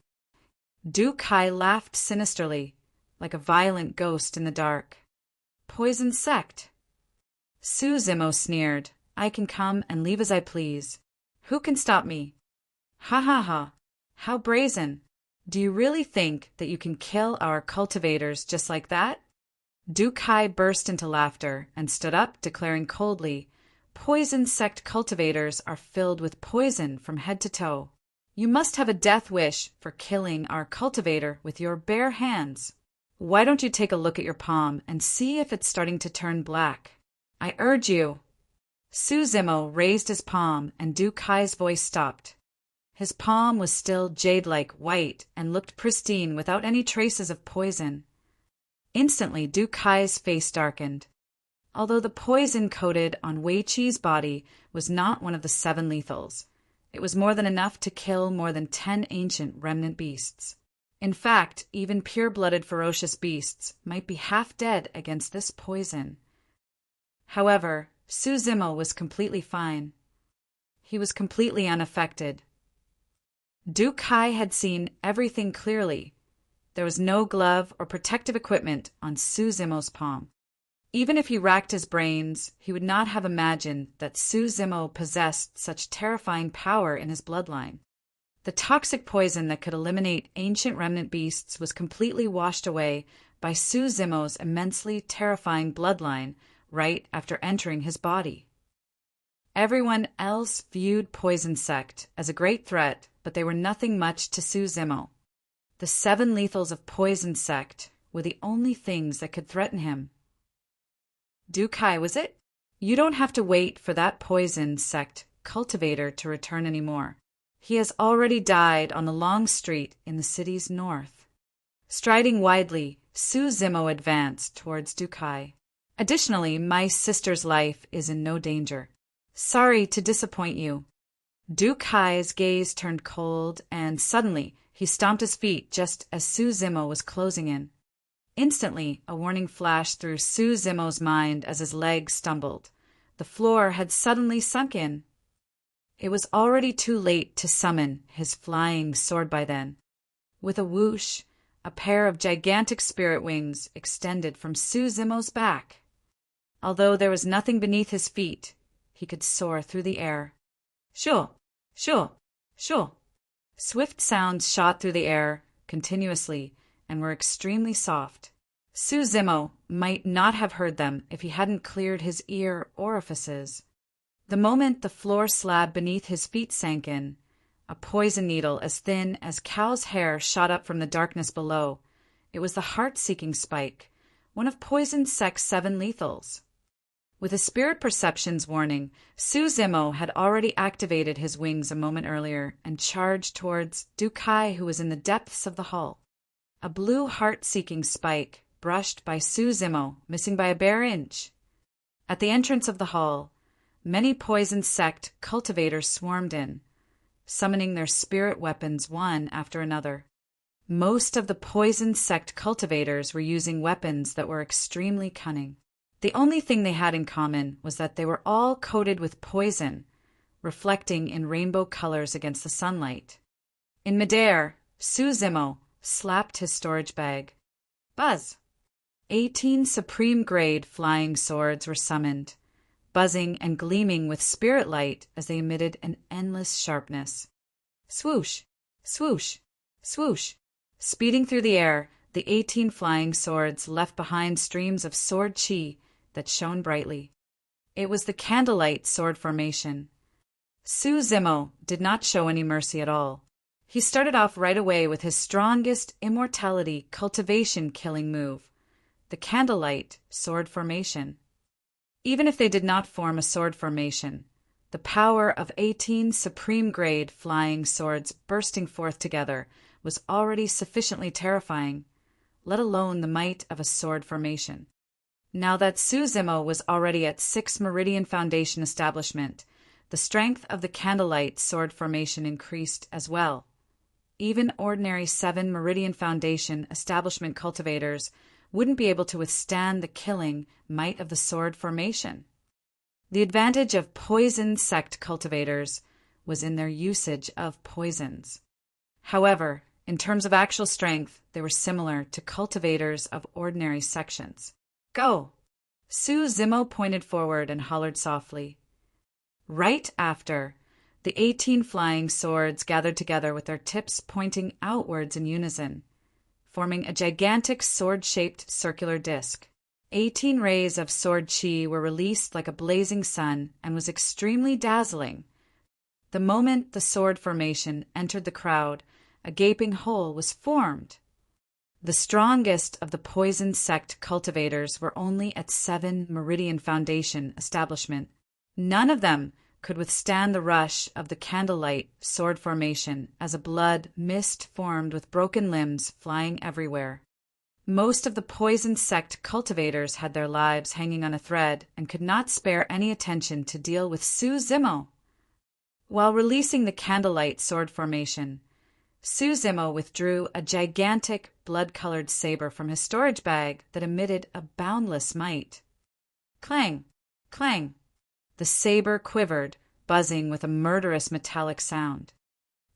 Du Kai laughed sinisterly, like a violent ghost in the dark. "Poison sect?" Su Zimo sneered. "I can come and leave as I please. Who can stop me?" "Ha ha ha. How brazen. Do you really think that you can kill our cultivators just like that?" Du Kai burst into laughter and stood up, declaring coldly, "Poison sect cultivators are filled with poison from head to toe. You must have a death wish for killing our cultivator with your bare hands. Why don't you take a look at your palm and see if it's starting to turn black? I urge you. Su Zimo raised his palm, and Du Kai's voice stopped. His palm was still jade-like white and looked pristine without any traces of poison. Instantly, Du Kai's face darkened. Although the poison coated on Wei Qi's body was not one of the 7 lethals, it was more than enough to kill more than 10 ancient remnant beasts. In fact, even pure-blooded ferocious beasts might be half dead against this poison. However, Su Zimo was completely fine. He was completely unaffected. Du Kai had seen everything clearly. There was no glove or protective equipment on Su Zimo's palm. Even if he racked his brains, he would not have imagined that Su Zimo possessed such terrifying power in his bloodline. The toxic poison that could eliminate ancient remnant beasts was completely washed away by Su Zimo's immensely terrifying bloodline right after entering his body. Everyone else viewed Poison Sect as a great threat, but they were nothing much to Su Zimo. The 7 lethals of Poison Sect were the only things that could threaten him. Du Kai, was it? You don't have to wait for that Poison Sect cultivator to return anymore. He has already died on the long street in the city's north. Striding widely, Su Zimo advanced towards Du Kai. Additionally, my sister's life is in no danger. Sorry to disappoint you. Du Kai's gaze turned cold, and suddenly he stomped his feet just as Su Zimo was closing in. Instantly, a warning flashed through Su Zimo's mind as his legs stumbled. The floor had suddenly sunk in. It was already too late to summon his flying sword by then. With a whoosh, a pair of gigantic spirit wings extended from Su Zimo's back. Although there was nothing beneath his feet, he could soar through the air. Shoo! Shoo! Shoo! Swift sounds shot through the air continuously and were extremely soft. Su Zimo might not have heard them if he hadn't cleared his ear orifices. The moment the floor slab beneath his feet sank in, a poison needle as thin as cow's hair shot up from the darkness below. It was the heart-seeking spike, one of Poison Sect's 7 lethals. With a spirit perceptions warning, Su Zimo had already activated his wings a moment earlier and charged towards Du Kai, who was in the depths of the hull. A blue heart-seeking spike brushed by Su Zimo, missing by a bare inch. At the entrance of the hull, many Poison Sect cultivators swarmed in, summoning their spirit weapons one after another. Most of the Poison Sect cultivators were using weapons that were extremely cunning. The only thing they had in common was that they were all coated with poison, reflecting in rainbow colors against the sunlight. In midair, Su Zimo slapped his storage bag. Buzz! 18 supreme-grade flying swords were summoned, buzzing and gleaming with spirit light as they emitted an endless sharpness. Swoosh! Swoosh! Swoosh! Speeding through the air, the 18 flying swords left behind streams of sword chi that shone brightly. It was the candlelight sword formation. Su Zimo did not show any mercy at all. He started off right away with his strongest immortality cultivation killing move, the candlelight sword formation. Even if they did not form a sword formation, the power of 18 supreme-grade flying swords bursting forth together was already sufficiently terrifying, let alone the might of a sword formation. Now that Su Zimo was already at 6 Meridian Foundation establishment, the strength of the candlelight sword formation increased as well. Even ordinary 7 Meridian Foundation establishment cultivators wouldn't be able to withstand the killing might of the sword formation. The advantage of Poison Sect cultivators was in their usage of poisons. However, in terms of actual strength, they were similar to cultivators of ordinary sections. Go! Su Zimo pointed forward and hollered softly. Right after, the 18 flying swords gathered together with their tips pointing outwards in unison, forming a gigantic sword-shaped circular disc. 18 rays of sword chi were released like a blazing sun and was extremely dazzling. The moment the sword formation entered the crowd, a gaping hole was formed. The strongest of the poison sect cultivators were only at 7 Meridian Foundation establishment. None of them could withstand the rush of the candlelight sword formation as a blood mist formed with broken limbs flying everywhere. Most of the poison sect cultivators had their lives hanging on a thread and could not spare any attention to deal with Su Zimo. While releasing the candlelight sword formation, Su Zimo withdrew a gigantic blood-colored saber from his storage bag that emitted a boundless might. Clang! Clang! The saber quivered, buzzing with a murderous metallic sound.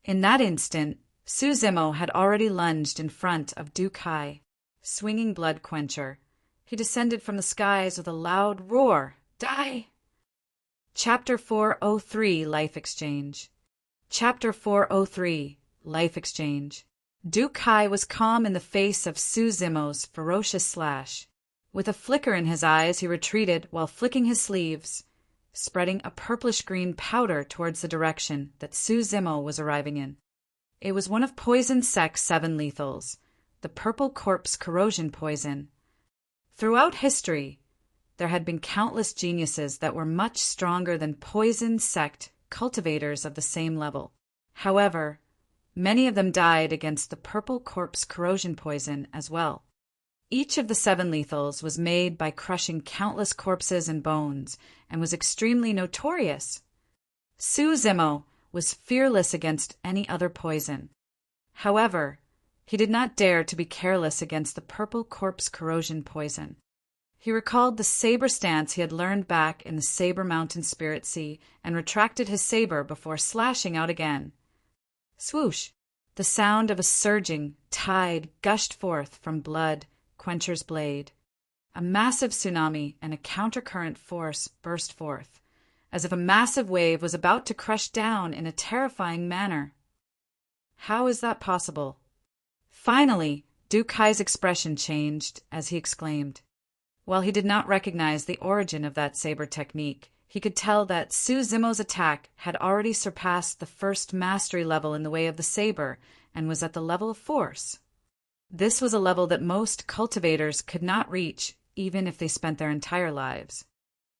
In that instant, Su Zimo had already lunged in front of Du Kai. Swinging blood quencher, he descended from the skies with a loud roar. Die! Chapter 403 Life Exchange. Chapter 403 Life Exchange. Du Kai was calm in the face of Su Zimo's ferocious slash. With a flicker in his eyes, he retreated while flicking his sleeves, spreading a purplish-green powder towards the direction that Su Zimo was arriving in. It was one of Poison Sect's 7 lethals, the purple corpse corrosion poison. Throughout history, there had been countless geniuses that were much stronger than Poison Sect cultivators of the same level. However, many of them died against the purple corpse corrosion poison as well. Each of the 7 lethals was made by crushing countless corpses and bones and was extremely notorious. Su Zimo was fearless against any other poison. However, he did not dare to be careless against the purple corpse corrosion poison. He recalled the saber stance he had learned back in the Saber Mountain Spirit Sea and retracted his saber before slashing out again. Swoosh! The sound of a surging tide gushed forth from blood quencher's blade. A massive tsunami and a countercurrent force burst forth, as if a massive wave was about to crush down in a terrifying manner. How is that possible? Finally, Du Kai's expression changed as he exclaimed. While he did not recognize the origin of that saber technique, he could tell that Su Zimo's attack had already surpassed the first mastery level in the way of the saber and was at the level of force. This was a level that most cultivators could not reach, even if they spent their entire lives.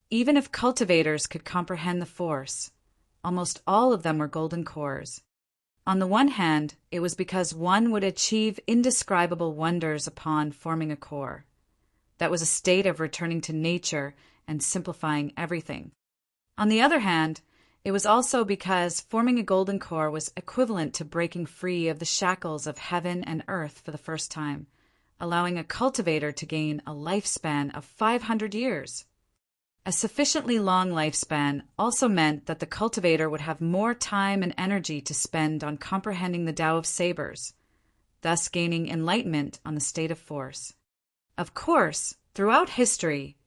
Even if cultivators could comprehend the force, almost all of them were golden cores. On the one hand, it was because one would achieve indescribable wonders upon forming a core. That was a state of returning to nature and simplifying everything. On the other hand, it was also because forming a golden core was equivalent to breaking free of the shackles of heaven and earth for the first time, allowing a cultivator to gain a lifespan of 500 years. A sufficiently long lifespan also meant that the cultivator would have more time and energy to spend on comprehending the Tao of Sabers, thus gaining enlightenment on the state of force. Of course, throughout history,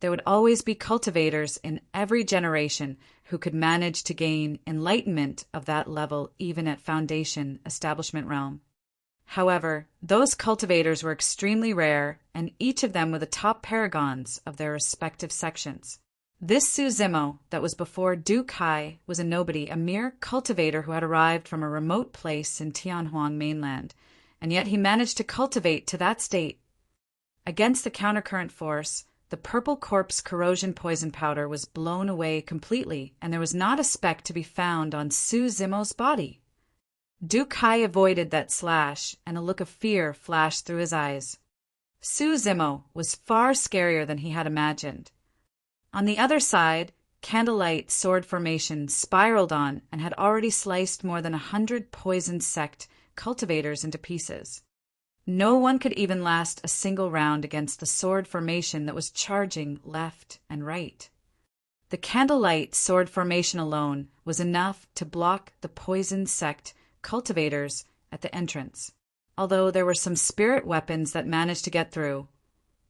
there would always be cultivators in every generation who could manage to gain enlightenment of that level even at Foundation establishment realm. However, those cultivators were extremely rare, and each of them were the top paragons of their respective sections. This Su Zimo that was before Du Kai was a nobody, a mere cultivator who had arrived from a remote place in Tianhuang mainland, and yet he managed to cultivate to that state. Against the countercurrent force, the purple corpse corrosion poison powder was blown away completely, and there was not a speck to be found on Su Zimo's body. Du Kai avoided that slash, and a look of fear flashed through his eyes. Su Zimo was far scarier than he had imagined. On the other side, candlelight sword formation spiraled on and had already sliced more than 100 poison sect cultivators into pieces. No one could even last a single round against the sword formation that was charging left and right. The candlelight sword formation alone was enough to block the poison sect cultivators at the entrance. Although there were some spirit weapons that managed to get through,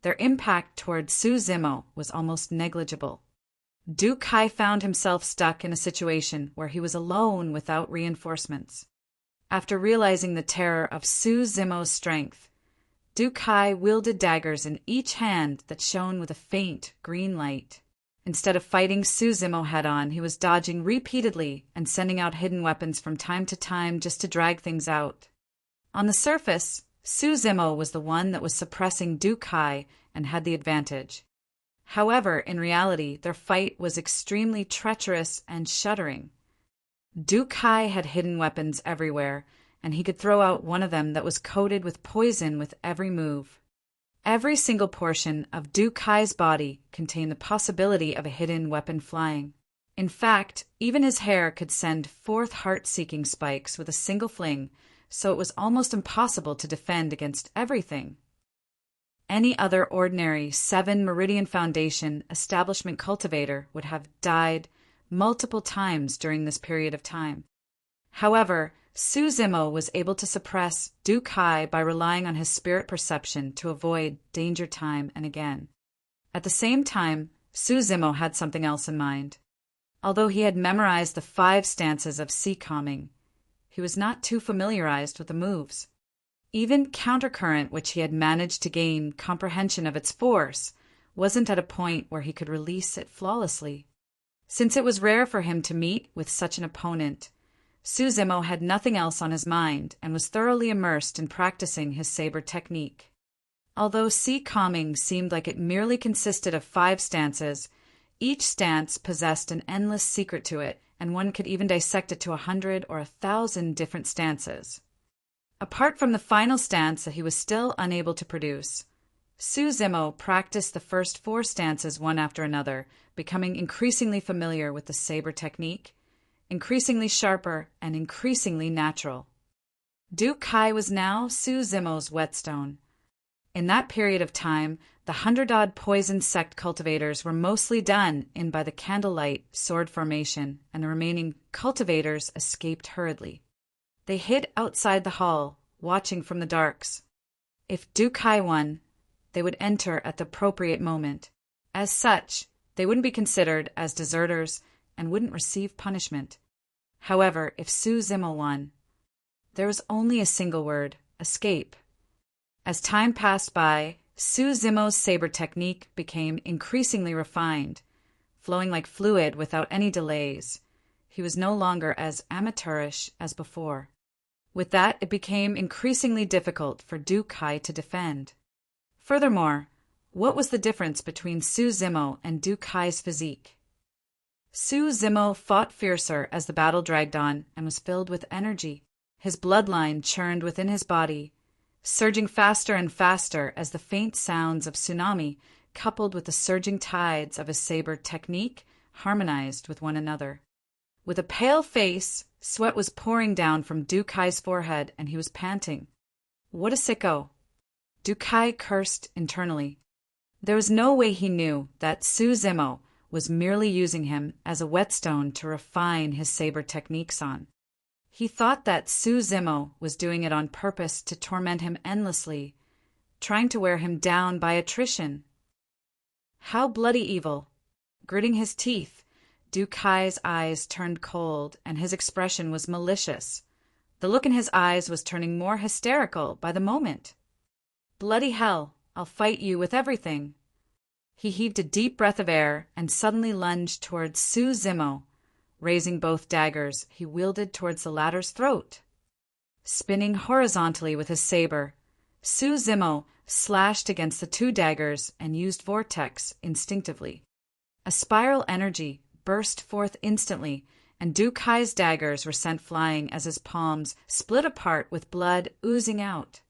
their impact toward Su Zimo was almost negligible. Du Kai found himself stuck in a situation where he was alone without reinforcements. After realizing the terror of Su Zimo's strength, Du Kai wielded daggers in each hand that shone with a faint green light. Instead of fighting Su Zimo head-on, he was dodging repeatedly and sending out hidden weapons from time to time just to drag things out. On the surface, Su Zimo was the one that was suppressing Du Kai and had the advantage. However, in reality, their fight was extremely treacherous and shuddering. Du Kai had hidden weapons everywhere, and he could throw out one of them that was coated with poison with every move. Every single portion of Du Kai's body contained the possibility of a hidden weapon flying. In fact, even his hair could send forth heart-seeking spikes with a single fling, so it was almost impossible to defend against everything. Any other ordinary 7 Meridian Foundation establishment cultivator would have died multiple times during this period of time. However, Su Zimo was able to suppress Du Kai by relying on his spirit perception to avoid danger time and again. At the same time, Su Zimo had something else in mind. Although he had memorized the 5 stances of sea calming, he was not too familiarized with the moves. Even countercurrent, which he had managed to gain comprehension of its force, wasn't at a point where he could release it flawlessly. Since it was rare for him to meet with such an opponent, Su Zimo had nothing else on his mind and was thoroughly immersed in practicing his saber technique. Although sea calming seemed like it merely consisted of 5 stances, each stance possessed an endless secret to it, and one could even dissect it to 100 or 1,000 different stances. Apart from the final stance that he was still unable to produce, Su Zimo practiced the first 4 stances one after another, becoming increasingly familiar with the saber technique, increasingly sharper and increasingly natural. Du Kai was now Su Zimo's whetstone. In that period of time, the 100-odd poison sect cultivators were mostly done in by the candlelight sword formation, and the remaining cultivators escaped hurriedly. They hid outside the hall, watching from the darks. If Du Kai won, they would enter at the appropriate moment. As such, they wouldn't be considered as deserters and wouldn't receive punishment. However, if Su Zimo won, there was only a single word: escape. As time passed by, Su Zimo's saber technique became increasingly refined, flowing like fluid without any delays. He was no longer as amateurish as before. With that, it became increasingly difficult for Du Kai to defend. Furthermore, what was the difference between Su Zimo and Du Kai's physique? Su Zimo fought fiercer as the battle dragged on and was filled with energy. His bloodline churned within his body, surging faster and faster as the faint sounds of tsunami, coupled with the surging tides of his saber technique, harmonized with one another. With a pale face, sweat was pouring down from Du Kai's forehead, and he was panting. What a sicko! Du Kai cursed internally. There was no way he knew that Su Zimo was merely using him as a whetstone to refine his saber techniques on. He thought that Su Zimo was doing it on purpose to torment him endlessly, trying to wear him down by attrition. How bloody evil! Gritting his teeth, Du Kai's eyes turned cold, and his expression was malicious. The look in his eyes was turning more hysterical by the moment. Bloody hell, I'll fight you with everything. He heaved a deep breath of air and suddenly lunged towards Su Zimo. Raising both daggers, he wielded towards the latter's throat. Spinning horizontally with his saber, Su Zimo slashed against the 2 daggers and used vortex instinctively. A spiral energy burst forth instantly, and Du Kai's daggers were sent flying as his palms split apart with blood oozing out.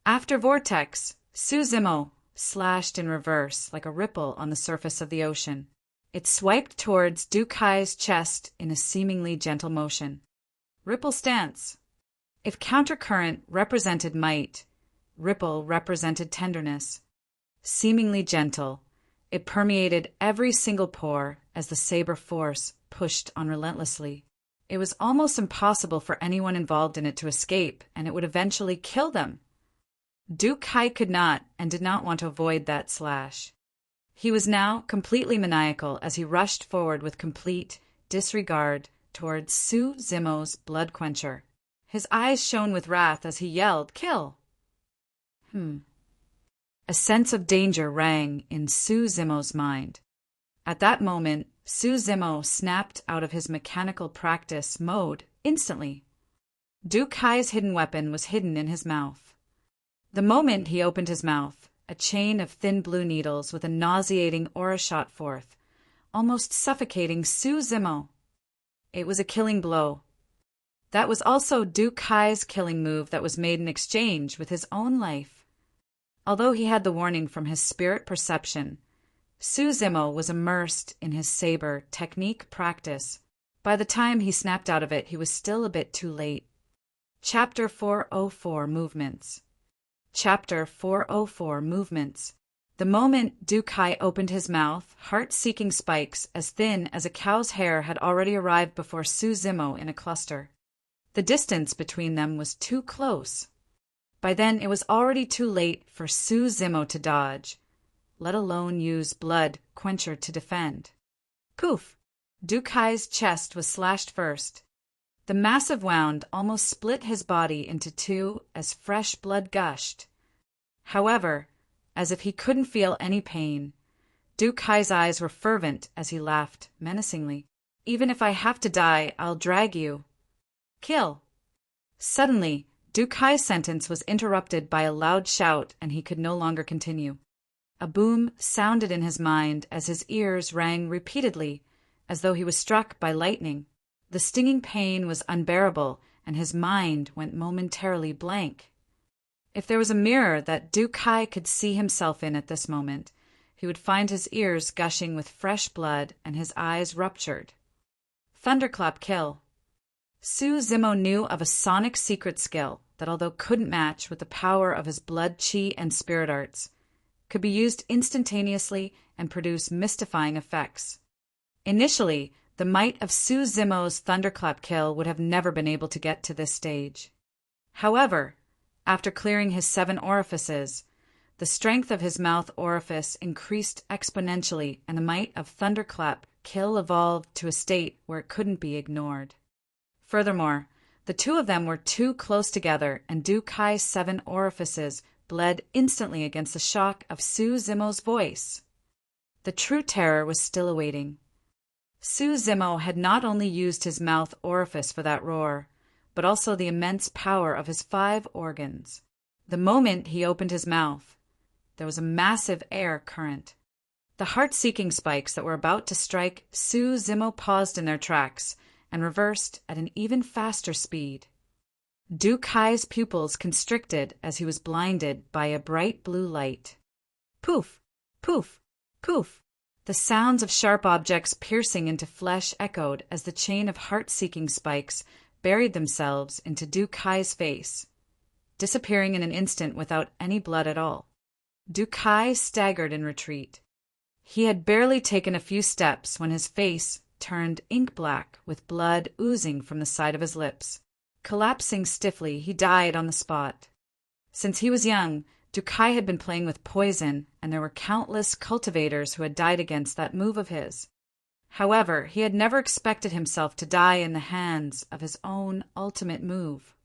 After vortex, Su Zimo slashed in reverse like a ripple on the surface of the ocean. It swiped towards Du Kai's chest in a seemingly gentle motion. Ripple stance. If countercurrent represented might, ripple represented tenderness. Seemingly gentle, it permeated every single pore as the saber force pushed on relentlessly. It was almost impossible for anyone involved in it to escape, and it would eventually kill them. Du Kai could not and did not want to avoid that slash. He was now completely maniacal as he rushed forward with complete disregard towards Su Zimo's blood quencher. His eyes shone with wrath as he yelled, "Kill!" A sense of danger rang in Su Zimo's mind. At that moment, Su Zimo snapped out of his mechanical practice mode instantly. Du Kai's hidden weapon was hidden in his mouth. The moment he opened his mouth, a chain of thin blue needles with a nauseating aura shot forth, almost suffocating Su Zimo. It was a killing blow. That was also Du Kai's killing move that was made in exchange with his own life. Although he had the warning from his spirit perception, Su Zimo was immersed in his saber technique practice. By the time he snapped out of it, he was still a bit too late. Chapter 404 Movements. Chapter 404 Movements. The moment Du Kai opened his mouth, heart-seeking spikes as thin as a cow's hair had already arrived before Su Zimo in a cluster. The distance between them was too close. By then it was already too late for Su Zimo to dodge, let alone use blood quencher to defend. Poof! Du Kai's chest was slashed first. The massive wound almost split his body into two as fresh blood gushed. However, as if he couldn't feel any pain, Du Kai's eyes were fervent as he laughed menacingly. Even if I have to die, I'll drag you. Kill. Suddenly, Du Kai's sentence was interrupted by a loud shout and he could no longer continue. A boom sounded in his mind as his ears rang repeatedly, as though he was struck by lightning. The stinging pain was unbearable, and his mind went momentarily blank. If there was a mirror that Du Kai could see himself in at this moment, he would find his ears gushing with fresh blood and his eyes ruptured. Thunderclap kill. Su Zimo knew of a sonic secret skill that, although couldn't match with the power of his blood chi and spirit arts, could be used instantaneously and produce mystifying effects. Initially, the might of Su Zimo's thunderclap kill would have never been able to get to this stage. However, after clearing his 7 orifices, the strength of his mouth orifice increased exponentially and the might of thunderclap kill evolved to a state where it couldn't be ignored. Furthermore, the two of them were too close together and Du Kai's 7 orifices bled instantly against the shock of Su Zimo's voice. The true terror was still awaiting. Su Zimo had not only used his mouth orifice for that roar, but also the immense power of his 5 organs. The moment he opened his mouth, there was a massive air current. The heart-seeking spikes that were about to strike Su Zimo paused in their tracks and reversed at an even faster speed. Du Kai's pupils constricted as he was blinded by a bright blue light. Poof! Poof! Poof! The sounds of sharp objects piercing into flesh echoed as the chain of heart-seeking spikes buried themselves into Du Kai's face, disappearing in an instant without any blood at all. Du Kai staggered in retreat. He had barely taken a few steps when his face turned ink-black with blood oozing from the side of his lips. Collapsing stiffly, he died on the spot. Since he was young, Du Kai had been playing with poison, and there were countless cultivators who had died against that move of his. However, he had never expected himself to die in the hands of his own ultimate move.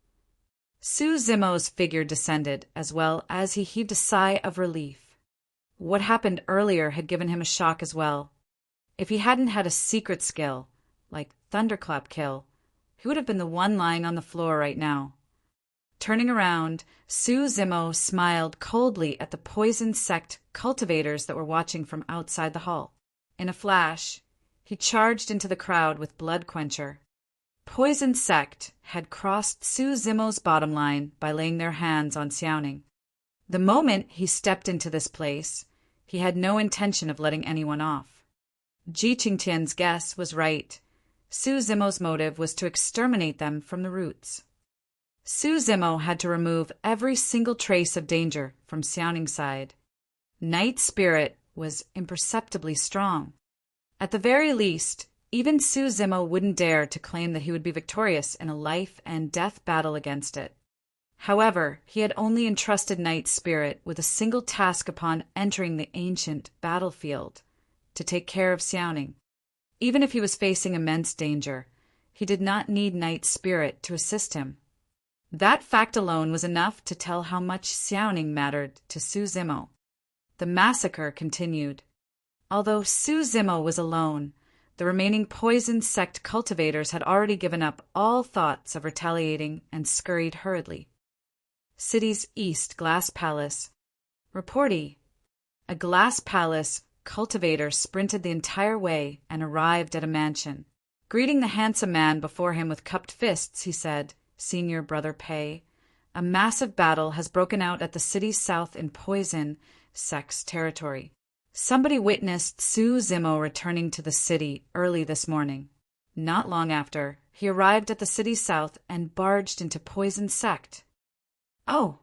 Su Zimo's figure descended, as well as he heaved a sigh of relief. What happened earlier had given him a shock as well. If he hadn't had a secret skill, like Thunderclap Kill, he would have been the one lying on the floor right now. Turning around, Su Zimo smiled coldly at the poison sect cultivators that were watching from outside the hall. In a flash, he charged into the crowd with Blood Quencher. Poison sect had crossed Su Zimo's bottom line by laying their hands on Xiaoning. The moment he stepped into this place, he had no intention of letting anyone off. Ji Qingtian's guess was right. Su Zimo's motive was to exterminate them from the roots. Su Zimo had to remove every single trace of danger from Xiaoning's side. Knight's spirit was imperceptibly strong. At the very least, even Su Zimo wouldn't dare to claim that he would be victorious in a life-and-death battle against it. However, he had only entrusted Knight's spirit with a single task upon entering the ancient battlefield, to take care of Xiaoning. Even if he was facing immense danger, he did not need Knight's spirit to assist him. That fact alone was enough to tell how much Xiaoning mattered to Su Zimo. The massacre continued. Although Su Zimo was alone, the remaining poison sect cultivators had already given up all thoughts of retaliating and scurried hurriedly. City's east glass palace. Reportee. A glass palace cultivator sprinted the entire way and arrived at a mansion. Greeting the handsome man before him with cupped fists, he said, "Senior Brother Pei, a massive battle has broken out at the city's south in Poison Sect's territory. Somebody witnessed Su Zimo returning to the city early this morning. Not long after, he arrived at the city's south and barged into Poison Sect." "Oh."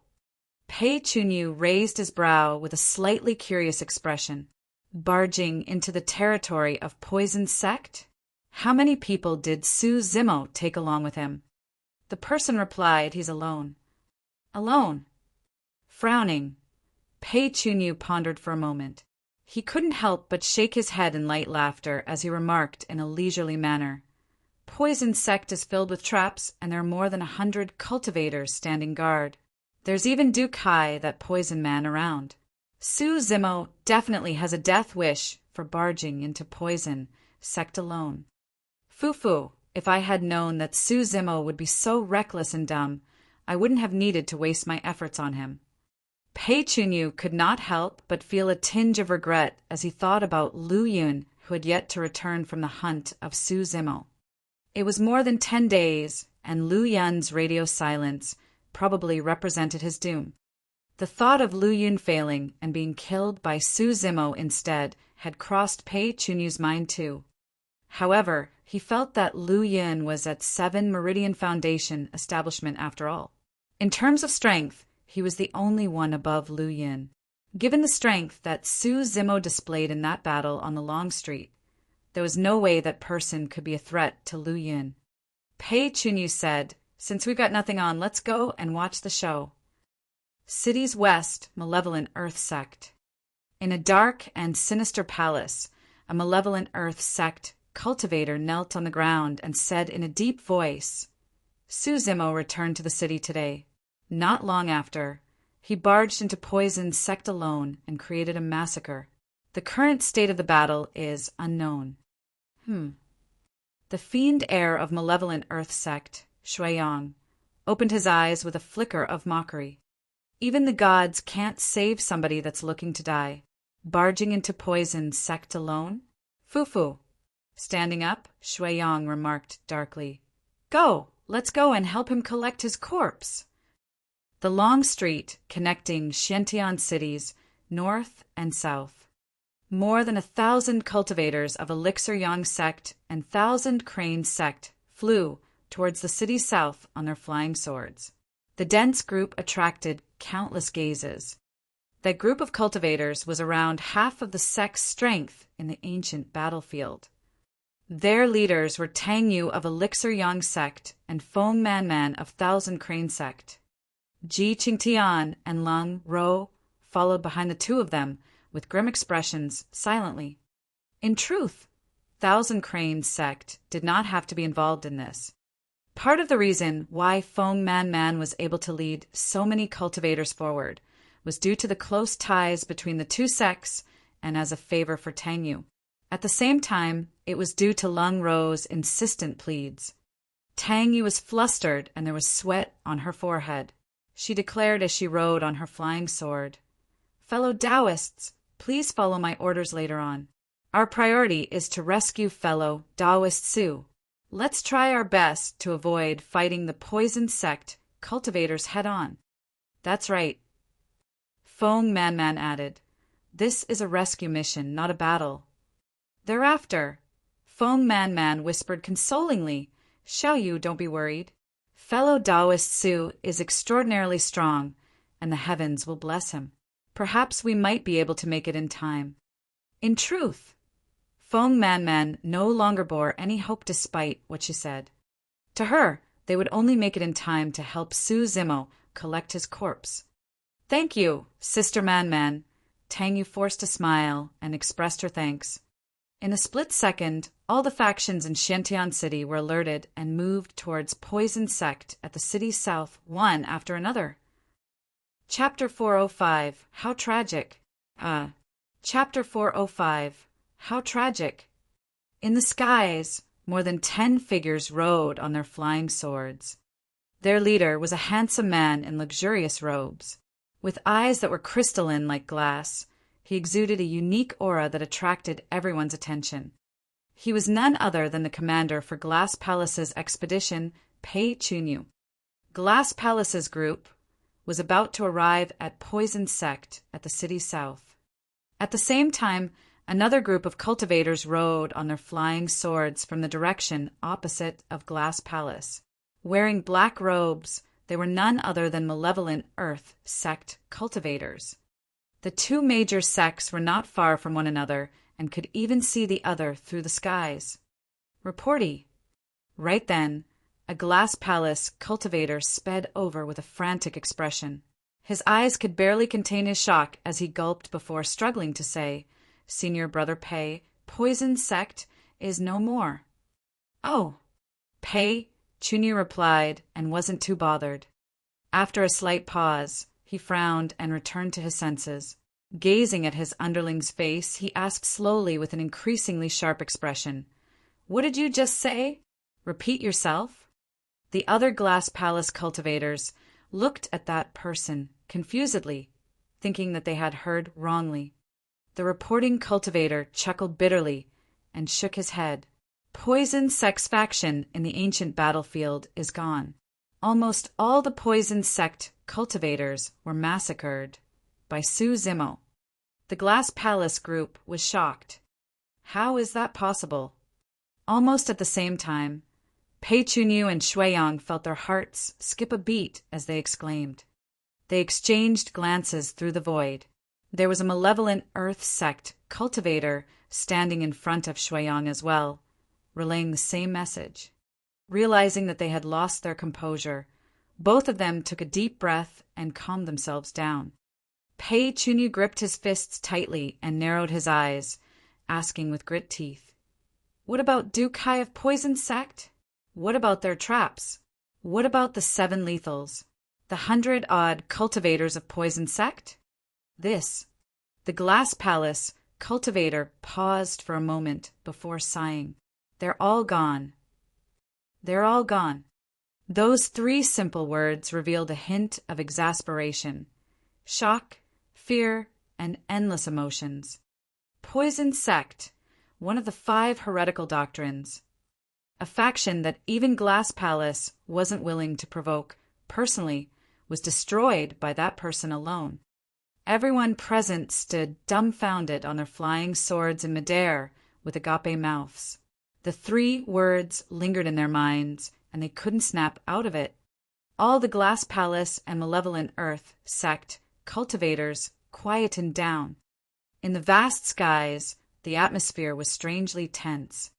Pei Chunyu raised his brow with a slightly curious expression. "Barging into the territory of Poison Sect? How many people did Su Zimo take along with him?" The person replied, "He's alone." "Alone?" Frowning, Pei Chunyu pondered for a moment. He couldn't help but shake his head in light laughter as he remarked in a leisurely manner, "Poison Sect is filled with traps, and there are more than 100 cultivators standing guard. There's even Duke Hai, that poison man, around. Su Zimo definitely has a death wish for barging into Poison Sect alone. Fufu, if I had known that Su Zimo would be so reckless and dumb, I wouldn't have needed to waste my efforts on him." Pei Chunyu could not help but feel a tinge of regret as he thought about Lu Yun, who had yet to return from the hunt of Su Zimo. It was more than 10 days, and Lu Yun's radio silence probably represented his doom. The thought of Lu Yun failing and being killed by Su Zimo instead had crossed Pei Chunyu's mind too. However, he felt that Lu Yun was at 7 Meridian Foundation establishment after all. In terms of strength, he was the only one above Lu Yun. Given the strength that Su Zimo displayed in that battle on the Long Street, there was no way that person could be a threat to Lu Yun. Pei Chunyu said, "Since we've got nothing on, let's go and watch the show." City's west, Malevolent Earth Sect. In a dark and sinister palace, a Malevolent Earth Sect cultivator knelt on the ground and said in a deep voice, "Su Zimo returned to the city today. Not long after, he barged into Poison Sect alone and created a massacre. The current state of the battle is unknown." The fiend heir of Malevolent Earth Sect, Shuiyang, opened his eyes with a flicker of mockery. Even the gods can't save somebody that's looking to die. Barging into Poison Sect alone? Fufu. Standing up, Shuiyang remarked darkly, "Go, let's go and help him collect his corpse." The long street connecting Xiantian cities north and south. More than 1,000 cultivators of Elixir Yang Sect and 1,000 Crane Sect flew towards the city's south on their flying swords. The dense group attracted countless gazes. That group of cultivators was around half of the sect's strength in the ancient battlefield. Their leaders were Tang Yu of Elixir Yang Sect and Feng Man of 1,000 Crane Sect. Ji Qingtian and Lung Ro followed behind the two of them with grim expressions silently. In truth, 1,000 Crane Sect did not have to be involved in this. Part of the reason why Feng Man was able to lead so many cultivators forward was due to the close ties between the two sects and as a favor for Tang Yu. At the same time, it was due to Lung Ro's insistent pleads. Tang Yu was flustered and there was sweat on her forehead. She declared as she rode on her flying sword, "Fellow Taoists, please follow my orders later on. Our priority is to rescue fellow Taoist Su. Let's try our best to avoid fighting the Poison Sect cultivators head-on." "That's right," Feng Man added. "This is a rescue mission, not a battle." Thereafter, Feng Man whispered consolingly, "Xiao Yu, don't be worried. Fellow Taoist Su is extraordinarily strong, and the heavens will bless him. Perhaps we might be able to make it in time." In truth, Feng Man no longer bore any hope despite what she said. To her, they would only make it in time to help Su Zimo collect his corpse. "Thank you, Sister Man." Tang Yu forced a smile and expressed her thanks. In a split second, all the factions in Xiantian City were alerted and moved towards Poison Sect at the city's south, one after another. Chapter 405, How Tragic. Chapter 405, How Tragic. In the skies, more than 10 figures rode on their flying swords. Their leader was a handsome man in luxurious robes. With eyes that were crystalline like glass, he exuded a unique aura that attracted everyone's attention. He was none other than the commander for Glass Palace's expedition, Perpetual. Glass Palace's group was about to arrive at Poison Sect at the city south. At the same time, another group of cultivators rode on their flying swords from the direction opposite of Glass Palace. Wearing black robes, they were none other than malevolent Earth Sect cultivators. The two major sects were not far from one another and could even see the other through the skies. Reporty. Right then, a Glass Palace cultivator sped over with a frantic expression. His eyes could barely contain his shock as he gulped before struggling to say, "Senior Brother Pei, Poison Sect is no more." "Oh." Pei, Chunyu replied and wasn't too bothered. After a slight pause, he frowned and returned to his senses. Gazing at his underling's face, he asked slowly with an increasingly sharp expression, "What did you just say? Repeat yourself." The other Glass Palace cultivators looked at that person confusedly, thinking that they had heard wrongly. The reporting cultivator chuckled bitterly and shook his head. Poison Sect's faction in the ancient battlefield is gone. Almost all the Poison Sect cultivators were massacred by Su Zimo. The Glass Palace group was shocked. How is that possible? Almost at the same time, Pei Chunyu and Shuiyang felt their hearts skip a beat as they exclaimed. They exchanged glances through the void. There was a malevolent Earth Sect cultivator standing in front of Shuiyang as well, relaying the same message. Realizing that they had lost their composure, both of them took a deep breath and calmed themselves down. Pei Chunyu gripped his fists tightly and narrowed his eyes, asking with grit teeth, "What about Dukai of Poison Sect? What about their traps? What about the 7 lethals? The 100-odd cultivators of Poison Sect?" The Glass Palace cultivator paused for a moment before sighing. "They're all gone. They're all gone." Those 3 simple words revealed a hint of exasperation, shock, fear, and endless emotions. Poison Sect, one of the 5 heretical doctrines. A faction that even Glass Palace wasn't willing to provoke personally was destroyed by that person alone. Everyone present stood dumbfounded on their flying swords in midair with agape mouths. The 3 words lingered in their minds, and they couldn't snap out of it. All the Glass Palace and Malevolent Earth Sect cultivators quietened down. In the vast skies, the atmosphere was strangely tense.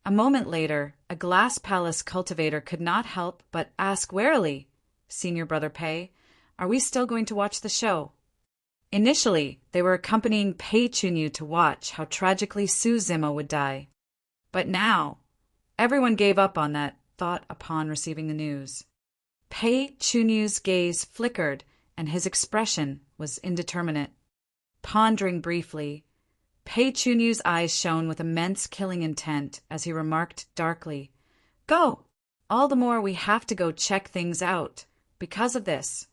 A moment later, a Glass Palace cultivator could not help but ask warily, "Senior Brother Pei, are we still going to watch the show?" Initially, they were accompanying Pei Chunyu to watch how tragically Su Zimo would die. But now, everyone gave up on that thought upon receiving the news. Pei Chunyu's gaze flickered and his expression was indeterminate. Pondering briefly, Pei Chunyu's eyes shone with immense killing intent as he remarked darkly, "Go! All the more we have to go check things out because of this."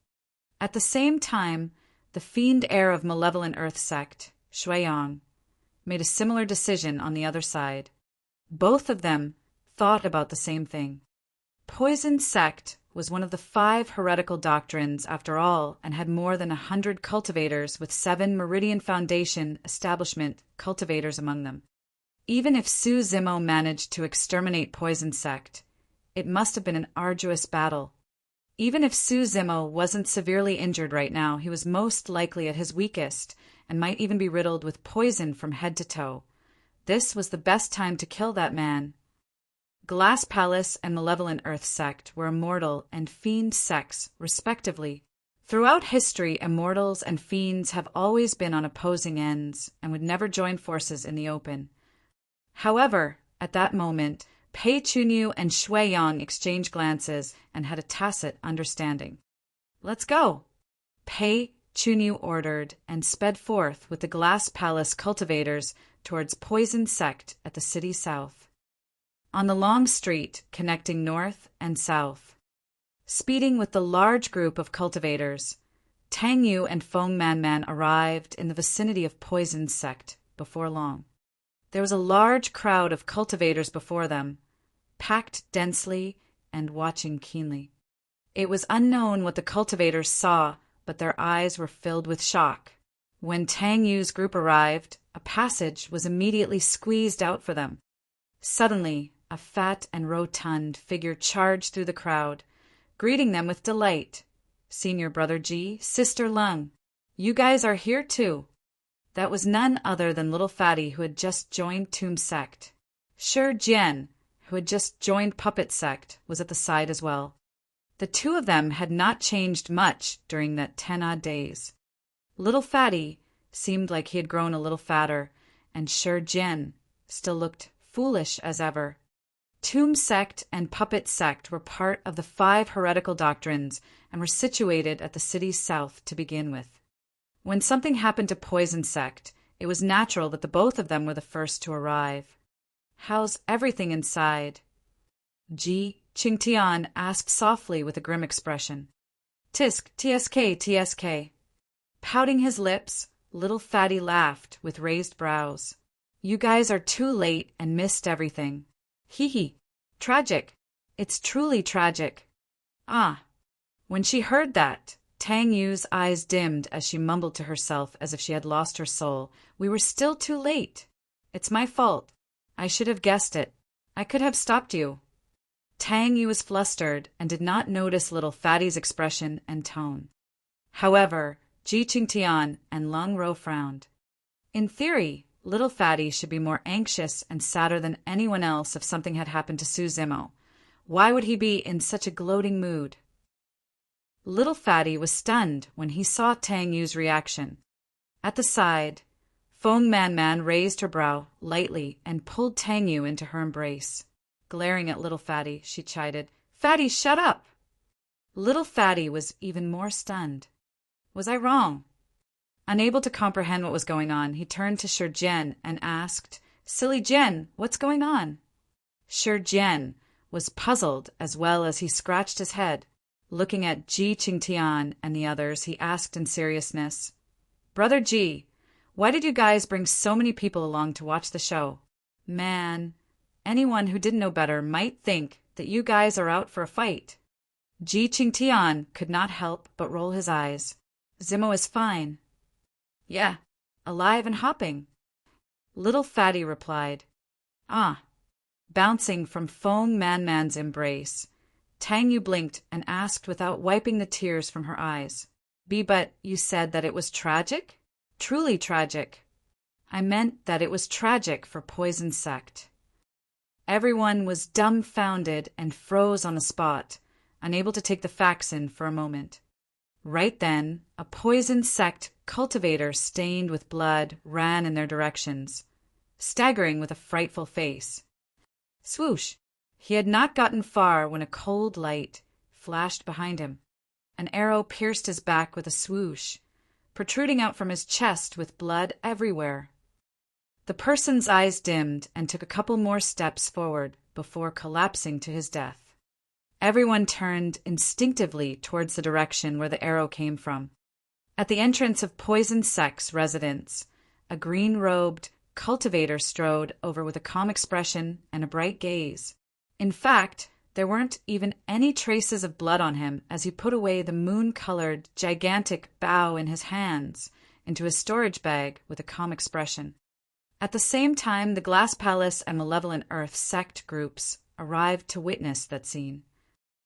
At the same time, the fiend heir of Malevolent Earth Sect, Shuiyang, made a similar decision on the other side. Both of them thought about the same thing. Poison Sect was one of the 5 heretical doctrines after all and had more than 100 cultivators with 7 Meridian Foundation establishment cultivators among them. Even if Su Zimo managed to exterminate Poison Sect, it must have been an arduous battle. Even if Su Zimo wasn't severely injured right now, he was most likely at his weakest and might even be riddled with poison from head to toe. This was the best time to kill that man. Glass Palace and Malevolent Earth Sect were immortal and fiend sects, respectively. Throughout history, immortals and fiends have always been on opposing ends and would never join forces in the open. However, at that moment, Pei Chunyu and Shuiyang exchanged glances and had a tacit understanding. "Let's go," Pei Chunyu ordered and sped forth with the Glass Palace cultivators towards Poison Sect at the city south. On the long street connecting north and south, Speeding with the large group of cultivators, Tang Yu and Feng Man arrived in the vicinity of Poison's sect before long. There was a large crowd of cultivators before them, packed densely and watching keenly. It was unknown what the cultivators saw, but their eyes were filled with shock. When Tang Yu's group arrived, a passage was immediately squeezed out for them. Suddenly, a fat and rotund figure charged through the crowd, greeting them with delight. "Senior Brother Ji, Sister Lung, you guys are here too." That was none other than Little Fatty, who had just joined Tomb's sect. Shi Jian, who had just joined Puppet sect, was at the side as well. The two of them had not changed much during that 10-odd days. Little Fatty seemed like he had grown a little fatter, and Shi Jian still looked foolish as ever. Tomb sect and Puppet sect were part of the 5 heretical doctrines and were situated at the city's south to begin with. When something happened to Poison sect, it was natural that the both of them were the first to arrive. "How's everything inside?" Ji Qingtian asked softly with a grim expression. "Tisk, tsk, tsk." Pouting his lips, Little Fatty laughed with raised brows. "You guys are too late and missed everything. Hee hee. Tragic. It's truly tragic." "Ah." When she heard that, Tang Yu's eyes dimmed as she mumbled to herself as if she had lost her soul. "We were still too late. It's my fault. I should have guessed it. I could have stopped you." Tang Yu was flustered and did not notice Little Fatty's expression and tone. However, Ji Qingtian and Lung Ro frowned. In theory, Little Fatty should be more anxious and sadder than anyone else if something had happened to Su Zimo. Why would he be in such a gloating mood? Little Fatty was stunned when he saw Tang Yu's reaction. At the side, Feng Man raised her brow lightly and pulled Tang Yu into her embrace. Glaring at Little Fatty, she chided, "Fatty, shut up!" Little Fatty was even more stunned. Was I wrong? Unable to comprehend what was going on, he turned to Shi Jian and asked, "Silly Jian, what's going on?" Shi Jian was puzzled as well as he scratched his head. Looking at Ji Qingtian and the others, he asked in seriousness, "Brother Ji, why did you guys bring so many people along to watch the show? Man, anyone who didn't know better might think that you guys are out for a fight." Ji Qingtian could not help but roll his eyes. "Zimo is fine." "Yeah, alive and hopping." Little Fatty replied. "Ah." Bouncing from Feng Man's embrace, Tang Yu blinked and asked without wiping the tears from her eyes, But you said that it was tragic?" "Truly tragic." "I meant that it was tragic for Poison sect." Everyone was dumbfounded and froze on the spot, unable to take the facts in for a moment. Right then, a Poison sect cultivator stained with blood ran in their directions, staggering with a frightful face. Swoosh! He had not gotten far when a cold light flashed behind him. An arrow pierced his back with a swoosh, protruding out from his chest with blood everywhere. The person's eyes dimmed and took a couple more steps forward before collapsing to his death. Everyone turned instinctively towards the direction where the arrow came from. At the entrance of Poison sect's residence, a green-robed cultivator strode over with a calm expression and a bright gaze. In fact, there weren't even any traces of blood on him as he put away the moon-colored, gigantic bough in his hands into his storage bag with a calm expression. At the same time, the Glass Palace and Malevolent Earth sect groups arrived to witness that scene.